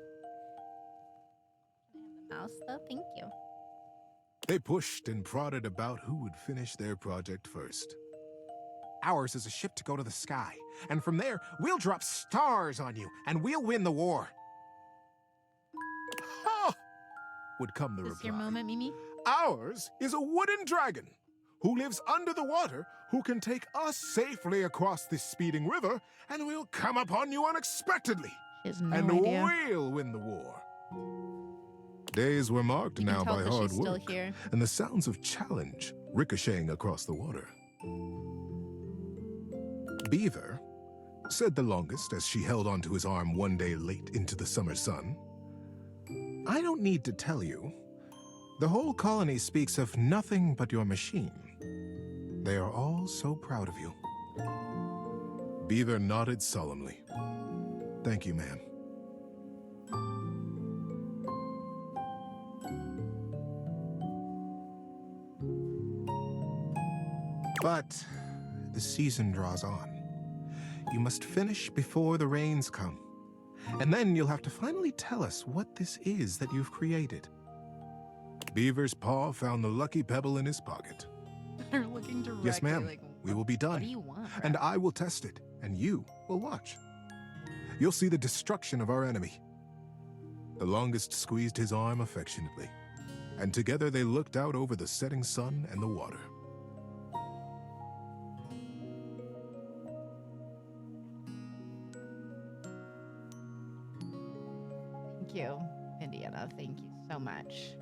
Mouse though, thank you. They pushed and prodded about who would finish their project first. Ours is a ship to go to the sky, and from there, we'll drop stars on you, and we'll win the war. Ha! Would come the Is this reply. your moment, Mimi? Ours is a wooden dragon who lives under the water, who can take us safely across this speeding river, and we'll come upon you unexpectedly. She has no and idea. we'll win the war. Days were marked You can now tell by that hard she's still work, here. and the sounds of challenge ricocheting across the water. Beaver, said the longest as she held onto his arm one day late into the summer sun, I don't need to tell you. The whole colony speaks of nothing but your machine. They are all so proud of you. Beaver nodded solemnly. Thank you, ma'am. But the season draws on. You must finish before the rains come. And then you'll have to finally tell us what this is that you've created. Beaver's paw found the lucky pebble in his pocket. They're looking directly. Yes, ma'am. Like, We will be done. what do you want? And I will test it, and you will watch. You'll see the destruction of our enemy. The longest squeezed his arm affectionately, and together they looked out over the setting sun and the water. Thank you, Indiana. Thank you so much.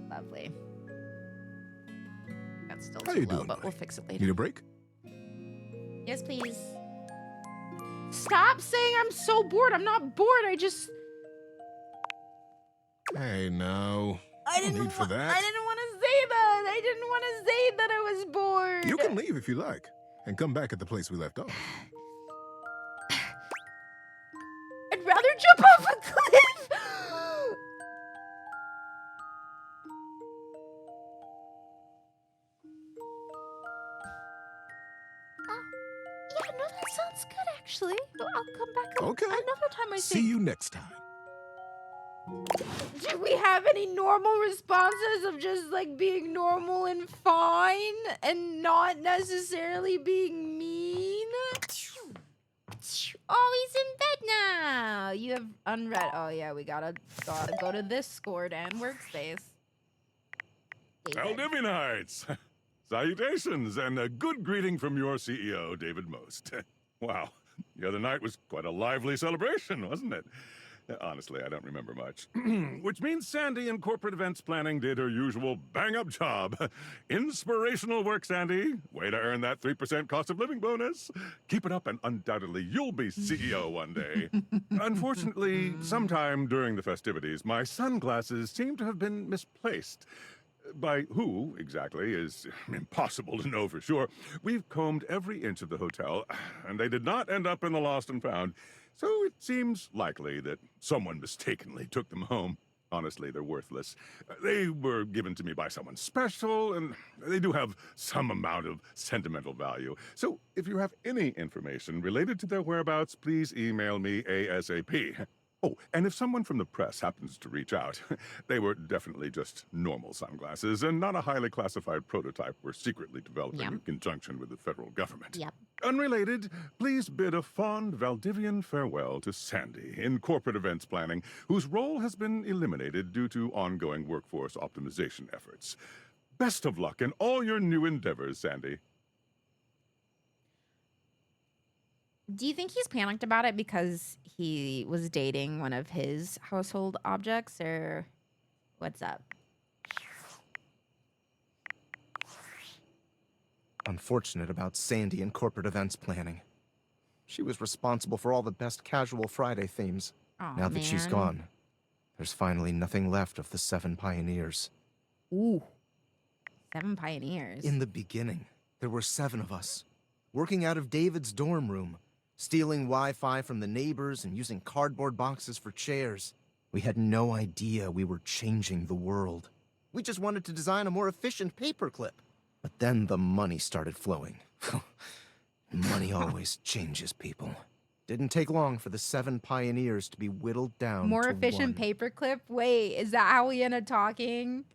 Lovely. That's still How too you low, doing, but we'll buddy? fix it Need later. a break? Yes, please. Stop saying I'm so bored. I'm not bored. I just... Hey, no. I No didn't need for that. I didn't want to say that. I didn't want to say that I was bored. You can leave if you like, and come back at the place we left off. I'd rather jump off a cliff. Yeah, no, that sounds good, actually. I'll come back Okay. another time, I See think. you next time. Do we have any normal responses of just, like, being normal and fine and not necessarily being mean? Oh, he's in bed now. You have unread. Oh, yeah, we gotta go to this scored and workspace. David. Valdivinites! Salutations, and a good greeting from your CEO, David Most. Wow, the other night was quite a lively celebration, wasn't it? Honestly, I don't remember much. Which means Sandy in corporate events planning did her usual bang-up job. Inspirational work, Sandy. Way to earn that 3% cost of living bonus. Keep it up and undoubtedly you'll be CEO one day. Unfortunately, sometime during the festivities, my sunglasses seem to have been misplaced. By who, exactly, is impossible to know for sure. We've combed every inch of the hotel, and they did not end up in the lost and found. So it seems likely that someone mistakenly took them home. Honestly, they're worthless. They were given to me by someone special, and they do have some amount of sentimental value. So if you have any information related to their whereabouts, please email me ASAP. Oh, and if someone from the press happens to reach out, they were definitely just normal sunglasses and not a highly classified prototype we're secretly developing in conjunction with the federal government. Yep. Unrelated, please bid a fond Valdivian farewell to Sandy in corporate events planning, whose role has been eliminated due to ongoing workforce optimization efforts. Best of luck in all your new endeavors, Sandy. Do you think he's panicked about it because he was dating one of his household objects, or what's up? Unfortunate about Sandy and corporate events planning. She was responsible for all the best casual Friday themes. Aw, Now that she's man. gone, there's finally nothing left of the 7 pioneers. Ooh. 7 pioneers. In the beginning, there were 7 of us, working out of David's dorm room, stealing Wi-Fi from the neighbors and using cardboard boxes for chairs. We had no idea we were changing the world. We just wanted to design a more efficient paperclip. But then the money started flowing. Money always changes people. Didn't take long for the 7 pioneers to be whittled down More to efficient one. paperclip? Wait, is that how we end up talking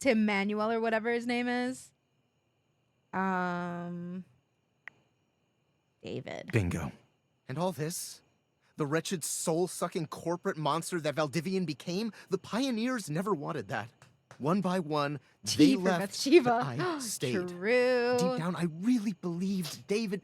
to Manuel or whatever his name is? David. Bingo. And all this? The wretched soul-sucking corporate monster that Valdivian became? The pioneers never wanted that. One by one, they Tea for left, Bathsheba. but I stayed. True. Deep down, I really believed David,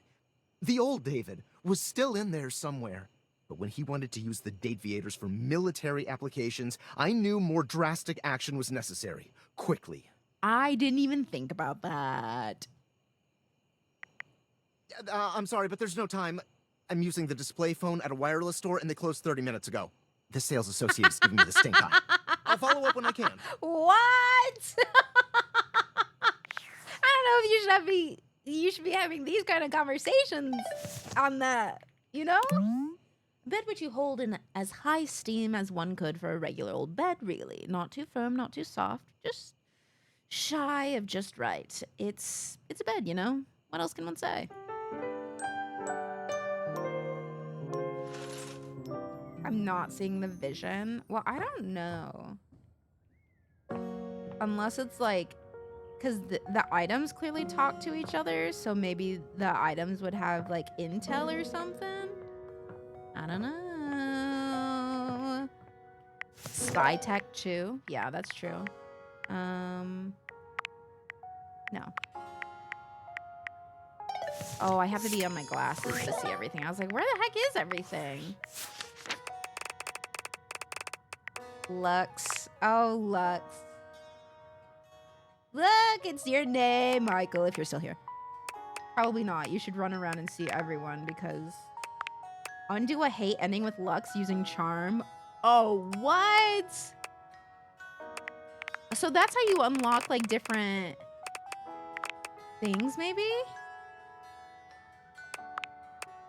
the old David, was still in there somewhere. But when he wanted to use the Dateviators for military applications, I knew more drastic action was necessary. Quickly. I didn't even think about that. I'm sorry, but there's no time. I'm using the display phone at a wireless store, and they closed 30 minutes ago. The sales associate is giving me the stink eye. I'll follow up when I can. What? I don't know if you should be having these kind of conversations on the, you know? Bed which you hold in as high steam as one could for a regular old bed, really. Not too firm, not too soft, just shy of just right. It's a bed, you know? What else can one say? I'm not seeing the vision. Well, I don't know. Unless it's like, because the items clearly talk to each other, so maybe the items would have like intel or something. I don't know. Spy tech too. Yeah, that's true. No. Oh, I have to be on my glasses to see everything. I was like, where the heck is everything? Lux. Oh, Lux. Look, it's your name, Michael, if you're still here. Probably not. You should run around and see everyone because... Undo a hate ending with Lux using charm. Oh, what? So that's how you unlock, like, different things, maybe?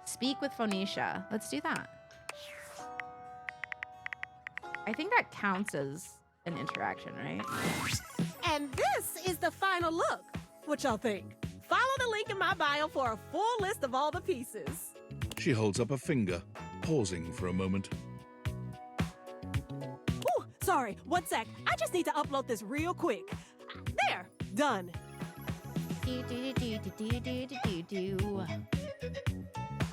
Speak with Phoenicia. Let's do that. I think that counts as an interaction, right? And this is the final look. What y'all think? Follow the link in my bio for a full list of all the pieces. She holds up a finger, pausing for a moment. Ooh, sorry, 1 sec. I just need to upload this real quick. There, done.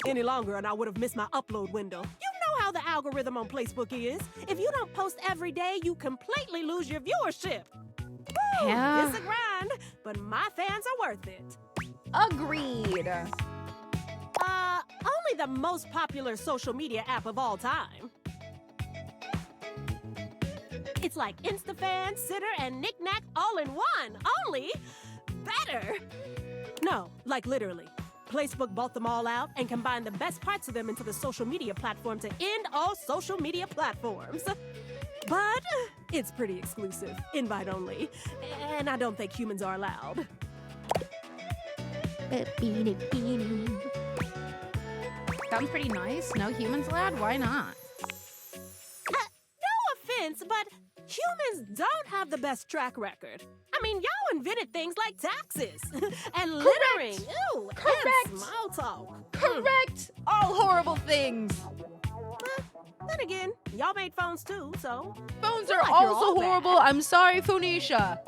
Any longer and I would have missed my upload window. You know how the algorithm on Facebook is. If you don't post every day, you completely lose your viewership. Woo, Yeah. It's a grind, but my fans are worth it. Agreed. Only the most popular social media app of all time. It's like InstaFan, Sitter, and Knick-Knack all in one. Only better. No, like literally. Facebook bought them all out and combined the best parts of them into the social media platform to end all social media platforms. But it's pretty exclusive, invite only, and I don't think humans are allowed. Sounds pretty nice. No humans allowed? Why not? No offense, but humans don't have the best track record. I mean, y'all invented things like taxes and littering. Ew, Correct. And small talk. Correct. All horrible things. Then again, y'all made phones too, so... Phones It's are not like you're also all bad. horrible. I'm sorry, Phoenicia.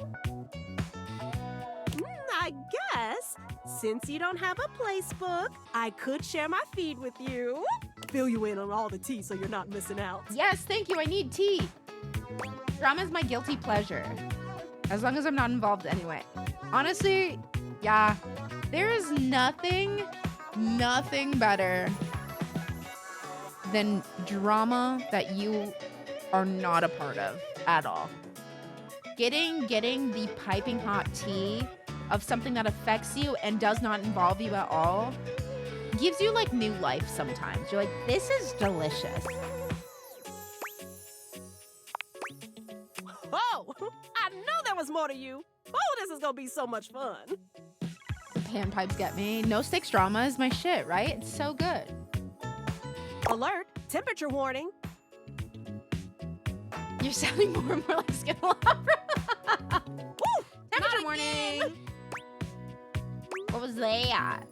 I guess, since you don't have a placebook, I could share my feed with you. Fill you in on all the tea so you're not missing out. Yes, thank you. I need tea. Drama is my guilty pleasure. As long as I'm not involved anyway. Honestly, yeah. There is nothing better than drama that you are not a part of at all. Getting the piping hot tea of something that affects you and does not involve you at all gives you like new life sometimes. You're like, this is delicious. Oh, I knew there was more to you. Oh, this is gonna be so much fun. The panpipes get me. No stakes drama is my shit, right? It's so good. Alert, temperature warning. You're sounding more and more like Skinalabra. Temperature warning. What was that?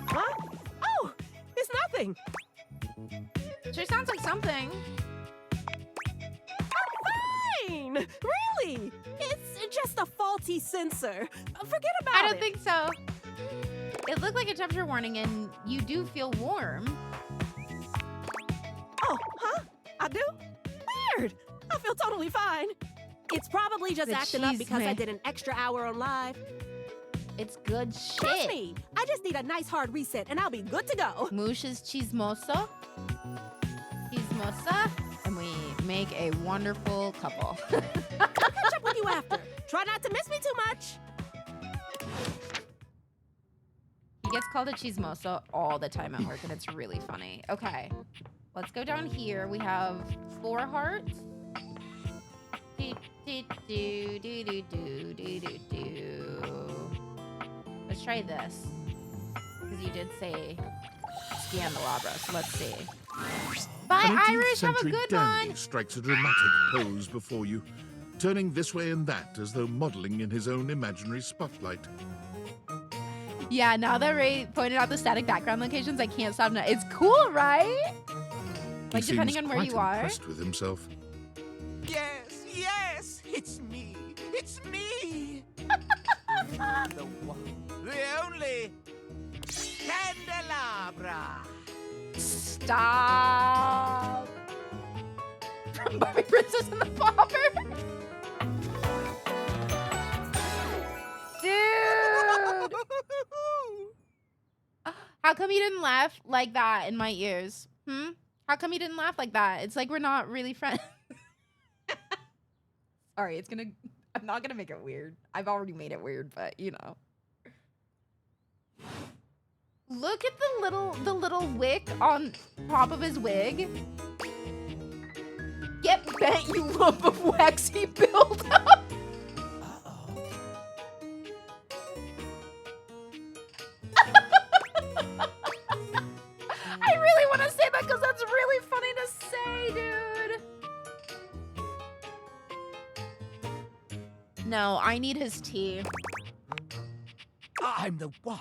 Huh? Oh, it's nothing. Sure sounds like something. Fine. Really? It's just a faulty sensor. Forget about it. I don't think so. It looked like a temperature warning and you do feel warm. Oh, huh? I do? Weird. I feel totally fine. It's probably just The acting up because I chisme. did an extra hour on live. It's good shit. Trust me, I just need a nice hard reset and I'll be good to go. Moosh's chismoso. Chismosa. And we make a wonderful couple. I'll catch up with you after. Try not to miss me too much. He gets called a chismoso all the time at work, and it's really funny. Okay, let's go down here. We have 4 hearts. Let's try this. Because you did say Scandelabra, so let's see. Bye, An 18th Irish. Have a century good dandy one. strikes a dramatic pose before you, turning this way and that as though modeling in his own imaginary spotlight. Yeah, now that Ray pointed out the static background locations, I can't stop now. It's cool, right? He Like, depending seems on where quite you are. impressed with himself. Yes, it's me. It's me. the one, the only Candelabra. Stop. From Barbie Princess and the Pauper. Dude. How come you didn't laugh like that in my ears? How come you didn't laugh like that? It's like we're not really friends. Sorry, I'm not gonna make it weird. I've already made it weird, but you know. Look at the little wick on top of his wig. Get bent, you lump of waxy buildup. I really want to say that because that's really funny to say, dude. No, I need his tea. I'm the one.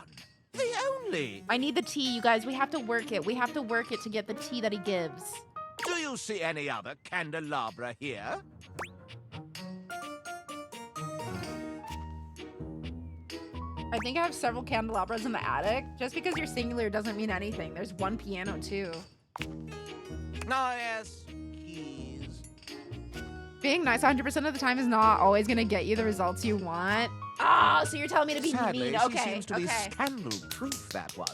The only. I need the tea, you guys. We have to work it. We have to work it to get the tea that he gives. Do you see any other candelabra here? I think I have several candelabras in the attic. Just because you're singular doesn't mean anything. There's one piano, too. Oh, yes. Keys. Being nice 100% of the time is not always going to get you the results you want. Oh, so you're telling me to be Sadly, mean. she Okay, seems to be okay. scandal-proof, that one.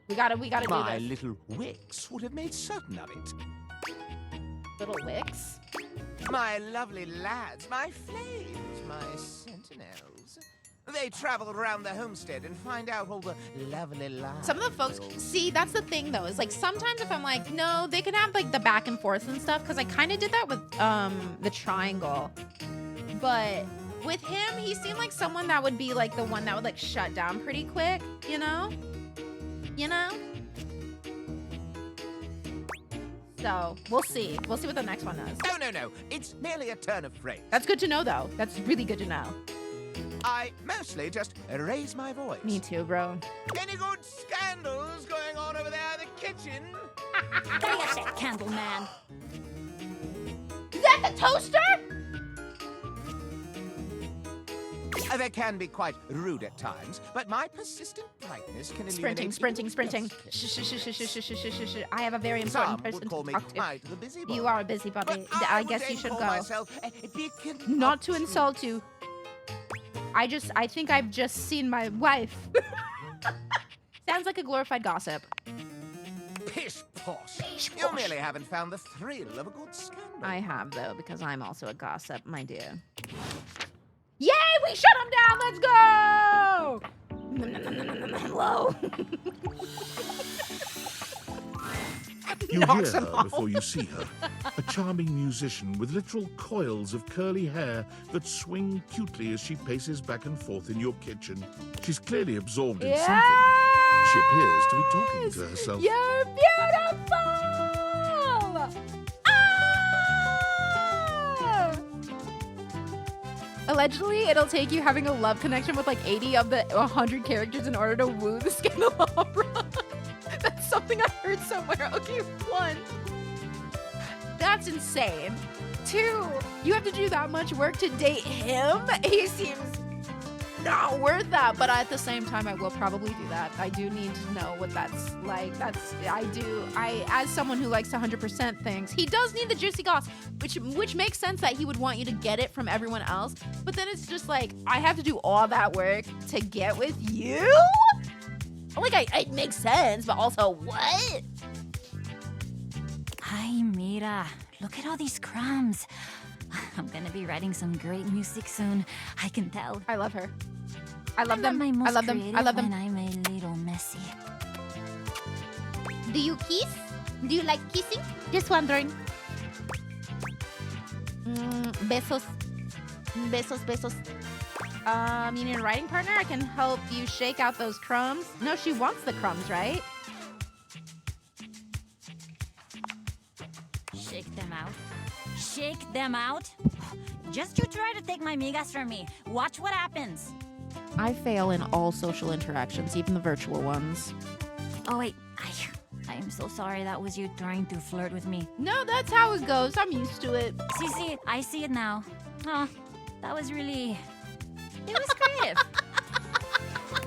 We gotta do My this. little wicks would have made certain of it. Little wicks? My lovely lads, my flames, my sentinels. They travel around the homestead and find out all the lovely lies. Some of the folks, see, that's the thing though, is like sometimes if I'm like, no, they can have like the back and forth and stuff, because I kind of did that with the triangle. But with him, he seemed like someone that would be like the one that would like shut down pretty quick, you know? You know? So, we'll see. We'll see what the next one does. Oh, no. It's merely a turn of phrase. That's good to know, though. That's really good to know. I mostly just raise my voice. Me too, bro. Any good scandals going on over there in the kitchen? Cállate, candle man. Is that the toaster? They can be quite rude at times, but my persistent brightness can illuminate... Sprinting. I have a very important Some person would call to me talk to. quite the busybody. You are a busybody. But I would guess you should call go. myself a beacon Not to of insult you. I think I've just seen my wife. Sounds like a glorified gossip. Pish posh. You merely haven't found the thrill of a good scandal. I have, though, because I'm also a gossip, my dear. Yay! We shut him down! Let's go! Hello. You Knocks hear him her off. before you see her. A charming musician with literal coils of curly hair that swing cutely as she paces back and forth in your kitchen. She's clearly absorbed in something. She appears to be talking to herself. You're beautiful! Ah! Allegedly, it'll take you having a love connection with like 80 of the 100 characters in order to woo the Scandelabra. That's something I heard somewhere. Okay, 1. That's insane. 2, you have to do that much work to date him? He seems not worth that, but at the same time, I will probably do that. I do need to know what that's like. As someone who likes 100% things, he does need the juicy goss, which makes sense that he would want you to get it from everyone else. But then it's just like, I have to do all that work to get with you? Like, it makes sense, but also, what? Ay, mira. Look at all these crumbs. I'm gonna be writing some great music soon. I can tell. I love her. I love them. I'm I love them. I love them. When I'm a little messy. Do you kiss? Do you like kissing? Just wondering. Besos. Besos. You need a writing partner? I can help you shake out those crumbs. No, she wants the crumbs, right? Shake them out. Shake them out? Just you try to take my migas from me. Watch what happens. I fail in all social interactions, even the virtual ones. Oh, wait. I am so sorry that was you trying to flirt with me. No, that's how it goes. I'm used to it. See, I see it now. Oh, that was really... It was creative.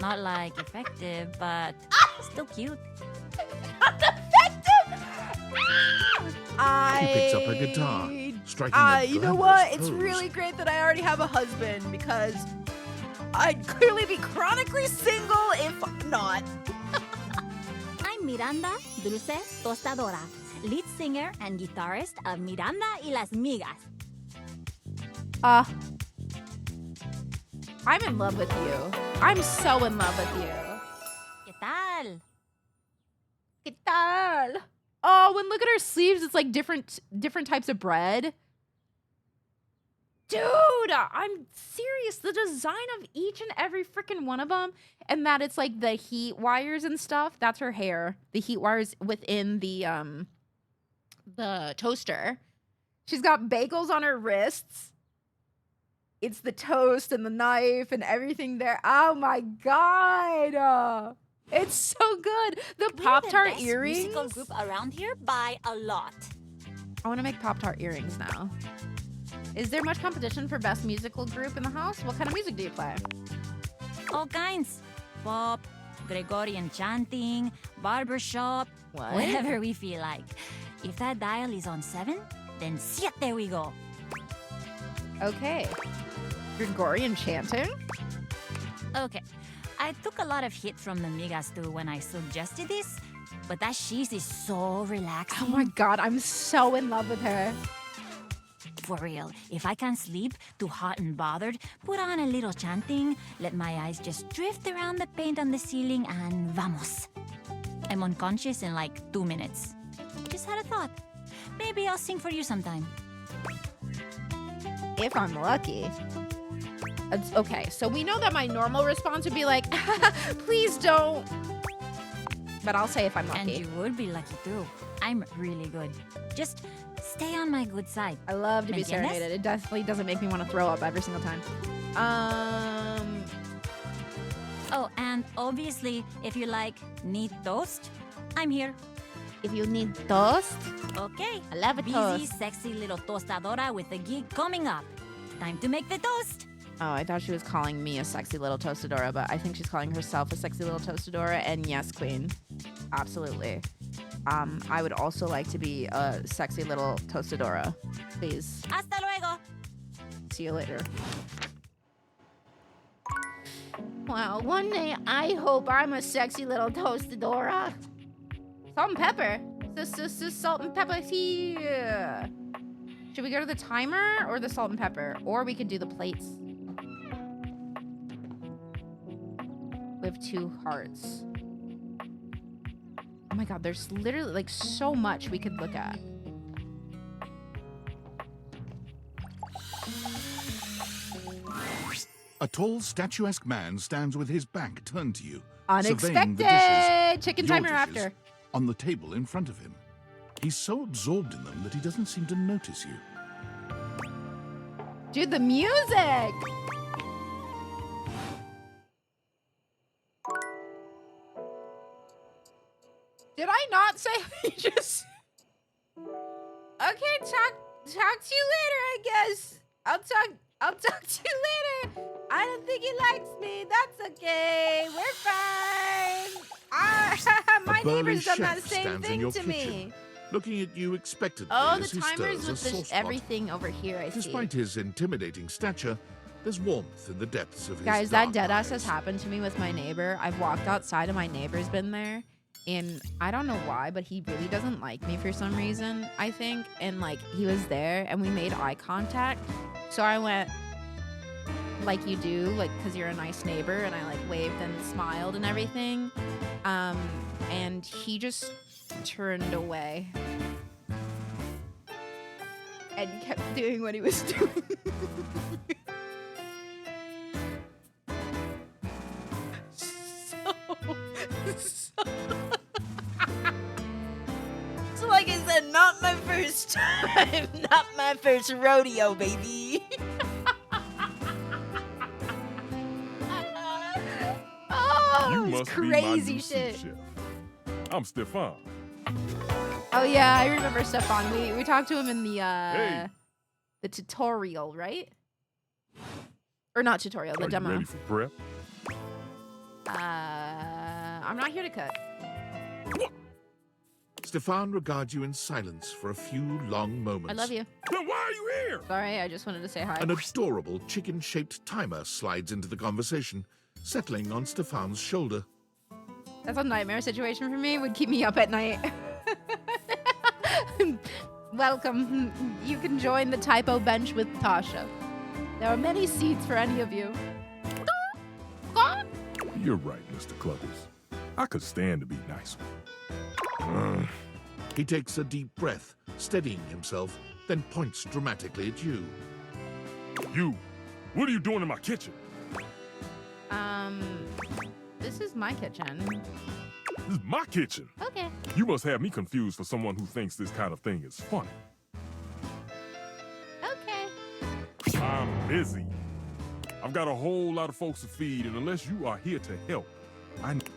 Not like effective, but still cute. She picks up a guitar, striking a you know glamorous what? It's pose. really great that I already have a husband because I'd clearly be chronically single if not. I'm Miranda Dulce Tostadora, lead singer and guitarist of Miranda y las Migas. I'm in love with you. I'm so in love with you. ¿Qué tal? ¿Qué tal? Oh, and look at her sleeves. It's like different types of bread. Dude, I'm serious. The design of each and every freaking one of them, and that it's like the heat wires and stuff. That's her hair. The heat wires within the toaster. She's got bagels on her wrists. It's the toast and the knife and everything there. Oh my god. It's so good. The Pop-Tart earrings. Musical group around here by a lot. I want to make Pop-Tart earrings now. Is there much competition for best musical group in the house? What kind of music do you play? All kinds. Pop, Gregorian chanting, barbershop, What? whatever we feel like. If that dial is on 7, then siete we go. Okay. Gregorian chanting? Okay. I took a lot of hit from the migas too when I suggested this, but that cheese is so relaxing. Oh my god, I'm so in love with her. For real, if I can't sleep, too hot and bothered, put on a little chanting, let my eyes just drift around the paint on the ceiling, and vamos. I'm unconscious in like 2 minutes. Just had a thought. Maybe I'll sing for you sometime. If I'm lucky. Okay, so we know that my normal response would be like, please don't. But I'll say if I'm lucky. And you would be lucky too. I'm really good. Just stay on my good side. I love to ¿Me be entiendes? serenaded. It definitely doesn't make me want to throw up every single time. Oh, and obviously, if you like need toast, I'm here. If you need toast? Okay. I love a Busy, toast. sexy little tostadora with a gig coming up. Time to make the toast. Oh, I thought she was calling me a sexy little toastadora, but I think she's calling herself a sexy little toastadora. And yes, queen. Absolutely. I would also like to be a sexy little toastadora. Please. Hasta luego. See you later. Well, one day I hope I'm a sexy little toastadora. Salt and pepper. Salt and pepper here. Should we go to the timer or the salt and pepper? Or we could do the plates. We have 2 hearts. Oh my god, there's literally like so much we could look at. A tall, statuesque man stands with his back turned to you, surveying the Unexpected! dishes, Chicken your timer dishes, after. on the table in front of him. He's so absorbed in them that he doesn't seem to notice you. Dude, the music! Did I not say just... Okay, talk to you later, I guess. I'll talk to you later. I don't think he likes me. That's okay. We're fine. My A burly neighbor's done that chef same stands in thing your to kitchen, me. looking at you expectantly Oh, as the he timer's stirs a with the sauce pot. everything over here, I see. Despite his intimidating stature, there's warmth in the depths of his Guys, that dark deadass eyes. has happened to me with my neighbor. I've walked outside and my neighbor's been there. And I don't know why, but he really doesn't like me for some reason, I think. And like, he was there and we made eye contact. So I went, like you do, like, because you're a nice neighbor. And I like waved and smiled and everything. And he just turned away. And kept doing what he was doing. So like I said, not my first time, not my first rodeo, baby. Oh, You it's must be my crazy new shit. sous chef. I'm Stefan. Oh yeah, I remember Stefan. We talked to him in the tutorial, right? Or not tutorial, the Are you demo. ready for prep? I'm not here to cook. Stefan regards you in silence for a few long moments. I love you. Then why are you here? Sorry, I just wanted to say hi. An adorable chicken-shaped timer slides into the conversation, settling on Stefan's shoulder. That's a nightmare situation for me. It would keep me up at night. Welcome. You can join the typo bench with Tasha. There are many seats for any of you. You're right, Mr. Cluckles. I could stand to be nice. He takes a deep breath, steadying himself, then points dramatically at you. You, what are you doing in my kitchen? This is my kitchen. This is my kitchen. Okay. You must have me confused for someone who thinks this kind of thing is funny. Okay. I'm busy. I've got a whole lot of folks to feed, and unless you are here to help,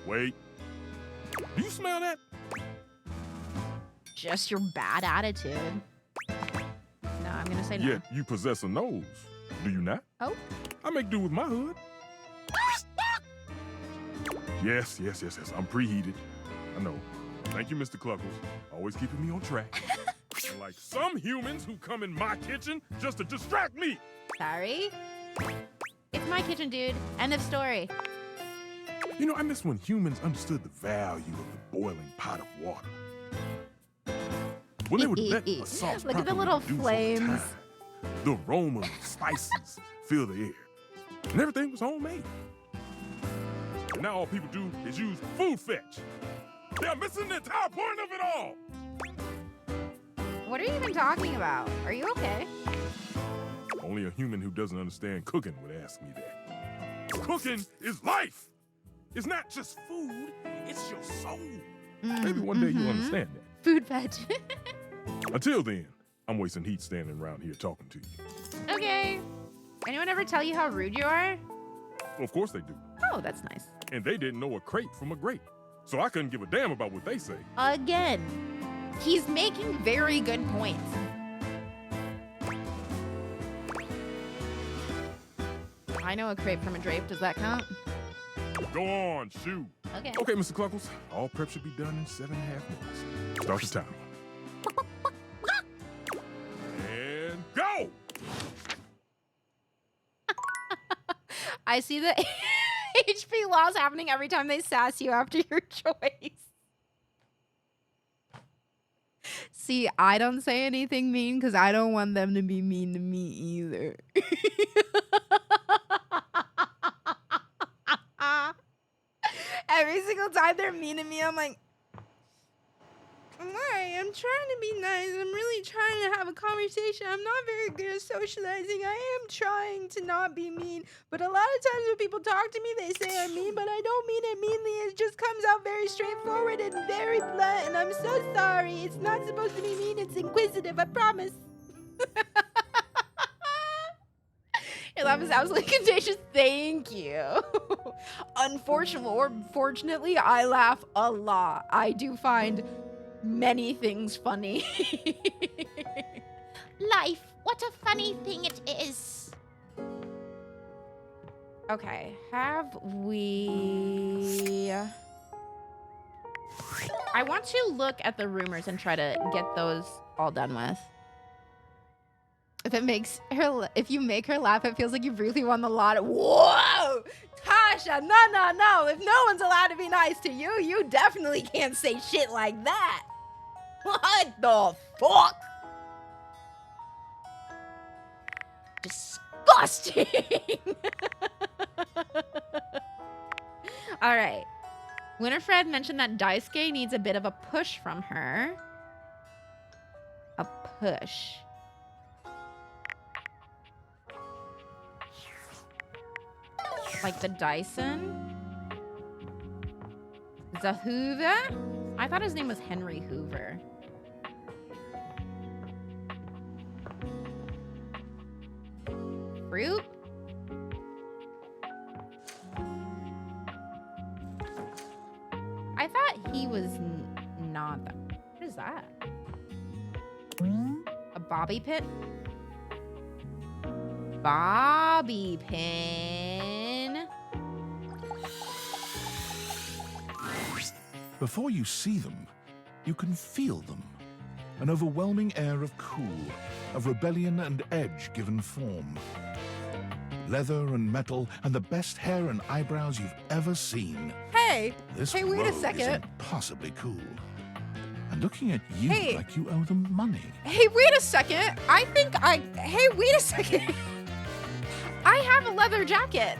Wait. Do you smell that? Just your bad attitude. No, I'm gonna say no. Yet you possess a nose, do you not? Oh. I make do with my hood. Yes. I'm preheated. I know. Thank you, Mr. Cluckles. Always keeping me on track. Like some humans who come in my kitchen just to distract me. Sorry. It's my kitchen, dude. End of story. You know, I miss when humans understood the value of the boiling pot of water. When they would let a sauce Look at the little properly reduce over flames. time. The aroma of spices fill the air. And everything was homemade. And now all people do is use food fetch. They're missing the entire point of it all. What are you even talking about? Are you okay? Only a human who doesn't understand cooking would ask me that. Cooking is life. It's not just food, it's your soul. Maybe one day you'll understand that. Food veg. Until then, I'm wasting heat standing around here talking to you. Okay. Anyone ever tell you how rude you are? Well, of course they do. Oh, that's nice. And they didn't know a crepe from a grape. So I couldn't give a damn about what they say. Again. He's making very good points. I know a crepe from a drape. Does that count? Go on, shoot. Okay. Okay, Mr. Cluckles. All prep should be done in 7.5 minutes. Start the timer. And go! I see the HP loss happening every time they sass you after your choice. See, I don't say anything mean because I don't want them to be mean to me either. Every single time they're mean to me, I'm like, why? I'm trying to be nice. I'm really trying to have a conversation. I'm not very good at socializing. I am trying to not be mean. But a lot of times when people talk to me, they say I'm mean, but I don't mean it meanly. It just comes out very straightforward and very blunt. And I'm so sorry. It's not supposed to be mean. It's inquisitive. I promise. Your laugh is absolutely contagious. Thank you. Unfortunately, or fortunately, I laugh a lot. I do find many things funny. Life, what a funny thing it is. Okay, have we... I want to look at the rumors and try to get those all done with. If you make her laugh, it feels like you really won the lottery. Whoa! Tasha, no. If no one's allowed to be nice to you, you definitely can't say shit like that. What the fuck? Disgusting. All right. Winifred mentioned that Daisuke needs a bit of a push from her. A push. Like the Dyson? The Hoover? I thought his name was Henry Hoover. Fruit? I thought he was not that. What is that? A bobby pin? Bobby pin? Before you see them, you can feel them. An overwhelming air of cool, of rebellion and edge given form. Leather and metal and the best hair and eyebrows you've ever seen. Hey! This Hey, wait a rogue second. is impossibly cool. And looking at you Hey. like you owe them money. Hey, wait a second. Hey, wait a second. I have a leather jacket.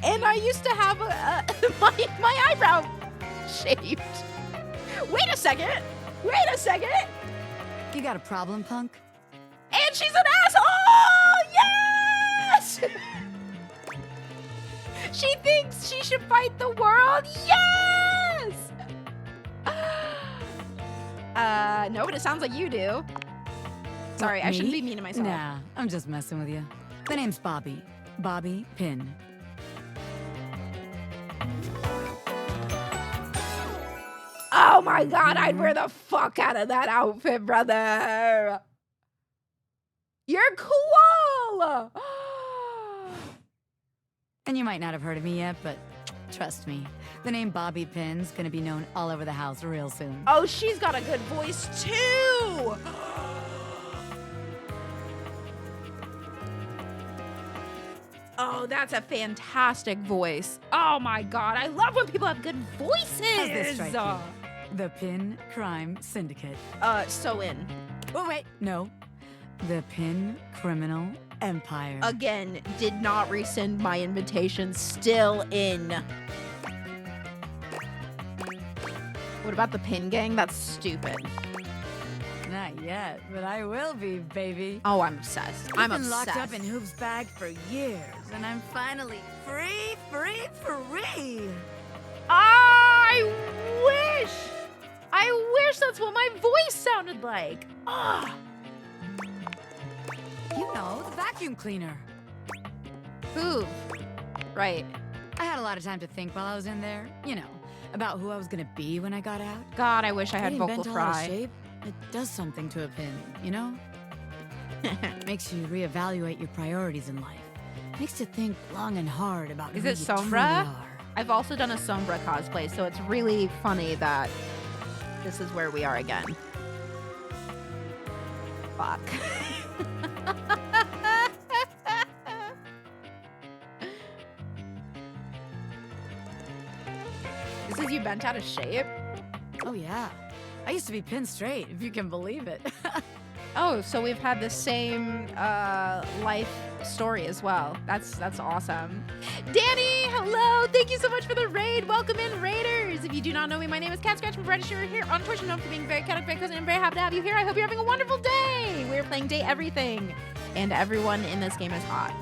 And I used to have my eyebrow shaved. Wait a second. You got a problem, punk? And she's an asshole! Yes! She thinks she should fight the world? Yes! No, but it sounds like you do. Sorry, I shouldn't be mean to myself. Nah, I'm just messing with you. The name's Bobby. Bobby Pin. Oh my god, I'd wear the fuck out of that outfit, brother. You're cool. And you might not have heard of me yet, but trust me, the name Bobby Pin's gonna be known all over the house real soon. Oh, she's got a good voice too. Oh, that's a fantastic voice. Oh my god, I love when people have good voices. How's this strike you? The Pin Crime Syndicate. So in. Oh, wait, no. The Pin Criminal Empire. Again, did not rescind my invitation. Still in. What about the Pin Gang? That's stupid. Not yet, but I will be, baby. Oh, I'm obsessed. I'm I've been obsessed. locked up in Hoop's bag for years, and I'm finally free. I wish that's what my voice sounded like. Ah. You know, the vacuum cleaner. Ooh. Right. I had a lot of time to think while I was in there. You know, about who I was gonna be when I got out. God, I wish I had Getting vocal bent all out of fry. shape, it does something to a pin, you know? Makes you reevaluate your priorities in life. Makes you think long and hard about Is who it you truly Sombra? are. I've also done a Sombra cosplay, so it's really funny that this is where we are again. Fuck. This is you bent out of shape? Oh yeah. I used to be pin straight, if you can believe it. Oh, so we've had the same life story as well. That's awesome. Danny, hello. Thank you so much for the raid. Welcome in, Raiders. If you do not know me, my name is Cat Scratch from British. You're here on Twitch and known for being very chaotic, very cousin, and very happy to have you here. I hope you're having a wonderful day. We're playing Date Everything, and everyone in this game is hot.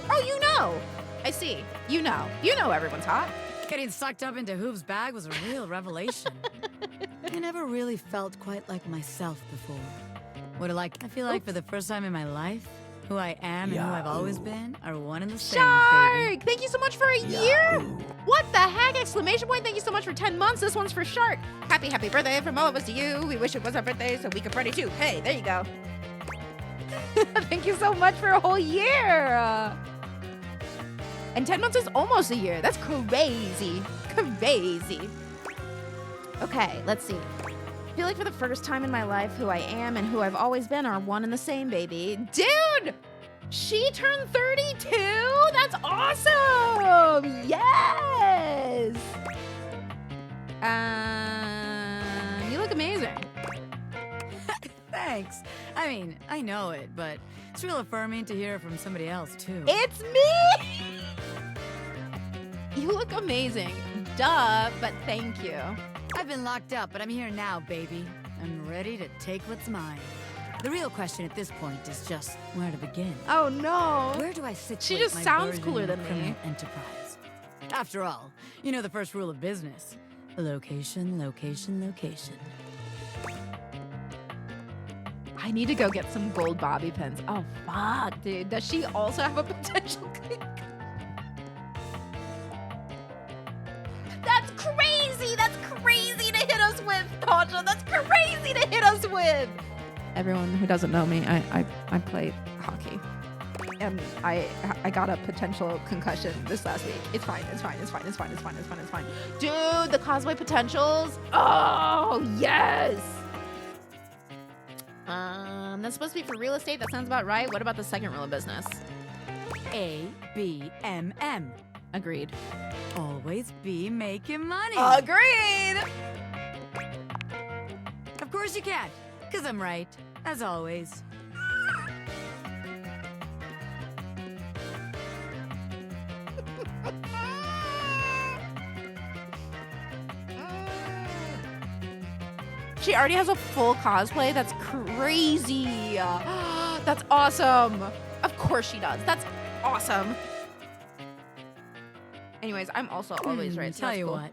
Oh, you know. I see. You know everyone's hot. Getting sucked up into Hoop's bag was a real revelation. I never really felt quite like myself before. I feel like for the first time in my life, who I am and who I've always been are one and the same, Shark! baby. Thank you so much for a year! What the heck? Exclamation point. Thank you so much for 10 months. This one's for Shark. Happy birthday from all of us to you. We wish it was our birthday so we could party too. Hey, there you go. Thank you so much for a whole year. And 10 months is almost a year. That's crazy. Crazy. Okay, let's see. I feel like for the first time in my life, who I am and who I've always been are one and the same, baby. Dude! She turned 32? That's awesome! Yes! You look amazing. Thanks. I mean, I know it, but it's real affirming to hear it from somebody else, too. It's me! You look amazing. Duh, but thank you. I've been locked up, but I'm here now, baby. I'm ready to take what's mine. The real question at this point is just where to begin. Oh no! Where do I situate She just my sounds version cooler of than me. criminal enterprise? After all, you know the first rule of business. Location, location, location. I need to go get some gold bobby pins. Oh fuck, dude. Does she also have a potential kink? That's crazy! That's crazy to hit us with, Tasha! That's crazy to hit us with! Everyone who doesn't know me, I play hockey. And I got a potential concussion this last week. It's fine. Dude, the cosplay potentials. Oh, yes! That's supposed to be for real estate. That sounds about right. What about the second rule of business? ABMM. Agreed. Always be making money. Agreed! Of course you can, because I'm right, as always. she already has a full cosplay. That's crazy. That's awesome. Of course she does. That's awesome. Anyways, I'm also always right. So Tell that's you cool. what.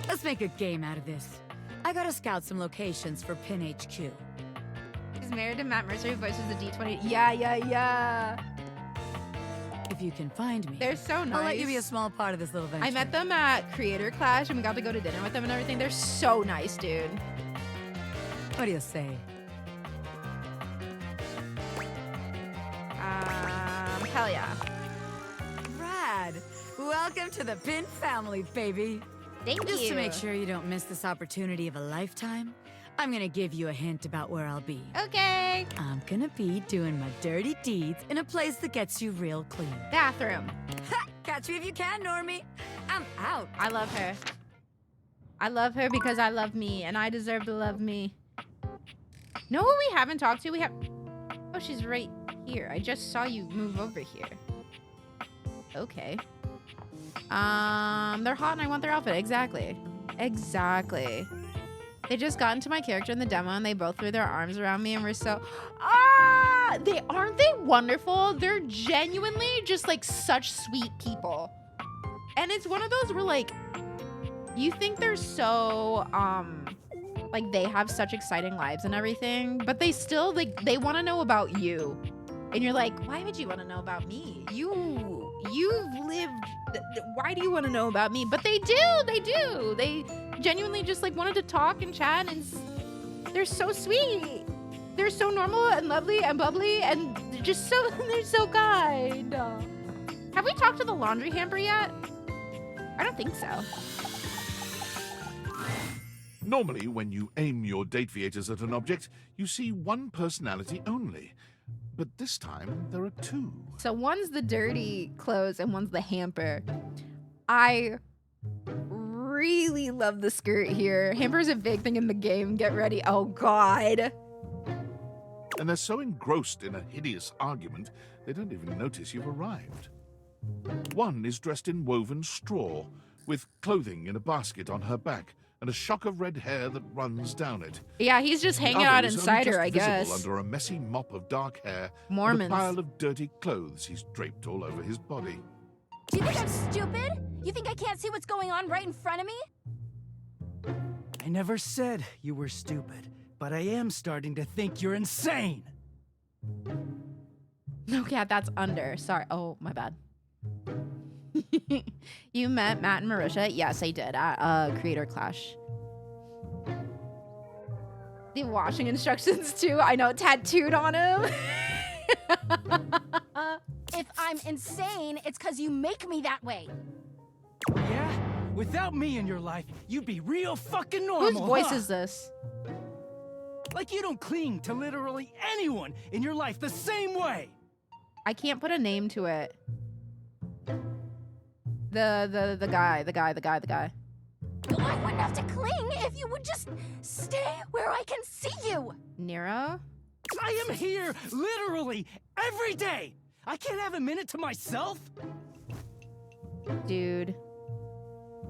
Let's make a game out of this. I gotta scout some locations for Pin HQ. She's married to Matt Mercer, who voices the D20. Yeah. If you can find me, They're so nice. I'll let you be a small part of this little venture. I met them at Creator Clash, and we got to go to dinner with them and everything. They're so nice, dude. What do you say? Hell yeah. Rad! Welcome to the Pin family, baby. Thank Just you. to make sure you don't miss this opportunity of a lifetime, I'm gonna give you a hint about where I'll be. Okay. I'm gonna be doing my dirty deeds in a place that gets you real clean. Bathroom. Ha! Catch me if you can, Normie. I'm out. I love her. I love her because I love me, and I deserve to love me. Know who we haven't talked to? We have... Oh, she's right here. I just saw you move over here. Okay. They're hot and I want their outfit. Exactly. They just got into my character in the demo and they both threw their arms around me and were so... Aren't they wonderful? They're genuinely just like such sweet people. And it's one of those where like, you think they're so, like they have such exciting lives and everything, but they still, like, they want to know about you. And you're like, why would you want to know about me? You've lived, why do you want to know about me? But they do. They genuinely just like wanted to talk and chat, and they're so sweet. They're so normal and lovely and bubbly and just so, they're so kind. Have we talked to the laundry hamper yet? I don't think so. Normally, when you aim your date viators at an object, you see one personality only. But this time, there are two. So one's the dirty clothes and one's the hamper. I really love the skirt here. Hamper's a big thing in the game. Get ready. Oh, God. And they're so engrossed in a hideous argument, they don't even notice you've arrived. One is dressed in woven straw, with clothing in a basket on her back, and a shock of red hair that runs down it. Yeah, he's just The hanging other out is inside only her, I just visible guess. under a messy mop of dark hair Mormons. and a pile of dirty clothes he's draped all over his body. Do you think I'm stupid? You think I can't see what's going on right in front of me? I never said you were stupid, but I am starting to think you're insane. No, cat, that's under. Sorry. Oh, my bad. You met Matt and Marisha? Yes, I did at Creator Clash. The washing instructions too. I know, tattooed on him. If I'm insane, it's because you make me that way. Yeah? Without me in your life, you'd be real fucking normal. Whose voice huh? is this? Like you don't cling to literally anyone in your life the same way. I can't put a name to it. The guy. Oh, I wouldn't have to cling if you would just stay where I can see you. Nero? I am here literally every day. I can't have a minute to myself. Dude.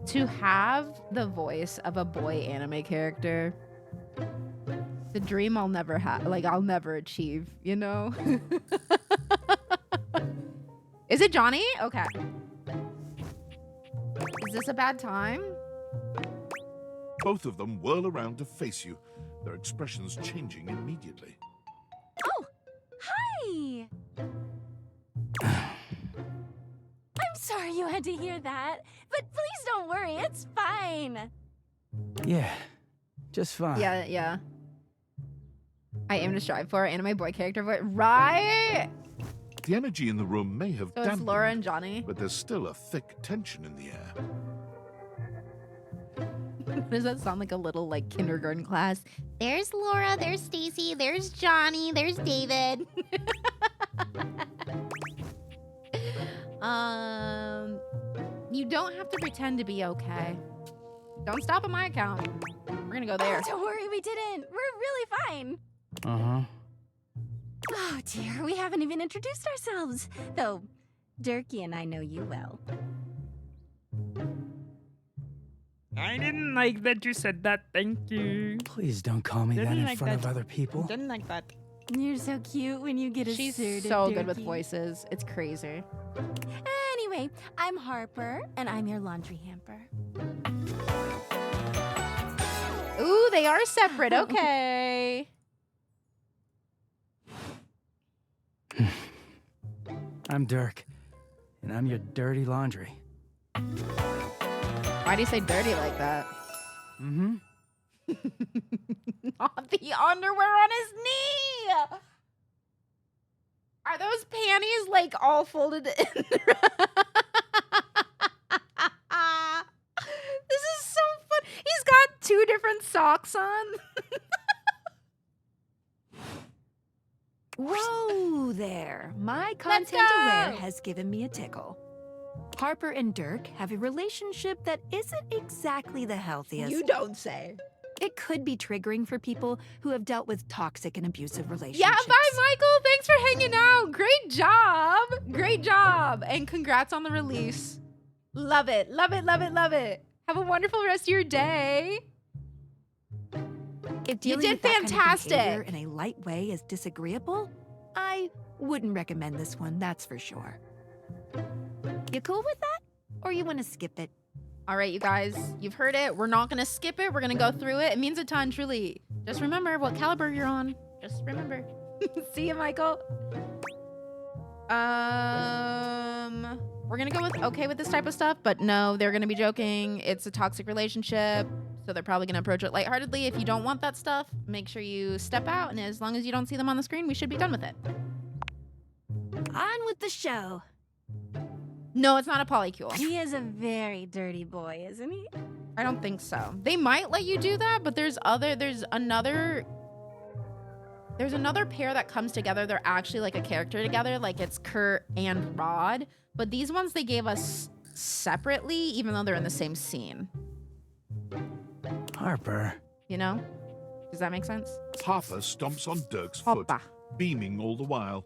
To have the voice of a boy anime character, the dream I'll never have, like I'll never achieve, you know? Is it Johnny? Okay. Is this a bad time? Both of them whirl around to face you, their expressions changing immediately. Oh, hi. I'm sorry you had to hear that, but please don't worry, it's fine. Yeah, just fine. Yeah. I aim to strive for anime boy character voice. Right? The energy in the room may have So it's dampened, Laura and Johnny. but there's still a thick tension in the air. Does that sound like a little like kindergarten class? There's Laura, there's Stacy, there's Johnny, there's David. You don't have to pretend to be okay. Don't stop at my account. We're gonna go there. Oh, don't worry, we didn't. We're really fine. Uh-huh. Oh dear, we haven't even introduced ourselves. Though, Durkee and I know you well. I didn't like that you said that. Thank you. Please don't call me that Didn't in like front of that. other people. Didn't like that. You're so cute when you get She's assertive, so good with Durkee. voices. It's crazy. Anyway, I'm Harper, and I'm your laundry hamper. Ooh, they are separate. Okay. I'm Dirk, and I'm your dirty laundry. Why do you say dirty like that? Mm-hmm. Not the underwear on his knee. Are those panties like all folded in? This is so fun. He's got 2 different socks on. Whoa there. My Let's content aware go. has given me a tickle. Harper and Dirk have a relationship that isn't exactly the healthiest. You don't say. It could be triggering for people who have dealt with toxic and abusive relationships. Yeah, bye, Michael. Thanks for hanging out. Great job. Great job. And congrats on the release. Love it. Love it. Love it. Love it. Have a wonderful rest of your day. If You dealing did with that kind of fantastic. behavior in a light way is disagreeable, I wouldn't recommend this one, that's for sure. You cool with that? Or you want to skip it? All right, you guys, you've heard it. We're not going to skip it. We're going to go through it. It means a ton, truly. Just remember what caliber you're on. Just remember. See you, Michael. We're going to go with okay with this type of stuff, but no, they're going to be joking. It's a toxic relationship, so they're probably going to approach it lightheartedly. If you don't want that stuff, make sure you step out, and as long as you don't see them on the screen, we should be done with it. On with the show. No, it's not a polycule. He is a very dirty boy, isn't he? I don't think so. They might let you do that, but there's another pair that comes together. They're actually like a character together, like it's Kurt and Rod. But these ones they gave us separately, even though they're in the same scene. Harper. You know? Does that make sense? Harper stomps on Dirk's foot, Hoppa. beaming all the while.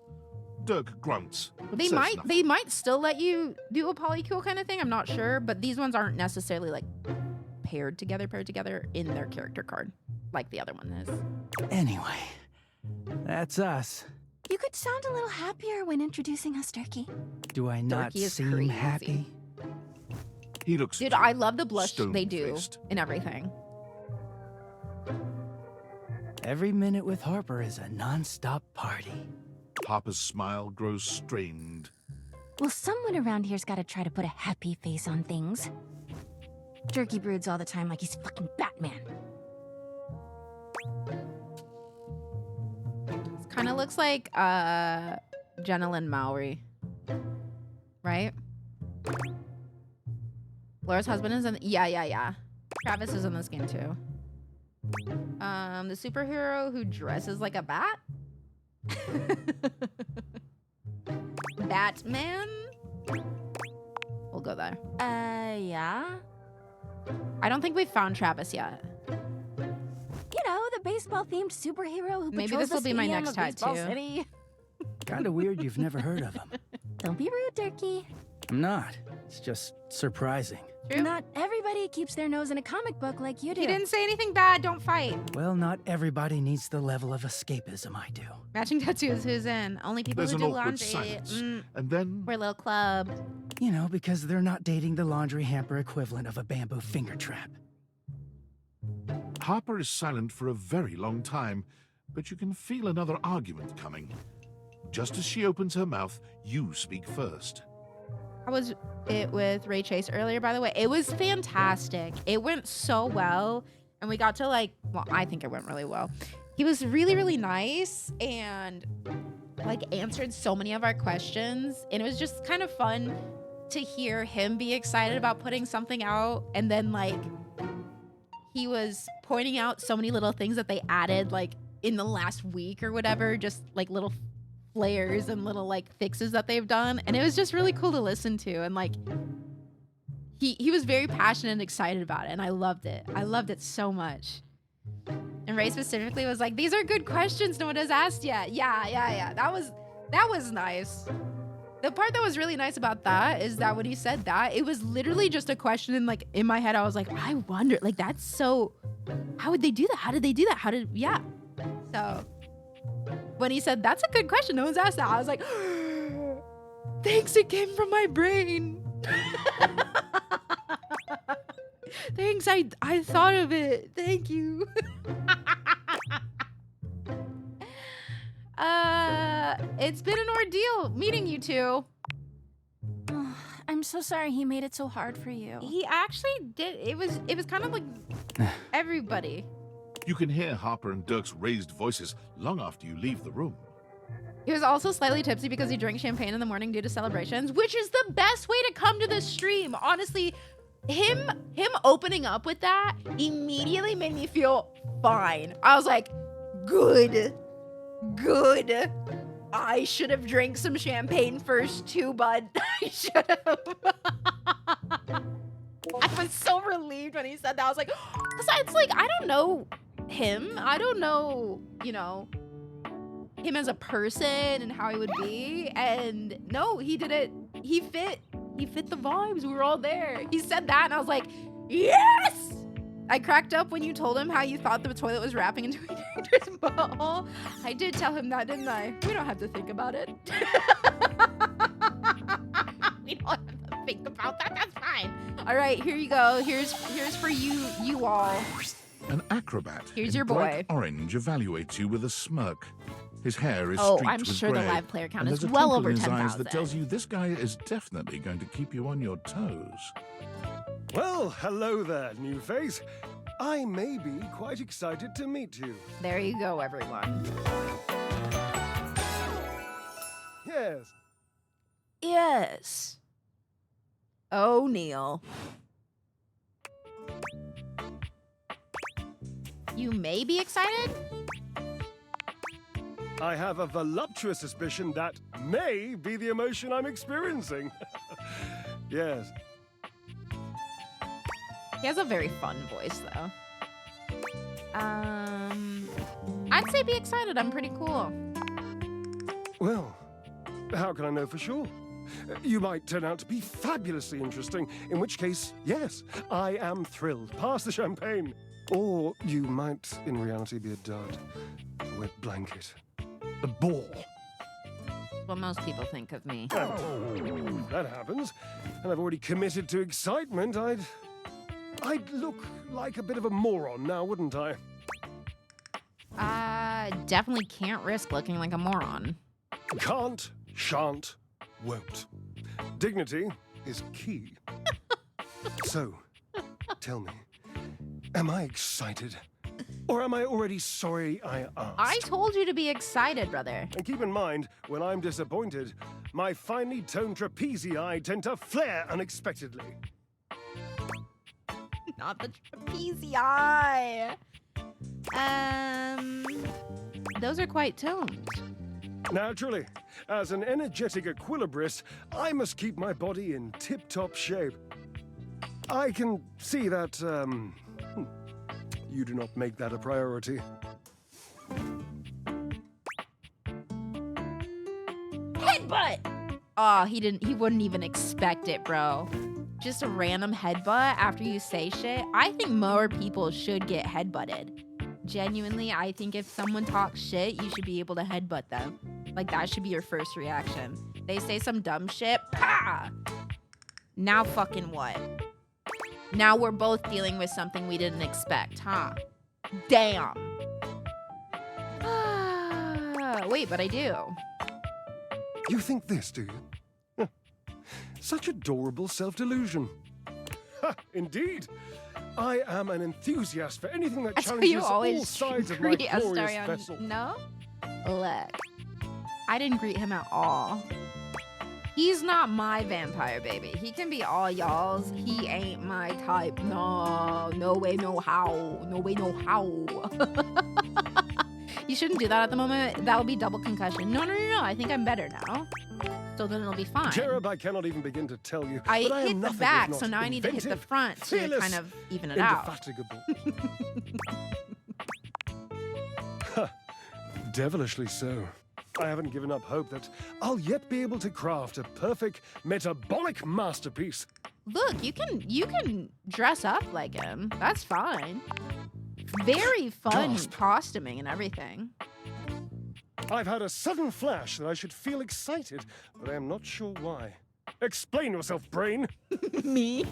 Dirk grunts. but They says might nothing. they might still let you do a polycule kind of thing. I'm not sure, but these ones aren't necessarily like paired together in their character card like the other one is. Anyway, that's us. You could sound a little happier when introducing us, Durkee. Do I not Durkee is seem crazy. happy? He looks Dude, I love the blush they do stone-faced. and everything. Every minute with Harper is a non-stop party. Harper's smile grows strained. Well, someone around here's got to try to put a happy face on things. Durkee broods all the time like he's fucking Batman. Kind of looks like Jenilyn Mowry, right? Laura's husband is in. Yeah. Travis is in this game too. The superhero who dresses like a bat. Batman. We'll go there. Yeah. I don't think we've found Travis yet. You know, the baseball-themed superhero who Maybe patrols this will the be my stadium next of Baseball tattoo. City. Kinda weird you've never heard of him. Don't be rude, Durkee. I'm not. It's just surprising. Not everybody keeps their nose in a comic book like you do. He didn't say anything bad. Don't fight. Well, not everybody needs the level of escapism I do. Matching tattoos. Who's in? Only people There's who an do awkward laundry. silence. And then We're a little club. You know, because they're not dating the laundry hamper equivalent of a bamboo finger trap. Harper is silent for a very long time, but you can feel another argument coming. Just as she opens her mouth, you speak first. How was it with Ray Chase earlier, by the way? It was fantastic. It went so well. And we got to I think it went really well. He was really, really nice and answered so many of our questions. And it was just kind of fun to hear him be excited about putting something out. And then he was pointing out so many little things that they added in the last week or whatever, just little flares and little fixes that they've done, and it was just really cool to listen to. And he was very passionate and excited about it, and I loved it so much. And Ray specifically was like, these are good questions no one has asked yet. Yeah, that was nice. The part that was really nice about that is that when he said that, it was literally just a question. And like in my head, I was like, I wonder, like, that's so, how would they do that? How did they do that? Yeah. So when he said, that's a good question, no one's asked that, I was like, thanks, it came from my brain. Thanks, I thought of it. Thank you. It's been an ordeal meeting you two. I'm so sorry he made it so hard for you. He actually did. It was kind of like everybody. You can hear Harper and Dirk's raised voices long after you leave the room. He was also slightly tipsy because he drank champagne in the morning due to celebrations, which is the best way to come to the stream. Honestly, him opening up with that immediately made me feel fine. I was like, good. I should have drank some champagne first too, bud. I should have. I was so relieved when he said that. I was like, because it's like, I don't know him. I don't know, him as a person and how he would be. And no, he did it. He fit the vibes. We were all there. He said that and I was like, yes! I cracked up when you told him how you thought the toilet was wrapping into a character's butthole. I did tell him that, didn't I? We don't have to think about it. We don't have to think about that. That's fine. All right, here you go. Here's for you all. An acrobat Here's in your bright boy. orange evaluates you with a smirk. His hair is Oh, streaked I'm with sure the grey, live player count and is there's a well twinkle over in his eyes 10,000. that tells you this guy is definitely going to keep you on your toes. Well, hello there, new face. I may be quite excited to meet you. There you go, everyone. Yes. Yes. Oh, Neil. You may be excited? I have a voluptuous suspicion that may be the emotion I'm experiencing. Yes. He has a very fun voice, though. I'd say be excited. I'm pretty cool. Well, how can I know for sure? You might turn out to be fabulously interesting, in which case, yes, I am thrilled. Pass the champagne. Or you might, in reality, be a dud. A wet blanket. A bore. What most people think of me. Oh, that happens. And I've already committed to excitement. I'd look like a bit of a moron now, wouldn't I? Definitely can't risk looking like a moron. Can't, shan't, won't. Dignity is key. So, tell me, am I excited? Or am I already sorry I asked? I told you to be excited, brother. And keep in mind, when I'm disappointed, my finely toned trapezii tend to flare unexpectedly. Not the trapezii. Those are quite toned. Naturally, as an energetic equilibrist, I must keep my body in tip-top shape. I can see that, you do not make that a priority. Headbutt! Oh, he wouldn't even expect it, bro. Just a random headbutt after you say shit. I think more people should get headbutted. Genuinely, I think if someone talks shit, you should be able to headbutt them. Like, that should be your first reaction. They say some dumb shit, pah! Now fucking what? Now we're both dealing with something we didn't expect, huh? Damn. Wait, but I do. You think this, do you? Such adorable self-delusion. Indeed. I am an enthusiast for anything that That's why challenges you all always sides of my greet a glorious Astarion. vessel. No? Look. I didn't greet him at all. He's not my vampire, baby. He can be all y'all's. He ain't my type. No. No way, no how. No way, no how. You shouldn't do that at the moment. That would be double concussion. No. I think I'm better now. So then it'll be fine. Cherub, I cannot even begin to tell you. I but I am hit the nothing if back, not so now I need to hit the inventive, front to fearless, kind of even it out. indefatigable. Devilishly so. I haven't given up hope that I'll yet be able to craft a perfect metabolic masterpiece. Look, you can dress up like him. That's fine. Very fun Gasp. costuming and everything. I've had a sudden flash that I should feel excited, but I am not sure why. Explain yourself, brain. Me?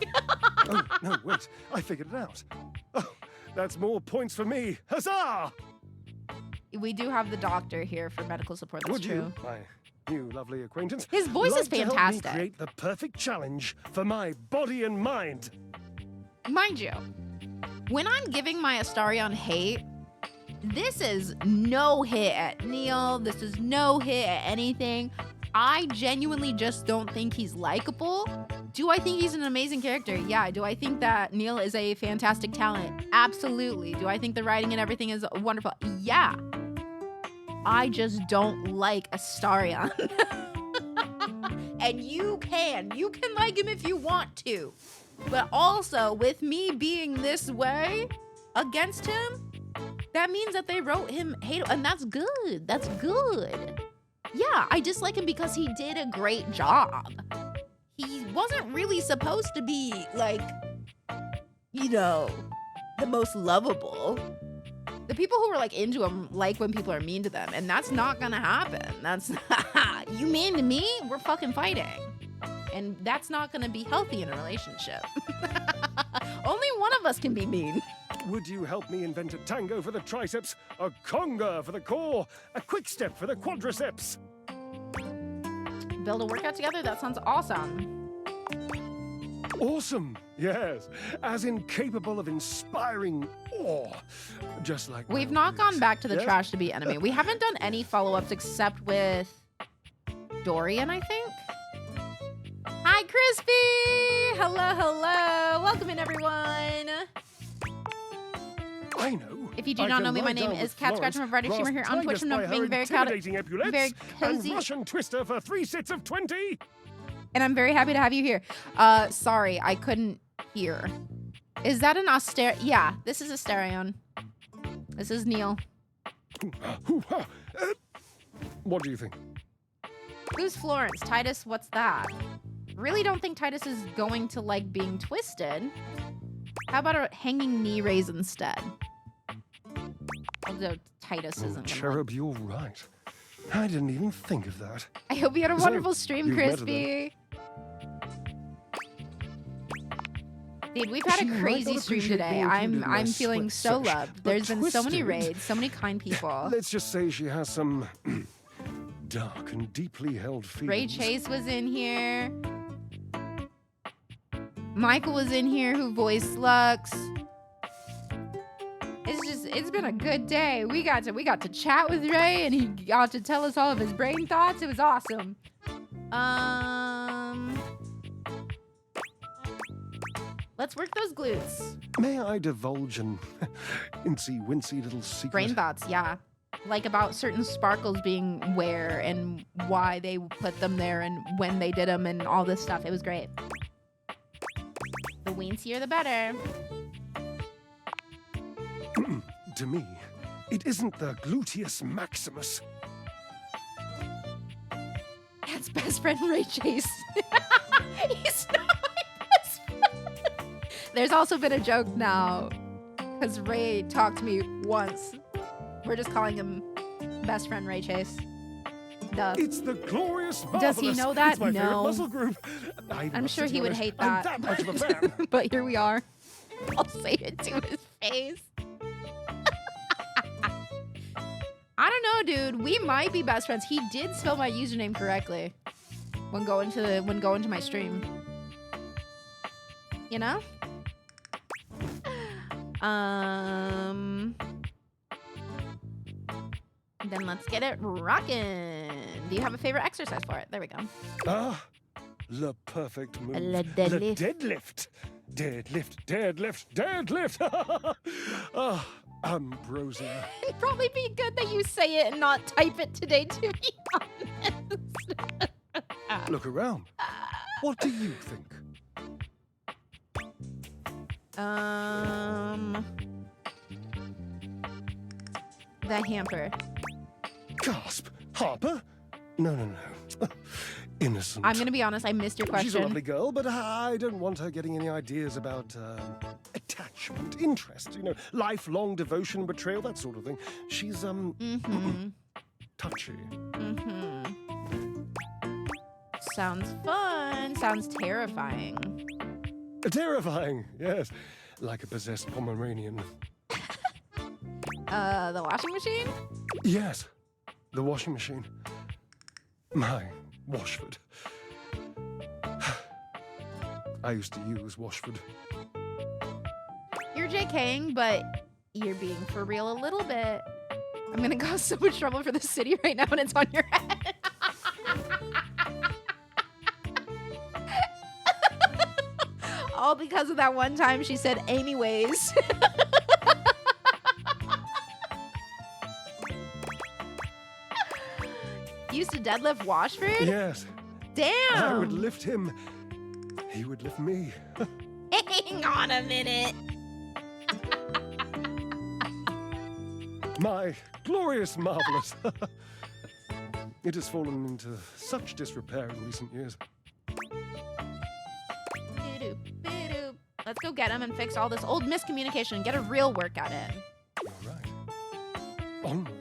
Oh, no, wait. I figured it out. Oh, that's more points for me. Huzzah! We do have the doctor here for medical support. That's Would true. you, my new lovely acquaintance, His voice like is to help me fantastic. create the perfect challenge for my body and mind? Mind you, when I'm giving my Astarion hate, this is no hit at Neil. This is no hit at anything. I genuinely just don't think he's likable. Do I think he's an amazing character? Yeah. Do I think that Neil is a fantastic talent? Absolutely. Do I think the writing and everything is wonderful? Yeah. I just don't like Astarion. And you can like him if you want to. But also, with me being this way against him, that means that they wrote him hate, and that's good. That's good. Yeah, I dislike him because he did a great job. He wasn't really supposed to be, like, you know, the most lovable. The people who were, like, into him like when people are mean to them, and that's not gonna happen. That's, you mean to me? We're fucking fighting. And that's not gonna be healthy in a relationship. Only one of us can be mean. Would you help me invent a tango for the triceps, a conga for the core, a quick step for the quadriceps? Build a workout together? That sounds awesome. Awesome, yes. As in capable of inspiring awe. Just like We've not gone back to the Yes? trash to be enemy. We haven't done any follow-ups except with Dorian, I think. Hi, Crispy! Hello, hello. Welcome in, everyone. I know. If you do I not can know me, my lie name down is with Cat Florence, Scratch from Variety Streamer here on Twitch grasp and by I'm her being very intimidating epaulets, very cozy. and Russian twister for 3 sets of 20. And I'm very happy to have you here. Sorry, I couldn't hear. Is that an Aster? Yeah, this is Astarion. This is Neil. What do you think? Who's Florence? Titus, what's that? Really don't think Titus is going to like being twisted. How about a hanging knee raise instead? Although Titus Oh, isn't gonna Cherub, you're right. I didn't even think of that. I hope you had a So, wonderful stream, you've met her then? Crispy. Dude, we've had She a might crazy not stream appreciate today. being included in my I'm feeling sweat so search, loved. but There's been so many twisted? raids, so many kind people. Let's just say she has some dark and deeply held feelings. Ray Chase was in here. Michael was in here who voiced Lux. It's been a good day. We got to chat with Ray and he got to tell us all of his brain thoughts. It was awesome. Let's work those glutes. May I divulge an incy-wincy little secret? Brain thoughts, yeah. Like about certain sparkles being where and why they put them there and when they did them and all this stuff. It was great. The weensier, the better. To me, it isn't the gluteus maximus. That's best friend Ray Chase. He's not my best friend. There's also been a joke now because Ray talked to me once. We're just calling him best friend Ray Chase. Duh. It's the glorious Does he marvelous. know that? It's my favorite No. muscle group. I I'm must sure he would admit, hate I'm that. that much of a fan. But here we are. I'll say it to his face. I don't know, dude. We might be best friends. He did spell my username correctly when going to my stream. You know? Then let's get it rockin'. Do you have a favorite exercise for it? There we go. Ah, the perfect move. Le The deadlift. Deadlift. Ah, Ambrosia. It'd probably be good that you say it and not type it today, to be honest. Look around. What do you think? The hamper. Gasp! Harper? No. Innocent. I'm gonna be honest, I missed your question. She's a lovely girl, but I don't want her getting any ideas about attachment, interest, lifelong devotion, betrayal, that sort of thing. She's, touchy. Sounds fun. Sounds terrifying. Terrifying, yes. Like a possessed Pomeranian. The washing machine? Yes, the washing machine. My Washford. I used to use Washford. You're JKing, but you're being for real a little bit. I'm gonna cause so much trouble for the city right now, and it's on your head. All because of that one time she said anyways. You used to deadlift Washford? Yes. Damn. I would lift him. He would lift me. Hang on a minute. My glorious marvelous. It has fallen into such disrepair in recent years. Let's go get him and fix all this old miscommunication and get a real workout in. All right. Onward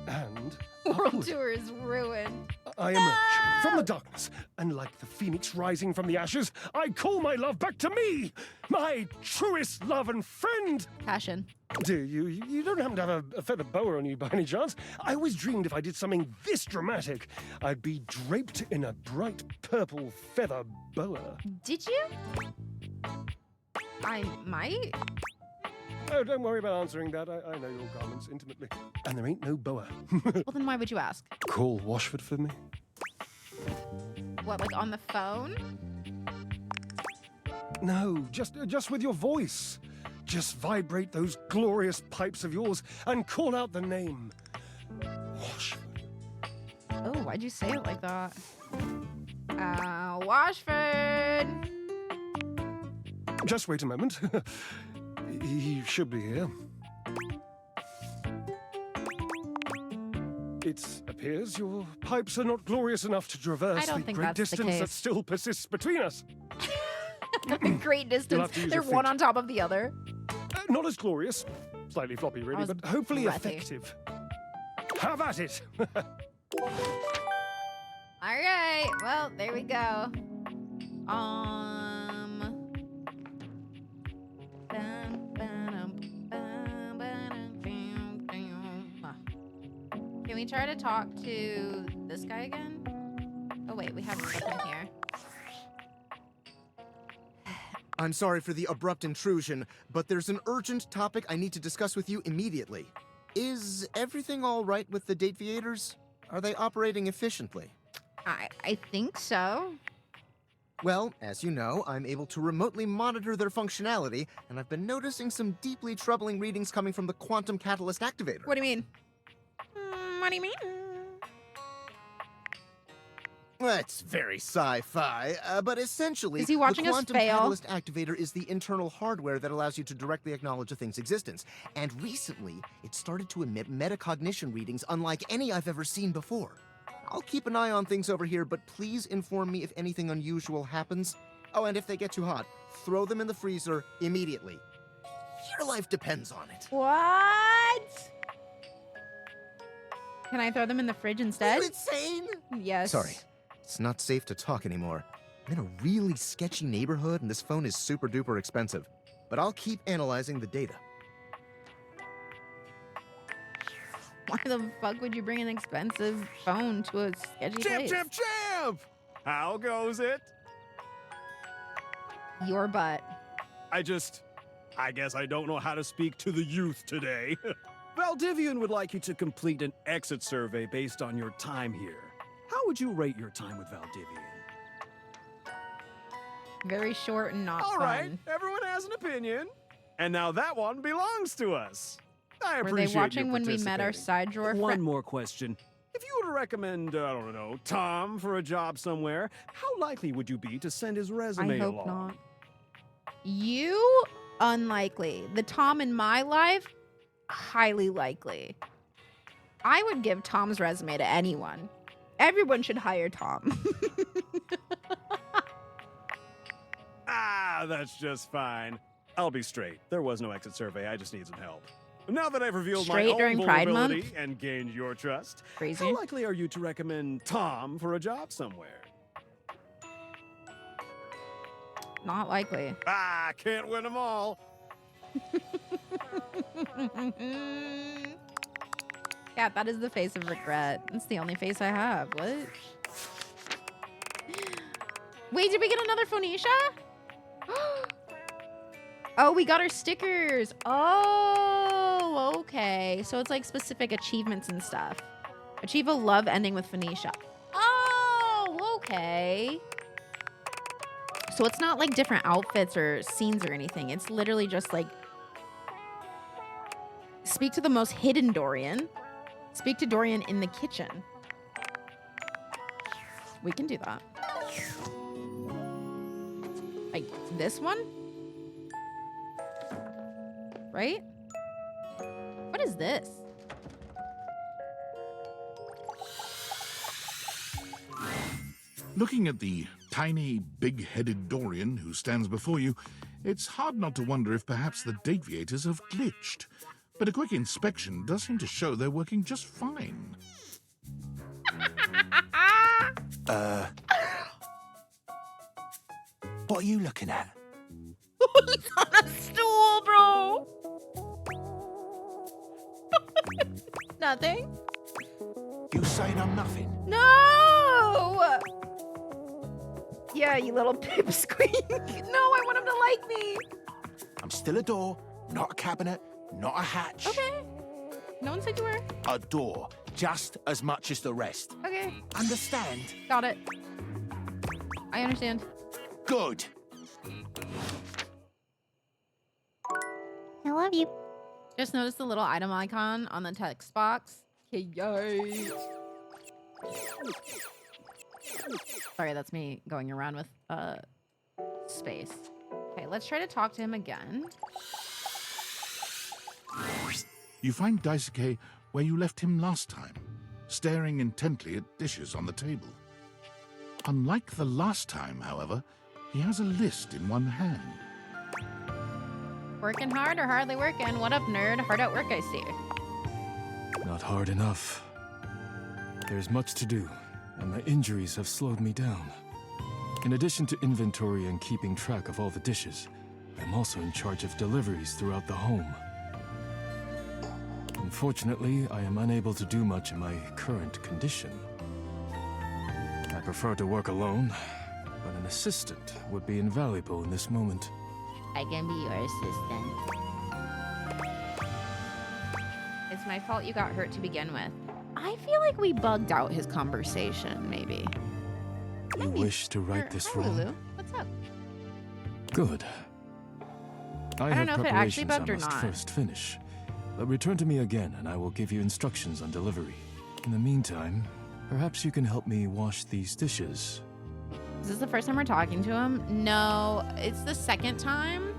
and World upward. tour is ruined. I emerge from the darkness, and like the phoenix rising from the ashes, I call my love back to me, my truest love and friend. Passion. Dear, you don't happen to have a feather boa on you by any chance? I always dreamed if I did something this dramatic, I'd be draped in a bright purple feather boa. Did you? I might. Oh, don't worry about answering that. I know your garments intimately. And there ain't no boa. Well, then why would you ask? Call Washford for me. What, like on the phone? No, just with your voice. Just vibrate those glorious pipes of yours and call out the name. Washford. Oh, why'd you say it like that? Washford! Just wait a moment. He should be here. It appears your pipes are not glorious enough to traverse I don't the think great that's the distance that case. still persists between us. Great distance. have to use They're your one feet. on top of the other. Not as glorious. Slightly floppy, really, was but hopefully breathy. effective. Have at it. All right. Well, there we go. Can we try to talk to this guy again? Oh wait, we have him here. I'm sorry for the abrupt intrusion, but there's an urgent topic I need to discuss with you immediately. Is everything all right with the Dateviators? Are they operating efficiently? I think so. Well, as you know, I'm able to remotely monitor their functionality, and I've been noticing some deeply troubling readings coming from the Quantum Catalyst Activator. What do you mean? What do you mean? That's very sci-fi, but essentially, Is he watching the us Quantum fail? Catalyst Activator is the internal hardware that allows you to directly acknowledge a thing's existence. And recently, it started to emit metacognition readings unlike any I've ever seen before. I'll keep an eye on things over here, but please inform me if anything unusual happens. Oh, and if they get too hot, throw them in the freezer immediately. Your life depends on it. What? Can I throw them in the fridge instead? Are you insane? Yes. Sorry. It's not safe to talk anymore. I'm in a really sketchy neighborhood, and this phone is super duper expensive. But I'll keep analyzing the data. Why the fuck would you bring an expensive phone to a sketchy place? Champ! How goes it? Your butt. I guess I don't know how to speak to the youth today. Valdivian would like you to complete an exit survey based on your time here. How would you rate your time with Valdivian? Very short and not All fun. right, everyone has an opinion. And now that one belongs to us. I Were appreciate they watching you when we met our participating. side drawer One friend? more question. If you were to recommend, I don't know, Tom for a job somewhere, how likely would you be to send his resume I hope along? not. You? Unlikely. The Tom in my life? Highly likely. I would give Tom's resume to anyone. Everyone should hire Tom. Ah, that's just fine. I'll be straight. There was no exit survey. I just need some help. Now that I've revealed Straight my own during Pride vulnerability Month? and gained your trust, Crazy. how likely are you to recommend Tom for a job somewhere? Not likely. Ah, can't win them all. Yeah, that is the face of regret. It's the only face I have. What? Wait, did we get another Phoenicia? Oh, we got our stickers. Oh, okay. So it's like specific achievements and stuff. Achieve a love ending with Phoenicia. Oh, okay. So it's not like different outfits or scenes or anything. It's literally just like speak to the most hidden Dorian. Speak to Dorian in the kitchen. We can do that. Like this one? Right? What is this? Looking at the tiny, big-headed Dorian who stands before you, it's hard not to wonder if perhaps the Dateviators have glitched. But a quick inspection does seem to show they're working just fine. What are you looking at? He's on a stool, bro. Nothing. You saying I'm nothing? No! Yeah, you little pipsqueak. No, I want him to like me. I'm still a door, not a cabinet, not a hatch. Okay. No one said you were. A door, just as much as the rest. Okay. Understand? Got it. I understand. Good. I love you. Just notice the little item icon on the text box. Yay. Sorry, that's me going around with space. Okay, let's try to talk to him again. You find Daisuke where you left him last time, staring intently at dishes on the table. Unlike the last time, however, he has a list in one hand. Working hard or hardly working? What up, nerd? Hard at work, I see. Not hard enough. There's much to do, and my injuries have slowed me down. In addition to inventory and keeping track of all the dishes, I'm also in charge of deliveries throughout the home. Unfortunately, I am unable to do much in my current condition. I prefer to work alone, but an assistant would be invaluable in this moment. I can be your assistant. It's my fault you got hurt to begin with. I feel like we bugged out his conversation, maybe. You wish to right this Hi, wrong? Lulu. What's up? Good. I don't have know if it actually preparations I bugged or must not. first finish. But return to me again, and I will give you instructions on delivery. In the meantime, perhaps you can help me wash these dishes. Is this the first time we're talking to him? No, it's the second time.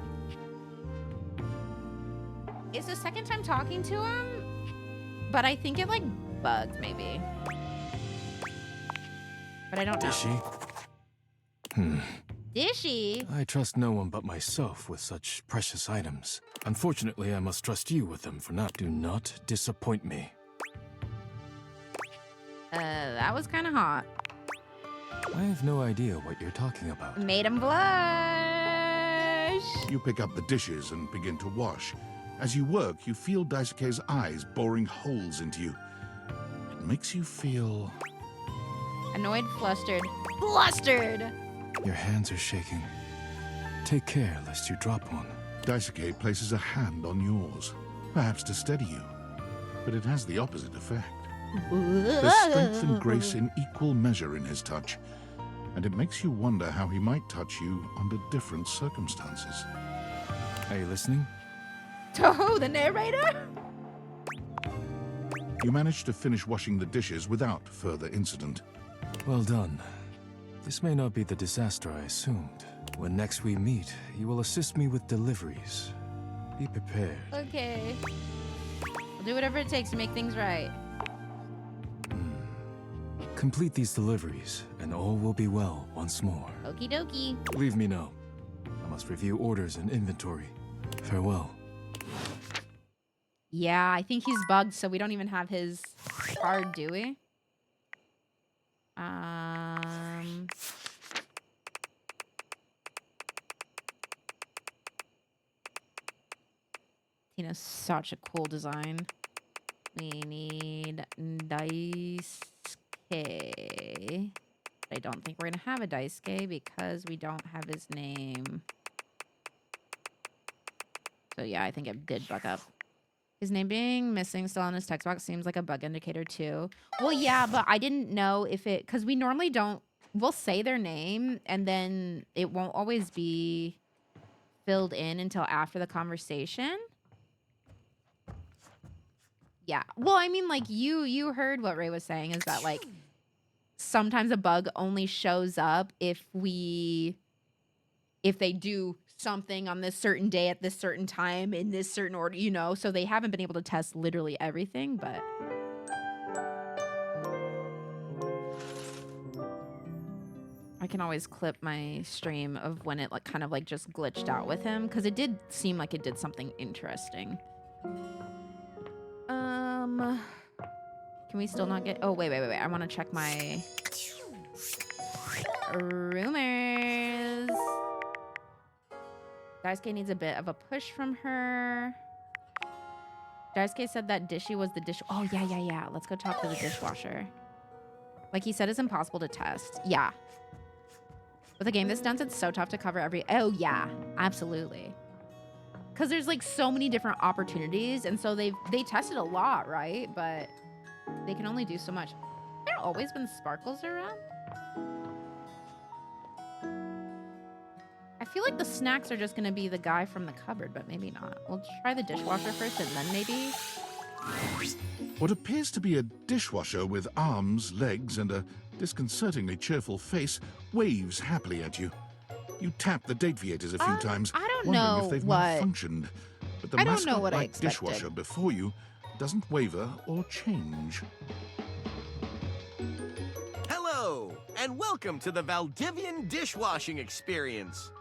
It's the second time talking to him, but I think it like bugged maybe. But I don't know. Dishy? Dishy? I trust no one but myself with such precious items. Unfortunately, I must trust you with them for now. Do not disappoint me. That was kind of hot. I have no idea what you're talking about. Made him blush. You pick up the dishes and begin to wash. As you work, you feel Daisuke's eyes boring holes into you. It makes you feel... Annoyed, flustered. Flustered! Your hands are shaking. Take care lest you drop one. Daisuke places a hand on yours, perhaps to steady you. But it has the opposite effect. There's strength and grace in equal measure in his touch, and it makes you wonder how he might touch you under different circumstances. Are you listening? Toho, the narrator? You manage to finish washing the dishes without further incident. Well done. This may not be the disaster I assumed. When next we meet, you will assist me with deliveries. Be prepared. Okay. I'll do whatever it takes to make things right. Complete these deliveries, and all will be well once more. Okie dokie. Leave me know. I must review orders and inventory. Farewell. Yeah, I think he's bugged, so we don't even have his card, do we? Tina's such a cool design. We need Dice K. I don't think we're gonna have a Dice K because we don't have his name. So yeah, I think it did bug up. His name being missing still on his text box seems like a bug indicator too. Well, yeah, but I didn't know if it, because we normally don't, we'll say their name and then it won't always be filled in until after the conversation. Yeah. Well, I mean, like you heard what Ray was saying is that like sometimes a bug only shows up if they do something on this certain day at this certain time in this certain order, you know, so they haven't been able to test literally everything, but I can always clip my stream of when it like kind of like just glitched out with him because it did seem like it did something interesting. Can we still not get, oh wait, I want to check my rumors. Daisuke needs a bit of a push from her. Daisuke said that Dishy was the dish. Oh, yeah. Let's go talk to the dishwasher. Like he said, it's impossible to test. Yeah. With a game this dense, it's so tough to cover every... Oh, yeah. Absolutely. Because there's like so many different opportunities. And so they tested a lot, right? But they can only do so much. There always been sparkles around? I feel like the snacks are just going to be the guy from the cupboard, but maybe not. We'll try the dishwasher first and then maybe... What appears to be a dishwasher with arms, legs, and a disconcertingly cheerful face waves happily at you. You tap the Dateviators a few times, I don't wondering know if they've what... malfunctioned. But the I don't know what I mascot-like expected. dishwasher before you doesn't waver or change. Hello, and welcome to the Valdivian dishwashing experience.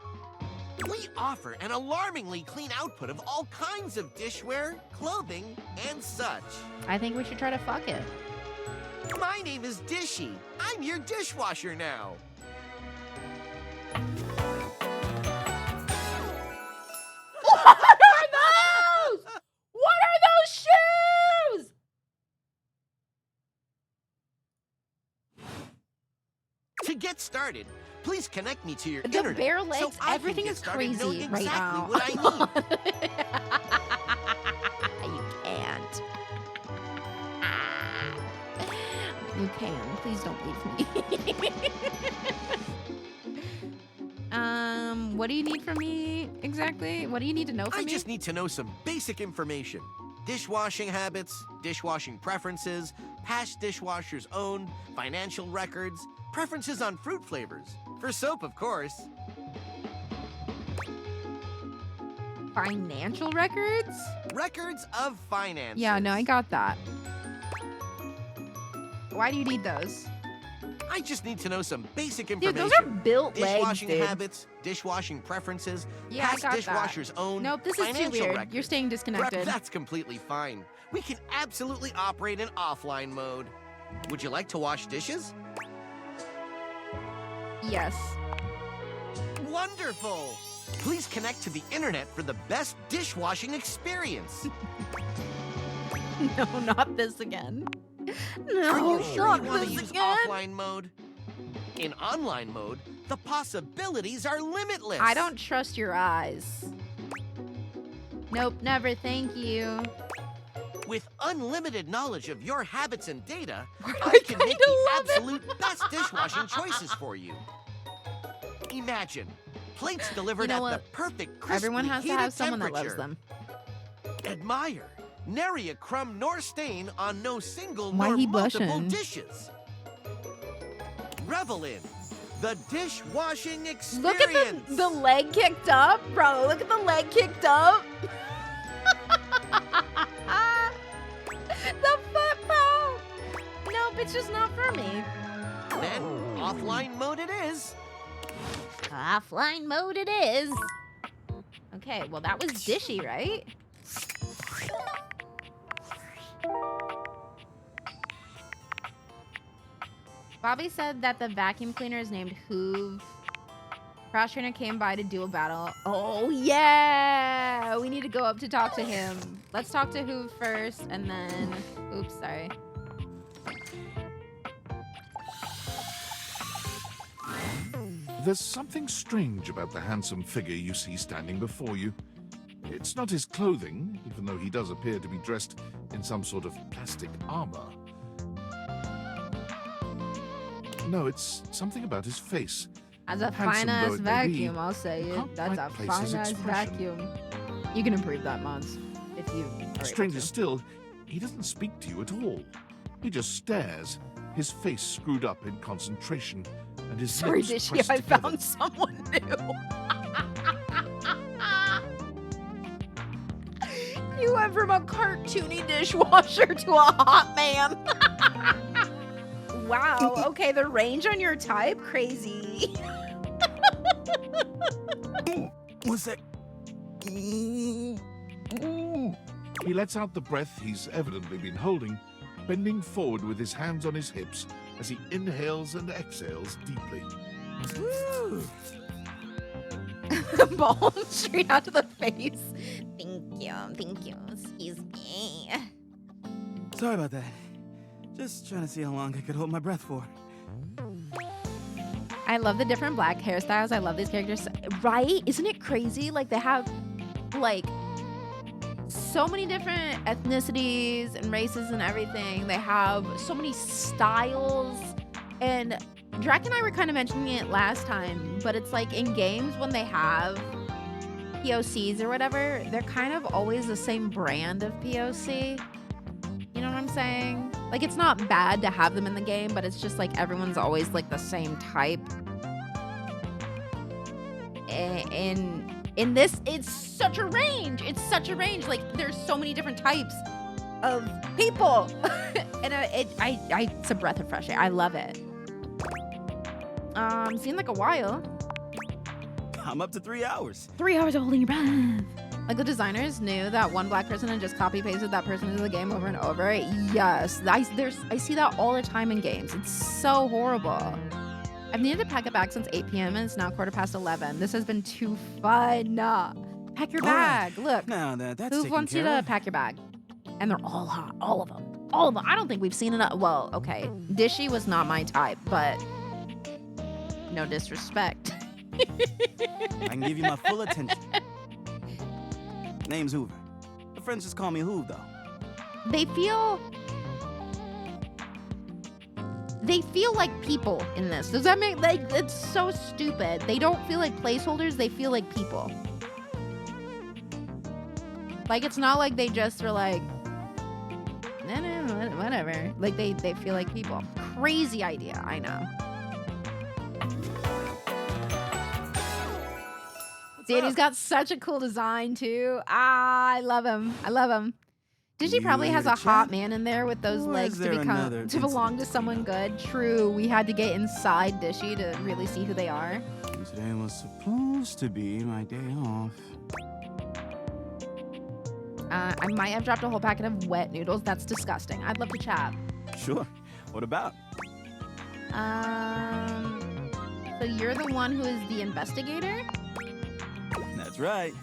We offer an alarmingly clean output of all kinds of dishware, clothing, and such. I think we should try to fuck it. My name is Dishy. I'm your dishwasher now. What are those? What are those shoes? To get started, please connect me to your The internet. bare legs, so I everything can is get started knowing crazy right exactly now. what I need. You can't. You can. Please don't leave me. What do you need from me exactly? What do you need to know from I me? just need to know some basic information. Dishwashing habits, dishwashing preferences, past dishwashers owned, financial records, preferences on fruit flavors. For soap, of course. Financial records? Records of finance. Yeah, no, I got that. Why do you need those? I just need to know some basic Dude, information. those are built legs, Dishwashing dude. habits, dishwashing preferences, Yeah, I past got dishwashers that. owned, Nope, this is too financial weird. records. You're staying disconnected. That's completely fine. We can absolutely operate in offline mode. Would you like to wash dishes? Yes. Wonderful! Please connect to the internet for the best dishwashing experience. No, not this again. No, Are you sure not you want to this use again. offline mode? In online mode, the possibilities are limitless. I don't trust your eyes. Nope, never. Thank you. With unlimited knowledge of your habits and data, I I can make kinda the love it. absolute best dishwashing choices for you. Imagine plates delivered You know at what? the perfect crisply Everyone has to heated have someone that loves temperature. them. Admire. Nary a crumb nor stain on no single Why nor he multiple blushing? dishes. Revel in the dishwashing experience. Look at the leg kicked up, bro. Look at the leg kicked up. The foot, bro. Nope, it's just not for me. Then offline mode it is. Offline mode it is. Okay, well that was Dishy, right? Bobby said that the vacuum cleaner is named Hoove. Crash Trainer came by to do a battle. Oh yeah! We need to go up to talk to him. Let's talk to Hoove first and then... Oops, sorry. There's something strange about the handsome figure you see standing before you. It's not his clothing, even though he does appear to be dressed in some sort of plastic armor. No, it's something about his face. As a Handsome though fine-ass it may be, vacuum, I'll say it. can't That's quite a place his fine-ass expression. vacuum. You can improve that, Mons, if you are able Stranger to. still, he doesn't speak to you at all. He just stares, his face screwed up in concentration, and his Sorry, lips Dishy, pressed I together. found someone new. You went from a cartoony dishwasher to a hot man. Wow, okay, the range on your type, crazy. One sec. He lets out the breath he's evidently been holding, bending forward with his hands on his hips as he inhales and exhales deeply. Balm straight out to the face. Thank you, excuse me. Sorry about that. Just trying to see how long I could hold my breath for. I love the different black hairstyles. I love these characters. Right? Isn't it crazy? Like, they have, like, so many different ethnicities and races and everything. They have so many styles. And Drac and I were kind of mentioning it last time, but it's like in games when they have POCs or whatever, they're kind of always the same brand of POC. You know what I'm saying? Like, it's not bad to have them in the game, but it's just like everyone's always like the same type. In this, it's such a range. It's such a range. Like, there's so many different types of people. And it's a breath of fresh air. I love it. Seemed like a while. I'm up to 3 hours. 3 hours of holding your breath. Like, the designers knew that one black person and just copy pasted that person into the game over and over. Yes, I see that all the time in games. It's so horrible. I've needed to pack it back since 8 p.m. and it's now 11:15. This has been too fun. Pack your All right. bag. Look, Now that's who taken wants you care to of. pack your bag? And they're all hot, all of them. All of them. I don't think we've seen enough. Well, okay, Dishy was not my type, but no disrespect. I can give you my full attention. Name's Hoover. The friends just call me Hoove, though. They feel like people in this. Does that make, like, it's so stupid. They don't feel like placeholders, they feel like people. Like, it's not like they just were like, no, whatever. Like, they feel like people. Crazy idea, I know. Dude, he's got such a cool design, too. I love him. I love him. Dishy probably You has here a to hot chat? man in there with those Or legs is to there become another to belong to someone good. True, we had to get inside Dishy to really see who they are. Today was supposed to be my day off. I might have dropped a whole packet of wet noodles. That's disgusting. I'd love to chat. Sure. What about? So you're the one who is the investigator? That's right.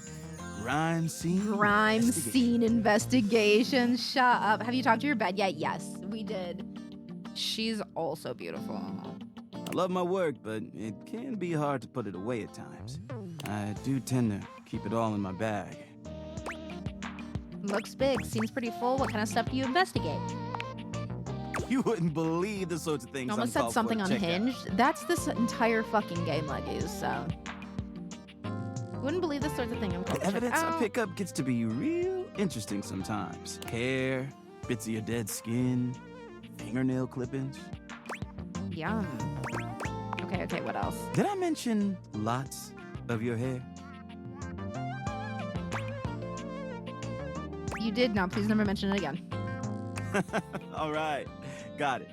Crime scene. Crime scene investigation. Shut up. Have you talked to your bed yet? Yes, we did. She's also beautiful. I love my work, but it can be hard to put it away at times. I do tend to keep it all in my bag. Looks big. Seems pretty full. What kind of stuff do you investigate? You wouldn't believe the sorts of things. I almost I'm said called something for to check out. unhinged. That's this entire fucking game, Leggies, so. Wouldn't believe the sorts of thing I'm called The to check evidence I out. pick up gets to be real interesting sometimes. Hair, bits of your dead skin, fingernail clippings. Yum. Okay, what else? Did I mention lots of your hair? You did. Now, please never mention it again. All right, got it.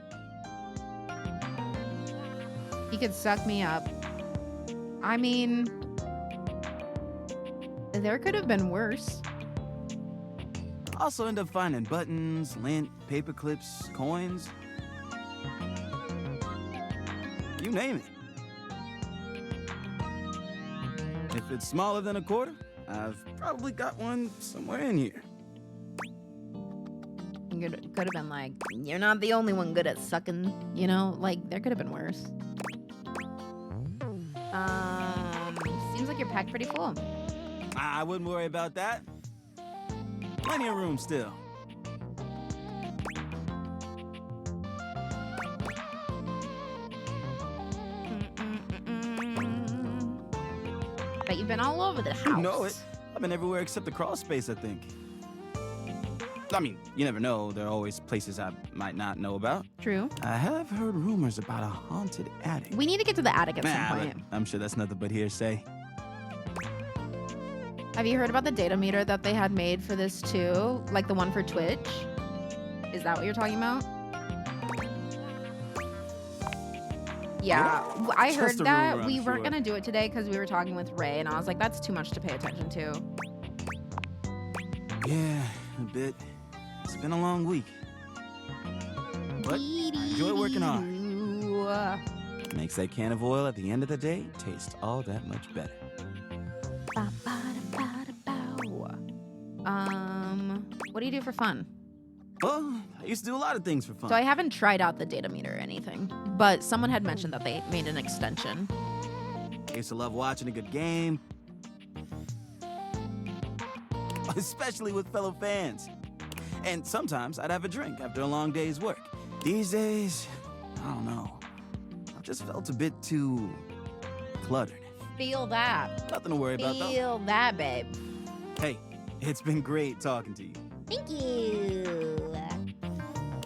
He could suck me up. I mean, there could have been worse. Also end up finding buttons, lint, paper clips, coins. You name it. If it's smaller than a quarter, I've probably got one somewhere in here. Could have been like, you're not the only one good at sucking, you know? Like, there could have been worse. Seems like you're packed pretty full. I wouldn't worry about that. Plenty of room still. Bet you've been all over the house. You know it. I've been everywhere except the crawl space, I think. I mean, you never know. There are always places I might not know about. True. I have heard rumors about a haunted attic. We need to get to the attic at some point. But I'm sure that's nothing but hearsay. Have you heard about the data meter that they had made for this too? Like the one for Twitch? Is that what you're talking about? Yeah, I heard that. We weren't gonna do it today because we were talking with Ray, and I was like, that's too much to pay attention to. Yeah, a bit. It's been a long week. But I enjoy working hard. Makes that can of oil at the end of the day taste all that much better. What do you do for fun? Well, I used to do a lot of things for fun. So I haven't tried out the data meter or anything, but someone had mentioned that they made an extension. I used to love watching a good game. Especially with fellow fans. And sometimes I'd have a drink after a long day's work. These days, I don't know. I've just felt a bit too cluttered. Feel that. Nothing to worry about, though. Feel that, babe. Hey, it's been great talking to you. Thank you.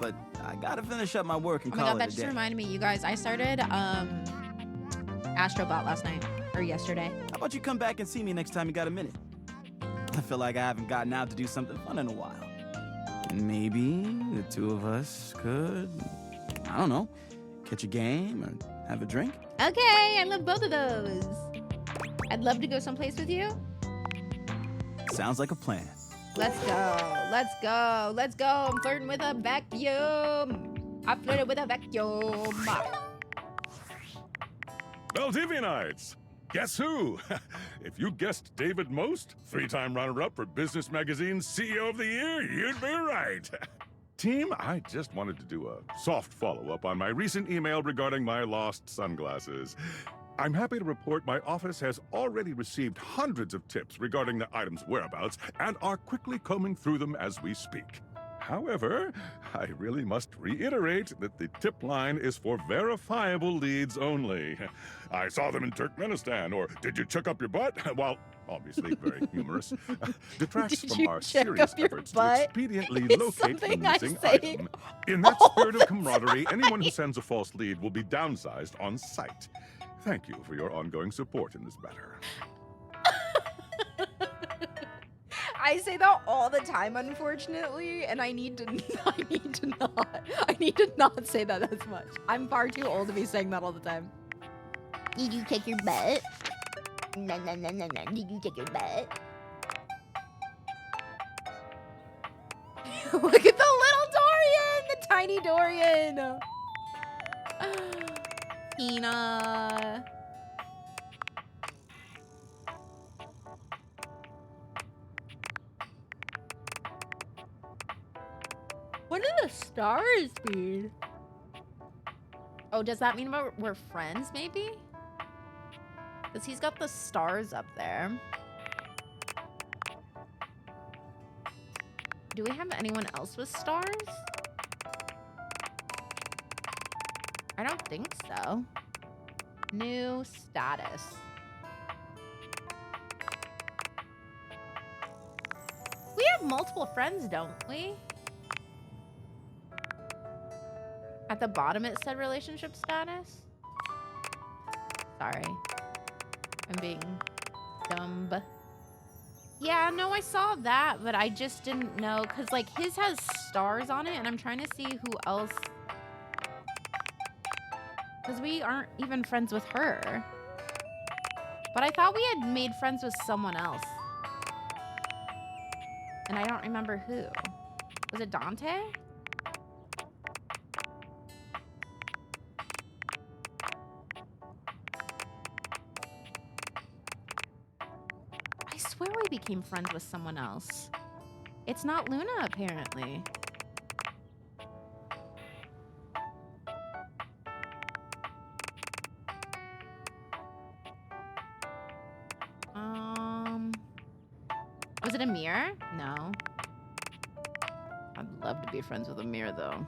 But I gotta finish up my work and Oh my call god, it that a just day. reminded me, you guys, I started Astrobot last night, or yesterday. How about you come back and see me next time you got a minute? I feel like I haven't gotten out to do something fun in a while. Maybe the two of us could, I don't know, catch a game or have a drink? Okay, I love both of those. I'd love to go someplace with you. Sounds like a plan. Let's go. Let's go. Let's go. I'm flirting with a vacuum. I flirted with a vacuum. Valdivianites! Guess who? If you guessed David Most, 3-time runner-up for Business Magazine's CEO of the Year, you'd be right. Team, I just wanted to do a soft follow-up on my recent email regarding my lost sunglasses. I'm happy to report my office has already received hundreds of tips regarding the item's whereabouts and are quickly combing through them as we speak. However, I really must reiterate that the tip line is for verifiable leads only. I saw them in Turkmenistan, or did you check up your butt? While obviously very humorous, detracts Did from you our check serious up your efforts to butt? expediently It's locate the something I missing say item. In that all spirit the of camaraderie, anyone who sends a false lead will be downsized on sight. Thank you for your ongoing support in this matter. I say that all the time, unfortunately, and I need to not say that as much. I'm far too old to be saying that all the time. Did you kick your butt? No, no, no, no, no. Did you kick your butt? Look at the little Dorian, the tiny Dorian. Tina. What do the stars mean? Oh, does that mean we're friends, maybe? Because he's got the stars up there. Do we have anyone else with stars? I don't think so. New status. We have multiple friends, don't we? At the bottom it said relationship status. Sorry. I'm being dumb. Yeah, no, I saw that, but I just didn't know, because, like, his has stars on it, and I'm trying to see who else Because we aren't even friends with her. But I thought we had made friends with someone else. And I don't remember who. Was it Dante? I swear we became friends with someone else. It's not Luna, apparently. Was it Amir? No. I'd love to be friends with Amir, though.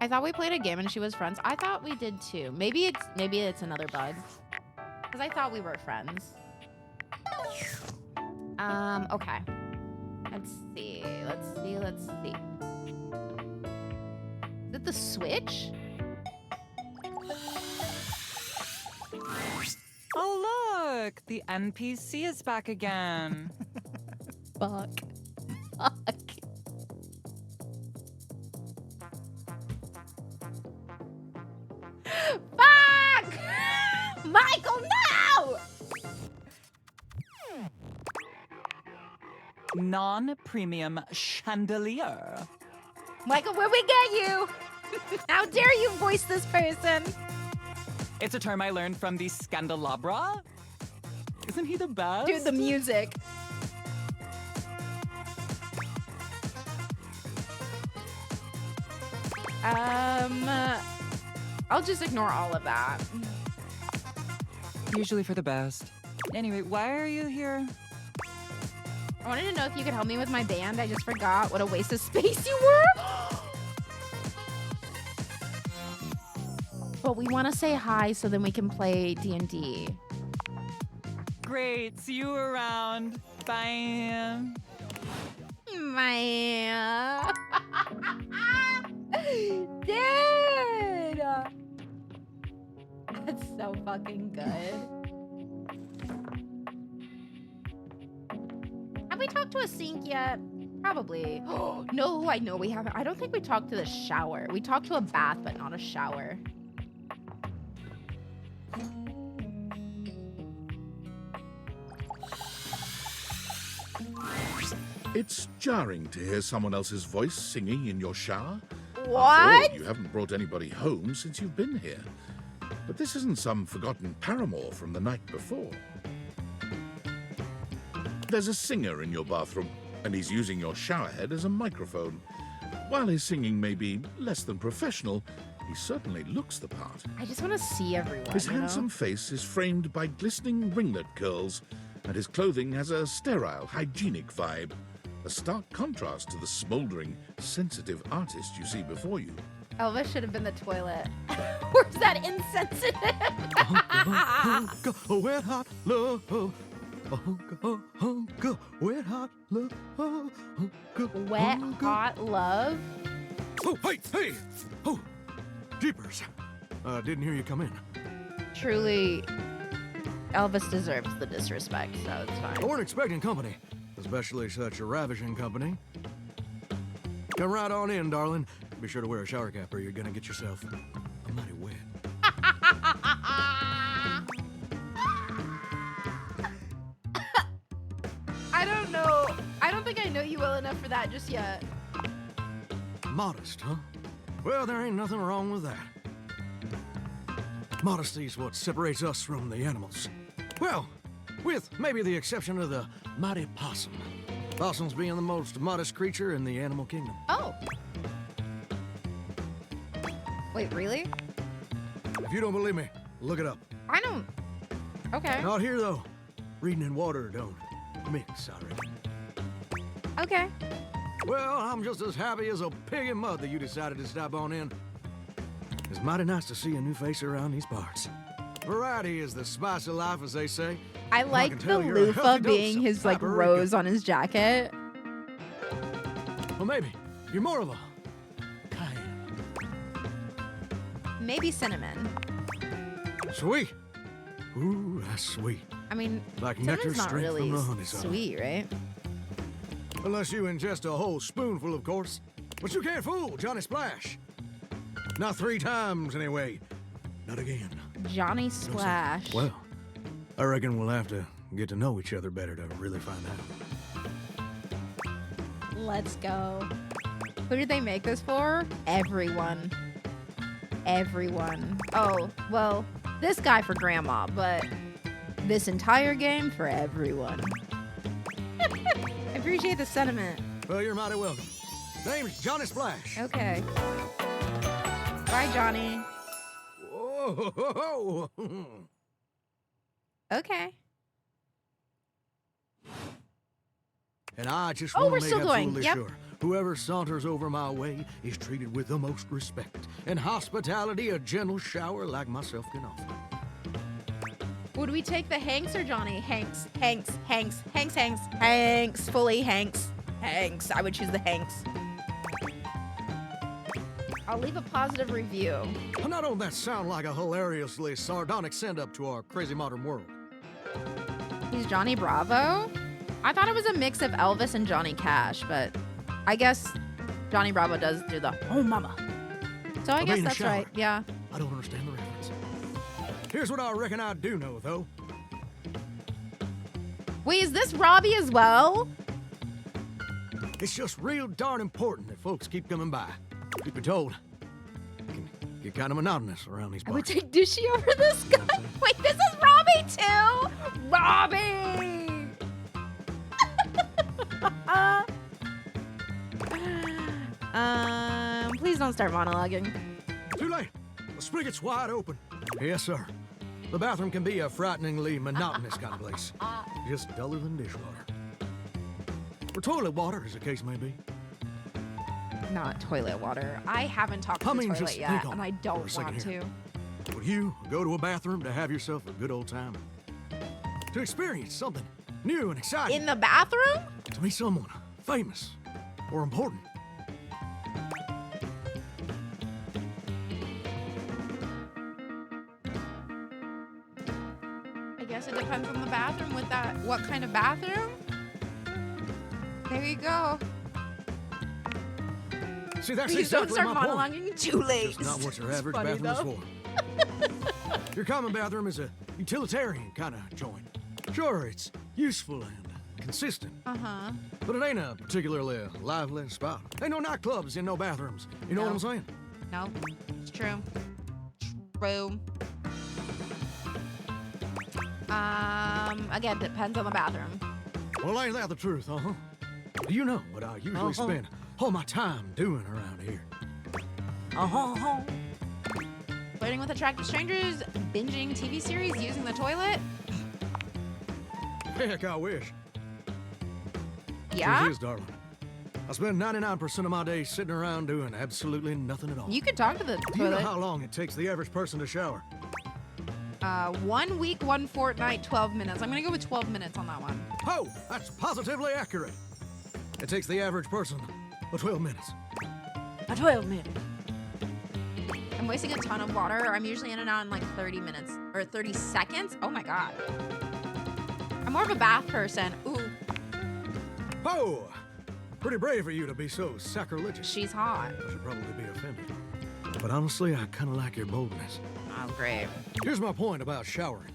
I thought we played a game and she was friends. I thought we did too. Maybe it's another bug. Because I thought we were friends. Okay. Let's see. Is it the Switch? Oh, look! The NPC is back again. Fuck. Fuck! Michael, no! Non-premium chandelier. Michael, where'd we get you? How dare you voice this person? It's a term I learned from the Scandelabra. Isn't he the best? Dude, the music. I'll just ignore all of that. Usually for the best. Anyway, why are you here? I wanted to know if you could help me with my band. I just forgot what a waste of space you were. But we want to say hi so then we can play D&D. Great, see you around. Bye. Man. Dude. That's so fucking good. Have we talked to a sink yet? Probably. No, I know we haven't. I don't think we talked to the shower. We talked to a bath, but not a shower. It's jarring to hear someone else's voice singing in your shower. What? After all, you haven't brought anybody home since you've been here. But this isn't some forgotten paramour from the night before. There's a singer in your bathroom, and he's using your showerhead as a microphone. While his singing may be less than professional, he certainly looks the part. I just want to see everyone. His handsome face is framed by glistening ringlet curls, and his clothing has a sterile, hygienic vibe. A stark contrast to the smoldering, sensitive artist you see before you. Elvis should have been the toilet. Where's that insensitive? Wet hot love. Wet hot love. Wet hot love? Oh, hey! Oh, jeepers. Didn't hear you come in. Truly, Elvis deserves the disrespect, so it's fine. I weren't expecting company, especially such a ravishing company. Come right on in, darling. Be sure to wear a shower cap or you're gonna get yourself a mighty wet. I don't know. I don't think I know you well enough for that just yet. Modest, huh? Well, there ain't nothing wrong with that. Modesty's what separates us from the animals. Well, with maybe the exception of the mighty possum. Possums being the most modest creature in the animal kingdom. Oh. Wait, really? If you don't believe me, look it up. I don't. Okay. Not here, though. Reading in water don't mix, I reckon. Okay. Well, I'm just as happy as a pig in mud that you decided to stop on in. It's mighty nice to see a new face around these parts. Variety is the spice of life, as they say. I like can the tell you're a loofah healthy being dose of his like paprika. rose on his jacket. Well, maybe. You're more of a... Maybe cinnamon. Sweet. Ooh, that's sweet. I mean, Like cinnamon's nectar not straight really from the honeysuckle. sweet, right? Unless you ingest a whole spoonful, of course. But you can't fool Johnny Splash. Not 3 times, anyway. Not again. Johnny Splash. Well, I reckon we'll have to get to know each other better to really find out. Let's go. Who did they make this for? Everyone. Everyone. Oh, well, this guy for Grandma, but this entire game for everyone. I appreciate the sentiment. Well, you're mighty welcome. Name's Johnny Splash. Okay. Bye, Johnny. Whoa. Okay. And I just Oh, want we're to make still going. absolutely Yep. sure whoever saunters over my way is treated with the most respect and hospitality a gentle shower like myself can offer. Would we take the Hanks or Johnny? Hanks. Hanks. Fully Hanks. Hanks. I would choose the Hanks. I'll leave a positive review. Well, now don't that sound like a hilariously sardonic send-up to our crazy modern world? He's Johnny Bravo? I thought it was a mix of Elvis and Johnny Cash, but I guess Johnny Bravo does do the oh mama. So I guess mean, that's shower. right. Yeah. I don't understand the reference. Here's what I reckon I do know, though. Wait, is this Robbie as well? It's just real darn important that folks keep coming by. Truth be told, it can get kind of monotonous around these I would parts. take Dishy over this guy. Wait, this is Robbie too? Robbie! Please don't start monologuing. Too late. The spigot's wide open. Yes, sir. The bathroom can be a frighteningly monotonous kind of place. Just duller than dishwater. Or toilet water, as the case may be. Not toilet water. I haven't talked to I the mean, toilet just yet, think on and I it for don't a second want here. to. Would you go to a bathroom to have yourself a good old time? To experience something new and exciting? In the bathroom? To meet someone famous or important? I guess it depends on the bathroom with that. What kind of bathroom? There you go. See, that's Please don't exactly start my monologuing point. too late. Just not what your It's average funny, bathroom though. is for. Your common bathroom is a utilitarian kind of joint. Sure, it's useful and consistent, Uh-huh. but it ain't a particularly lively spot. Ain't no nightclubs in no bathrooms. You know what I'm saying? No, it's true. True. Again, depends on the bathroom. Well, ain't that the truth, uh-huh? Do you know what I usually Uh-huh. spend all my time doing around here? Uh-huh. Flirting with attractive strangers, binging TV series, using the toilet. Heck, I wish. Yeah? Truth is, darling, I spend 99% of my day sitting around doing absolutely nothing at all. You can talk to the Do you know toilet. how long it takes the average person to shower? 1 week, 1 fortnight, 12 minutes. I'm gonna go with 12 minutes on that one. Oh, that's positively accurate. It takes the average person 12 minutes. 12 minutes. I'm wasting a ton of water. I'm usually in and out in like 30 minutes or 30 seconds. Oh my God. I'm more of a bath person. Ooh, Oh, pretty brave of you to be so sacrilegious. she's hot. I should probably be offended. But honestly, I kind of like your boldness. Oh, great. Here's my point about showering.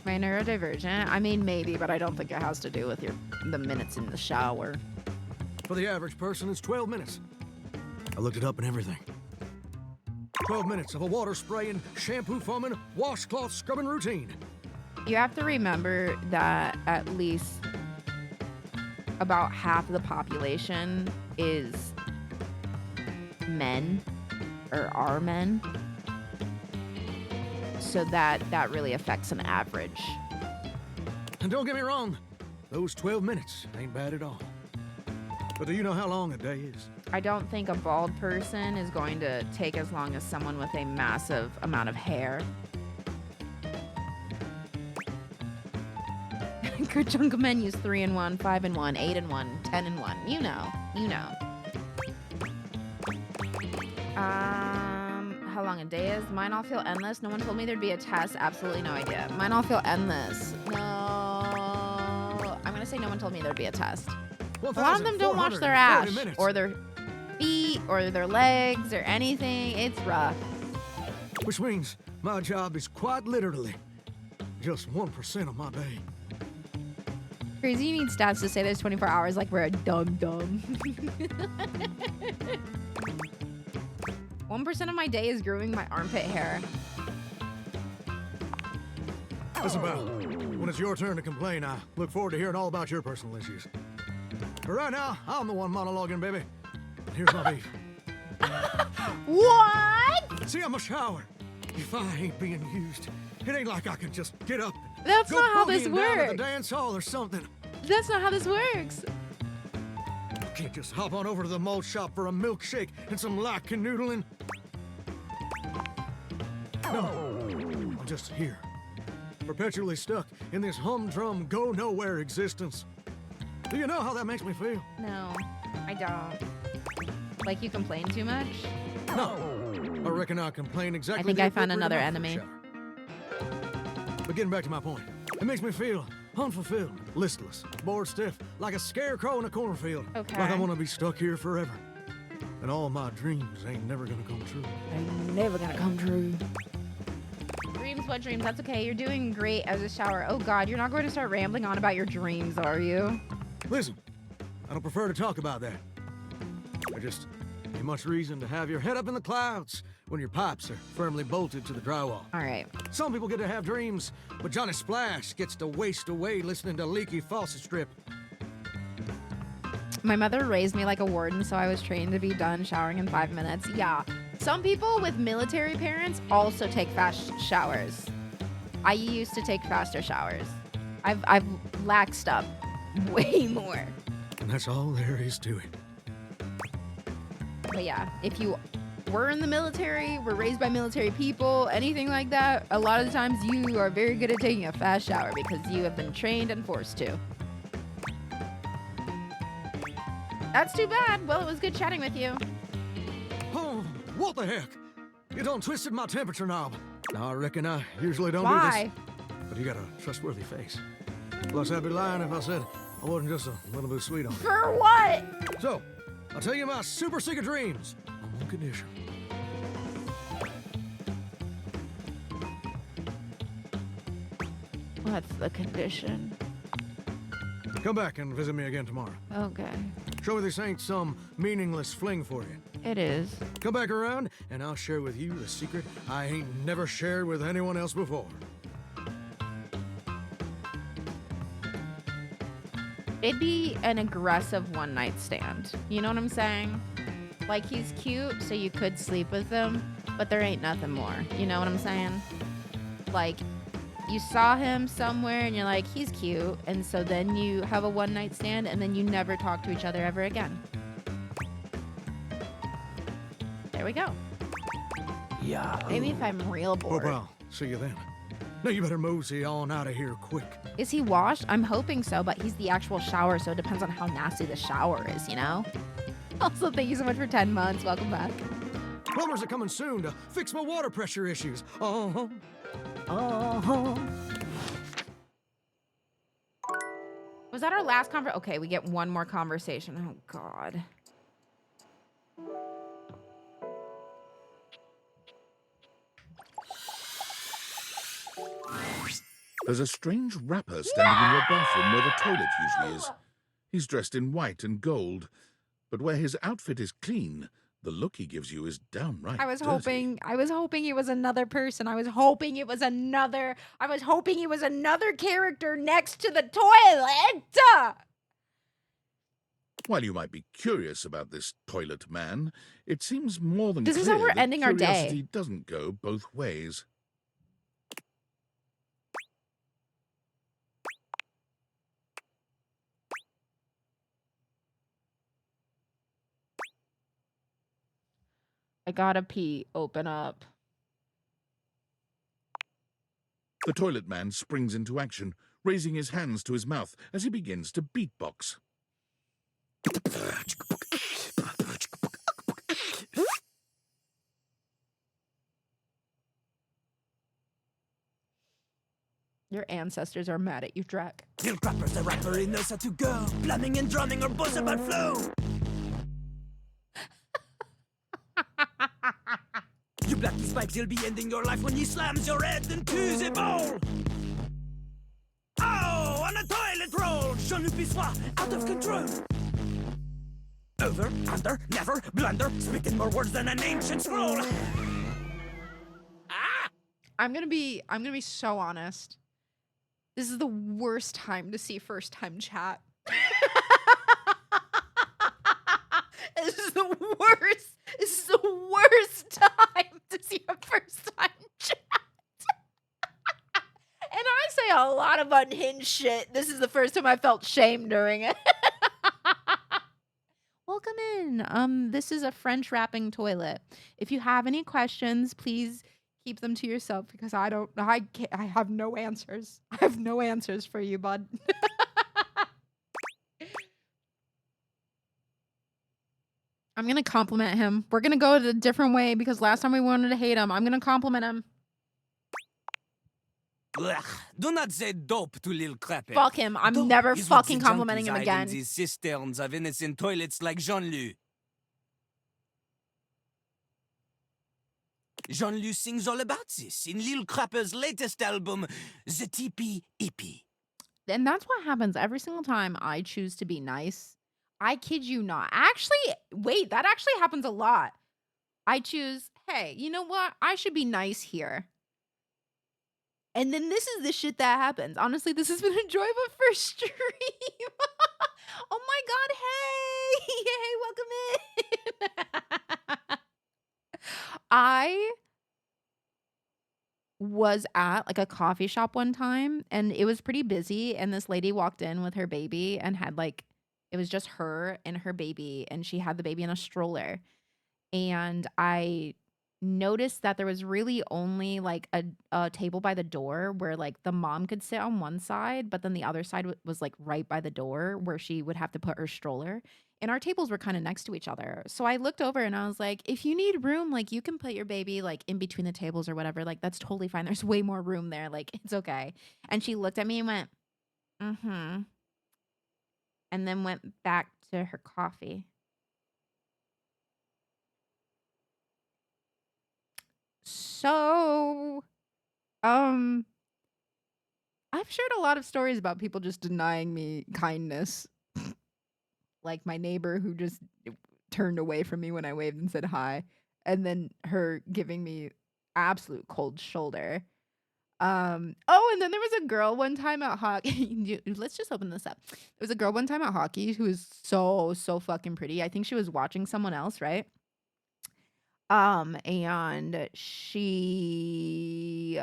My neurodivergent? I mean, maybe, but I don't think it has to do with the minutes in the shower. For the average person, it's 12 minutes. I looked it up and everything. 12 minutes of a water spraying, shampoo foaming, washcloth scrubbing routine. You have to remember that at least about half of the population is men or are men. So that really affects an average. And don't get me wrong, those 12 minutes ain't bad at all. But do you know how long a day is? I don't think a bald person is going to take as long as someone with a massive amount of hair. Good chunk of men use 3 in 1, 5 in 1, 8 in 1, 10 in 1. You know. How long a day is? Mine all feel endless. No one told me there'd be a test. Absolutely no idea. Mine all feel endless. No. I'm gonna say no one told me there'd be a test. A lot of them don't watch their 1,440 ash minutes. or their feet or their legs or anything. It's rough. Which means my job is quite literally just 1% of my day. Crazy, you need stats to say there's 24 hours like we're a dum-dum. 1% of my day is growing my armpit hair. Listen, pal, when it's your turn to complain, I look forward to hearing all about your personal issues. But right now, I'm the one monologuing, baby. Here's my beef. What? See, I'm a shower. If I ain't being used, it ain't like I can just get up and That's go not how this boogieing down to the works. dance hall or something. That's not how this works. I can't just hop on over to the malt shop for a milkshake and some light canoodling. No, I'm just here, perpetually stuck in this humdrum, go-nowhere existence. Do you know how that makes me feel? No, I don't. Like you complain too much? No, I reckon I complain exactly. I think the I found appropriate another amount for a enemy. shower. But getting back to my point, it makes me feel unfulfilled, listless, bored stiff, like a scarecrow in a cornfield. Okay. Like I want to be stuck here forever. And all my dreams ain't never gonna come true. Ain't never gonna come true. Dreams, what dreams? That's okay. You're doing great as a shower. Oh God, you're not going to start rambling on about your dreams, are you? Listen, I don't prefer to talk about that. There just ain't much reason to have your head up in the clouds when your pipes are firmly bolted to the drywall. All right. Some people get to have dreams, but Johnny Splash gets to waste away listening to leaky faucet strip. My mother raised me like a warden, so I was trained to be done showering in 5 minutes. Yeah. Some people with military parents also take fast showers. I used to take faster showers. I've laxed up way more. And that's all there is to it. But yeah, if you were in the military, were raised by military people, anything like that, a lot of the times you are very good at taking a fast shower because you have been trained and forced to. That's too bad. Well, it was good chatting with you. Oh, what the heck? You done twisted my temperature knob. Now, I reckon I usually don't do Why? this. But you got a trustworthy face. Plus, I'd be lying if I said I wasn't just a little bit sweet on you. For what? So, I'll tell you my super secret dreams on one condition. What's the condition? Come back and visit me again tomorrow. Okay. Show me this ain't some meaningless fling for you. It is. Come back around, and I'll share with you a secret I ain't never shared with anyone else before. It'd be an aggressive one-night stand. You know what I'm saying? Like, he's cute, so you could sleep with him, but there ain't nothing more. You know what I'm saying? Like, you saw him somewhere, and you're like, he's cute, and so then you have a one-night stand, and then you never talk to each other ever again. There we go. Yeah. Maybe if I'm real bored. Well, see you then. Now you better mosey on out of here quick. Is he washed? I'm hoping so, but he's the actual shower, so it depends on how nasty the shower is, you know? Also, thank you so much for 10 months. Welcome back. Plumbers are coming soon to fix my water pressure issues. Was that our last conversation? Okay, we get one more conversation. Oh, God. There's a strange rapper standing in your bathroom where the toilet usually is. He's dressed in white and gold, but where his outfit is clean, the look he gives you is downright I was dirty. hoping it was another person. I was hoping he was another character next to the toilet. While you might be curious about this toilet man, it seems more than This is clear how we're that ending our day. curiosity doesn't go both ways. I gotta pee. Open up. The toilet man springs into action, raising his hands to his mouth as he begins to beatbox. Your ancestors are mad at you, Drac. Till rappers, the rapper, he knows how to go. Plumbing and drumming or boss about flow. Blacky Spikes, he'll be ending your life when he slams your head into the bowl. Oh, on a toilet roll, Jean-Luc Bissois, out of control. Over, under, never, blunder, speaking more words than an ancient scroll. I'm gonna be so honest. This is the worst time to see first time chat. This is the worst. This is the worst time to see a first time chat. And I say a lot of unhinged shit. This is the first time I felt shame during it. Welcome in. This is a French wrapping toilet. If you have any questions, please keep them to yourself because I have no answers. I have no answers for you, bud. I'm gonna compliment him. We're gonna go a different way because last time we wanted to hate him. I'm gonna compliment him. Ugh, do not say dope to Lil Crapper. Fuck him. I'm Dope never is what fucking the complimenting junkies him hide again. in these cisterns of innocent toilets like Jean-Luc. Jean-Luc sings all about this in Lil Crapper's latest album, The Teepee Eepee. And that's what happens every single time I choose to be nice. I kid you not. Actually, wait, that actually happens a lot. I choose, hey, you know what? I should be nice here. And then this is the shit that happens. Honestly, this has been a joy of a first stream. Oh my god, hey! Hey, welcome in. I was at like a coffee shop one time and it was pretty busy and this lady walked in with her baby and had like it was just her and her baby and she had the baby in a stroller. And I noticed that there was really only like a table by the door where like the mom could sit on one side, but then the other side was like right by the door where she would have to put her stroller. And our tables were kind of next to each other. So I looked over and I was like, if you need room, like you can put your baby like in between the tables or whatever. Like that's totally fine. There's way more room there. Like it's okay. And she looked at me and went, mm-hmm. And then went back to her coffee. So, I've shared a lot of stories about people just denying me kindness. Like my neighbor who just turned away from me when I waved and said hi, and then her giving me absolute cold shoulder. Oh, and then there was a girl one time at hockey. Let's just open this up. There was a girl one time at hockey who was so fucking pretty. I think she was watching someone else, right? And she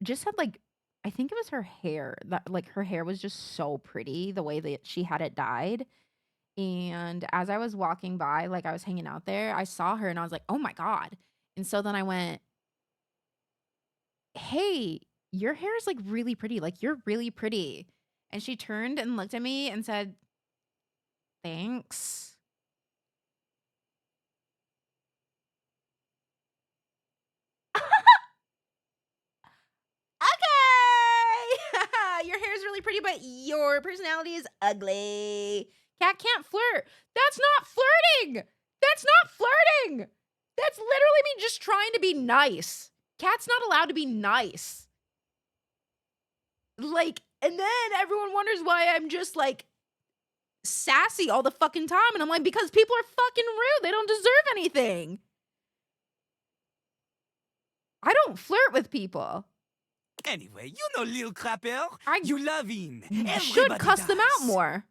just had like I think it was her hair that like her hair was just so pretty the way that she had it dyed. And as I was walking by, like I was hanging out there, I saw her and I was like, "Oh my God." And so then I went, "Hey, your hair is like really pretty. Like you're really pretty." And she turned and looked at me and said, "Thanks." Okay. Your hair is really pretty, but your personality is ugly. Cat can't flirt. That's not flirting. That's not flirting. That's literally me just trying to be nice. Cat's not allowed to be nice. Like, and then everyone wonders why I'm just like sassy all the fucking time. And I'm like, because people are fucking rude. They don't deserve anything. I don't flirt with people. Anyway, you know Lil Crapper. You love him. You should cuss them out more.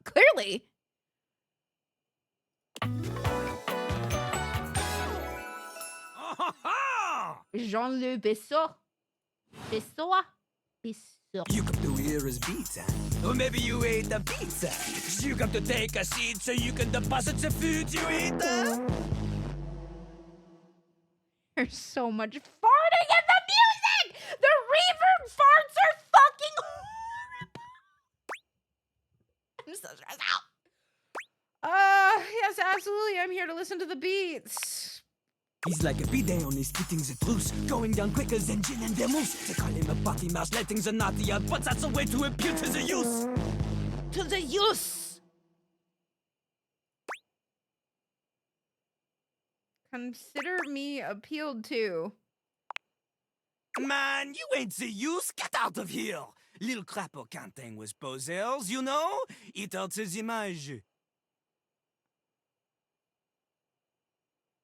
Clearly. Jean-Luc Bissois. Bissois. Bissois. You come to hear his pizza. Or maybe you ate the pizza. You come to take a seat so you can deposit the food you ate. There's so much farting in the music! The reverb farts are fucking horrible! I'm so stressed out. Yes, absolutely. I'm here to listen to the beats. He's like a bidet, only spitting the truth. Going down quicker than gin and vermouth. They call him a potty mouse, letting the naughty out. But that's a way to appeal to the youth. To the youth! Consider me appealed to. Man, you ain't the use. Get out of here. Little crapper can't hang with posers, you know? It hurts his image.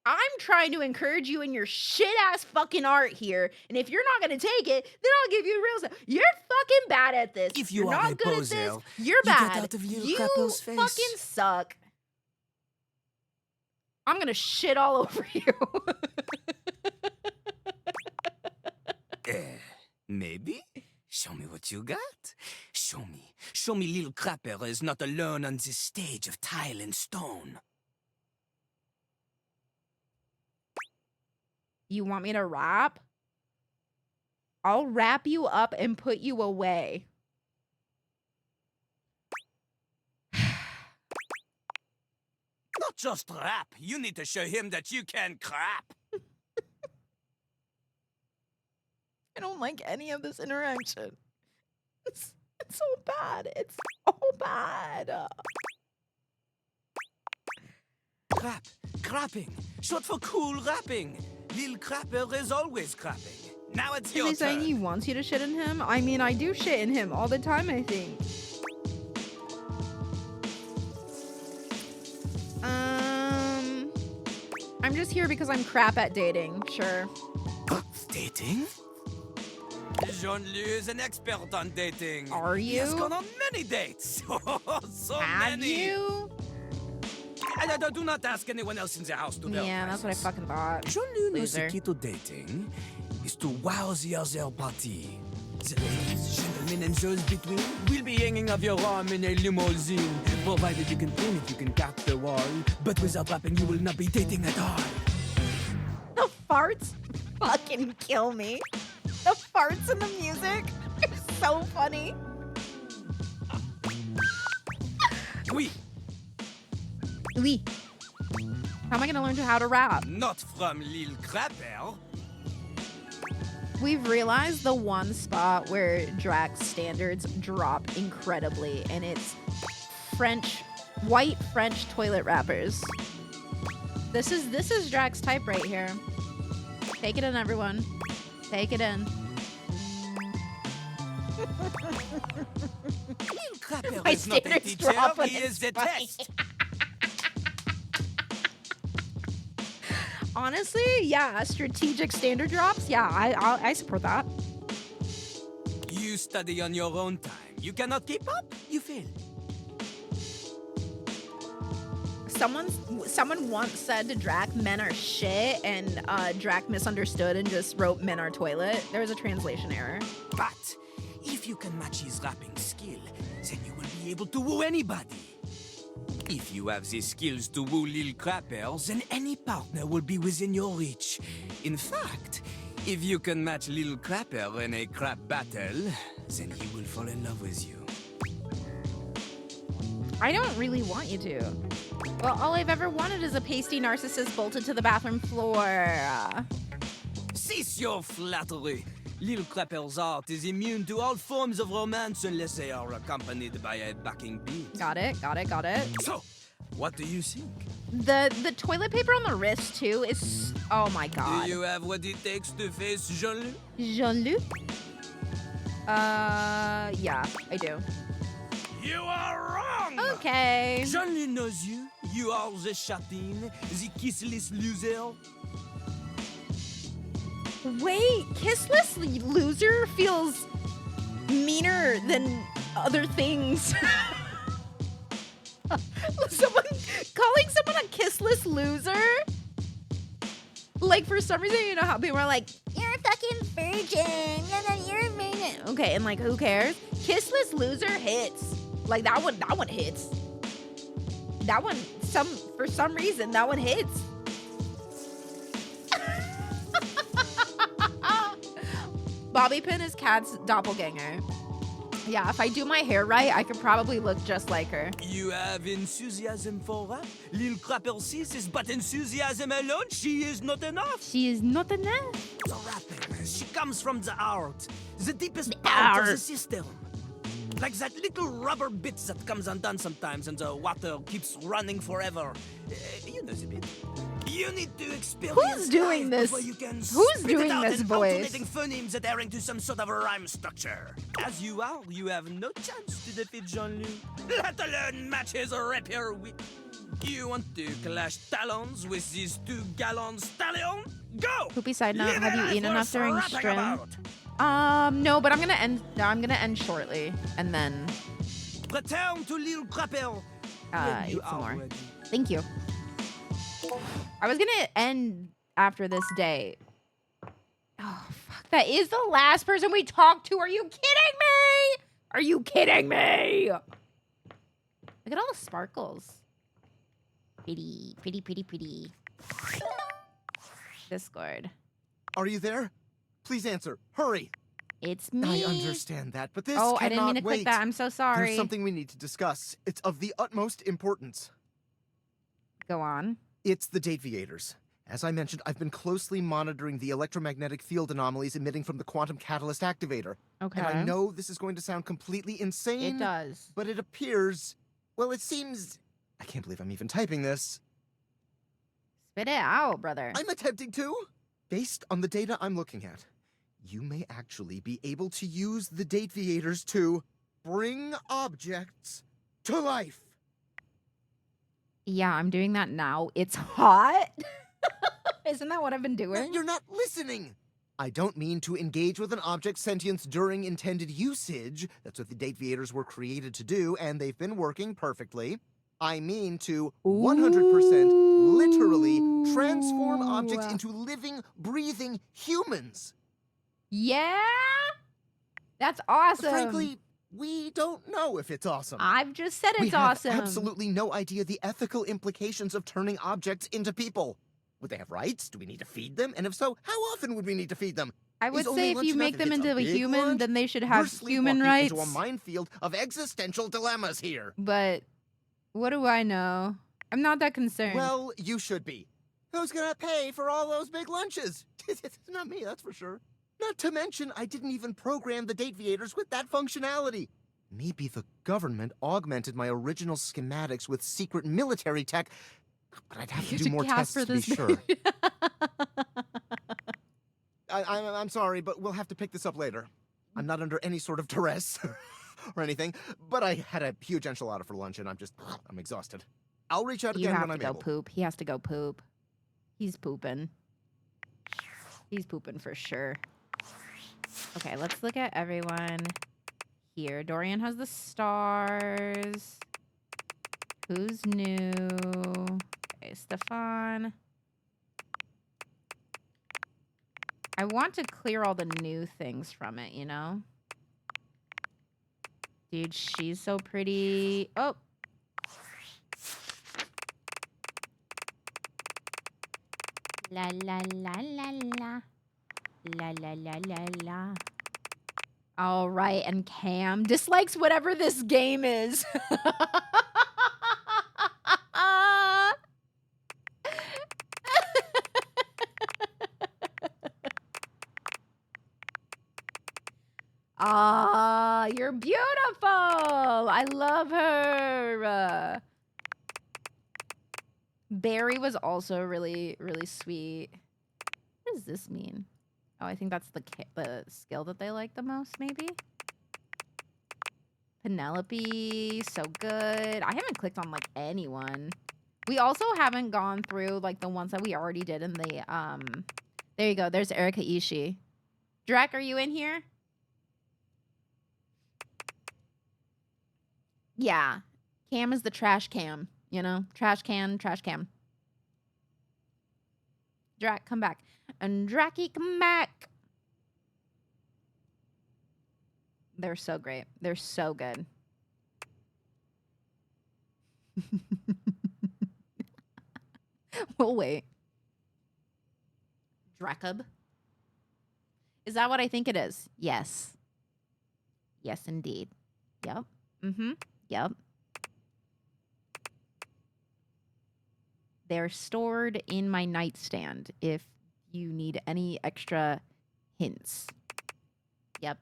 I'm trying to encourage you in your shit-ass fucking art here, and if you're not gonna take it, then I'll give you real stuff. You're fucking bad at this. If you you're are not a good poser, at this, you're you get bad. out of little You crapper's face. fucking suck. I'm gonna shit all over you. Maybe? Show me what you got. Show me. Show me little crapper is not alone on this stage of tile and stone. You want me to rap? I'll wrap you up and put you away. Not just rap. You need to show him that you can crap. I don't like any of this interaction. It's so bad. It's so bad. Crap. Crapping. Short for cool rapping. Lil Crapper is always crapping. Now it's Are your you saying turn. he wants you to shit in him? I mean, I do shit in him all the time, I think. I'm just here because I'm crap at dating. Sure. Dating? Jean-Lu is an expert on dating. Are He has you? gone on many dates. So Have many. you? Do not ask anyone else in the house to their Yeah, that's what I fucking thought. Jean-Lu knows the Loser. key to dating is to wow the other party. The ladies, gentlemen, and those between will be hanging off your arm in a limousine, provided you can clean it, you can cut the wall. But without rapping, you will not be dating at all. The farts fucking kill me. The farts in the music are so funny. Oui. Oui. How am I gonna learn how to rap? Not from Lil Crapper. We've realized the one spot where Drax standards drop incredibly, and it's white French toilet wrappers. This is Drax type right here. Take it in, everyone. Take it in. Lil Crapper My is not a standards teacher, drop when he it's is the funny. test. Honestly, yeah, strategic standard drops. Yeah, I support that. You study on your own time. You cannot keep up, you fail. Someone once said to Drac, "Men are shit," and Drac misunderstood and just wrote "men are toilet." There was a translation error. But if you can match his rapping skill, then you will be able to woo anybody. If you have the skills to woo Lil Crapper, then any partner will be within your reach. In fact, if you can match Lil Crapper in a crap battle, then he will fall in love with you. I don't really want you to. Well, all I've ever wanted is a pasty narcissist bolted to the bathroom floor. Cease your flattery. Lil Crapper's art is immune to all forms of romance unless they are accompanied by a backing beat. Got it. So, what do you think? The toilet paper on the wrist too is, oh my god. Do you have what it takes to face Jean-Lu? Jean-Luc? Yeah, I do. You are wrong! Okay. Jean-Lu knows you. You are the Chatine, the kissless loser. Wait, kissless loser feels meaner than other things. Calling someone a kissless loser? Like, for some reason, you know how people are like, "You're a fucking virgin. You're a virgin." Okay, and like, who cares? Kissless loser hits. Like, that one hits. That one, for some reason, that one hits. Bobby Pin is Kat's doppelganger. Yeah, if I do my hair right, I could probably look just like her. You have enthusiasm for rap? Lil Crapper sees is but enthusiasm alone. She is not enough. She is not enough. The rapping, she comes from the art. The deepest part of the system. Like that little rubber bit that comes undone sometimes and the water keeps running forever. You know the bit. You need to experience Who's doing life this? before you can Who's spit doing it out this in voice? alternating phonemes adhering to some sort of a rhyme structure. As you are, you have no chance to defeat Jean-Luc, let alone match his rapier wit. You want to clash talons with these 2 gallon stallion? Go! Poopy side note, have you eaten enough during rapping stream? about. No, but I'm gonna end. No, I'm gonna end shortly, and then Return to Lille Crapel. eat some more. Thank you. I was gonna end after this day. Oh fuck! That is the last person we talked to. Are you kidding me? Are you kidding me? Look at all the sparkles. Pretty, pretty, pretty, pretty. Discord. Are you there? Please answer. Hurry. It's me. I understand that, but this Oh, cannot I didn't mean to wait. click that. I'm so sorry. There's something we need to discuss. It's of the utmost importance. Go on. It's the Dateviators. As I mentioned, I've been closely monitoring the electromagnetic field anomalies emitting from the quantum catalyst activator. Okay. And I know this is going to sound completely insane. It does. But it appears... Well, it seems... I can't believe I'm even typing this. Spit it out, brother. I'm attempting to. Based on the data I'm looking at, you may actually be able to use the Dateviators to bring objects to life. Yeah, I'm doing that now. It's hot. Isn't that what I've been doing? You're not listening. I don't mean to engage with an object's sentience during intended usage. That's what the Dateviators were created to do, and they've been working perfectly. I mean to 100% literally transform objects into living, breathing humans. Yeah? That's awesome. Frankly, we don't know if it's awesome. I've just said We it's have awesome. absolutely no idea the ethical implications of turning objects into people. Would they have rights? Do we need to feed them? And if so, how often would we need to feed them? I would Is only say if lunch you enough? make them it's into a big human, lunch, then they should we're have human sleepwalking rights. into a minefield of existential dilemmas here. But what do I know? I'm not that concerned. Well, you should be. Who's gonna pay for all those big lunches? It's not me, that's for sure. Not to mention, I didn't even program the Dateviators with that functionality. Maybe the government augmented my original schematics with secret military tech, but I'd have to do more tests to be sure. I'm sorry, but we'll have to pick this up later. I'm not under any sort of duress or anything, but I had a huge enchilada for lunch and I'm exhausted. I'll reach out You again have when to I'm go able. poop. He has to go poop. He's pooping. He's pooping for sure. Okay, let's look at everyone here. Dorian has the stars. Who's new? Okay, Stefan. I want to clear all the new things from it, you know? Dude, she's so pretty. Oh. La la la la la. La la la la la. All right, and Cam dislikes whatever this game is. Ah, you're beautiful. I love her. Barry was also really, really sweet. What does this mean? Oh, I think that's the skill that they like the most, maybe? Penelope, so good. I haven't clicked on, like, anyone. We also haven't gone through, like, the ones that we already did in the, There you go. There's Erika Ishii. Drac, are you in here? Yeah. Cam is the trash cam, you know? Trash can, trash cam. Drac, come back. And Dracky, come back. They're so great. They're so good. We'll wait. Drakub. Is that what I think it is? Yes. Yes, indeed. Yep. Mm-hmm. Yep. They're stored in my nightstand if you need any extra hints. Yep.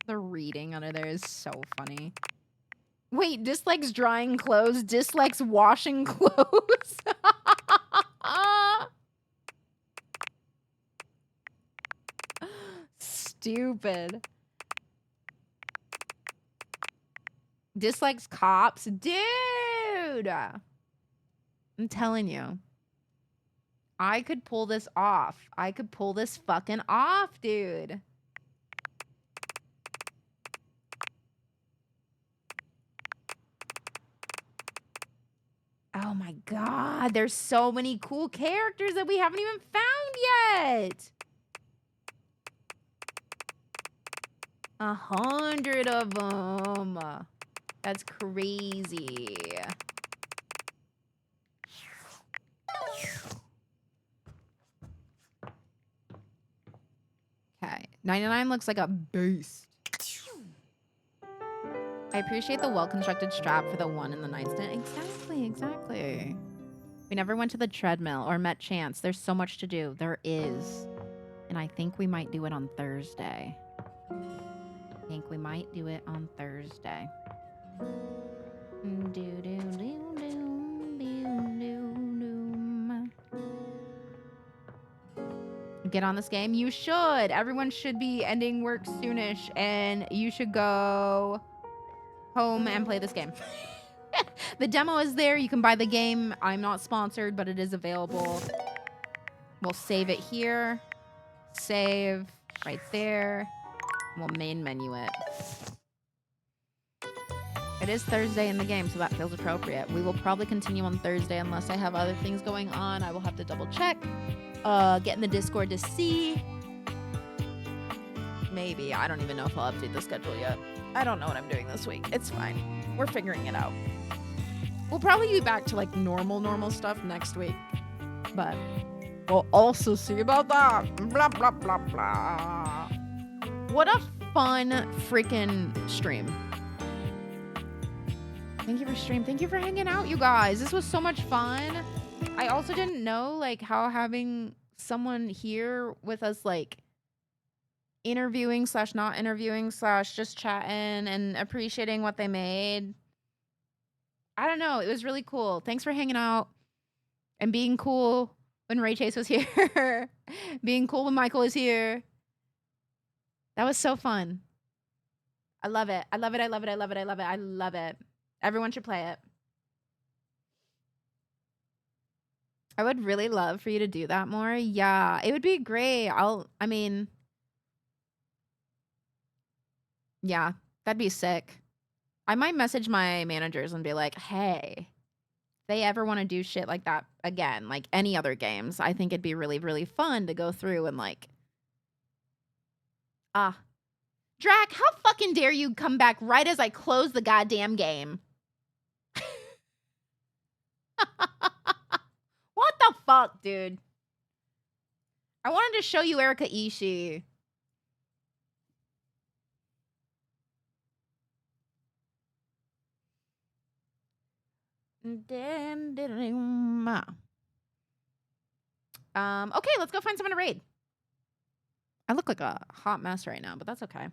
The reading under there is so funny. Wait, dislikes drying clothes, dislikes washing clothes. Stupid. Dislikes cops. Dude! I'm telling you. I could pull this off. I could pull this fucking off, dude. Oh my god, there's so many cool characters that we haven't even found yet. 100 of them. That's crazy. Okay, 99 looks like a beast. I appreciate the well-constructed strap for the one in the nightstand. Exactly, exactly. We never went to the treadmill or met Chance. There's so much to do. There is. And I think we might do it on Thursday. I think we might do it on Thursday. Get on this game? You should. Everyone should be ending work soonish, and you should go home and play this game. The demo is there. You can buy the game. I'm not sponsored, but it is available. We'll save it here. Save right there. We'll main menu it. It is Thursday in the game, so that feels appropriate. We will probably continue on Thursday unless I have other things going on. I will have to double check. Get in the Discord to see. Maybe. I don't even know if I'll update the schedule yet. I don't know what I'm doing this week. It's fine. We're figuring it out. We'll probably be back to like normal stuff next week. But we'll also see about that. Blah, blah, blah, blah. What a fun freaking stream. Thank you for stream. Thank you for hanging out, you guys. This was so much fun. I also didn't know like how having someone here with us like interviewing / not interviewing / just chatting and appreciating what they made. I don't know. It was really cool. Thanks for hanging out and being cool when Ray Chase was here. Being cool when Michael was here. That was so fun. I love it. I love it. I love it. I love it. I love it. I love it. Everyone should play it. I would really love for you to do that more. Yeah, it would be great. Yeah, that'd be sick. I might message my managers and be like, hey, if they ever want to do shit like that again, like any other games, I think it'd be really, really fun to go through and like, Drac, how fucking dare you come back right as I close the goddamn game? What the fuck, dude? I wanted to show you Erika Ishii. Okay, let's go find someone to raid. I look like a hot mess right now, but that's okay.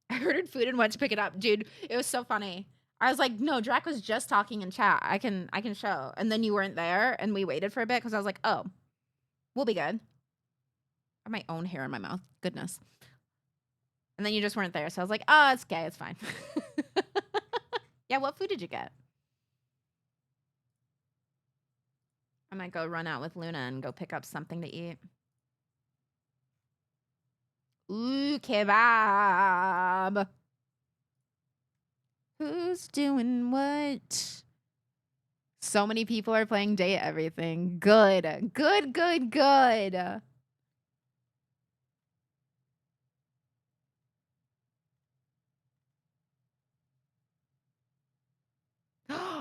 I ordered food and went to pick it up. Dude, it was so funny. I was like, no, Drac was just talking in chat. I can show. And then you weren't there, and we waited for a bit because I was like, oh, we'll be good. I have my own hair in my mouth. Goodness. And then you just weren't there. So I was like, oh, it's okay. It's fine. Yeah, what food did you get? I might go run out with Luna and go pick up something to eat. Ooh, kebab. Who's doing what? So many people are playing Date Everything. Good. Good, good, good.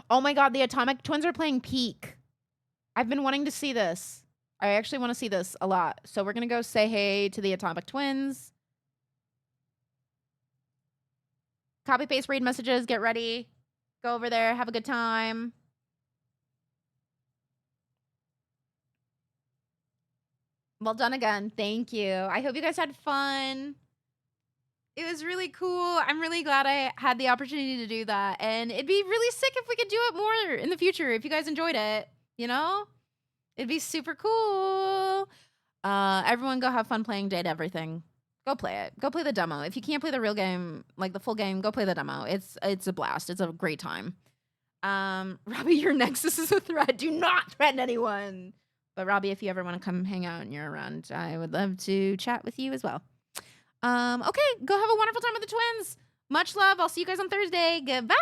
Oh my god, the Atomic Twins are playing Peak. I've been wanting to see this. I actually want to see this a lot. So we're going to go say hey to the Atomic Twins. Copy, paste, read messages. Get ready. Go over there. Have a good time. Well done again. Thank you. I hope you guys had fun. It was really cool. I'm really glad I had the opportunity to do that. And it'd be really sick if we could do it more in the future if you guys enjoyed it, you know? It'd be super cool. Everyone go have fun playing Date Everything. Go play it. Go play the demo. If you can't play the real game, like the full game, go play the demo. It's a blast. It's a great time. Robbie, your Nexus is a threat. Do not threaten anyone. But Robbie, if you ever want to come hang out and you're around, I would love to chat with you as well. Okay, go have a wonderful time with the twins. Much love. I'll see you guys on Thursday. Goodbye.